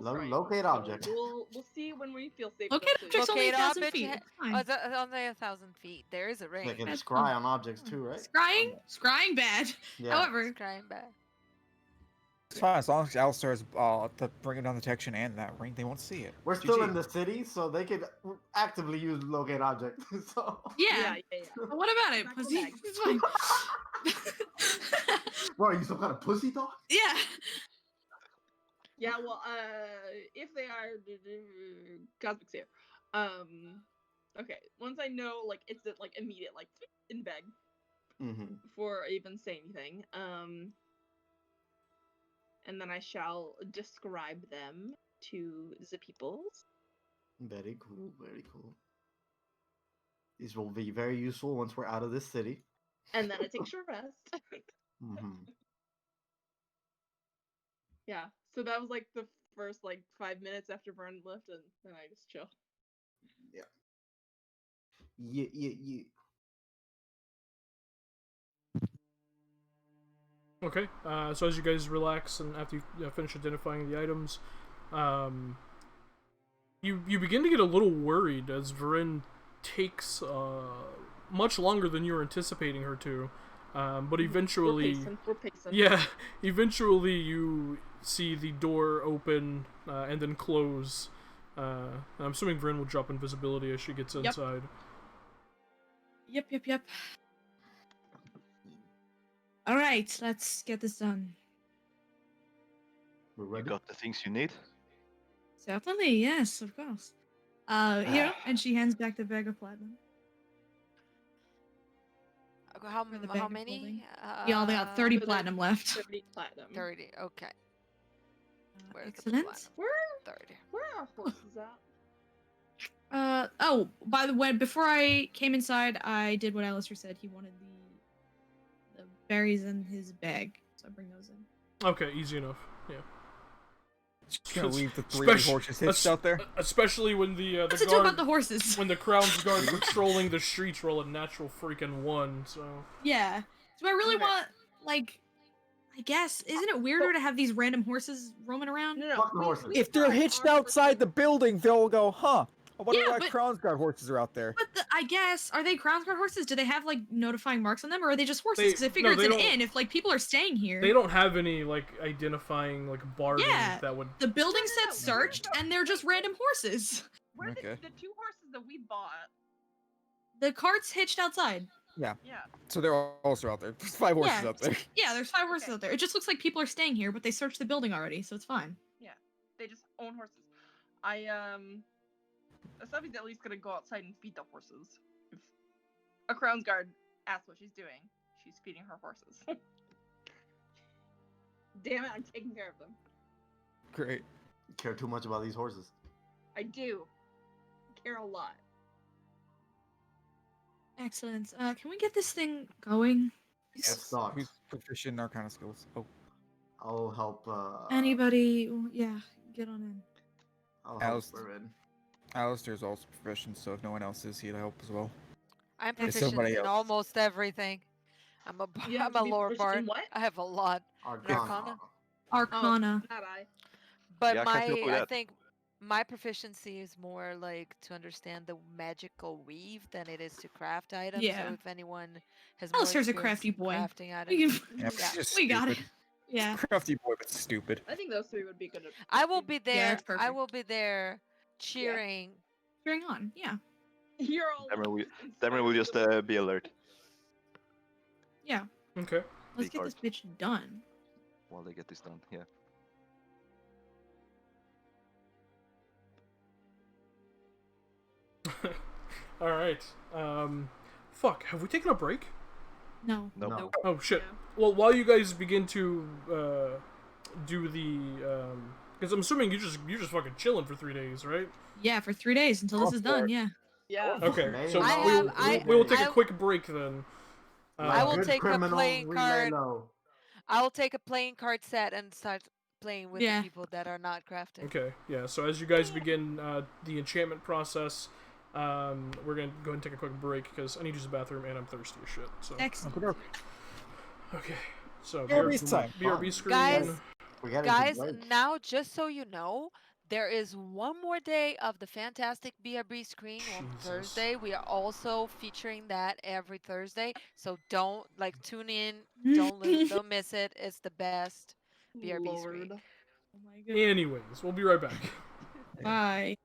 Speaker 5: Lo-
Speaker 2: strike.
Speaker 5: locate
Speaker 2: So
Speaker 5: object.
Speaker 2: We'll see when we feel safe.
Speaker 1: Look
Speaker 2: enough
Speaker 1: at
Speaker 2: to-
Speaker 1: objects only
Speaker 3: Locate
Speaker 1: 1,000
Speaker 3: object,
Speaker 1: feet.
Speaker 3: ha-
Speaker 1: It's fine.
Speaker 3: Oh, it's only 1,000 feet. There is a ring.
Speaker 5: They can
Speaker 1: That's
Speaker 5: scry
Speaker 1: fine.
Speaker 5: on objects too, right?
Speaker 1: Scrying bad.
Speaker 5: Yeah.
Speaker 1: However,
Speaker 3: Scrying back.
Speaker 6: It's fine as long as Alistair is to bring down detection and that ring, they won't see it.
Speaker 5: We're still
Speaker 6: GG.
Speaker 5: in the city, so they could actively use locate object. So.
Speaker 1: yeah.
Speaker 2: Yeah.
Speaker 1: But what about it,
Speaker 2: Back in
Speaker 1: pussy?
Speaker 2: bag.
Speaker 1: It's fine.
Speaker 5: What are you, some kind of pussy dog?
Speaker 1: Yeah.
Speaker 2: Yeah, well, if they are cosmic here, Okay, once I know, like, it's like immediate, like, in bed
Speaker 5: Mm-hmm.
Speaker 2: before I even say anything. And then I shall describe them to the peoples.
Speaker 5: Very cool. Very cool. These will be very useful once we're out of this city.
Speaker 2: And then I take a short rest.
Speaker 5: Mm-hmm.
Speaker 2: Yeah, so that was like the first like 5 minutes after Vern left, and then I just chill.
Speaker 5: Yeah.
Speaker 4: Okay. So as you guys relax and after you finish identifying the items, you begin to get a little worried as Varen takes much longer than you were anticipating her to. But eventually,
Speaker 2: We're pacing.
Speaker 4: yeah, eventually you see the door open and then close. I'm assuming Varen will drop invisibility as she gets
Speaker 1: Yep.
Speaker 4: inside.
Speaker 1: Yep. All right, let's get this done.
Speaker 5: We're
Speaker 8: You
Speaker 5: ready.
Speaker 8: got the things you need.
Speaker 1: Certainly, yes, of course. And she hands back the bag of platinum.
Speaker 3: How,
Speaker 1: Or the
Speaker 3: how
Speaker 1: bag of
Speaker 3: many?
Speaker 1: holding. You only got 30
Speaker 2: So there's
Speaker 1: platinum left.
Speaker 2: 30 platinum.
Speaker 3: 30. Okay. Where's the
Speaker 1: Excellent.
Speaker 3: platinum?
Speaker 2: Where
Speaker 3: 30.
Speaker 2: are horses at?
Speaker 1: Oh, by the way, before I came inside, I did what Alistair said. He wanted the berries in his bag, so I bring those in.
Speaker 4: Okay, easy enough. Yeah.
Speaker 6: Just gonna leave the three
Speaker 4: Spec-
Speaker 6: horses hitched out there.
Speaker 4: Especially when the
Speaker 1: What's it do
Speaker 4: guard,
Speaker 1: about the horses?
Speaker 4: when the crown's guard patrolling the streets roll a natural freaking 1. So
Speaker 1: Yeah. Do I really
Speaker 2: Okay.
Speaker 1: want, like, I guess, isn't it weirder to have these random horses roaming around?
Speaker 2: No.
Speaker 5: Fuck the horses.
Speaker 6: If they're
Speaker 2: brought
Speaker 6: hitched
Speaker 2: our
Speaker 6: outside the
Speaker 2: horses-
Speaker 6: building, they'll go, huh? I wonder
Speaker 1: Yeah,
Speaker 6: why
Speaker 1: but-
Speaker 6: Crown's Guard horses are out there.
Speaker 1: But I guess, are they Crown Guard horses? Do they have, like, notifying marks on them, or are they just horses?
Speaker 4: They-
Speaker 1: Because I figure
Speaker 4: no,
Speaker 1: it's
Speaker 4: they
Speaker 1: an
Speaker 4: don't-
Speaker 1: inn if, like, people are staying here.
Speaker 4: they don't have any like identifying like barding
Speaker 1: Yeah.
Speaker 4: that would.
Speaker 1: The building
Speaker 2: No,
Speaker 1: said
Speaker 2: no,
Speaker 1: searched, and they're just random horses.
Speaker 2: Where
Speaker 6: Okay.
Speaker 2: the 2 horses that we bought?
Speaker 1: The cart's hitched outside.
Speaker 2: Yeah.
Speaker 6: So they're also out there. There's 5 horses
Speaker 1: Yeah.
Speaker 6: out there.
Speaker 1: Yeah, there's 5 horses
Speaker 2: Okay.
Speaker 1: out there. It just looks like people are staying here, but they searched the building already, so it's fine.
Speaker 2: They just own horses. Asabi's at least gonna go outside and feed the horses. If a Crown's Guard asks what she's doing, she's feeding her horses. Damn it, I'm taking care of them.
Speaker 6: Great.
Speaker 5: Care too much about these horses.
Speaker 2: I do. Care a lot.
Speaker 1: Excellent. Can we get this thing going?
Speaker 5: Let's start.
Speaker 6: Who's proficient in Arcana skills? Oh,
Speaker 5: I'll help.
Speaker 1: Anybody? Yeah, get on in.
Speaker 5: I'll help
Speaker 6: Alice-
Speaker 5: Varen.
Speaker 6: Alistair's also proficient, so if no one else is, he'll help as well.
Speaker 3: I'm
Speaker 1: There's
Speaker 3: proficient
Speaker 6: somebody
Speaker 3: in
Speaker 6: else.
Speaker 3: almost everything. I'm
Speaker 2: You have
Speaker 3: I'm
Speaker 2: to
Speaker 3: a
Speaker 2: be
Speaker 3: lower
Speaker 2: proficient in
Speaker 3: bard.
Speaker 2: what?
Speaker 3: I have a lot.
Speaker 5: Arcana.
Speaker 1: Arcana.
Speaker 2: Not I.
Speaker 3: But
Speaker 8: Yeah, I can't help with
Speaker 3: I
Speaker 8: that.
Speaker 3: think my proficiency is more like to understand the magical weave than it is to craft items.
Speaker 1: Yeah.
Speaker 3: So if anyone has more
Speaker 1: Alistair's a
Speaker 3: experience
Speaker 1: crafty
Speaker 3: in
Speaker 1: boy.
Speaker 3: crafting items,
Speaker 1: We,
Speaker 6: Yeah,
Speaker 3: Yeah.
Speaker 6: just
Speaker 1: we got it.
Speaker 6: stupid.
Speaker 1: Yeah.
Speaker 6: Crafty boy, but stupid.
Speaker 2: I think those 3 would be good at.
Speaker 3: I will be there.
Speaker 1: it's
Speaker 3: I
Speaker 1: perfect.
Speaker 3: will be there cheering.
Speaker 1: Bring on. Yeah.
Speaker 2: You're all.
Speaker 8: Dameron will just be alert
Speaker 1: Yeah.
Speaker 4: Okay.
Speaker 1: Let's get this bitch done.
Speaker 8: while they get this done. Yeah.
Speaker 4: All right. Fuck. Have we taken a break?
Speaker 1: No.
Speaker 8: Nope.
Speaker 5: No.
Speaker 4: Oh shit.
Speaker 2: Yeah.
Speaker 4: Well, while you guys begin to do the because I'm assuming you just fucking chilling for 3 days, right?
Speaker 1: Yeah, for 3 days until this
Speaker 6: Oh,
Speaker 1: is done.
Speaker 6: fair.
Speaker 1: Yeah.
Speaker 2: Yeah.
Speaker 4: Okay.
Speaker 5: Man,
Speaker 4: So
Speaker 3: I
Speaker 4: we
Speaker 3: have-
Speaker 4: will
Speaker 3: I-
Speaker 4: we will take a
Speaker 3: I-
Speaker 4: quick break then.
Speaker 3: I will
Speaker 5: Good
Speaker 3: take a
Speaker 5: criminals,
Speaker 3: playing
Speaker 5: we
Speaker 3: card.
Speaker 5: lay low.
Speaker 3: I will take a playing card set and start playing with
Speaker 1: Yeah.
Speaker 3: the people that are not crafting.
Speaker 4: Okay, yeah, so as you guys begin the enchantment process, we're going to go ahead and take a quick break because I need to use the bathroom and I'm thirsty as shit. So
Speaker 1: Excellent.
Speaker 4: okay, so
Speaker 6: BRB time.
Speaker 4: BRB screen.
Speaker 3: Guys,
Speaker 5: We gotta
Speaker 3: Guys,
Speaker 5: break.
Speaker 3: now just so you know, there is one more day of the fantastic BRB screen on
Speaker 4: Jesus.
Speaker 3: Thursday. We are also featuring that every Thursday. So don't tune in. Don't miss it. It's the best BRB screen.
Speaker 2: Lord.
Speaker 1: Oh my god.
Speaker 4: Anyways, we'll be right back.
Speaker 1: Bye.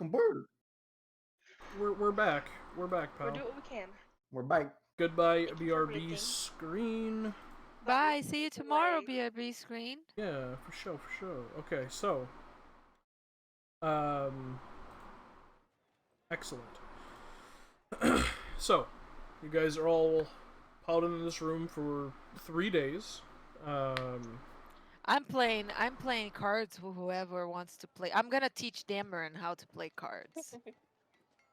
Speaker 5: Bird.
Speaker 4: We're back. We're back,
Speaker 7: We're
Speaker 4: pal.
Speaker 7: doing what we can.
Speaker 5: We're back.
Speaker 4: Goodbye,
Speaker 7: Thank you for
Speaker 4: BRB
Speaker 7: everything.
Speaker 4: screen.
Speaker 3: Bye. See you tomorrow,
Speaker 7: Bye.
Speaker 3: BRB screen.
Speaker 4: Yeah, for sure. Okay, so, excellent. So, you guys are all piled into this room for 3 days.
Speaker 3: I'm playing cards with whoever wants to play. I'm gonna teach Dameron how to play cards.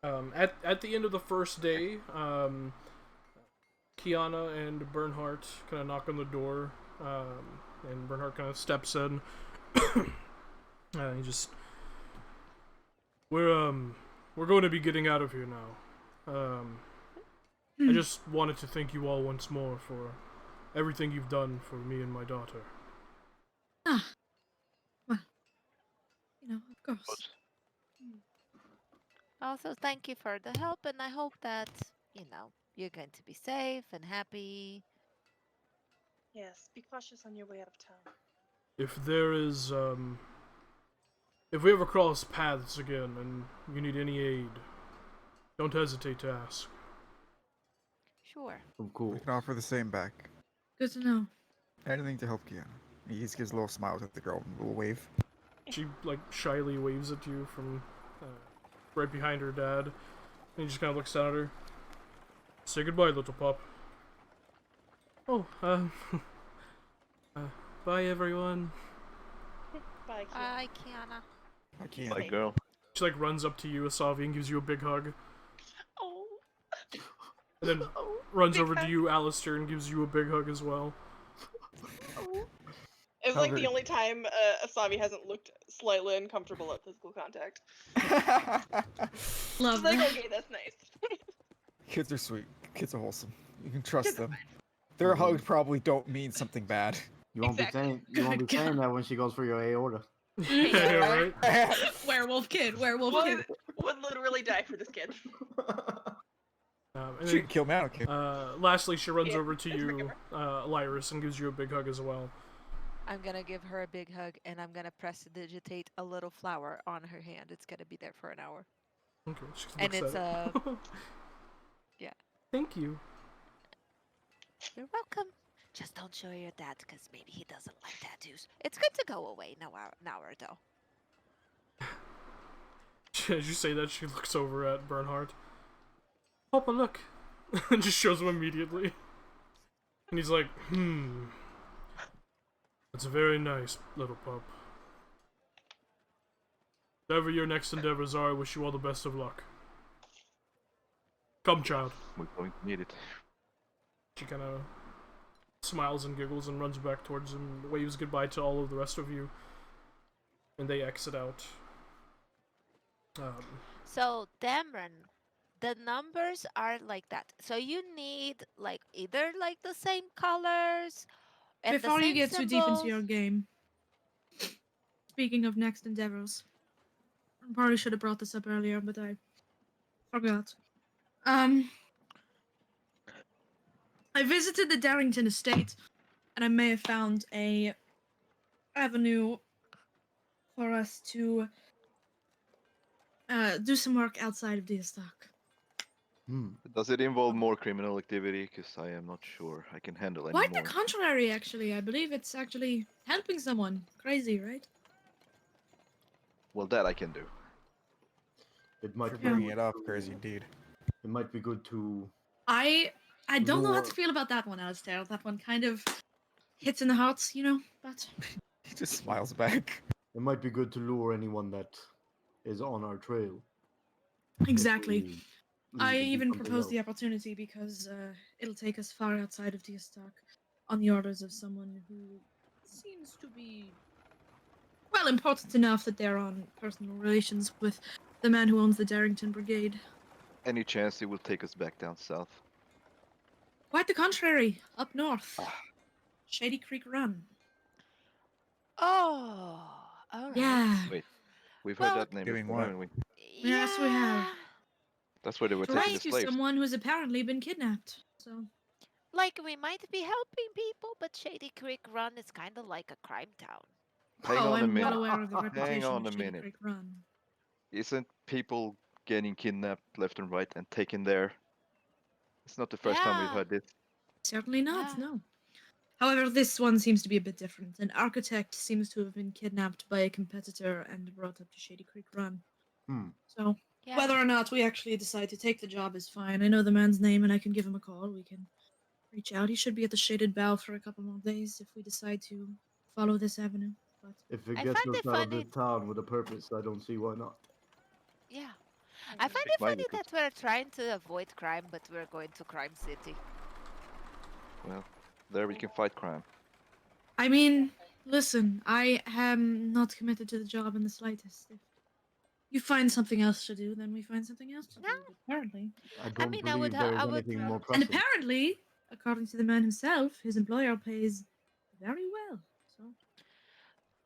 Speaker 4: At the end of the first day, Kiana and Bernhardt kind of knock on the door, and Bernhardt kind of steps in. He just, we're going to be getting out of here now. I just wanted to thank you all once more for everything you've done for me and my daughter.
Speaker 1: Ah, well, you know, of course.
Speaker 3: Also, thank you for the help, and I hope that, you're going to be safe and happy.
Speaker 7: Yes, be cautious on your way out of town.
Speaker 4: If there is, if we ever cross paths again and you need any aid, don't hesitate to ask.
Speaker 3: Sure.
Speaker 5: Oh, cool.
Speaker 6: We can offer the same back.
Speaker 1: Good to know.
Speaker 6: Anything to help Kiana. He just gives a little smile at the girl and a little wave.
Speaker 4: She, like, shyly waves at you from right behind her dad. And he just kind of looks down at her. Say goodbye, little pup. Oh, bye, everyone.
Speaker 7: Bye, Kiana.
Speaker 3: Bye, Kiana.
Speaker 6: I can't.
Speaker 8: My girl.
Speaker 4: She, like, runs up to you, Asavi, and gives you a big hug.
Speaker 7: Oh.
Speaker 4: And then
Speaker 7: Oh.
Speaker 4: runs
Speaker 7: big
Speaker 4: over to
Speaker 7: hug.
Speaker 4: you, Alistair, and gives you a big hug as well.
Speaker 7: Oh. It's
Speaker 6: How
Speaker 7: like
Speaker 6: very-
Speaker 7: the only time Asami hasn't looked slightly uncomfortable at physical contact.
Speaker 1: Love
Speaker 7: She's like,
Speaker 1: that.
Speaker 7: okay, that's nice.
Speaker 6: Kids are sweet. Kids are wholesome. You can trust
Speaker 7: Kids are
Speaker 6: them. Their hugs probably don't mean something bad.
Speaker 5: You won't
Speaker 7: Exactly.
Speaker 5: be saying
Speaker 1: Good
Speaker 5: saying
Speaker 1: God.
Speaker 5: that when she goes for your aorta.
Speaker 4: Yeah, right?
Speaker 1: Werewolf kid, werewolf kid.
Speaker 7: Would literally die for this kid.
Speaker 4: And
Speaker 6: She
Speaker 4: then,
Speaker 6: can kill me, I don't care.
Speaker 4: lastly, she runs
Speaker 7: Yeah,
Speaker 4: over to
Speaker 7: it's
Speaker 4: you, Lyris, and gives you a big hug as well.
Speaker 3: I'm gonna give her a big hug, and I'm gonna prestidigitate a little flower on her hand. It's gonna be there for an hour.
Speaker 4: Okay, she
Speaker 3: And
Speaker 4: looks
Speaker 3: it's
Speaker 4: at it.
Speaker 3: yeah.
Speaker 4: Thank you.
Speaker 3: You're welcome. Just don't show your dad, because maybe he doesn't like tattoos. It's good to go away in an hour, though.
Speaker 4: As you say that, she looks over at Bernhardt. Papa, look. And just shows him immediately. And he's like, That's very nice, little pup. Whatever your next endeavors are, I wish you all the best of luck. Come, child.
Speaker 8: We're going to need it.
Speaker 4: She kind of smiles and giggles and runs back towards him, waves goodbye to all of the rest of you, and they exit out.
Speaker 3: So, Dameron, the numbers are like that. So you need like either like the same colors and the
Speaker 1: Before you
Speaker 3: same
Speaker 1: get too deep into your
Speaker 3: symbols.
Speaker 1: game, speaking of next endeavors, I probably should have brought this up earlier, but I forgot. I visited the Darrington estate, and I may have found a avenue for us to do some work outside of the stock.
Speaker 8: Does it involve more criminal activity? Because I am not sure I can handle any
Speaker 1: Quite
Speaker 8: more.
Speaker 1: the contrary, actually. I believe it's actually helping someone. Crazy, right?
Speaker 8: Well, that I can do.
Speaker 5: It might
Speaker 6: For
Speaker 5: be
Speaker 6: bringing
Speaker 5: good
Speaker 6: it up,
Speaker 5: to-
Speaker 6: crazy indeed.
Speaker 5: It might be good to.
Speaker 1: I don't know how to
Speaker 5: Lure.
Speaker 1: feel about that one, Alistair. That one kind of hits in the heart, you know? But
Speaker 6: He just smiles back.
Speaker 5: It might be good to lure anyone that is on our trail.
Speaker 1: exactly.
Speaker 5: Lead
Speaker 1: I
Speaker 5: to do
Speaker 1: even
Speaker 5: something
Speaker 1: proposed the
Speaker 5: else.
Speaker 1: opportunity because it'll take us far outside of Deastock on the orders of someone who seems to be, well, important enough that they're on personal relations with the man who owns the Darrington Brigade.
Speaker 8: Any chance it will take us back down south?
Speaker 1: Quite the contrary, up north. Shady Creek Run.
Speaker 3: Oh, all right.
Speaker 1: Yeah.
Speaker 8: Wait, we've
Speaker 3: Well,
Speaker 8: heard that name
Speaker 6: doing
Speaker 8: before,
Speaker 6: what?
Speaker 8: haven't we?
Speaker 1: Yes, we have.
Speaker 3: Yeah.
Speaker 8: That's where they were
Speaker 1: To
Speaker 8: taking the
Speaker 1: rescue
Speaker 8: slaves.
Speaker 1: someone who's apparently been kidnapped. So,
Speaker 3: Like we might be helping people, but Shady Creek Run is kind of like a crime town.
Speaker 8: Hang
Speaker 1: oh,
Speaker 8: on a
Speaker 1: I'm
Speaker 8: minute.
Speaker 1: well aware of the
Speaker 8: Hang
Speaker 1: reputation
Speaker 8: on
Speaker 1: of
Speaker 8: a
Speaker 1: Shady
Speaker 8: minute.
Speaker 1: Creek Run.
Speaker 8: Isn't people getting kidnapped left and right and taken there? It's not the first time we've
Speaker 3: Yeah.
Speaker 8: heard this.
Speaker 1: Certainly not,
Speaker 3: Yeah.
Speaker 1: no. However, this one seems to be a bit different. An architect seems to have been kidnapped by a competitor and brought up to Shady Creek Run. So,
Speaker 3: Yeah.
Speaker 1: whether or not we actually decide to take the job is fine. I know the man's name and I can give him a call. We can reach out. He should be at the Shaded Bow for a couple more days if we decide to follow this avenue. But
Speaker 5: If it
Speaker 3: I
Speaker 5: gets
Speaker 3: find
Speaker 5: us
Speaker 3: it
Speaker 5: out of
Speaker 3: funny.
Speaker 5: this town with a purpose, I don't see why not.
Speaker 3: Yeah. I find
Speaker 8: Speak
Speaker 3: it
Speaker 8: my
Speaker 3: funny
Speaker 8: language.
Speaker 3: that we're trying to avoid crime, but we're going to Crime City.
Speaker 8: Well, there we can fight crime.
Speaker 1: I mean, listen, I am not committed to the job in the slightest. If you find something else to do, then we find something else to do.
Speaker 3: No.
Speaker 1: But apparently,
Speaker 5: I don't
Speaker 3: mean, I would
Speaker 5: believe
Speaker 3: ha-
Speaker 5: there is
Speaker 3: I would
Speaker 5: anything
Speaker 3: ra-
Speaker 5: more
Speaker 1: and
Speaker 5: pressing.
Speaker 1: apparently, according to the man himself, his employer pays very well. So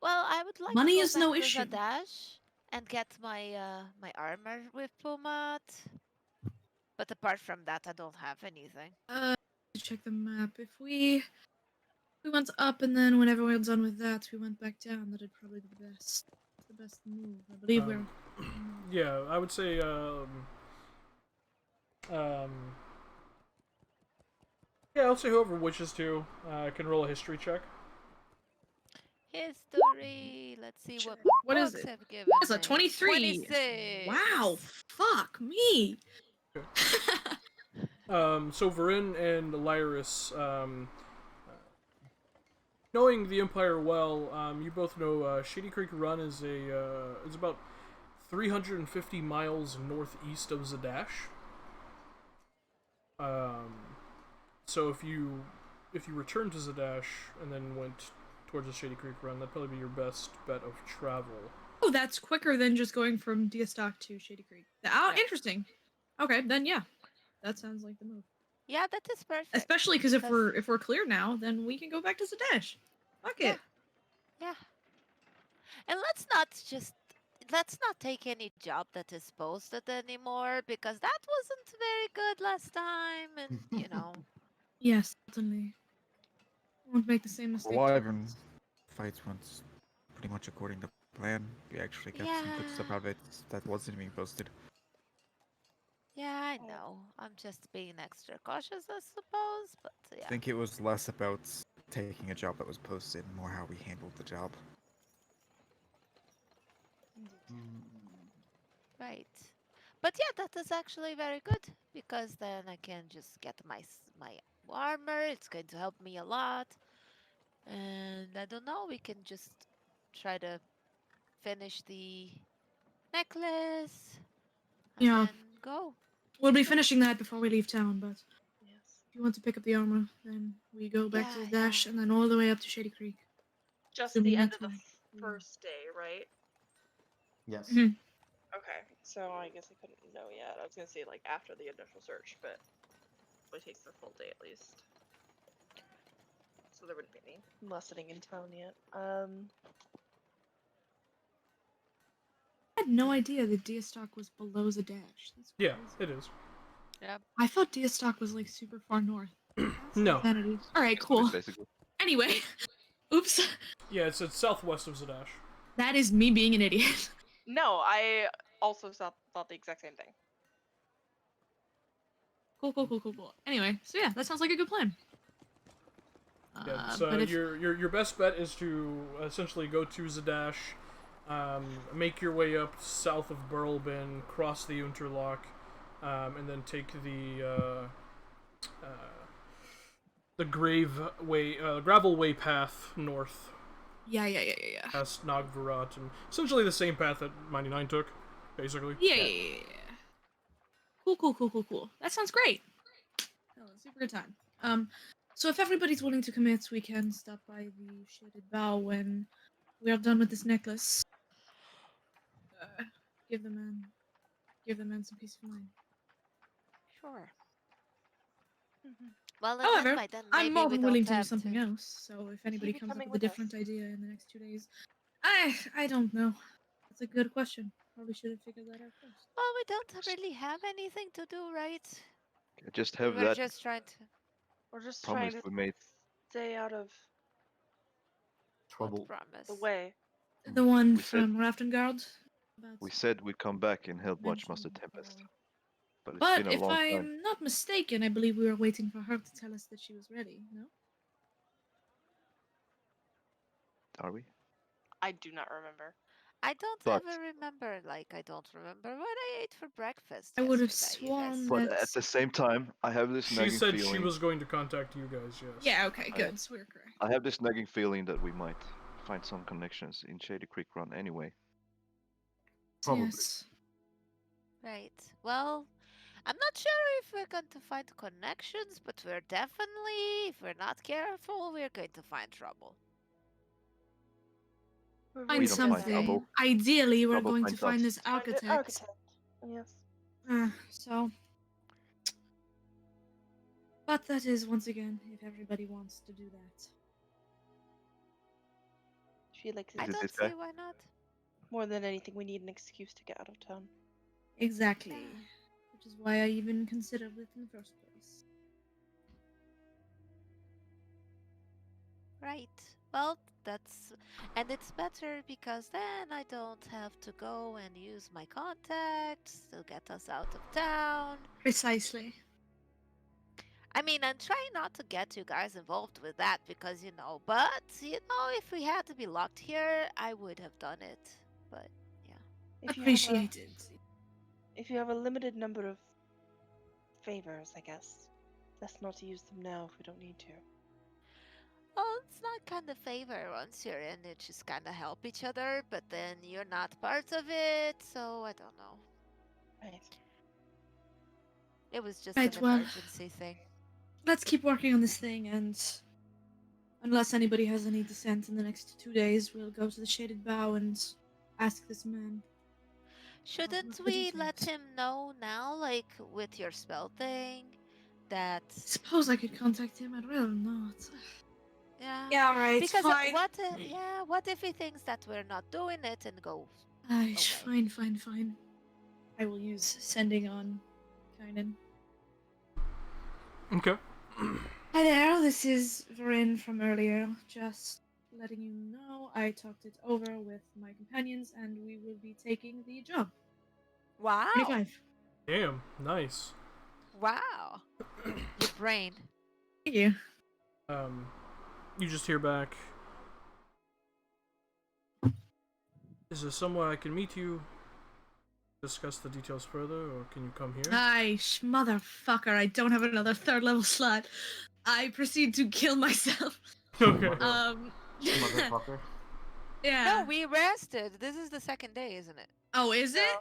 Speaker 3: Well, I would like
Speaker 1: money
Speaker 3: to go
Speaker 1: is
Speaker 3: back
Speaker 1: no
Speaker 3: to
Speaker 1: issue.
Speaker 3: Zadash and get my armor with Pumat. But apart from that, I don't have anything.
Speaker 1: To check the map. If we went up and then whenever we were done with that, we went back down, that'd probably be the best move. I believe we're.
Speaker 4: Yeah, I would say yeah, I'll say whoever wishes to can roll a history check.
Speaker 3: History. Let's see what my
Speaker 1: What is
Speaker 3: books
Speaker 1: it?
Speaker 3: have given
Speaker 1: That's a
Speaker 3: me.
Speaker 1: 23.
Speaker 3: 26.
Speaker 1: Wow, fuck me.
Speaker 4: So Varin and Lyris, knowing the Empire well, you both know Shady Creek Run is is about 350 miles northeast of Zadash. So if you return to Zadash and then went towards the Shady Creek Run, that'd probably be your best bet of travel.
Speaker 1: Oh, that's quicker than just going from Deastock to Shady Creek. Oh,
Speaker 3: Yeah.
Speaker 1: interesting. Okay, then yeah, that sounds like the move.
Speaker 3: Yeah, that is perfect.
Speaker 1: Especially because if we're clear now, then we can go back to Zadash. Fuck it.
Speaker 3: Yeah. And let's not take any job that is posted anymore because that wasn't very good last time and you know.
Speaker 1: Yes, certainly. Won't make the same mistake.
Speaker 6: Wyvern fights went pretty much according to plan. We actually got some good stuff
Speaker 3: Yeah.
Speaker 6: out of it that wasn't being posted.
Speaker 3: Yeah, I know. I'm just being extra cautious, I suppose, but
Speaker 6: I
Speaker 3: yeah.
Speaker 6: think it was less about taking a job that was posted and more how we handled the job.
Speaker 3: Right. But yeah, that is actually very good because then I can just get my armor. It's going to help me a lot. And I don't know, we can just try to finish the necklace and
Speaker 1: Yeah.
Speaker 3: then go.
Speaker 1: We'll be finishing that before we leave town, but
Speaker 7: Yes.
Speaker 1: if you want to pick up the armor, then we go back to
Speaker 3: Yeah,
Speaker 1: the dash and then all the way up to Shady Creek.
Speaker 7: Just
Speaker 1: Assuming
Speaker 7: the end
Speaker 1: that's
Speaker 7: of the
Speaker 1: where-
Speaker 7: first day, right?
Speaker 5: Yes.
Speaker 1: Mhm.
Speaker 7: Okay, so I guess I couldn't know yet. I was gonna say like after the initial search, but it takes the full day at least. So there wouldn't be any lessening in town yet.
Speaker 1: I had no idea that Deastock was below the dash. That's
Speaker 4: Yeah,
Speaker 1: crazy.
Speaker 4: it is.
Speaker 1: I thought Deastock was like super far north.
Speaker 4: No.
Speaker 1: Insanity. All right,
Speaker 8: It's
Speaker 1: cool.
Speaker 8: basically.
Speaker 1: Anyway, oops.
Speaker 4: Yeah, it's southwest of Zadash.
Speaker 1: That is me being an idiot.
Speaker 7: No, I also thought the exact same thing.
Speaker 1: Cool. Anyway, so yeah, that sounds like a good plan.
Speaker 4: Yeah, so
Speaker 1: but if
Speaker 4: your best bet is to essentially go to Zadash, make your way up south of Burlbin, cross the Unterlock, and then take the gravel way path north
Speaker 1: yeah.
Speaker 4: past Nagvarat, and essentially the same path that 99 took, basically.
Speaker 1: Yeah. Cool. That sounds great. Oh, super good time. So if everybody's willing to commit, we can stop by the Shaded Bow when we are done with this necklace. Give the man some peace of mind.
Speaker 3: Sure. Well, and
Speaker 1: However,
Speaker 3: then by then
Speaker 1: I'm
Speaker 3: maybe
Speaker 1: more
Speaker 3: we
Speaker 1: than
Speaker 3: don't
Speaker 1: willing to do
Speaker 3: have
Speaker 1: something else. So if anybody
Speaker 7: be
Speaker 1: comes up
Speaker 7: coming
Speaker 1: with a
Speaker 7: with us?
Speaker 1: different idea in the next 2 days, I don't know. That's a good question. Probably should have figured that out first.
Speaker 3: Well, we don't really have anything to do, right?
Speaker 8: Just
Speaker 3: We
Speaker 8: have
Speaker 3: were
Speaker 8: that
Speaker 3: just trying to.
Speaker 7: We're just
Speaker 8: promise
Speaker 7: trying to
Speaker 8: we made.
Speaker 7: stay out of
Speaker 5: Trouble.
Speaker 3: What promise?
Speaker 7: the way.
Speaker 1: The one
Speaker 8: We said-
Speaker 1: from Raftengard. about
Speaker 8: We said we'd come back and help watch Master
Speaker 1: mentioning
Speaker 8: Tempest.
Speaker 1: her.
Speaker 8: But it's
Speaker 1: But
Speaker 8: been a
Speaker 1: if
Speaker 8: long
Speaker 1: I'm
Speaker 8: time.
Speaker 1: not mistaken, I believe we were waiting for her to tell us that she was ready, no?
Speaker 8: Are we?
Speaker 7: I do not remember.
Speaker 3: I don't
Speaker 8: But-
Speaker 3: ever remember, like, I don't remember what I ate for breakfast
Speaker 1: I would have
Speaker 3: yesterday, you guys.
Speaker 1: sworn
Speaker 8: But
Speaker 1: that...
Speaker 8: at the same time, I have this
Speaker 4: She
Speaker 8: nagging
Speaker 4: said
Speaker 8: feeling.
Speaker 4: she was going to contact you guys, yes.
Speaker 1: Yeah, okay,
Speaker 8: I-
Speaker 1: good. So we're correct.
Speaker 8: I have this nagging feeling that we might find some connections in Shady Creek Run anyway.
Speaker 5: Probably.
Speaker 1: Yes.
Speaker 3: Right. Well, I'm not sure if we're going to find connections, but we're definitely, if we're not careful, we're going to find trouble.
Speaker 7: We're
Speaker 1: Find
Speaker 8: We don't find
Speaker 1: something.
Speaker 8: trouble.
Speaker 1: Ideally, we're
Speaker 8: Trouble
Speaker 1: going to
Speaker 8: finds
Speaker 1: find
Speaker 8: us.
Speaker 1: this
Speaker 7: Find the
Speaker 1: architect.
Speaker 7: Yes.
Speaker 1: So... But that is, once again, if everybody wants to do that.
Speaker 7: She likes
Speaker 3: I
Speaker 8: Is
Speaker 7: it
Speaker 8: it
Speaker 3: don't
Speaker 8: this
Speaker 3: see
Speaker 8: guy?
Speaker 3: why not.
Speaker 7: more than anything. We need an excuse to get out of town.
Speaker 1: Exactly. Which is why I even considered it in the first place.
Speaker 3: Right. Well, and it's better because then I don't have to go and use my contacts to get us out of town.
Speaker 1: Precisely.
Speaker 3: I mean, I'm trying not to get you guys involved with that because, but, if we had to be locked here, I would have done it. But, yeah.
Speaker 7: If you
Speaker 1: Appreciated.
Speaker 7: if you have a limited number of favors, I guess, best not to use them now if we don't need to.
Speaker 3: Well, it's not kind of favor. Once you're in it, just kind of help each other, but then you're not part of it, so I don't know.
Speaker 7: Right.
Speaker 3: It was just
Speaker 1: Right,
Speaker 3: an
Speaker 1: well-
Speaker 3: emergency thing.
Speaker 1: Let's keep working on this thing, and unless anybody has any dissent in the next 2 days, we'll go to the Shaded Bow and ask this man.
Speaker 3: Shouldn't
Speaker 1: the
Speaker 3: we let
Speaker 1: details.
Speaker 3: him know now, like with your spell thing, that
Speaker 1: Suppose I could contact him. I'd rather not.
Speaker 3: yeah?
Speaker 1: Yeah, alright,
Speaker 3: Because
Speaker 1: fine.
Speaker 3: what if he thinks that we're not doing it and go?
Speaker 1: Aye,
Speaker 3: away.
Speaker 1: fine. I will use sending on Kynan.
Speaker 4: Okay.
Speaker 1: Hi there, this is Varin from earlier. Just letting you know I talked it over with my companions and we will be taking the job.
Speaker 3: Wow!
Speaker 1: 25.
Speaker 4: Damn, nice.
Speaker 3: Wow! Your brain.
Speaker 1: Thank you.
Speaker 4: You just hear back. Is there somewhere I can meet you? Discuss the details further, or can you come here?
Speaker 1: Aye, motherfucker, I don't have another 3rd level slot. I proceed to kill myself.
Speaker 4: Okay.
Speaker 5: Motherfucker.
Speaker 1: Yeah.
Speaker 3: No, we rested. This is the 2nd day, isn't it?
Speaker 1: Oh, is it?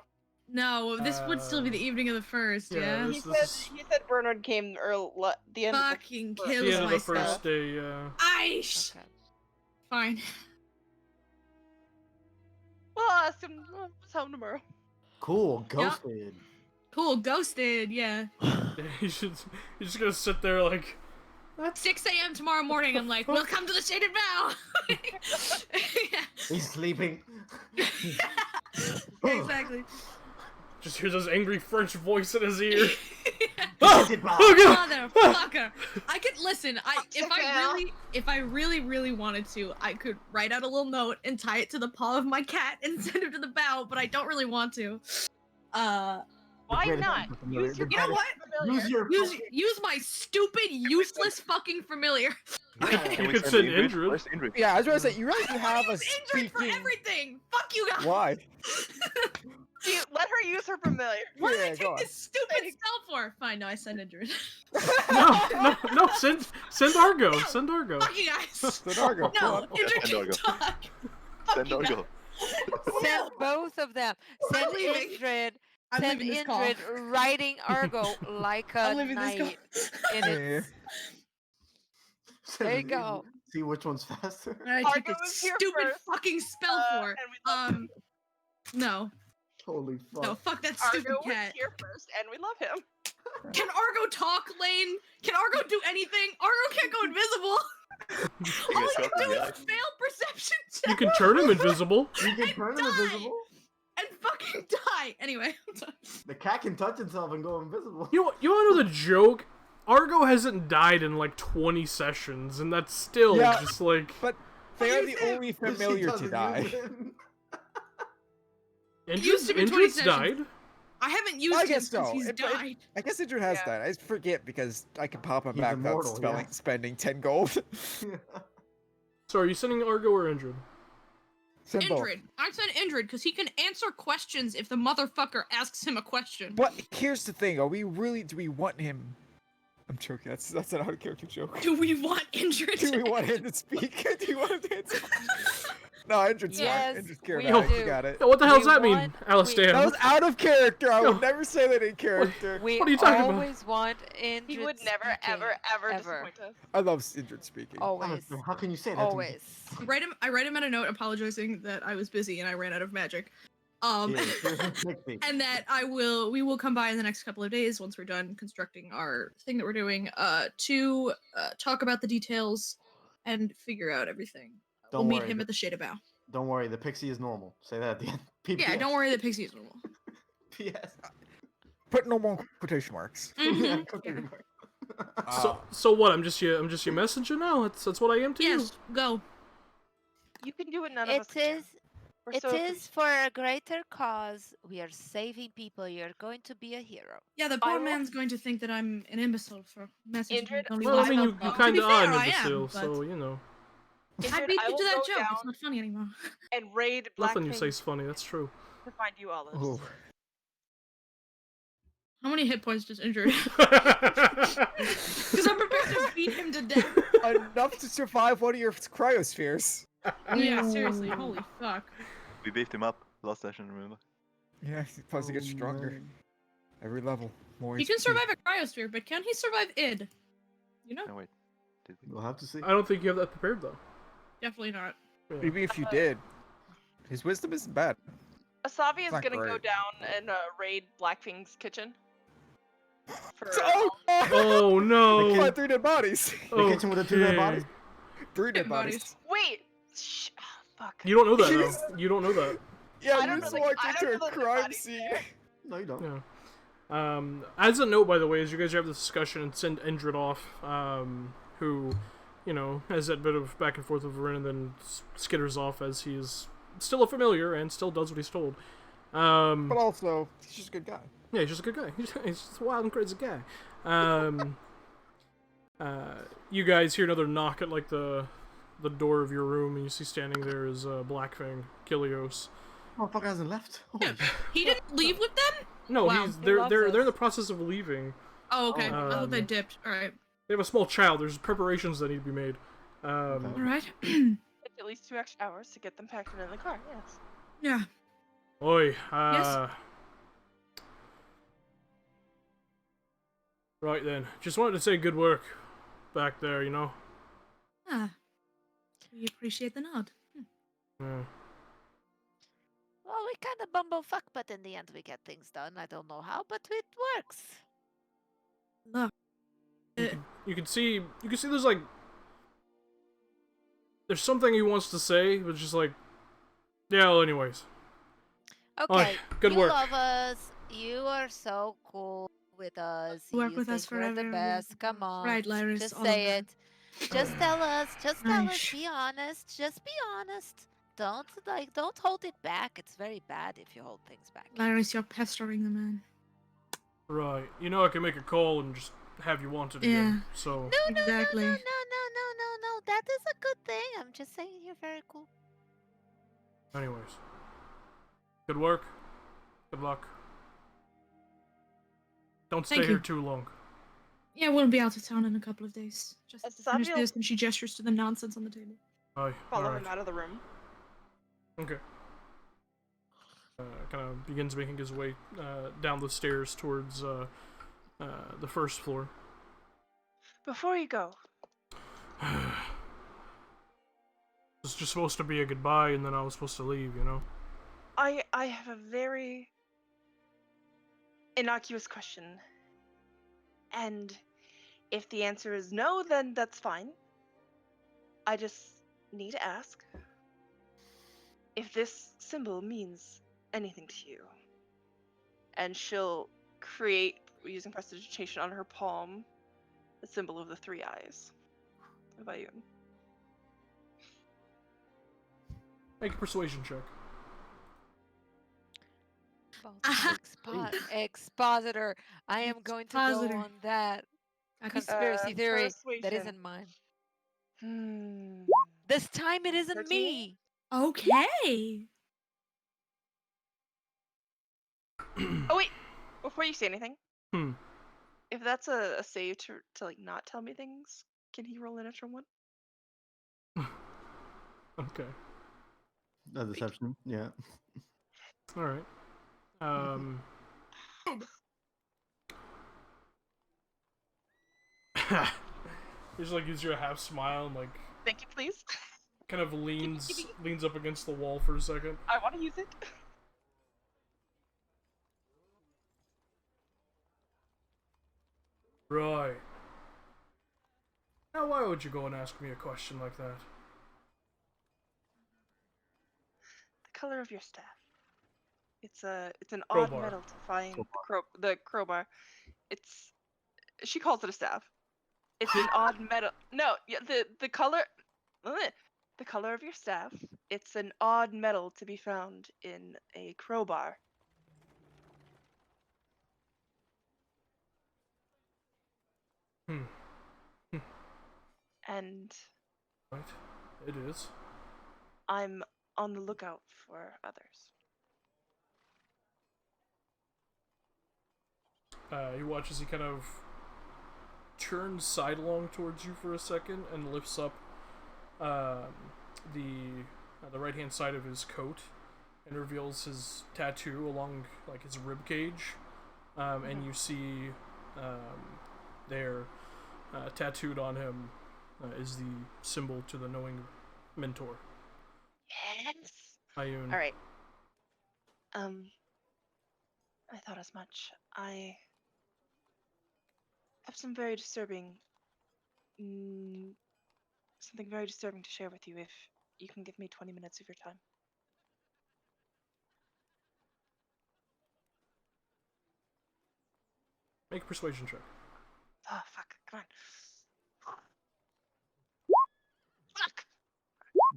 Speaker 1: No, this would still be the evening of the 1st,
Speaker 4: yeah,
Speaker 1: yeah?
Speaker 4: this-
Speaker 7: He said Bernard came the end
Speaker 1: Fucking
Speaker 7: of the
Speaker 1: kills
Speaker 4: the end of the
Speaker 1: myself.
Speaker 4: first day, yeah.
Speaker 1: Aish!
Speaker 3: Okay.
Speaker 1: Fine.
Speaker 7: Well, I'll ask him what's home tomorrow.
Speaker 5: Cool, ghosted.
Speaker 1: Cool, ghosted, yeah.
Speaker 4: Yeah, you're just gonna sit there like,
Speaker 1: 6 a.m. tomorrow morning, I'm like, we'll come to the Shaded Bow! Yeah.
Speaker 5: He's sleeping.
Speaker 1: Exactly.
Speaker 4: just hears his angry French voice in his ear.
Speaker 5: Shaded Bow.
Speaker 1: Motherfucker! I could listen.
Speaker 7: Popsicle.
Speaker 1: If I really wanted to, I could write out a little note and tie it to the paw of my cat and send him to the bow. But I don't really want to.
Speaker 7: Why not? Use your
Speaker 1: You know what?
Speaker 5: Use your
Speaker 1: Use my stupid, useless fucking familiar.
Speaker 4: You could send Indrid.
Speaker 8: Where's Indrid?
Speaker 6: Yeah, I was gonna say you really do have a
Speaker 1: Use Indrid for
Speaker 6: speaking.
Speaker 1: everything. Fuck you guys.
Speaker 6: Why?
Speaker 7: Let her use her familiar.
Speaker 1: What did I
Speaker 6: Yeah, go
Speaker 1: take
Speaker 6: on.
Speaker 1: this stupid spell for? Fine, no, I send Indrid.
Speaker 4: No, send Argo. Send Argo.
Speaker 1: Fuck you guys.
Speaker 6: Send Argo, come
Speaker 1: No,
Speaker 6: on.
Speaker 1: Indrid
Speaker 8: Send
Speaker 1: can
Speaker 8: Argo.
Speaker 1: talk.
Speaker 8: Send
Speaker 1: you
Speaker 8: Argo.
Speaker 3: Send both of them. Send
Speaker 1: I'm leaving.
Speaker 3: Indrid.
Speaker 1: I'm
Speaker 3: Send
Speaker 1: leaving this call.
Speaker 3: Indrid riding Argo like a
Speaker 1: I'm leaving this call.
Speaker 3: knight. In its... There you go.
Speaker 5: See which one's faster.
Speaker 1: What did I take
Speaker 7: Argo
Speaker 1: this
Speaker 7: is here
Speaker 1: stupid
Speaker 7: first,
Speaker 1: fucking spell for?
Speaker 7: And we love
Speaker 1: No.
Speaker 5: Holy fuck.
Speaker 1: No, fuck that stupid
Speaker 7: Argo was
Speaker 1: cat.
Speaker 7: here first, and we love him.
Speaker 1: Can Argo talk, Lane? Can Argo do anything? Argo can't go invisible.
Speaker 8: You
Speaker 1: All
Speaker 8: get
Speaker 1: he
Speaker 8: shot
Speaker 1: can
Speaker 8: in
Speaker 1: do
Speaker 8: the
Speaker 1: is
Speaker 8: eye.
Speaker 1: fail perception
Speaker 4: You
Speaker 1: check
Speaker 4: can turn him invisible.
Speaker 5: You can turn him
Speaker 1: die.
Speaker 5: invisible.
Speaker 1: and fucking die. Anyway, I'm sorry.
Speaker 5: The cat can touch himself and go invisible.
Speaker 4: You want to know the joke? Argo hasn't died in like 20 sessions, and that's still
Speaker 6: Yeah.
Speaker 4: just like.
Speaker 6: But they are
Speaker 5: He
Speaker 6: the
Speaker 5: said
Speaker 6: only
Speaker 5: she
Speaker 6: familiar to
Speaker 5: doesn't
Speaker 6: die.
Speaker 5: use him.
Speaker 1: used to be 20
Speaker 4: Indrid's
Speaker 1: sessions.
Speaker 4: died?
Speaker 1: I haven't used
Speaker 6: I
Speaker 1: him
Speaker 6: guess
Speaker 1: since
Speaker 6: so.
Speaker 1: he's
Speaker 6: It-
Speaker 1: died.
Speaker 6: I guess Indrid has
Speaker 7: Yeah.
Speaker 6: died. I forget because I can pop him
Speaker 5: He's
Speaker 6: back without
Speaker 5: immortal, yeah.
Speaker 6: spending 10 gold.
Speaker 4: So are you sending Argo or Indrid?
Speaker 6: Send both.
Speaker 1: Indrid. I said Indrid because he can answer questions if the motherfucker asks him a question.
Speaker 6: But here's the thing: do we want him? I'm joking. That's an out of character joke.
Speaker 1: Do we want Indrid?
Speaker 6: Do we want him to speak? Do you want him to answer? No, Indrid's
Speaker 3: Yes,
Speaker 6: fine. Indrid's
Speaker 3: we
Speaker 6: charismatic. You
Speaker 3: do.
Speaker 6: got it.
Speaker 4: Yeah, what the hell does
Speaker 3: We
Speaker 4: that mean,
Speaker 3: want-
Speaker 4: Alistair?
Speaker 6: That was out of character. I
Speaker 4: No.
Speaker 6: would never say that in character.
Speaker 3: We
Speaker 4: What are you talking about?
Speaker 3: always want Indrid
Speaker 7: He would never,
Speaker 3: speaking,
Speaker 7: ever
Speaker 3: ever.
Speaker 7: disappoint us.
Speaker 6: I love Indrid speaking.
Speaker 3: Always.
Speaker 5: Alistair, how can you say that?
Speaker 3: Always.
Speaker 1: I write him at a note apologizing that I was busy and I ran out of magic.
Speaker 5: Yeah, take me.
Speaker 1: And that we will come by in the next couple of days once we're done constructing our thing that we're doing to talk about the details and figure out everything. We'll
Speaker 5: Don't
Speaker 1: meet
Speaker 5: worry,
Speaker 1: him at the Shade of Bow.
Speaker 5: Don't worry, the pixie is normal. Say that at the end. PPS.
Speaker 1: Yeah, don't worry, the pixie is normal.
Speaker 5: PS.
Speaker 6: Put normal quotation marks.
Speaker 5: Yeah,
Speaker 1: Mhm,
Speaker 5: cooking
Speaker 1: yeah.
Speaker 5: mark.
Speaker 4: So what? I'm just your messenger now. That's what I am to
Speaker 1: Yes, go.
Speaker 7: You can do what none of us
Speaker 9: It
Speaker 7: can.
Speaker 9: is.
Speaker 7: We're
Speaker 9: It
Speaker 7: so
Speaker 9: is for a greater cause. We are saving people. You're going to be a hero.
Speaker 1: Yeah, the
Speaker 7: I
Speaker 1: poor
Speaker 7: will-
Speaker 1: man's going to think that I'm an imbecile for messaging me.
Speaker 7: Indrid,
Speaker 1: only
Speaker 4: Well, I
Speaker 1: once
Speaker 4: mean,
Speaker 1: a
Speaker 4: you
Speaker 1: month.
Speaker 4: kind
Speaker 1: To be
Speaker 4: of are
Speaker 1: fair,
Speaker 4: an
Speaker 1: I am,
Speaker 4: imbecile,
Speaker 1: but
Speaker 4: so you know.
Speaker 1: I
Speaker 7: Indrid,
Speaker 1: beat
Speaker 7: I
Speaker 1: you
Speaker 7: will
Speaker 1: to that
Speaker 7: go
Speaker 1: joke.
Speaker 7: down
Speaker 1: It's not funny anymore.
Speaker 7: and raid Black
Speaker 4: Nothing you say
Speaker 7: Kings
Speaker 4: is funny. That's true.
Speaker 7: to find you olives.
Speaker 6: Ooh.
Speaker 1: How many hit points does Indrid have? Because I'm prepared to beat him to death.
Speaker 6: Enough to survive one of your cryospheres.
Speaker 1: Yeah, seriously, holy fuck.
Speaker 8: We beefed him up last session, remember?
Speaker 6: Yeah, plus he gets
Speaker 5: Oh,
Speaker 6: stronger.
Speaker 5: man.
Speaker 6: Every level. More
Speaker 1: He can
Speaker 6: HP.
Speaker 1: survive a cryosphere, but can he survive id? You know?
Speaker 8: No, wait. Did we?
Speaker 5: We'll have to see.
Speaker 4: I don't think you have that prepared though.
Speaker 1: Definitely not.
Speaker 4: Yeah.
Speaker 6: Maybe if you did. His wisdom isn't bad.
Speaker 7: Asabi is
Speaker 6: not
Speaker 7: gonna go
Speaker 6: great.
Speaker 7: down and raid Blackfing's kitchen. For
Speaker 6: Oh,
Speaker 4: Oh no!
Speaker 6: Find 3 dead bodies.
Speaker 5: The kitchen with the 2 dead
Speaker 4: Okay.
Speaker 5: bodies?
Speaker 6: 3 dead
Speaker 1: Dead
Speaker 6: bodies.
Speaker 1: bodies.
Speaker 7: wait, fuck.
Speaker 4: You don't know that though. You don't know that.
Speaker 6: Yeah,
Speaker 7: I
Speaker 6: you
Speaker 7: don't
Speaker 6: just
Speaker 7: know the-
Speaker 6: walked
Speaker 7: I don't
Speaker 6: into
Speaker 7: know
Speaker 6: a
Speaker 7: the
Speaker 6: crime
Speaker 7: bodies
Speaker 6: scene.
Speaker 7: there.
Speaker 5: No, you don't.
Speaker 4: Yeah. As a note, by the way, as you guys have this discussion and send Indrid off, who, you know, has that bit of back and forth with Varen and then skitters off as he is still a familiar and still does what he's told.
Speaker 6: But also, he's just a good guy.
Speaker 4: Yeah, he's just a good guy. He's just a wild and crazy guy. You guys hear another knock at like the door of your room, and you see standing there is Blackfang, Kilios.
Speaker 5: Motherfucker hasn't left. Holy
Speaker 1: Yeah. He didn't leave with them?
Speaker 4: No,
Speaker 1: Wow.
Speaker 4: he's
Speaker 3: He
Speaker 4: they're
Speaker 3: loves
Speaker 4: they're in
Speaker 3: us.
Speaker 4: the process of leaving.
Speaker 1: Oh, okay. I thought they
Speaker 4: Um,
Speaker 1: dipped. Alright.
Speaker 4: They have a small child. There's preparations that need to be made.
Speaker 1: Alright.
Speaker 7: Take at least 2 extra hours to get them packed and in the car. Yes.
Speaker 1: Yeah.
Speaker 4: Oi,
Speaker 1: Yes?
Speaker 4: Right then. Just wanted to say good work back there, you know?
Speaker 1: Ah. We appreciate the nod.
Speaker 4: Yeah.
Speaker 9: Well, we kind of bumblefuck, but in the end, we get things done. I don't know how, but it works.
Speaker 1: Look.
Speaker 4: You can see there's like there's something he wants to say, but just like yeah, well anyways.
Speaker 9: Okay,
Speaker 4: good
Speaker 9: you
Speaker 4: work.
Speaker 9: love us. You are so cool with us.
Speaker 1: Work
Speaker 9: you
Speaker 1: with us
Speaker 9: think we're the
Speaker 1: forever.
Speaker 9: best. Come on.
Speaker 1: Right, Lyris,
Speaker 9: Just
Speaker 1: all of
Speaker 9: say
Speaker 1: that.
Speaker 9: it. Just tell us. Just tell us.
Speaker 1: Nice.
Speaker 9: Be honest. Just be honest. Don't hold it back. It's very bad if you hold things back.
Speaker 1: Lyris, you're pestering the man.
Speaker 4: Right. You know I can make a call and just have you wanted
Speaker 1: Yeah.
Speaker 4: again. So
Speaker 9: No,
Speaker 1: Exactly.
Speaker 9: no. That is a good thing. I'm just saying you're very cool.
Speaker 4: anyways. Good work. Good luck. Don't stay
Speaker 1: Thank
Speaker 4: here
Speaker 1: you.
Speaker 4: too long.
Speaker 1: Yeah, we'll be out of town in a couple of days. Just have to finish
Speaker 7: Samuel-
Speaker 1: this, and she gestures to the nonsense on the table.
Speaker 4: Aye.
Speaker 7: Follow
Speaker 4: Alright.
Speaker 7: him out of the room.
Speaker 4: Okay. Kind of begins making his way down the stairs towards the first floor.
Speaker 7: Before you go,
Speaker 4: It's just supposed to be a goodbye, and then I was supposed to leave, you know?
Speaker 7: I have a very innocuous question. And if the answer is no, then that's fine. I just need to ask if this symbol means anything to you. And she'll create, using prestidigitation on her palm, the symbol of the 3 eyes. What about you?
Speaker 4: Make a persuasion check.
Speaker 3: Expositor. I am going to go
Speaker 1: Expositor.
Speaker 3: on that
Speaker 1: Gotta be
Speaker 3: conspiracy theory that
Speaker 7: Persuasion.
Speaker 3: isn't mine.
Speaker 7: Hmm.
Speaker 3: This time it isn't
Speaker 7: 13?
Speaker 3: me.
Speaker 1: Okay.
Speaker 7: Oh wait, before you say anything,
Speaker 4: Hmm.
Speaker 7: if that's a save to like not tell me things, can he roll an extra one?
Speaker 4: Okay.
Speaker 5: A deception, yeah.
Speaker 4: All right. He just like gives you a half smile and like
Speaker 7: Thank you, please.
Speaker 4: kind of
Speaker 7: Give me-
Speaker 4: leans up against the wall for a second.
Speaker 7: I want to use it.
Speaker 4: Right. Now, why would you go and ask me a question like that?
Speaker 7: The color of your staff. It's an
Speaker 4: Crowbar.
Speaker 7: odd metal to find the crowbar. She calls it a staff. It's an odd metal. No, yeah, the color. The color of your staff. It's an odd metal to be found in a crowbar.
Speaker 4: Hmm.
Speaker 7: And
Speaker 4: Right. It is.
Speaker 7: I'm on the lookout for others.
Speaker 4: You watch as he kind of turns sidelong towards you for a second and lifts up the right hand side of his coat and reveals his tattoo along like his rib cage, and you see there tattooed on him is the symbol to the knowing mentor.
Speaker 7: Yes.
Speaker 4: Ayun.
Speaker 7: All right. I thought as much. I have some very disturbing, something very disturbing to share with you. If you can give me 20 minutes of your time.
Speaker 4: Make a persuasion check.
Speaker 7: Oh fuck! Come on. Fuck.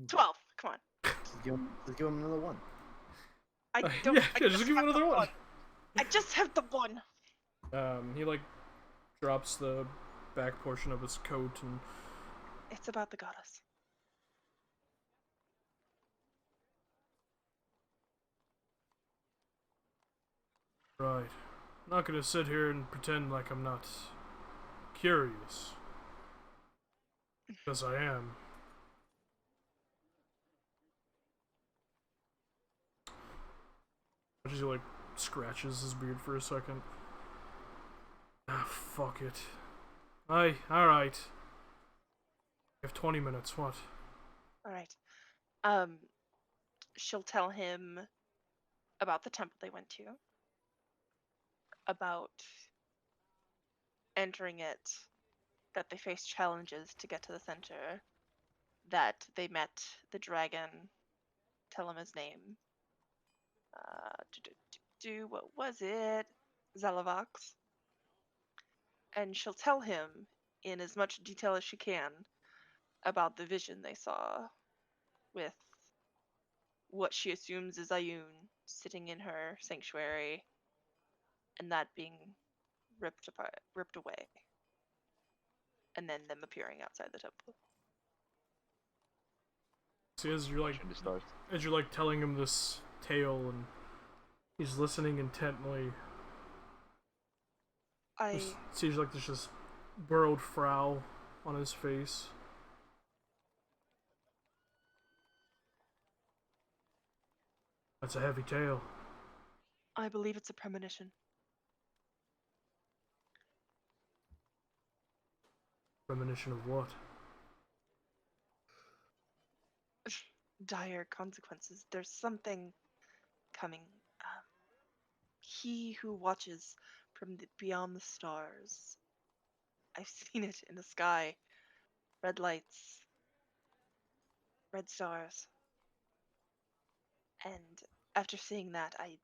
Speaker 7: 12. Come on.
Speaker 5: Just give him another one.
Speaker 7: I don't.
Speaker 4: Yeah,
Speaker 7: I
Speaker 4: just give him
Speaker 7: have the
Speaker 4: another one.
Speaker 7: I just have the one.
Speaker 4: He like drops the back portion of his coat and
Speaker 7: It's about the goddess.
Speaker 4: right. I'm not gonna sit here and pretend like I'm not curious. Because I am. As he like scratches his beard for a second. Ah, fuck it. Alright. You have 20 minutes, what?
Speaker 7: All right. She'll tell him about the temple they went to, about entering it, that they faced challenges to get to the center, that they met the dragon, tell him his name. What was it? Zalavox. And she'll tell him in as much detail as she can about the vision they saw with what she assumes is Ayun sitting in her sanctuary and that being ripped away, and then them appearing outside the temple.
Speaker 4: See, as you're like telling him this tale and he's listening intently. Seems like there's just burrowed frown on his face. That's a heavy tale.
Speaker 7: I believe it's a premonition.
Speaker 4: Premonition of what?
Speaker 7: Dire consequences. There's something coming. He who watches from beyond the stars. I've seen it in the sky. Red lights. Red stars. And after seeing that, I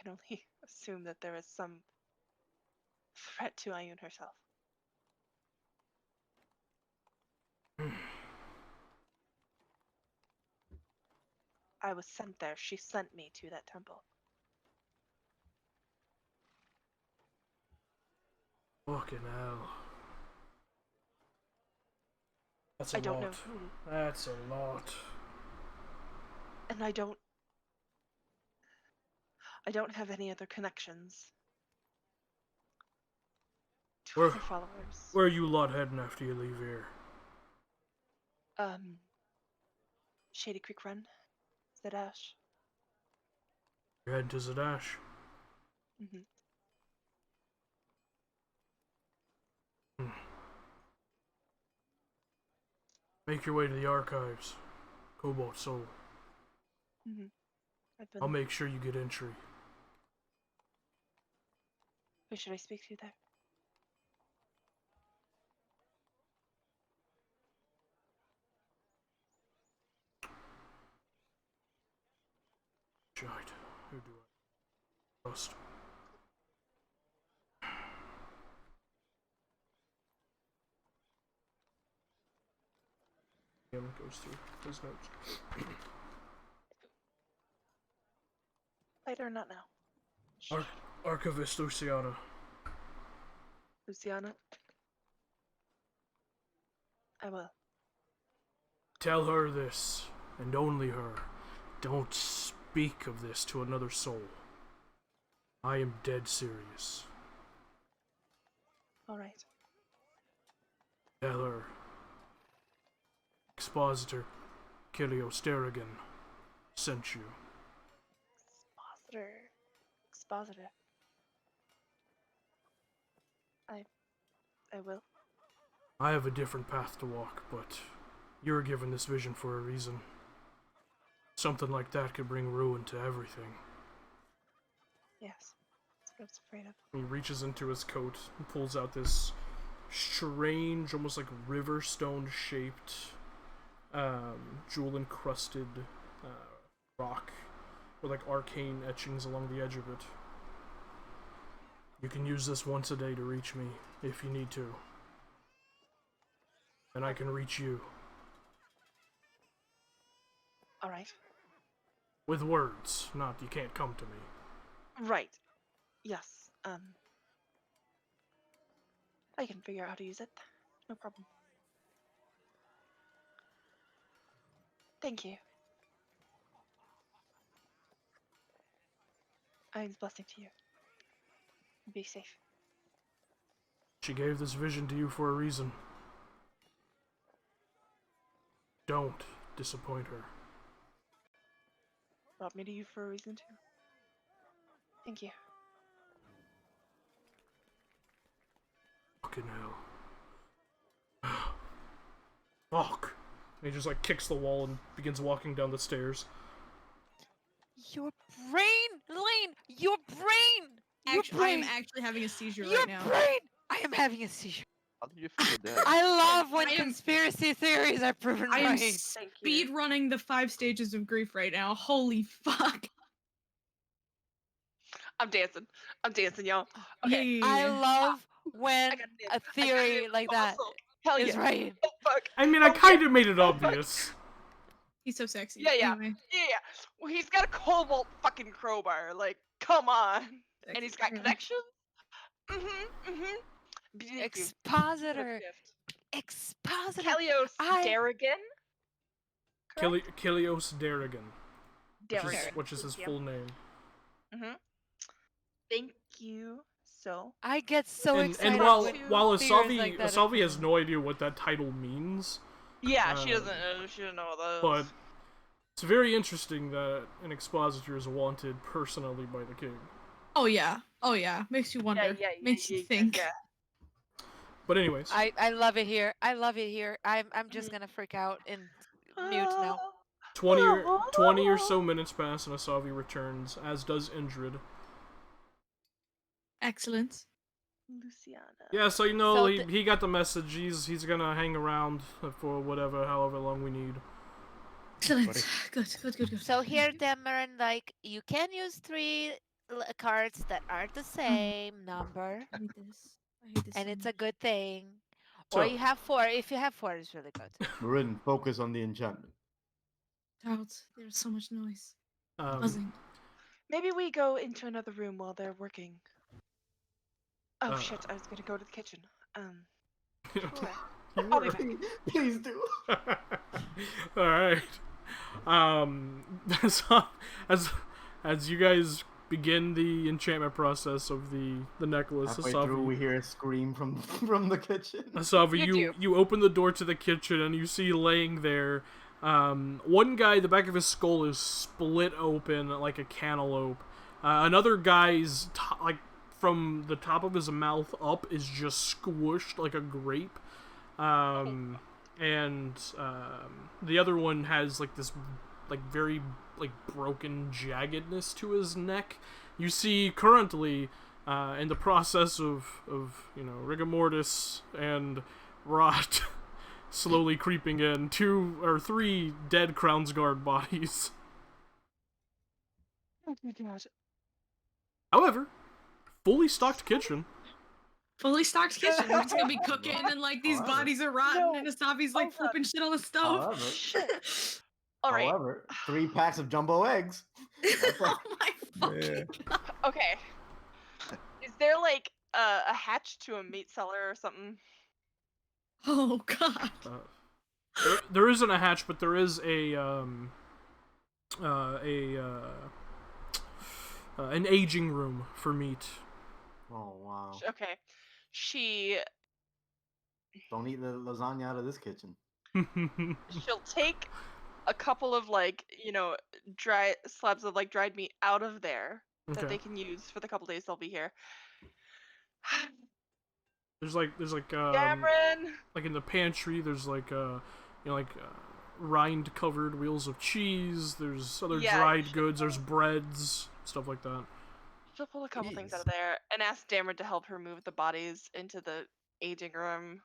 Speaker 7: can only assume that there is some threat to Ayun herself. I was sent there. She sent me to that temple.
Speaker 4: Fucking hell. That's a
Speaker 7: I don't know
Speaker 4: lot.
Speaker 7: who.
Speaker 4: That's a lot.
Speaker 7: And I don't have any other connections to
Speaker 4: Where-
Speaker 7: other followers.
Speaker 4: Where are you lot heading after you leave here?
Speaker 7: Shady Creek Run, Zadash.
Speaker 4: You're heading to Zadash.
Speaker 7: Mm-hmm.
Speaker 4: Make your way to the archives. Cobalt Soul.
Speaker 7: Mm-hmm.
Speaker 4: I'll make sure you get entry.
Speaker 7: Who should I speak to there?
Speaker 4: Shite. Who do I trust? Him goes through his notes.
Speaker 7: Later or not now?
Speaker 4: Archivist Luciana.
Speaker 7: Luciana? I will.
Speaker 4: Tell her this, and only her. Don't speak of this to another soul. I am dead serious.
Speaker 7: Alright.
Speaker 4: Tell her. Expositor Kilios Derrigan sent you.
Speaker 7: Expositor. I will.
Speaker 4: I have a different path to walk, but you were given this vision for a reason. Something like that could bring ruin to everything.
Speaker 7: Yes. That's what I was afraid of.
Speaker 4: He reaches into his coat and pulls out this strange, almost like river stone shaped, jewel encrusted rock with like arcane etchings along the edge of it. You can use this once a day to reach me if you need to. And I can reach you.
Speaker 7: Alright.
Speaker 4: With words, not you can't come to me.
Speaker 7: Right. Yes. I can figure out how to use it. No problem. Thank you. Iron's blessing to you. Be safe.
Speaker 4: She gave this vision to you for a reason. Don't disappoint her.
Speaker 7: Brought me to you for a reason too. Thank you.
Speaker 4: Fucking hell. Fuck. And he just like kicks the wall and begins walking down the stairs.
Speaker 3: Your brain, Lane! Your brain! Your
Speaker 1: Actually, I am
Speaker 3: brain!
Speaker 1: actually having a seizure
Speaker 3: Your
Speaker 1: right now.
Speaker 3: brain! I am having a seizure.
Speaker 8: How did you figure that?
Speaker 3: I love when
Speaker 1: I am-
Speaker 3: conspiracy theories are proven
Speaker 1: I am
Speaker 3: right.
Speaker 7: Thank
Speaker 1: speed
Speaker 7: you.
Speaker 1: running the 5 stages of grief right now. Holy fuck.
Speaker 7: I'm dancing. I'm dancing, y'all. Okay.
Speaker 1: Yeah.
Speaker 3: I love when
Speaker 7: I got this.
Speaker 3: a theory like that
Speaker 7: Hell
Speaker 3: is
Speaker 7: yeah.
Speaker 3: right.
Speaker 7: Oh fuck.
Speaker 4: I mean, I kind of made it obvious.
Speaker 1: He's so sexy.
Speaker 7: Yeah, yeah.
Speaker 1: Anyway.
Speaker 7: Yeah. Well, he's got a cobalt fucking crowbar. Like, come on. And he's got
Speaker 1: Sexy.
Speaker 7: connections. Thank you for the
Speaker 3: Expositor.
Speaker 7: gift.
Speaker 3: Expositor.
Speaker 7: Kalios
Speaker 3: I-
Speaker 7: Darrigan. Correct?
Speaker 4: Kilios Derrigan,
Speaker 7: Darrigan.
Speaker 4: which is his
Speaker 7: Yep.
Speaker 4: full name.
Speaker 7: Thank you so.
Speaker 3: I get so
Speaker 4: And
Speaker 3: excited
Speaker 4: while
Speaker 3: when
Speaker 4: while
Speaker 3: theories
Speaker 4: Asavi
Speaker 3: like that
Speaker 4: Asavi
Speaker 3: are
Speaker 4: has
Speaker 3: proven.
Speaker 4: no idea what that title means,
Speaker 7: Yeah, she
Speaker 4: Um,
Speaker 7: doesn't. She doesn't know what that
Speaker 4: but
Speaker 7: is.
Speaker 4: it's very interesting that an expositor is wanted personally by the king.
Speaker 1: Oh yeah. Oh yeah. Makes you wonder. Makes you think.
Speaker 7: Yeah.
Speaker 4: But anyways,
Speaker 3: I love it here. I love it here. I'm just gonna freak out and mute now.
Speaker 4: 20 or so minutes pass and Asavi returns, as does Indrid.
Speaker 1: Excellent.
Speaker 7: Luciana.
Speaker 4: Yeah, so you know
Speaker 3: So
Speaker 4: he got the message. He's gonna hang around for however long we need.
Speaker 1: Excellent.
Speaker 6: Buddy.
Speaker 1: Good.
Speaker 9: So here, Demarin, like you can use 3 cards that are the same number,
Speaker 1: I hate this. I hate this.
Speaker 9: and
Speaker 1: so
Speaker 9: it's
Speaker 1: much.
Speaker 9: a good thing.
Speaker 4: So
Speaker 9: Or you have 4. If you have 4, it's really good.
Speaker 5: Marin, focus on the enchantment.
Speaker 1: out. There's so much noise.
Speaker 4: Um,
Speaker 1: Buzzing.
Speaker 7: Maybe we go into another room while they're working. Oh
Speaker 4: Uh.
Speaker 7: shit! I was gonna go to the kitchen.
Speaker 4: you
Speaker 7: Sure.
Speaker 4: were.
Speaker 7: I'll be back.
Speaker 5: Please do.
Speaker 4: All right. So, as you guys begin the enchantment process of the necklace,
Speaker 5: Halfway through, we hear a scream from from the kitchen.
Speaker 4: Asavi,
Speaker 2: You
Speaker 4: you open the door to the kitchen and you see laying there, one guy, the back of his skull is split open like a cantaloupe. Another guy's like from the top of his mouth up is just squished like a grape. And the other one has like this like very like broken jaggedness to his neck. You see currently in the process of rigor mortis and rot slowly creeping in 2 or 3 dead Crown's Guard bodies.
Speaker 7: Oh my god.
Speaker 4: However, fully stocked kitchen.
Speaker 1: Fully stocked kitchen. We're just gonna be cooking and like these
Speaker 5: Alright.
Speaker 1: bodies are rotten
Speaker 7: No.
Speaker 1: and Asabi's like
Speaker 7: Oh, God.
Speaker 1: flipping shit on the stove.
Speaker 5: However,
Speaker 7: All right.
Speaker 5: however, 3 packs of jumbo eggs.
Speaker 1: Oh my fucking god.
Speaker 7: Okay. Is there like a hatch to a meat cellar or something?
Speaker 1: Oh god.
Speaker 4: There isn't a hatch, but there is an aging room for meat.
Speaker 5: Oh wow!
Speaker 7: Okay. She
Speaker 5: Don't eat the lasagna out of this kitchen.
Speaker 7: she'll take a couple of like, dry slabs of like dried meat out of there that
Speaker 4: Okay.
Speaker 7: they can use for the couple days they'll be here.
Speaker 4: There's like
Speaker 7: Cameron.
Speaker 4: like in the pantry. There's like rind covered wheels of cheese. There's other
Speaker 7: Yeah,
Speaker 4: dried
Speaker 7: you should
Speaker 4: goods. There's breads, stuff like that.
Speaker 7: She'll pull a couple things out
Speaker 6: Jeez.
Speaker 7: of there and ask Dameron to help her move the bodies into the aging room.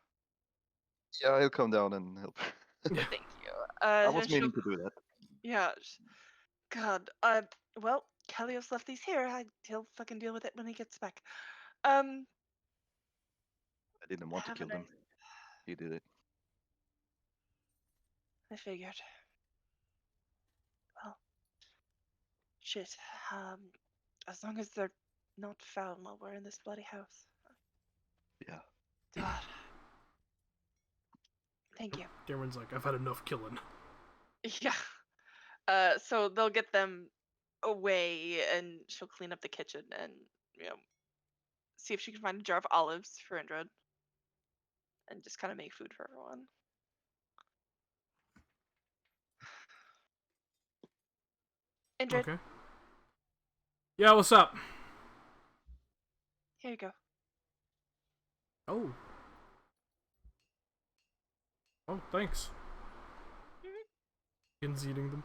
Speaker 8: Yeah, I'll come down and help.
Speaker 4: Yeah.
Speaker 7: Thank you.
Speaker 8: I
Speaker 7: and
Speaker 8: was
Speaker 7: she'll-
Speaker 8: meaning to do that.
Speaker 7: Yeah. God. Well, Kelios left these here. He'll fucking deal with it when he gets back.
Speaker 8: I didn't want to
Speaker 7: Have a
Speaker 8: kill them.
Speaker 7: nice-
Speaker 8: He did it.
Speaker 7: I figured. Well, shit. As long as they're not found while we're in this bloody house.
Speaker 8: Yeah.
Speaker 7: God. Thank you.
Speaker 4: Darren's like, I've had enough killing.
Speaker 7: Yeah. So they'll get them away, and she'll clean up the kitchen and see if she can find a jar of olives for Indrid, and just kind of make food for everyone. Indrid,
Speaker 4: Okay. Yeah, what's up?
Speaker 7: here you go.
Speaker 4: Oh. Oh, thanks. Ian's eating them.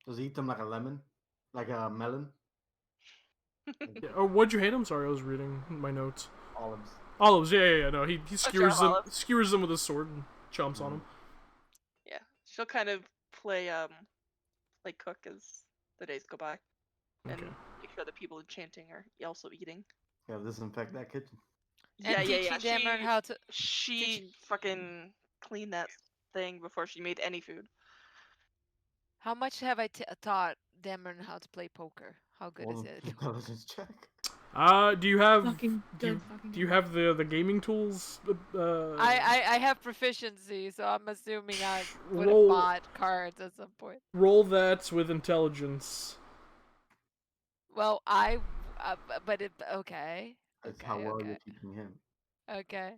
Speaker 5: Just eat them like a lemon, like a melon.
Speaker 4: Yeah. Oh, what'd you hate them? Sorry, I was reading my notes.
Speaker 5: Olives.
Speaker 4: Olives, yeah. No, he
Speaker 7: jar
Speaker 4: skewers
Speaker 7: of
Speaker 4: them,
Speaker 7: olives.
Speaker 4: skewers them with his sword and chomps on them.
Speaker 7: Yeah, she'll kind of play cook as the days go by, and
Speaker 4: Okay.
Speaker 7: make sure the people enchanting are also eating.
Speaker 5: Yeah, disinfect that kitchen.
Speaker 7: Yeah,
Speaker 3: And
Speaker 7: yeah, yeah.
Speaker 3: teaching Dameron how to.
Speaker 7: She fucking cleaned that thing before she made any food.
Speaker 3: How much have I taught Dameron how to play poker? How good is
Speaker 5: Roll
Speaker 3: it?
Speaker 5: an intelligence check.
Speaker 4: Do you have
Speaker 1: Fucking
Speaker 4: do you,
Speaker 1: good. Fucking
Speaker 4: do you
Speaker 1: good.
Speaker 4: have the gaming tools?
Speaker 3: I have proficiency, so I'm assuming I would
Speaker 4: Roll-
Speaker 3: have bought cards at some point.
Speaker 4: roll that with intelligence.
Speaker 3: Well, but it okay.
Speaker 5: It's
Speaker 3: Okay,
Speaker 5: how well
Speaker 3: okay.
Speaker 5: you're teaching him.
Speaker 3: Okay.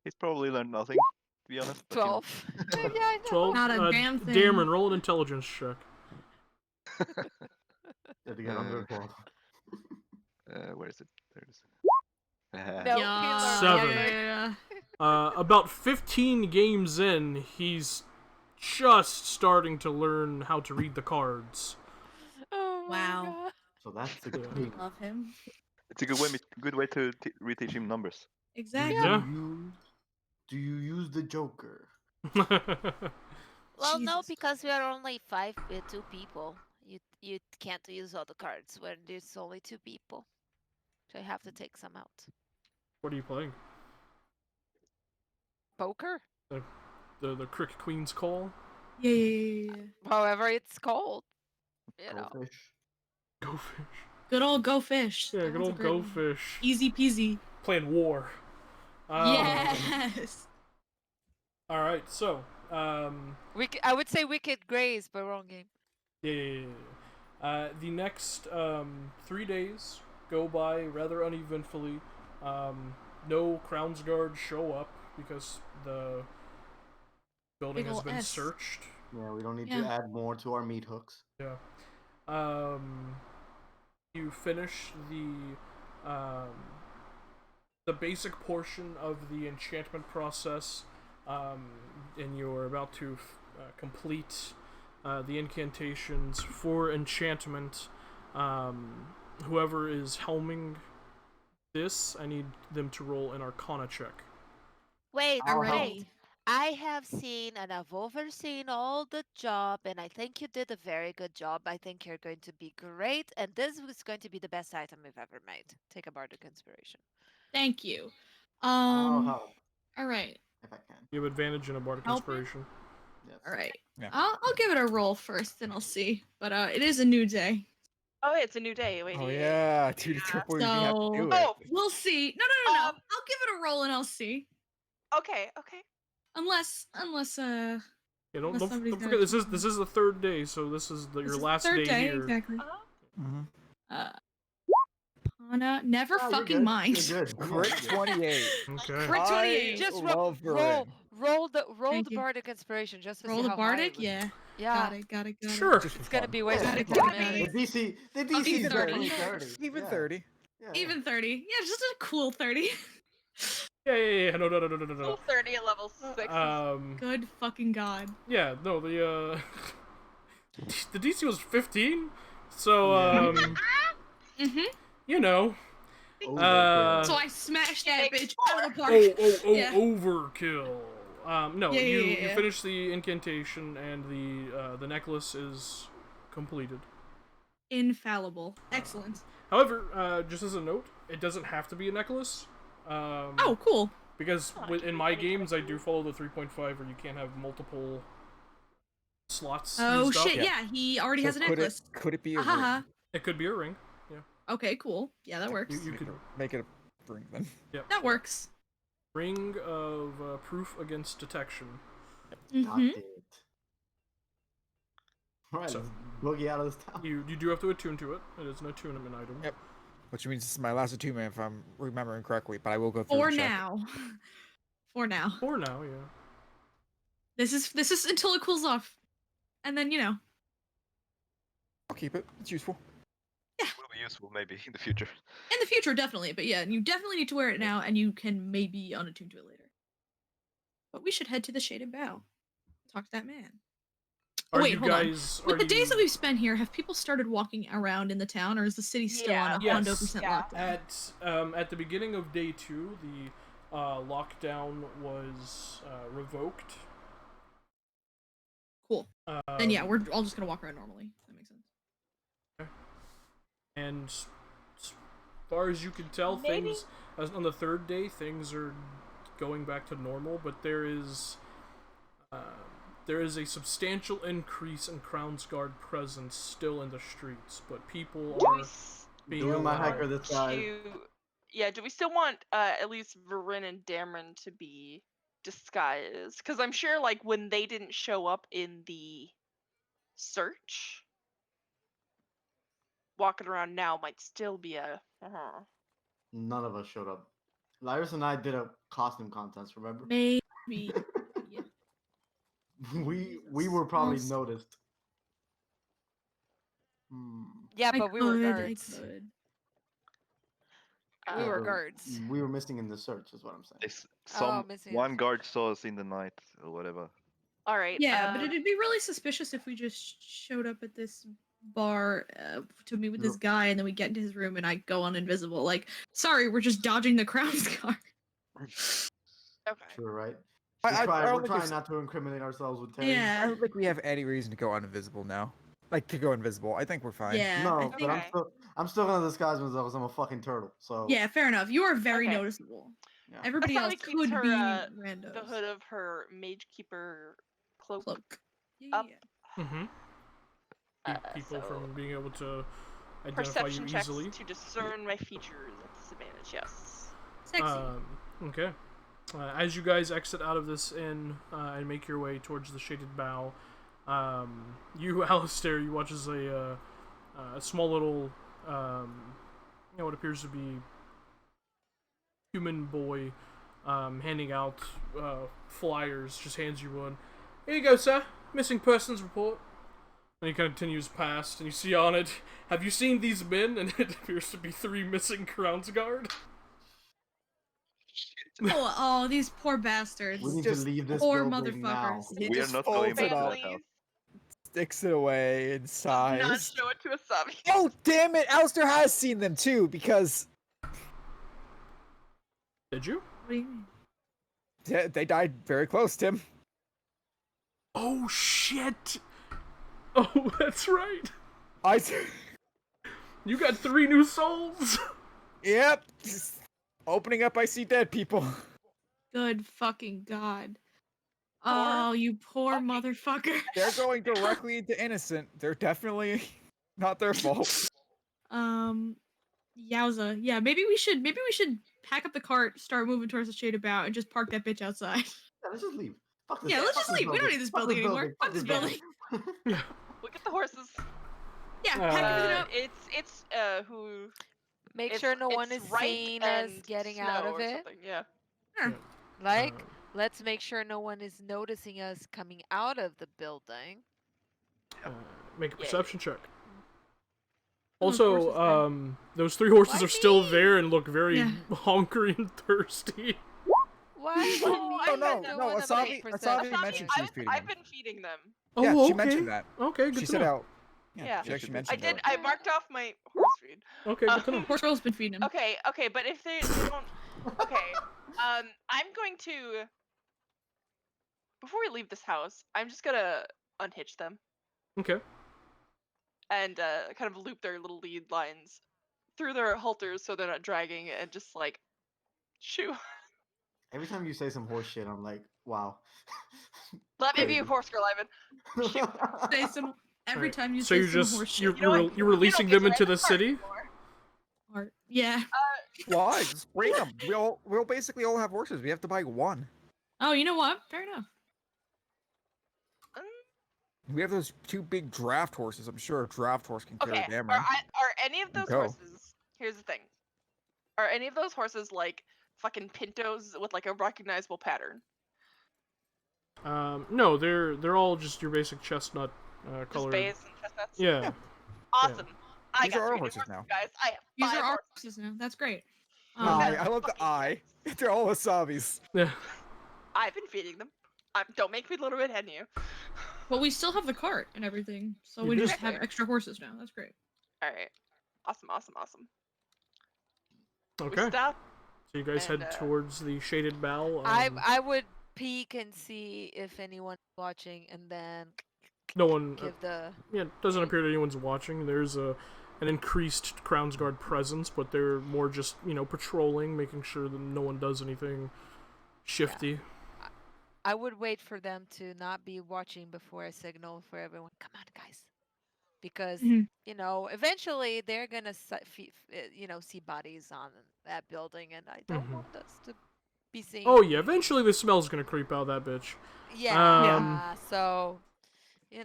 Speaker 8: He's probably learned nothing, to be honest. But,
Speaker 3: 12. Yeah, I know.
Speaker 4: 12.
Speaker 1: Not a damn thing.
Speaker 4: Dameron, roll an intelligence check.
Speaker 5: You have to get under
Speaker 8: Uh,
Speaker 5: 12.
Speaker 8: where is it? There it is.
Speaker 3: No, he
Speaker 1: Yeah,
Speaker 3: learned
Speaker 4: Seven.
Speaker 1: yeah.
Speaker 4: About 15 games in, he's just starting to learn how to read the cards.
Speaker 3: Oh my
Speaker 1: Wow.
Speaker 3: God.
Speaker 5: So that's a
Speaker 4: Yeah.
Speaker 5: good thing.
Speaker 1: Love him.
Speaker 8: It's a good way to reteach him numbers.
Speaker 1: Exactly.
Speaker 4: Yeah.
Speaker 5: Do you use the Joker?
Speaker 9: Well, no,
Speaker 1: Jesus.
Speaker 9: because we are only 2 people. You can't use all the cards when there's only 2 people. So you have to take some out.
Speaker 4: What are you playing?
Speaker 3: Poker?
Speaker 4: the Crick Queen's call.
Speaker 1: Yeah.
Speaker 9: However, it's cold. You
Speaker 5: Go
Speaker 9: know.
Speaker 5: fish.
Speaker 4: Go fish.
Speaker 1: Good old go fish.
Speaker 4: Yeah,
Speaker 1: That
Speaker 4: good
Speaker 1: one's a
Speaker 4: old
Speaker 1: great
Speaker 4: go
Speaker 1: one.
Speaker 4: fish.
Speaker 1: Easy peasy.
Speaker 4: Playing war.
Speaker 1: Yes.
Speaker 4: All right, so
Speaker 9: I would say Wicked Grace, but wrong game.
Speaker 4: yeah. The next 3 days go by rather uneventfully. No Crown's Guard show up because the building
Speaker 1: Big
Speaker 4: has
Speaker 1: ol'
Speaker 4: been
Speaker 1: S.
Speaker 4: searched.
Speaker 5: Yeah, we don't need
Speaker 1: Yeah.
Speaker 5: to add more to our meat hooks.
Speaker 4: Yeah. You finish the basic portion of the enchantment process, and you're about to complete the incantations for enchantment. Whoever is helming this, I need them to roll an Arcana check.
Speaker 9: Wait,
Speaker 5: I'll help.
Speaker 9: wait. I have seen and I've overseen all the job, and I think you did a very good job. I think you're going to be great, and this was going to be the best item we've ever made. Take a Bardic Inspiration.
Speaker 1: Thank you.
Speaker 5: I'll help
Speaker 1: All right.
Speaker 5: if I can.
Speaker 4: You have advantage in a Bardic
Speaker 1: Helping?
Speaker 4: Inspiration.
Speaker 5: Yes.
Speaker 1: All right.
Speaker 6: Yeah.
Speaker 1: I'll give it a roll first, and I'll see. But it is a new day,
Speaker 7: Oh, it's a new day. Wait.
Speaker 6: Oh yeah, 2 to 2 we have to
Speaker 1: So-
Speaker 6: do it.
Speaker 7: Oh,
Speaker 1: we'll see. No. I'll give it a roll, and I'll see.
Speaker 7: okay.
Speaker 1: Unless
Speaker 4: Yeah,
Speaker 1: Unless
Speaker 4: don't
Speaker 1: somebody's got
Speaker 4: forget this is the third day, so this is
Speaker 1: this
Speaker 4: your
Speaker 1: is the
Speaker 4: last
Speaker 1: third
Speaker 4: day here.
Speaker 1: exactly.
Speaker 6: Mm-hmm.
Speaker 1: Hana, never
Speaker 5: Oh, you're
Speaker 1: fucking
Speaker 5: good.
Speaker 1: mind.
Speaker 5: You're good.
Speaker 6: Crit 28.
Speaker 4: Okay.
Speaker 1: Crit 28.
Speaker 9: Just
Speaker 6: love
Speaker 9: roll the
Speaker 1: Thank you.
Speaker 9: Bardic Inspiration just to
Speaker 1: Roll
Speaker 9: see
Speaker 1: the
Speaker 9: how high
Speaker 1: Bardic,
Speaker 9: it was.
Speaker 1: yeah.
Speaker 9: Yeah.
Speaker 1: Got it.
Speaker 4: Sure.
Speaker 6: Just for
Speaker 9: It's gonna
Speaker 6: fun.
Speaker 9: be way
Speaker 1: Got
Speaker 9: better
Speaker 1: it,
Speaker 9: than
Speaker 1: got
Speaker 9: me.
Speaker 1: it.
Speaker 5: The
Speaker 1: I'll give
Speaker 5: DC
Speaker 1: you
Speaker 5: is
Speaker 1: 30.
Speaker 5: 30.
Speaker 6: Even
Speaker 5: Yeah.
Speaker 6: 30.
Speaker 5: Yeah.
Speaker 1: Even 30. Yeah, just a cool 30.
Speaker 4: Yeah. No.
Speaker 7: Level 30 at level 6.
Speaker 1: Good fucking god.
Speaker 4: Yeah, no, the the DC was 15, so
Speaker 1: Mm-hmm.
Speaker 4: you know,
Speaker 5: Oh,
Speaker 1: So I smashed that bitch out of the park. Yeah.
Speaker 4: overkill. No,
Speaker 1: Yeah,
Speaker 4: you
Speaker 1: yeah.
Speaker 4: finish the incantation and the necklace is completed.
Speaker 1: Infallible. Excellent.
Speaker 4: However, just as a note, it doesn't have to be a necklace.
Speaker 1: Oh, cool.
Speaker 4: Because
Speaker 7: Oh, it can
Speaker 4: in
Speaker 7: be
Speaker 4: my
Speaker 7: any
Speaker 4: games, I
Speaker 7: kind of
Speaker 4: do follow the 3.5 where you can't have multiple slots.
Speaker 1: Oh
Speaker 4: used up.
Speaker 1: shit, yeah, he already has a necklace.
Speaker 6: Could it be a ring?
Speaker 1: Ahaha.
Speaker 4: It could be a ring.
Speaker 1: Okay, cool. Yeah, that works.
Speaker 4: You could
Speaker 6: Make it a ring then.
Speaker 1: That works.
Speaker 4: ring of proof against detection.
Speaker 5: God
Speaker 1: Mm-hmm.
Speaker 5: damn it. Alright,
Speaker 4: So-
Speaker 5: let's boogie out of this town.
Speaker 4: You do have to attune to it. It is an attunement item.
Speaker 6: Yep. Which means this is my last attunement if I'm remembering correctly, but I will go through
Speaker 1: For
Speaker 6: the check.
Speaker 1: now. For now.
Speaker 4: For now, yeah.
Speaker 1: This is until it cools off. And then,
Speaker 6: I'll keep it. It's useful.
Speaker 8: Will be useful maybe in the future.
Speaker 1: in the future, definitely. But yeah, you definitely need to wear it now, and you can maybe unattune to it later. But we should head to the Shaded Bow. Talk to that man. Oh,
Speaker 4: Are
Speaker 1: wait,
Speaker 4: you
Speaker 1: hold on.
Speaker 4: guys?
Speaker 1: With
Speaker 4: are
Speaker 1: the days that
Speaker 4: you-
Speaker 1: we've spent here, have people started walking around in the town, or is the city still on a
Speaker 7: Yeah.
Speaker 1: 100%
Speaker 7: Yeah.
Speaker 1: lockdown?
Speaker 4: at the beginning of day 2, the lockdown was revoked.
Speaker 1: Cool. Then yeah,
Speaker 4: Um,
Speaker 1: we're all just gonna walk around normally. That makes sense.
Speaker 4: And as far as you can tell,
Speaker 7: Maybe-
Speaker 4: things on the 3rd day things are going back to normal, but there is a substantial increase in Crown's Guard presence still in the streets, but people
Speaker 7: Do
Speaker 4: are
Speaker 7: we
Speaker 4: being
Speaker 5: Doing my
Speaker 4: allowed.
Speaker 5: hacker this guy.
Speaker 7: do we still want at least Varin and Dameron to be disguised? Because I'm sure, like, when they didn't show up in the search, walking around now might still be a.
Speaker 5: None of us showed up. Lyris and I did a costume contest, remember?
Speaker 1: Maybe. Yeah.
Speaker 5: we were probably
Speaker 1: Almost.
Speaker 5: noticed.
Speaker 9: Yeah,
Speaker 1: I
Speaker 9: but we were
Speaker 1: could,
Speaker 9: guards.
Speaker 1: I could.
Speaker 9: We
Speaker 5: Yeah,
Speaker 9: were
Speaker 5: but
Speaker 9: guards.
Speaker 5: We were missing in the search, is what I'm saying.
Speaker 9: missing
Speaker 8: One
Speaker 9: it.
Speaker 8: guard saw us in the night or whatever.
Speaker 7: All right.
Speaker 1: Yeah, but it'd be really suspicious if we just showed up at this bar to meet with this
Speaker 5: Yep.
Speaker 1: guy, and then we get into his room and I go on invisible. Like, sorry, we're just dodging the Crown's Guard.
Speaker 7: Okay.
Speaker 5: Sure, right?
Speaker 6: I
Speaker 5: We're
Speaker 6: don't think
Speaker 5: trying
Speaker 6: it's-
Speaker 5: not to incriminate ourselves with Terry.
Speaker 6: I
Speaker 1: Yeah.
Speaker 6: don't think we have any reason to go invisible now. Like to go invisible. I think we're fine.
Speaker 1: Yeah.
Speaker 5: No,
Speaker 1: I
Speaker 5: but
Speaker 1: think,
Speaker 7: Okay.
Speaker 5: I'm still gonna disguise myself as I'm a fucking turtle. So
Speaker 1: yeah, fair enough. You are very
Speaker 7: Okay.
Speaker 1: noticeable.
Speaker 5: Yeah.
Speaker 1: Everybody
Speaker 2: Asami
Speaker 1: else
Speaker 2: keeps
Speaker 1: could
Speaker 2: her,
Speaker 1: be
Speaker 2: the
Speaker 1: randos.
Speaker 2: hood of her mage keeper cloak,
Speaker 1: Cloak. Yeah.
Speaker 2: up.
Speaker 4: Mm-hmm. Keep people
Speaker 2: So
Speaker 4: from being able to identify
Speaker 2: perception
Speaker 4: you
Speaker 2: checks
Speaker 4: easily.
Speaker 2: to discern my features at disadvantage. Yes.
Speaker 1: Sexy.
Speaker 4: Okay. As you guys exit out of this inn and make your way towards the shaded bow, you, Alistair, you watch as a small little, what appears to be human boy handing out flyers, just hands you one. Here you go, sir. Missing persons report. And he continues past, and you see on it, have you seen these men? And it appears to be 3 missing Crown's Guard.
Speaker 1: Oh, these poor bastards.
Speaker 5: We need to
Speaker 6: Just
Speaker 5: leave this
Speaker 1: poor
Speaker 5: building now.
Speaker 1: motherfuckers.
Speaker 6: He
Speaker 8: We are
Speaker 6: just
Speaker 8: not going
Speaker 6: folds it
Speaker 8: back to
Speaker 6: up,
Speaker 8: that house.
Speaker 2: Families
Speaker 6: sticks it away, and
Speaker 2: does not
Speaker 6: sighs.
Speaker 2: show it to Asami.
Speaker 6: Oh, damn it! Alistair has seen them too, because
Speaker 4: Did you?
Speaker 1: What do you mean?
Speaker 6: they died very close, Tim.
Speaker 4: Oh, shit! Oh, that's right!
Speaker 6: I.
Speaker 4: You got 3 new souls!
Speaker 6: Yep. Just opening up, I see dead people.
Speaker 1: Good fucking god. Oh, you poor
Speaker 2: fucking-
Speaker 1: motherfucker.
Speaker 6: They're going directly into innocent. They're definitely not their fault.
Speaker 1: Yowza. Yeah, maybe we should pack up the cart, start moving towards the shaded bow, and just park that bitch outside.
Speaker 5: Yeah, let's just leave. Fuck this.
Speaker 1: Yeah, let's
Speaker 5: fuck
Speaker 1: just
Speaker 5: this
Speaker 1: leave. We don't need this building anymore. Fuck this building.
Speaker 4: Yeah.
Speaker 2: Look at the horses.
Speaker 1: Yeah, pack everything up.
Speaker 2: It's who.
Speaker 9: Make
Speaker 2: It's,
Speaker 9: sure no one
Speaker 2: it's
Speaker 9: is
Speaker 2: Ripe
Speaker 9: seen as
Speaker 2: and
Speaker 9: getting out
Speaker 2: Snow
Speaker 9: of
Speaker 2: or
Speaker 9: it.
Speaker 2: something, Yeah.
Speaker 1: Sure.
Speaker 9: Like, let's make sure no one is noticing us coming out of the building.
Speaker 4: Make a
Speaker 2: Yeah.
Speaker 4: perception check.
Speaker 1: Those
Speaker 4: Also,
Speaker 1: horses
Speaker 4: those 3 horses
Speaker 9: Why
Speaker 4: are still
Speaker 9: me?
Speaker 4: there and look very
Speaker 1: Yeah.
Speaker 4: hungry and thirsty.
Speaker 9: Why?
Speaker 2: Oh,
Speaker 9: would
Speaker 2: I
Speaker 9: me
Speaker 2: meant
Speaker 9: do
Speaker 6: no,
Speaker 9: a
Speaker 6: Asabi-
Speaker 9: perception?
Speaker 6: Asabi
Speaker 2: Asami,
Speaker 6: mentioned she was feeding
Speaker 2: I've
Speaker 6: them.
Speaker 2: been feeding them.
Speaker 4: Oh,
Speaker 6: Yeah,
Speaker 4: okay.
Speaker 6: she mentioned that.
Speaker 4: Okay, good
Speaker 6: She
Speaker 4: to
Speaker 6: said
Speaker 4: know.
Speaker 6: out.
Speaker 2: Yeah.
Speaker 6: She actually
Speaker 2: I
Speaker 6: mentioned
Speaker 2: did.
Speaker 6: that.
Speaker 2: I marked off my horse feed.
Speaker 4: Okay, good to know.
Speaker 1: Horse girl's been feeding him.
Speaker 2: Okay, but if they don't. Okay. I'm going to. Before we leave this house, I'm just gonna unhitch them
Speaker 4: Okay.
Speaker 2: and kind of loop their little lead lines through their halters so they're not dragging and just like, shoo.
Speaker 5: Every time you say some horse shit, I'm like, wow.
Speaker 2: Let me be a
Speaker 5: Crazy.
Speaker 2: horse girl, Ivan.
Speaker 1: Say some every time you
Speaker 4: So
Speaker 1: say
Speaker 4: you're
Speaker 1: some
Speaker 4: just
Speaker 1: horse shit.
Speaker 4: you're,
Speaker 2: You know
Speaker 4: you're,
Speaker 2: what?
Speaker 4: you're
Speaker 2: You
Speaker 4: releasing
Speaker 2: don't
Speaker 4: them
Speaker 2: get
Speaker 4: into
Speaker 2: to
Speaker 4: the
Speaker 2: rent the cart
Speaker 4: city?
Speaker 2: anymore.
Speaker 1: Or- yeah.
Speaker 6: Why? Just bring them. We'll basically all have horses. We have to buy one.
Speaker 1: Oh, you know what? Fair enough.
Speaker 6: We have those 2 big draft horses. I'm sure a draft horse can carry
Speaker 2: Okay.
Speaker 6: a damn
Speaker 2: Are,
Speaker 6: right.
Speaker 2: are any of those
Speaker 6: Go.
Speaker 2: horses? Here's the thing. Are any of those horses like fucking pintos with like a recognizable pattern?
Speaker 4: No, they're all just your basic chestnut
Speaker 2: Just
Speaker 4: colored.
Speaker 2: bays and chestnuts.
Speaker 4: Yeah.
Speaker 2: Awesome. I
Speaker 6: These
Speaker 2: got
Speaker 6: are our
Speaker 2: 3 new
Speaker 6: horses
Speaker 2: horses,
Speaker 6: now.
Speaker 2: guys. I have
Speaker 1: These
Speaker 2: 5
Speaker 1: are our
Speaker 2: horses.
Speaker 1: horses now. That's great.
Speaker 6: I love the
Speaker 2: fucking
Speaker 6: eye. They're all wasabi's.
Speaker 4: Yeah.
Speaker 2: I've been feeding them. Don't make me a little bit ahead of you.
Speaker 1: But we still have the cart and everything, so
Speaker 4: You
Speaker 1: we
Speaker 4: do.
Speaker 1: just have extra horses now. That's great.
Speaker 2: All right. Awesome.
Speaker 4: Okay.
Speaker 2: We stop.
Speaker 4: So you guys
Speaker 2: and,
Speaker 4: head towards the shaded bow.
Speaker 9: I would peek and see if anyone's watching, and then
Speaker 4: No one.
Speaker 9: give the.
Speaker 4: Yeah, it doesn't appear that anyone's watching. There's an increased Crown's Guard presence, but they're more just patrolling, making sure that no one does anything shifty.
Speaker 9: I would wait for them to not be watching before I signal for everyone. Come on, guys, because
Speaker 1: Mhm.
Speaker 9: eventually they're gonna see bodies on that building, and I don't
Speaker 4: Mhm.
Speaker 9: want us to be seeing.
Speaker 4: Oh yeah, eventually the smell's gonna creep out that bitch.
Speaker 9: Yeah. So,
Speaker 4: You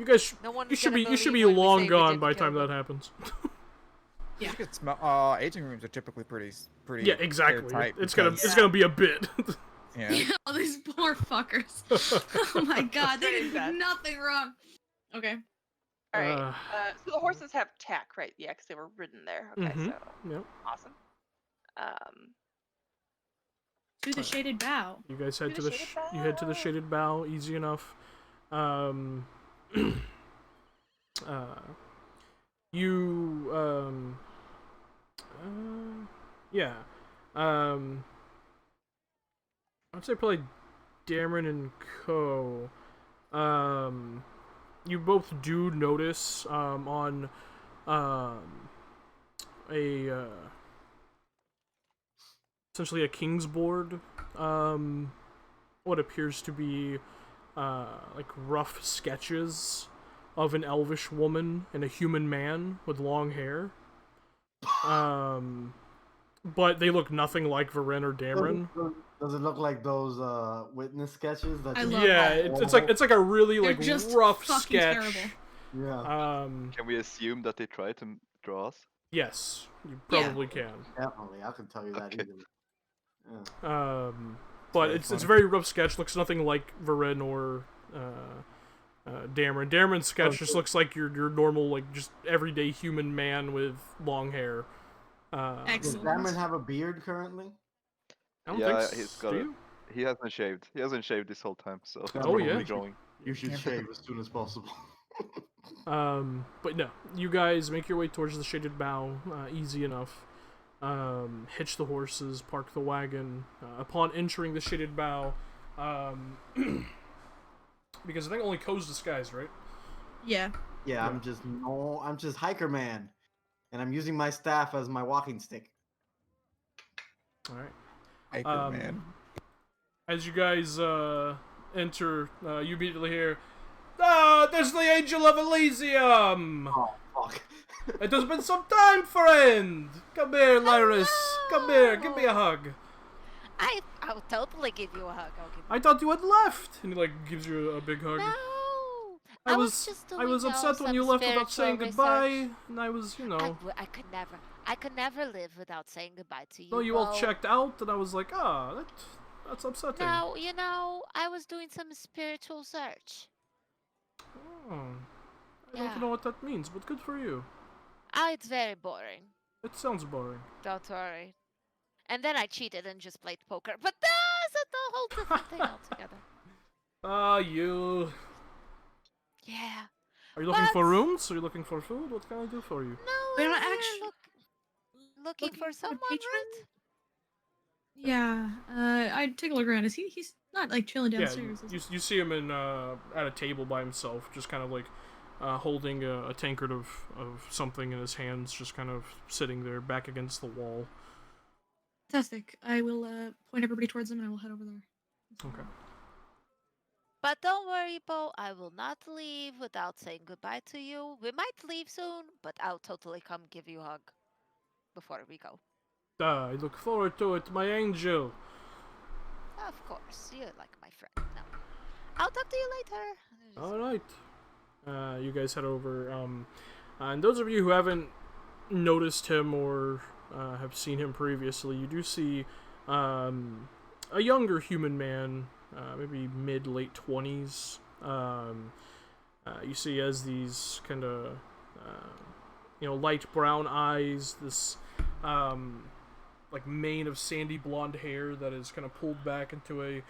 Speaker 4: guys,
Speaker 9: no one.
Speaker 4: you should be long gone by the time that happens.
Speaker 1: Yeah.
Speaker 6: You could smell. Aging rooms are typically pretty.
Speaker 4: Yeah, exactly.
Speaker 6: airtight
Speaker 4: It's
Speaker 6: because-
Speaker 4: gonna be a bit.
Speaker 6: Yeah.
Speaker 1: Oh, these poor fuckers. Oh my god, they did
Speaker 2: Bad.
Speaker 1: nothing wrong. Okay.
Speaker 2: All right. So the horses have tack, right? Yeah, because they were ridden there. Okay,
Speaker 4: Mhm.
Speaker 2: so
Speaker 4: Yep.
Speaker 2: awesome.
Speaker 1: To the shaded bow.
Speaker 4: You guys head
Speaker 2: To
Speaker 4: to
Speaker 2: the
Speaker 4: the
Speaker 2: shaded
Speaker 4: you head to the
Speaker 2: bow.
Speaker 4: shaded bow, easy enough. Yeah. I'd say probably Dameron and Co. You both do notice on a essentially a king's board. What appears to be like rough sketches of an elvish woman and a human man with long hair. But they look nothing like Varen or Dameron.
Speaker 5: Does it look like those witness sketches that?
Speaker 1: I
Speaker 5: you-
Speaker 1: love
Speaker 4: Yeah,
Speaker 1: that.
Speaker 4: it's like a really
Speaker 1: They're
Speaker 4: like
Speaker 1: just
Speaker 4: rough
Speaker 1: fucking
Speaker 4: sketch.
Speaker 1: terrible.
Speaker 5: Yeah,
Speaker 8: Can we assume that they try to draw us?
Speaker 4: Yes, you
Speaker 1: Yeah.
Speaker 4: probably can.
Speaker 5: definitely. I can tell you that
Speaker 8: Okay.
Speaker 5: easily. Yeah.
Speaker 4: But
Speaker 6: very
Speaker 4: it's a
Speaker 6: funny.
Speaker 4: very rough sketch. Looks nothing like Varen or Dameron. Dameron's sketch just
Speaker 5: Okay.
Speaker 4: looks like your normal like just everyday human man with long hair.
Speaker 5: Does
Speaker 1: Excellent.
Speaker 5: Dameron have a beard currently?
Speaker 4: I don't
Speaker 8: Yeah,
Speaker 4: think
Speaker 8: he's
Speaker 4: so.
Speaker 8: got
Speaker 4: Do
Speaker 8: it.
Speaker 4: you?
Speaker 8: He hasn't shaved. He hasn't shaved this whole time, so it's
Speaker 5: Oh,
Speaker 8: probably
Speaker 4: yeah?
Speaker 8: growing.
Speaker 5: You should shave as soon as possible.
Speaker 4: But no, you guys make your way towards the shaded bow, easy enough. Hitch the horses, park the wagon. Upon entering the shaded bow, because I think only Ko's disguised, right?
Speaker 1: Yeah.
Speaker 5: Yeah, I'm just hiker man, and I'm using my staff as my walking stick.
Speaker 4: All right.
Speaker 6: Hiker man.
Speaker 4: As you guys enter, you immediately hear, "Ah, there's the Angel of Elysium!
Speaker 5: Oh fuck!
Speaker 4: It has been some time, friend! Come here, Lyris! Come here, give me a hug!
Speaker 9: I'll totally give you a hug. I'll give
Speaker 4: I thought you had left!" And he, like, gives you a big hug.
Speaker 9: No,
Speaker 4: I was upset when you left without saying goodbye, and I was, you know...
Speaker 9: I could never live without saying goodbye to you.
Speaker 4: No, you all
Speaker 9: Bo.
Speaker 4: checked out, and I was like, that's upsetting.
Speaker 9: No, you know, I was doing some spiritual search.
Speaker 4: Oh, I
Speaker 9: Yeah.
Speaker 4: don't know what that means, but good for you.
Speaker 9: It's very boring.
Speaker 4: It sounds boring.
Speaker 9: Don't worry. And then I cheated and just played poker. But that's a whole different thing altogether.
Speaker 4: You...
Speaker 9: Yeah.
Speaker 4: Are you looking for
Speaker 9: What?
Speaker 4: rooms? Are you looking for food? What can I do for you?
Speaker 9: No,
Speaker 1: We're
Speaker 9: we're
Speaker 1: not actually
Speaker 9: looking for someone, right?
Speaker 1: Yeah. I take a look around. He's not like chilling
Speaker 4: Yeah,
Speaker 1: downstairs?
Speaker 4: you see him in at a table by himself, just kind of like holding a tankard of something in his hands, just kind of sitting there back against the wall.
Speaker 1: Fantastic. I will point everybody towards him and I will head over there.
Speaker 4: Okay.
Speaker 9: But don't worry, Bo. I will not leave without saying goodbye to you. We might leave soon, but I'll totally come give you a hug before we go.
Speaker 4: I look forward to it, my angel.
Speaker 9: Of course, you're like my friend. No. I'll talk to you later.
Speaker 4: All right. You guys head over. And those of you who haven't noticed him or have seen him previously, you do see a younger human man, maybe mid-late 20s. You see he has these kind of, light brown eyes, this like mane of sandy blonde hair that is kind of pulled back into a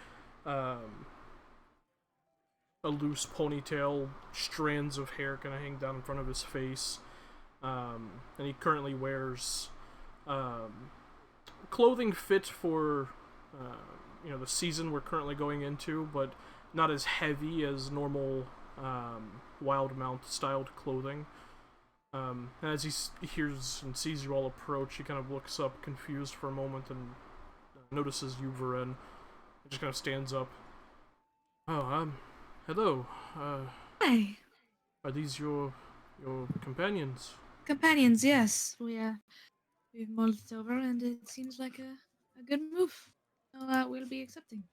Speaker 4: loose ponytail, strands of hair kind of hang down in front of his face. And he currently wears clothing fit for the season we're currently going into, but not as heavy as normal Wildemount styled clothing. And as he hears and sees you all approach, he kind of looks up confused for a moment and notices you, Varen. He just kind of stands up. Oh, hello.
Speaker 1: Hi.
Speaker 4: Are these your companions?
Speaker 1: Companions, yes. We've mulled it over and it seems like a good move. So we'll be accepting.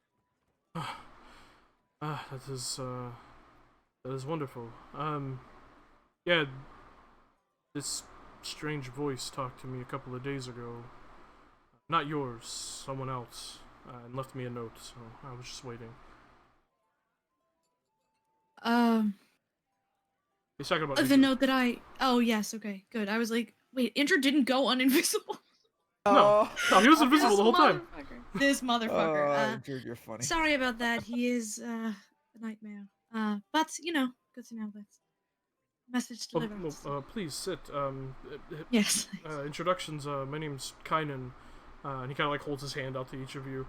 Speaker 4: That is wonderful. Yeah, this strange voice talked to me a couple of days ago. Not yours, someone else, and left me a note, so I was just waiting. He's talking about
Speaker 1: The
Speaker 4: Indra.
Speaker 1: note that I... Oh, yes, okay, good. I was like, wait, Indra didn't go uninvisible?
Speaker 4: No, he was invisible the whole time.
Speaker 1: This motherfucker.
Speaker 6: Andrew, you're funny.
Speaker 1: Sorry about that. He is a nightmare. But, good to know that. Message delivered.
Speaker 4: Please sit.
Speaker 1: Yes.
Speaker 4: Introductions. My name's Kynan, and he kind of like holds his hand out to each of you.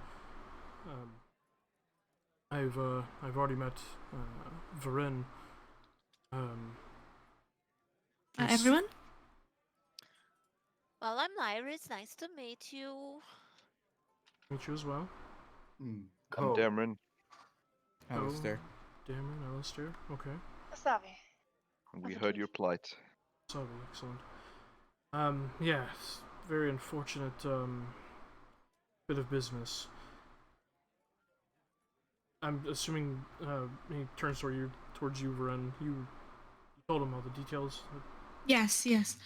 Speaker 4: I've already met Varen.
Speaker 1: Everyone?
Speaker 9: Well, I'm Lyris. Nice to meet you.
Speaker 4: Meet you as well.
Speaker 8: I'm
Speaker 5: Cool.
Speaker 8: Dameron.
Speaker 6: Alistair.
Speaker 4: Damon, Alistair. Okay.
Speaker 7: Asavi.
Speaker 8: We
Speaker 7: How's it
Speaker 8: heard your
Speaker 7: going?
Speaker 8: plight.
Speaker 4: Sorry, excellent. Yeah, it's very unfortunate, bit of business. I'm assuming, he turns towards you, Varen. You told him all the details.
Speaker 1: Yes, yes.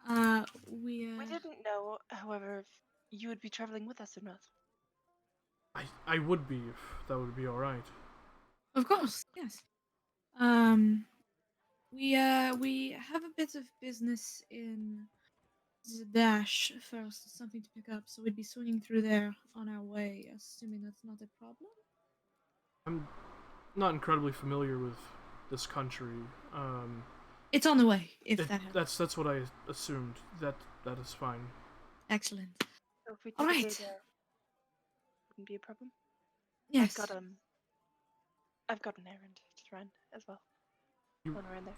Speaker 1: We
Speaker 7: We didn't know, however, if you would be traveling with us or not.
Speaker 4: I would be, if that would be alright.
Speaker 1: Of course, yes. We have a bit of business in Zadash first, something to pick up, so we'd be swinging through there on our way, assuming that's not a problem.
Speaker 4: I'm not incredibly familiar with this country.
Speaker 1: It's on the way, if that helps.
Speaker 4: That's what I assumed. That is fine.
Speaker 1: Excellent.
Speaker 7: So if we
Speaker 1: All
Speaker 7: take a day
Speaker 1: right.
Speaker 7: there, wouldn't be a problem.
Speaker 1: Yes.
Speaker 7: I've got an errand to run as well.
Speaker 4: You-
Speaker 7: When we're in there.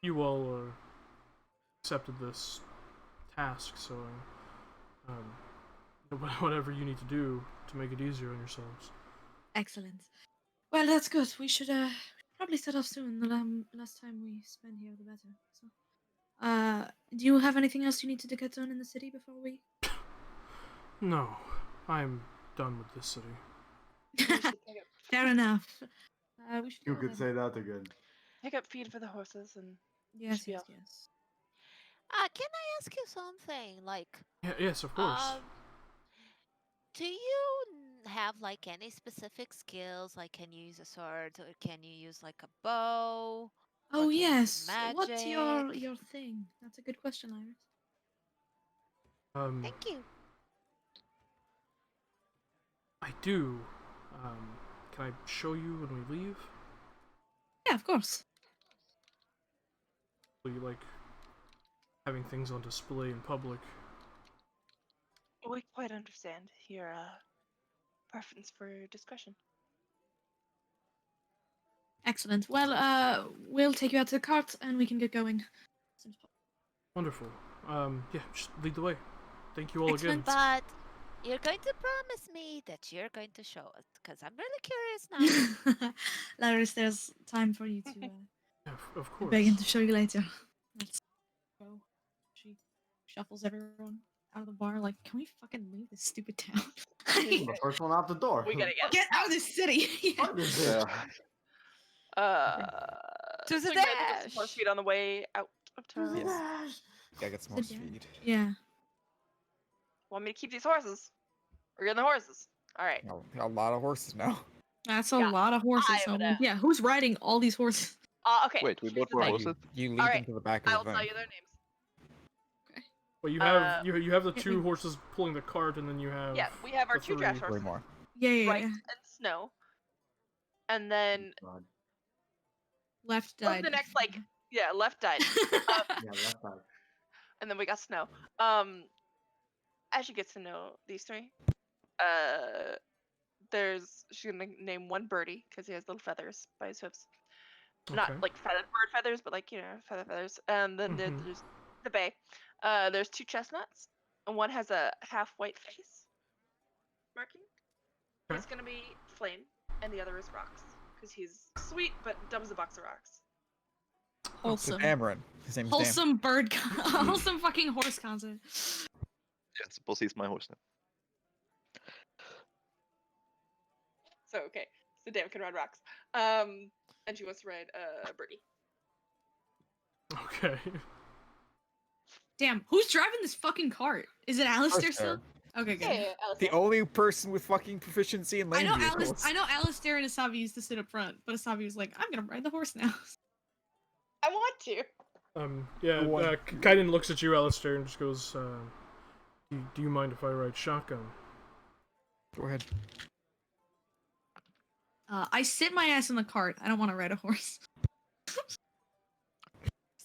Speaker 4: You all accepted this task, so whatever you need to do to make it easier on yourselves.
Speaker 1: Excellent. Well, that's good. We should probably set off soon. The less time we spend here, the better. So, do you have anything else you need to get done in the city before we?
Speaker 4: No, I'm done with this city.
Speaker 7: We should
Speaker 1: Fair enough. We should
Speaker 5: You
Speaker 1: go
Speaker 5: could
Speaker 1: then.
Speaker 5: say that again.
Speaker 7: pick up feed for the horses and
Speaker 1: Yes,
Speaker 7: should be
Speaker 1: yes,
Speaker 7: off.
Speaker 1: yes.
Speaker 9: Can I ask you something? Like,
Speaker 4: Yeah, yes, of course.
Speaker 9: do you have like any specific skills? Like, can you use a sword or can you use like a bow?
Speaker 1: Oh
Speaker 9: can you use
Speaker 1: yes. What's your
Speaker 9: magic?
Speaker 1: thing? That's a good question, Iris.
Speaker 9: Thank you.
Speaker 4: I do. Can I show you when we leave?
Speaker 1: Yeah, of course.
Speaker 4: Do you like having things on display in public?
Speaker 7: We quite understand your preference for discretion.
Speaker 1: Excellent. Well, we'll take you out to the cart and we can get going.
Speaker 4: Wonderful. Yeah, just lead the way. Thank you all
Speaker 1: Excellent.
Speaker 4: again.
Speaker 9: But you're going to promise me that you're going to show us, because I'm really curious now.
Speaker 1: Laris, there's time for you to
Speaker 4: Yeah, of course.
Speaker 1: beg him to show you later. Let's go. She shuffles everyone out of the bar. Like, can we fucking leave this stupid town?
Speaker 5: The first one out the door.
Speaker 7: We gotta
Speaker 1: Get out of this city. Yeah.
Speaker 5: What is this?
Speaker 9: To the
Speaker 7: so you gotta pick up some horse
Speaker 9: dash.
Speaker 7: feed on the way out of town.
Speaker 6: Yes. Gotta get some more
Speaker 1: Sit down.
Speaker 6: speed.
Speaker 1: Yeah.
Speaker 7: Want me to keep these horses? We're getting the horses. All right.
Speaker 6: A lot of horses now.
Speaker 1: That's a
Speaker 7: Yeah,
Speaker 1: lot of horses.
Speaker 7: I would,
Speaker 1: homie. Yeah, who's riding all these horses?
Speaker 7: Okay.
Speaker 8: Wait, we
Speaker 7: here's
Speaker 8: bought
Speaker 7: the
Speaker 8: more
Speaker 7: thing.
Speaker 8: horses?
Speaker 6: You lead
Speaker 7: All
Speaker 6: them
Speaker 7: right,
Speaker 6: to the back of
Speaker 7: I'll
Speaker 6: the
Speaker 7: tell
Speaker 6: van.
Speaker 7: you their names.
Speaker 4: Well, you have
Speaker 7: Uh,
Speaker 4: you have the two horses pulling the cart, and then you have
Speaker 7: Yeah, we have our
Speaker 4: the
Speaker 7: two
Speaker 4: three.
Speaker 7: draft
Speaker 6: Way
Speaker 7: horses,
Speaker 6: more.
Speaker 1: Yeah.
Speaker 7: Bright and Snow. And then
Speaker 5: God.
Speaker 1: Left
Speaker 7: what was
Speaker 1: died.
Speaker 7: the next left died.
Speaker 5: Yeah, left side.
Speaker 7: And then we got Snow. As you get to know these three, she's gonna name one Birdie because he has little feathers by his hooves. Not
Speaker 4: Okay.
Speaker 7: like feathered bird feathers, but like feathers. And then
Speaker 4: Mhm.
Speaker 7: there's the Bay. There's two chestnuts, and one has a half white face marking.
Speaker 4: Okay.
Speaker 7: It's gonna be Flame, and the other is Rocks because he's sweet but dumb as a box of rocks.
Speaker 6: So
Speaker 1: Wholesome.
Speaker 6: Dameron. His name's Dam.
Speaker 1: Wholesome bird. Wholesome fucking horse concept.
Speaker 8: Yeah, I suppose he's my horse now.
Speaker 7: So okay, so Dam can ride Rocks. And she wants to ride Birdie.
Speaker 4: Okay.
Speaker 1: Damn, who's driving this fucking cart? Is it Alistair still? Okay, good.
Speaker 6: The only person with fucking proficiency in
Speaker 1: I
Speaker 6: land
Speaker 1: know
Speaker 6: vehicles.
Speaker 1: I know Alistair and Asabi used to sit up front, but Asabi was like, I'm gonna ride the horse now.
Speaker 7: I want to.
Speaker 4: Yeah,
Speaker 6: One.
Speaker 4: Kaiden looks at you, Alistair, and just goes, do you mind if I ride shotgun?
Speaker 6: Go ahead.
Speaker 1: I sit my ass in the cart. I don't want to ride a horse.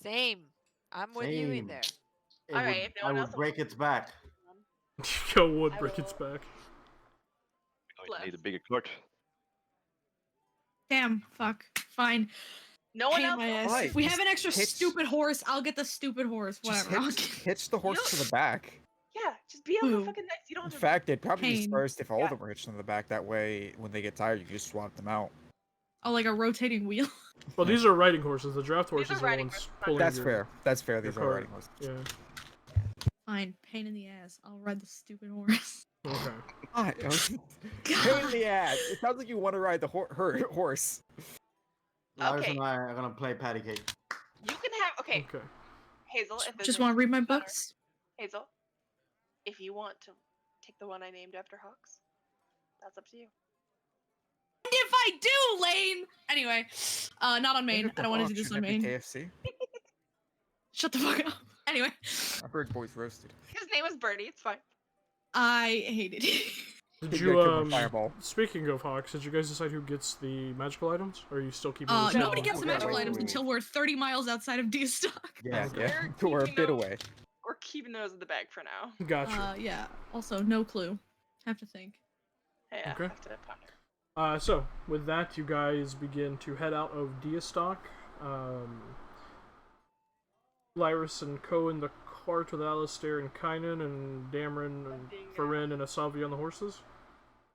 Speaker 9: Same. I'm with you in
Speaker 5: Same.
Speaker 9: there.
Speaker 5: It
Speaker 7: Alright,
Speaker 5: would,
Speaker 7: if no
Speaker 5: I
Speaker 7: one
Speaker 5: would
Speaker 7: else
Speaker 5: break its back.
Speaker 4: Yo, would
Speaker 7: I
Speaker 4: break its
Speaker 7: will-
Speaker 4: back.
Speaker 8: I need a
Speaker 7: Bless.
Speaker 8: bigger cart.
Speaker 1: Damn, fuck. Fine.
Speaker 7: No one
Speaker 1: Pain
Speaker 7: else.
Speaker 1: my ass.
Speaker 6: Alright,
Speaker 1: If we have an extra
Speaker 6: hitch-
Speaker 1: stupid horse, I'll get the stupid horse.
Speaker 6: Just
Speaker 1: Whatever.
Speaker 6: hitch the horse to the back.
Speaker 7: Yeah, just be able to
Speaker 1: Ooh.
Speaker 7: fucking nice. You don't
Speaker 6: In
Speaker 7: have to.
Speaker 6: fact, they'd probably be
Speaker 1: Pain.
Speaker 6: smartest if all
Speaker 7: Yeah.
Speaker 6: of them were hitched on the back. That way, when they get tired, you can just swap them out.
Speaker 1: Oh, like a rotating wheel.
Speaker 4: Well, these are riding horses. The draft
Speaker 2: These are
Speaker 4: horses are the
Speaker 2: riding
Speaker 4: ones
Speaker 2: horses,
Speaker 4: pulling
Speaker 6: That's
Speaker 4: your,
Speaker 6: fair. That's fair.
Speaker 4: your
Speaker 6: These are
Speaker 4: cart.
Speaker 6: riding horses.
Speaker 4: Yeah.
Speaker 1: Fine, pain in the ass. I'll ride the stupid horse.
Speaker 4: Okay.
Speaker 6: Ah, pain in the ass. It sounds like you want to ride the horse.
Speaker 5: Lars
Speaker 7: Okay.
Speaker 5: and I are gonna play patty cake.
Speaker 7: You can have. Okay,
Speaker 4: Okay.
Speaker 7: Hazel. If there's
Speaker 1: Just
Speaker 7: a-
Speaker 1: want to read my books.
Speaker 7: Hazel, if you want to take the one I named after Hawks, that's up to you.
Speaker 1: If I do, Lane! Anyway, not on Maine. I don't want to do this on Maine.
Speaker 6: KFC.
Speaker 1: Shut the fuck up. Anyway,
Speaker 6: I heard boys roasted.
Speaker 7: His name is Birdie. It's fine.
Speaker 1: I hated it.
Speaker 4: Did
Speaker 6: Get
Speaker 4: you
Speaker 6: killed by fireball.
Speaker 4: Speaking of Hawks, did you guys decide who gets the magical items, or are you still keeping? this
Speaker 1: Nobody
Speaker 4: one?
Speaker 1: gets the
Speaker 5: Okay.
Speaker 1: magical items
Speaker 5: Wait.
Speaker 1: until we're 30 miles outside of Deastock.
Speaker 5: Yeah,
Speaker 4: Okay.
Speaker 5: yeah.
Speaker 6: Yeah, we're a
Speaker 7: keeping
Speaker 6: bit
Speaker 7: them-
Speaker 6: away.
Speaker 7: We're keeping those in the bag for now.
Speaker 4: Gotcha.
Speaker 1: Yeah. Also, no clue. Have to think.
Speaker 7: Yeah.
Speaker 4: Okay.
Speaker 7: Have to ponder.
Speaker 4: So with that, you guys begin to head out of Deastock. Lyris and Co in the cart with Alistair and Kynan and Dameron and Farin and Asavi on the horses.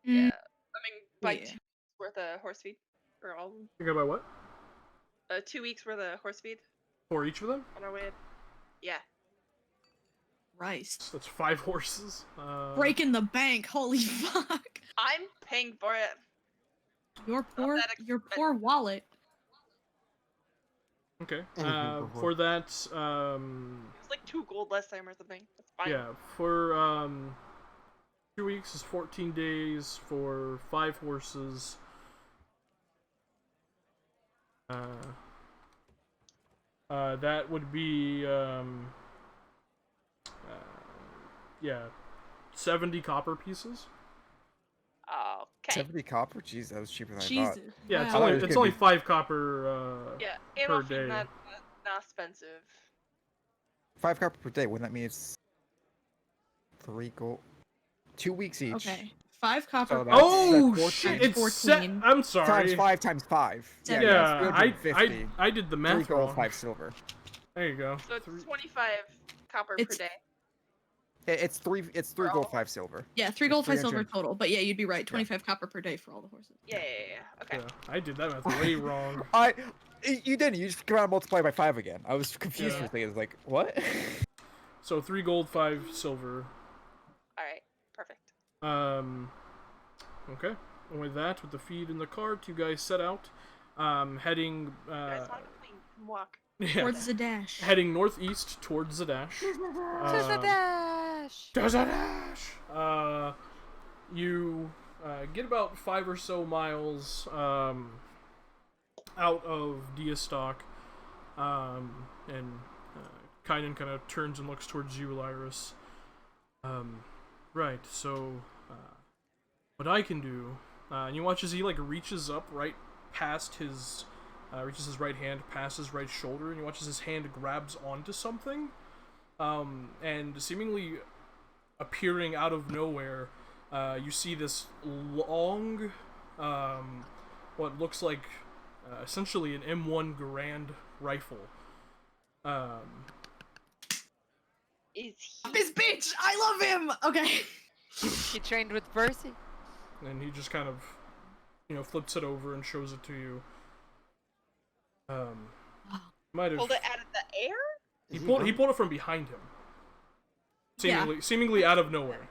Speaker 7: Yeah. I mean, by
Speaker 1: Yeah.
Speaker 7: 2 weeks worth of horse feed for all of them.
Speaker 4: You go by what?
Speaker 7: 2 weeks worth of horse feed
Speaker 4: For each of them?
Speaker 7: on our way. Yeah.
Speaker 1: Christ.
Speaker 4: That's 5 horses.
Speaker 1: Breaking the bank. Holy fuck.
Speaker 7: I'm paying for it.
Speaker 1: Your poor,
Speaker 7: that
Speaker 1: your poor wallet.
Speaker 4: Okay.
Speaker 5: Anything for
Speaker 4: For that,
Speaker 7: It was like 2 gold last time or something. That's fine.
Speaker 4: yeah, for 2 weeks is 14 days for 5 horses. That would be yeah, 70 copper pieces.
Speaker 7: Okay.
Speaker 6: 70 copper? Jeez, that was cheaper than I
Speaker 1: Jesus.
Speaker 6: thought.
Speaker 4: Yeah, it's
Speaker 1: Wow.
Speaker 4: only
Speaker 6: it was
Speaker 4: it's
Speaker 6: gonna
Speaker 4: only
Speaker 6: be-
Speaker 4: 5 copper.
Speaker 7: Yeah.
Speaker 4: per
Speaker 7: Animal feed
Speaker 4: day.
Speaker 7: not expensive.
Speaker 6: 5 copper per day. Wouldn't that mean it's 3 gold? 2 weeks each.
Speaker 1: Okay. 5 copper.
Speaker 6: So that's-
Speaker 4: Oh
Speaker 6: that's
Speaker 4: shit!
Speaker 6: 14.
Speaker 4: It's set.
Speaker 1: 14.
Speaker 4: I'm sorry.
Speaker 6: Times 5 times 5.
Speaker 1: Seven.
Speaker 4: Yeah, I
Speaker 6: 350.
Speaker 4: I did the
Speaker 6: 3
Speaker 4: math
Speaker 6: gold,
Speaker 4: wrong.
Speaker 6: 5 silver.
Speaker 4: There you go.
Speaker 7: So it's
Speaker 4: Three-
Speaker 7: 25 copper
Speaker 1: It's-
Speaker 7: per day.
Speaker 6: It's 3
Speaker 7: For
Speaker 6: gold,
Speaker 7: all?
Speaker 6: 5 silver.
Speaker 1: Yeah, 3 gold, 5 silver
Speaker 6: 300.
Speaker 1: total. But yeah, you'd be right. 25 copper per day for all the horses.
Speaker 7: Yeah. Okay.
Speaker 4: Yeah, I did that math way wrong.
Speaker 6: You didn't. You just come out and multiply by 5 again. I was confused
Speaker 4: Yeah.
Speaker 6: for a second. I was like, what?
Speaker 4: So 3 gold, 5 silver.
Speaker 7: All right. Perfect.
Speaker 4: Okay. And with that, with the feed in the cart, you guys set out, heading
Speaker 7: You guys want to clean and walk?
Speaker 4: yeah,
Speaker 1: Towards the dash.
Speaker 4: heading northeast towards Zadash.
Speaker 9: To the dash!
Speaker 4: To Zadash. You get about 5 or so miles out of Deastock, and Kynan kind of turns and looks towards you, Lyris. Right, so what I can do, and you watch as he like reaches up right past his, reaches his right hand past his right shoulder, and you watch as his hand grabs onto something, and seemingly appearing out of nowhere, you see this long, what looks like essentially an M1 Grand rifle.
Speaker 7: Is he?
Speaker 1: This bitch! I love him! Okay.
Speaker 9: He trained with Percy.
Speaker 4: And he just kind of, flips it over and shows it to you. Might have.
Speaker 7: Pulled it out of the air?
Speaker 4: He pulled it from behind him.
Speaker 1: Yeah.
Speaker 4: Seemingly out of nowhere.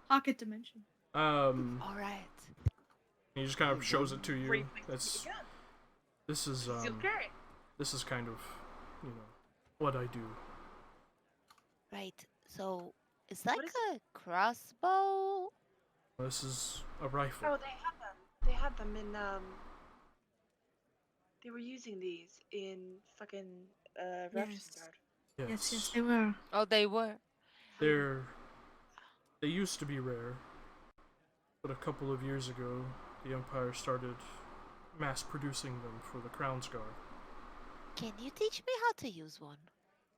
Speaker 1: Pocket dimension.
Speaker 9: All right.
Speaker 4: He just kind of shows it to you.
Speaker 7: Great place to
Speaker 4: That's
Speaker 7: keep a gun.
Speaker 4: this is
Speaker 7: Concealed carry.
Speaker 4: this is kind of, what I do.
Speaker 9: Right. So, it's like
Speaker 7: What is
Speaker 9: a crossbow.
Speaker 4: This is a rifle.
Speaker 7: Oh, they had them. They had them in They were using these in fucking Rapture's
Speaker 1: Yes.
Speaker 7: Guard.
Speaker 1: Yes, they were.
Speaker 9: Oh, they were.
Speaker 4: They used to be rare, but a couple of years ago, the Empire started mass producing them for the Crown's Guard.
Speaker 9: Can you teach me how to use one?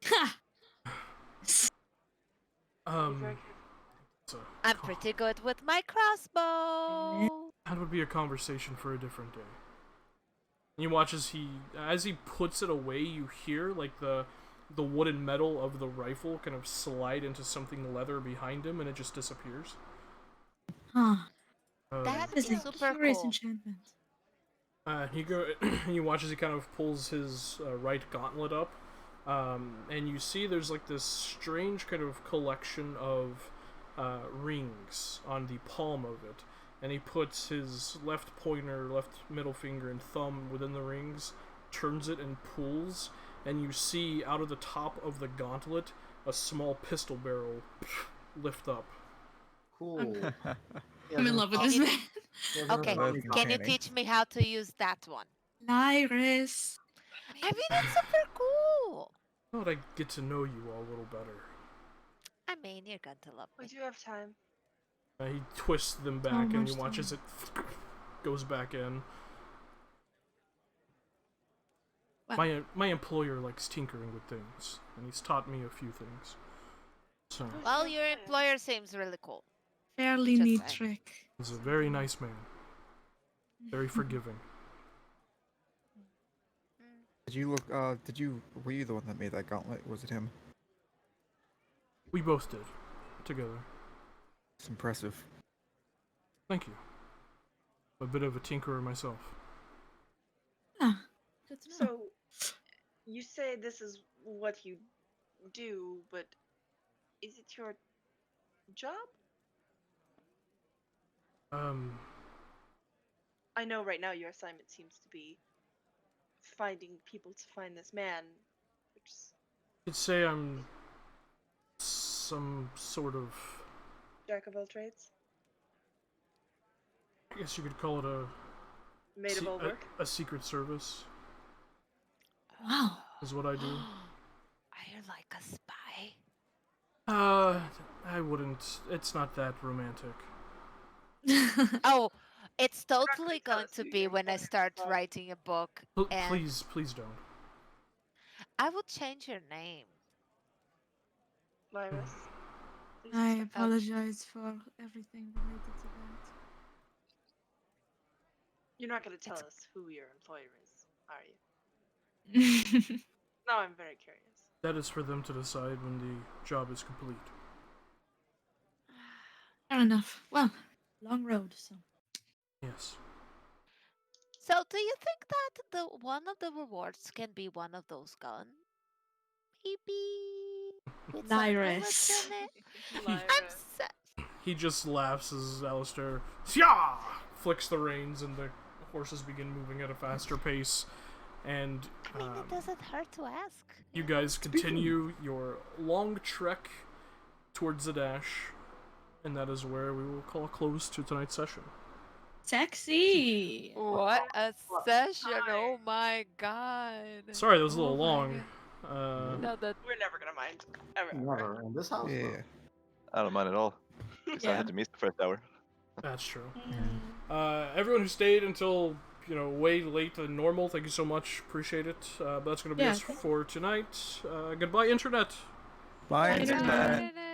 Speaker 1: Ha!
Speaker 7: Very good.
Speaker 4: So
Speaker 9: I'm pretty good with my crossbow.
Speaker 4: that would be a conversation for a different day. And you watch as he puts it away, you hear like the the wood and metal of the rifle kind of slide into something leather behind him, and it just disappears.
Speaker 1: Huh.
Speaker 9: That
Speaker 1: That is a
Speaker 9: super
Speaker 1: curious
Speaker 9: cool.
Speaker 1: enchantment.
Speaker 4: You watch as he kind of pulls his right gauntlet up, and you see there's like this strange kind of collection of rings on the palm of it, and he puts his left pointer, left middle finger, and thumb within the rings, turns it and pulls, and you see out of the top of the gauntlet a small pistol barrel lift up.
Speaker 5: Cool.
Speaker 1: I'm in love with this man.
Speaker 9: Okay,
Speaker 6: That's
Speaker 9: can you
Speaker 6: entertaining.
Speaker 9: teach me how to use that one?
Speaker 1: Lyris.
Speaker 9: I mean, it's super cool.
Speaker 4: I thought I'd get to know you all a little better.
Speaker 9: I mean, you're going to love
Speaker 7: We
Speaker 9: me.
Speaker 7: do have time.
Speaker 4: He twists them
Speaker 1: So
Speaker 4: back, and
Speaker 1: much
Speaker 4: you watch as it goes back in.
Speaker 1: Well,
Speaker 4: My employer likes tinkering with things, and he's taught me a few things. So
Speaker 9: Well, your employer seems really cool.
Speaker 1: fairly
Speaker 9: Just
Speaker 1: neat
Speaker 9: saying.
Speaker 1: trick.
Speaker 4: he's a very nice man, very forgiving.
Speaker 6: Did you look? Were you the one that made that gauntlet? Was it him?
Speaker 4: We both did, together.
Speaker 6: It's impressive.
Speaker 4: Thank you. I'm a bit of a tinkerer myself.
Speaker 1: Ah, good to know.
Speaker 7: So, you say this is what you do, but is it your job? I know right now your assignment seems to be finding people to find this man, which is
Speaker 4: I'd say I'm some sort of,
Speaker 7: jack of all trades,
Speaker 4: I guess you could call it
Speaker 7: maid of all work.
Speaker 4: a secret service,
Speaker 1: Wow.
Speaker 4: is what I do.
Speaker 9: Are you like a spy?
Speaker 4: I wouldn't. It's not that romantic.
Speaker 9: Oh, it's
Speaker 7: not
Speaker 9: totally
Speaker 7: gonna tell
Speaker 9: going
Speaker 7: us
Speaker 9: to
Speaker 7: who
Speaker 9: be
Speaker 7: your
Speaker 9: when I
Speaker 7: employer
Speaker 9: start
Speaker 7: is, but-
Speaker 9: writing a book, and
Speaker 4: Please don't.
Speaker 9: I will change your name.
Speaker 7: Lyris. please
Speaker 1: I
Speaker 7: accept.
Speaker 1: apologize for everything related to that.
Speaker 7: You're not going to tell
Speaker 9: It's-
Speaker 7: us who your employer is, are you? No, I'm very curious.
Speaker 4: That is for them to decide when the job is complete.
Speaker 1: Fair enough. Well, long road, so.
Speaker 4: Yes.
Speaker 9: So, do you think that the one of the rewards can be one of those guns? Maybe with some bullets
Speaker 1: Lyris.
Speaker 9: in it. I'm
Speaker 7: Lyris.
Speaker 9: so...
Speaker 4: He just laughs as Alistair "Syah!" flicks the reins, and the horses begin moving at a faster pace. And
Speaker 9: I mean, it doesn't hurt to ask.
Speaker 4: you guys continue your long trek towards the dash, and that is where we will call a close to tonight's session.
Speaker 1: Sexy.
Speaker 9: What a session! Oh my god.
Speaker 4: Sorry, that was a
Speaker 9: Oh
Speaker 4: little
Speaker 9: my
Speaker 4: long.
Speaker 9: No, that
Speaker 7: We're never going to mind. Ever.
Speaker 5: Never in this house.
Speaker 6: Yeah.
Speaker 8: I don't mind at all. 'Cause I
Speaker 1: Yeah.
Speaker 8: had to miss the first hour.
Speaker 4: That's true.
Speaker 1: Mm.
Speaker 4: Everyone who stayed until way late than normal, thank you so much. Appreciate it. But that's gonna be
Speaker 1: Yeah.
Speaker 4: us for tonight. Goodbye, internet.
Speaker 6: Bye.
Speaker 1: Bye,
Speaker 6: Internet.
Speaker 1: Internet.
Speaker 9: Internet.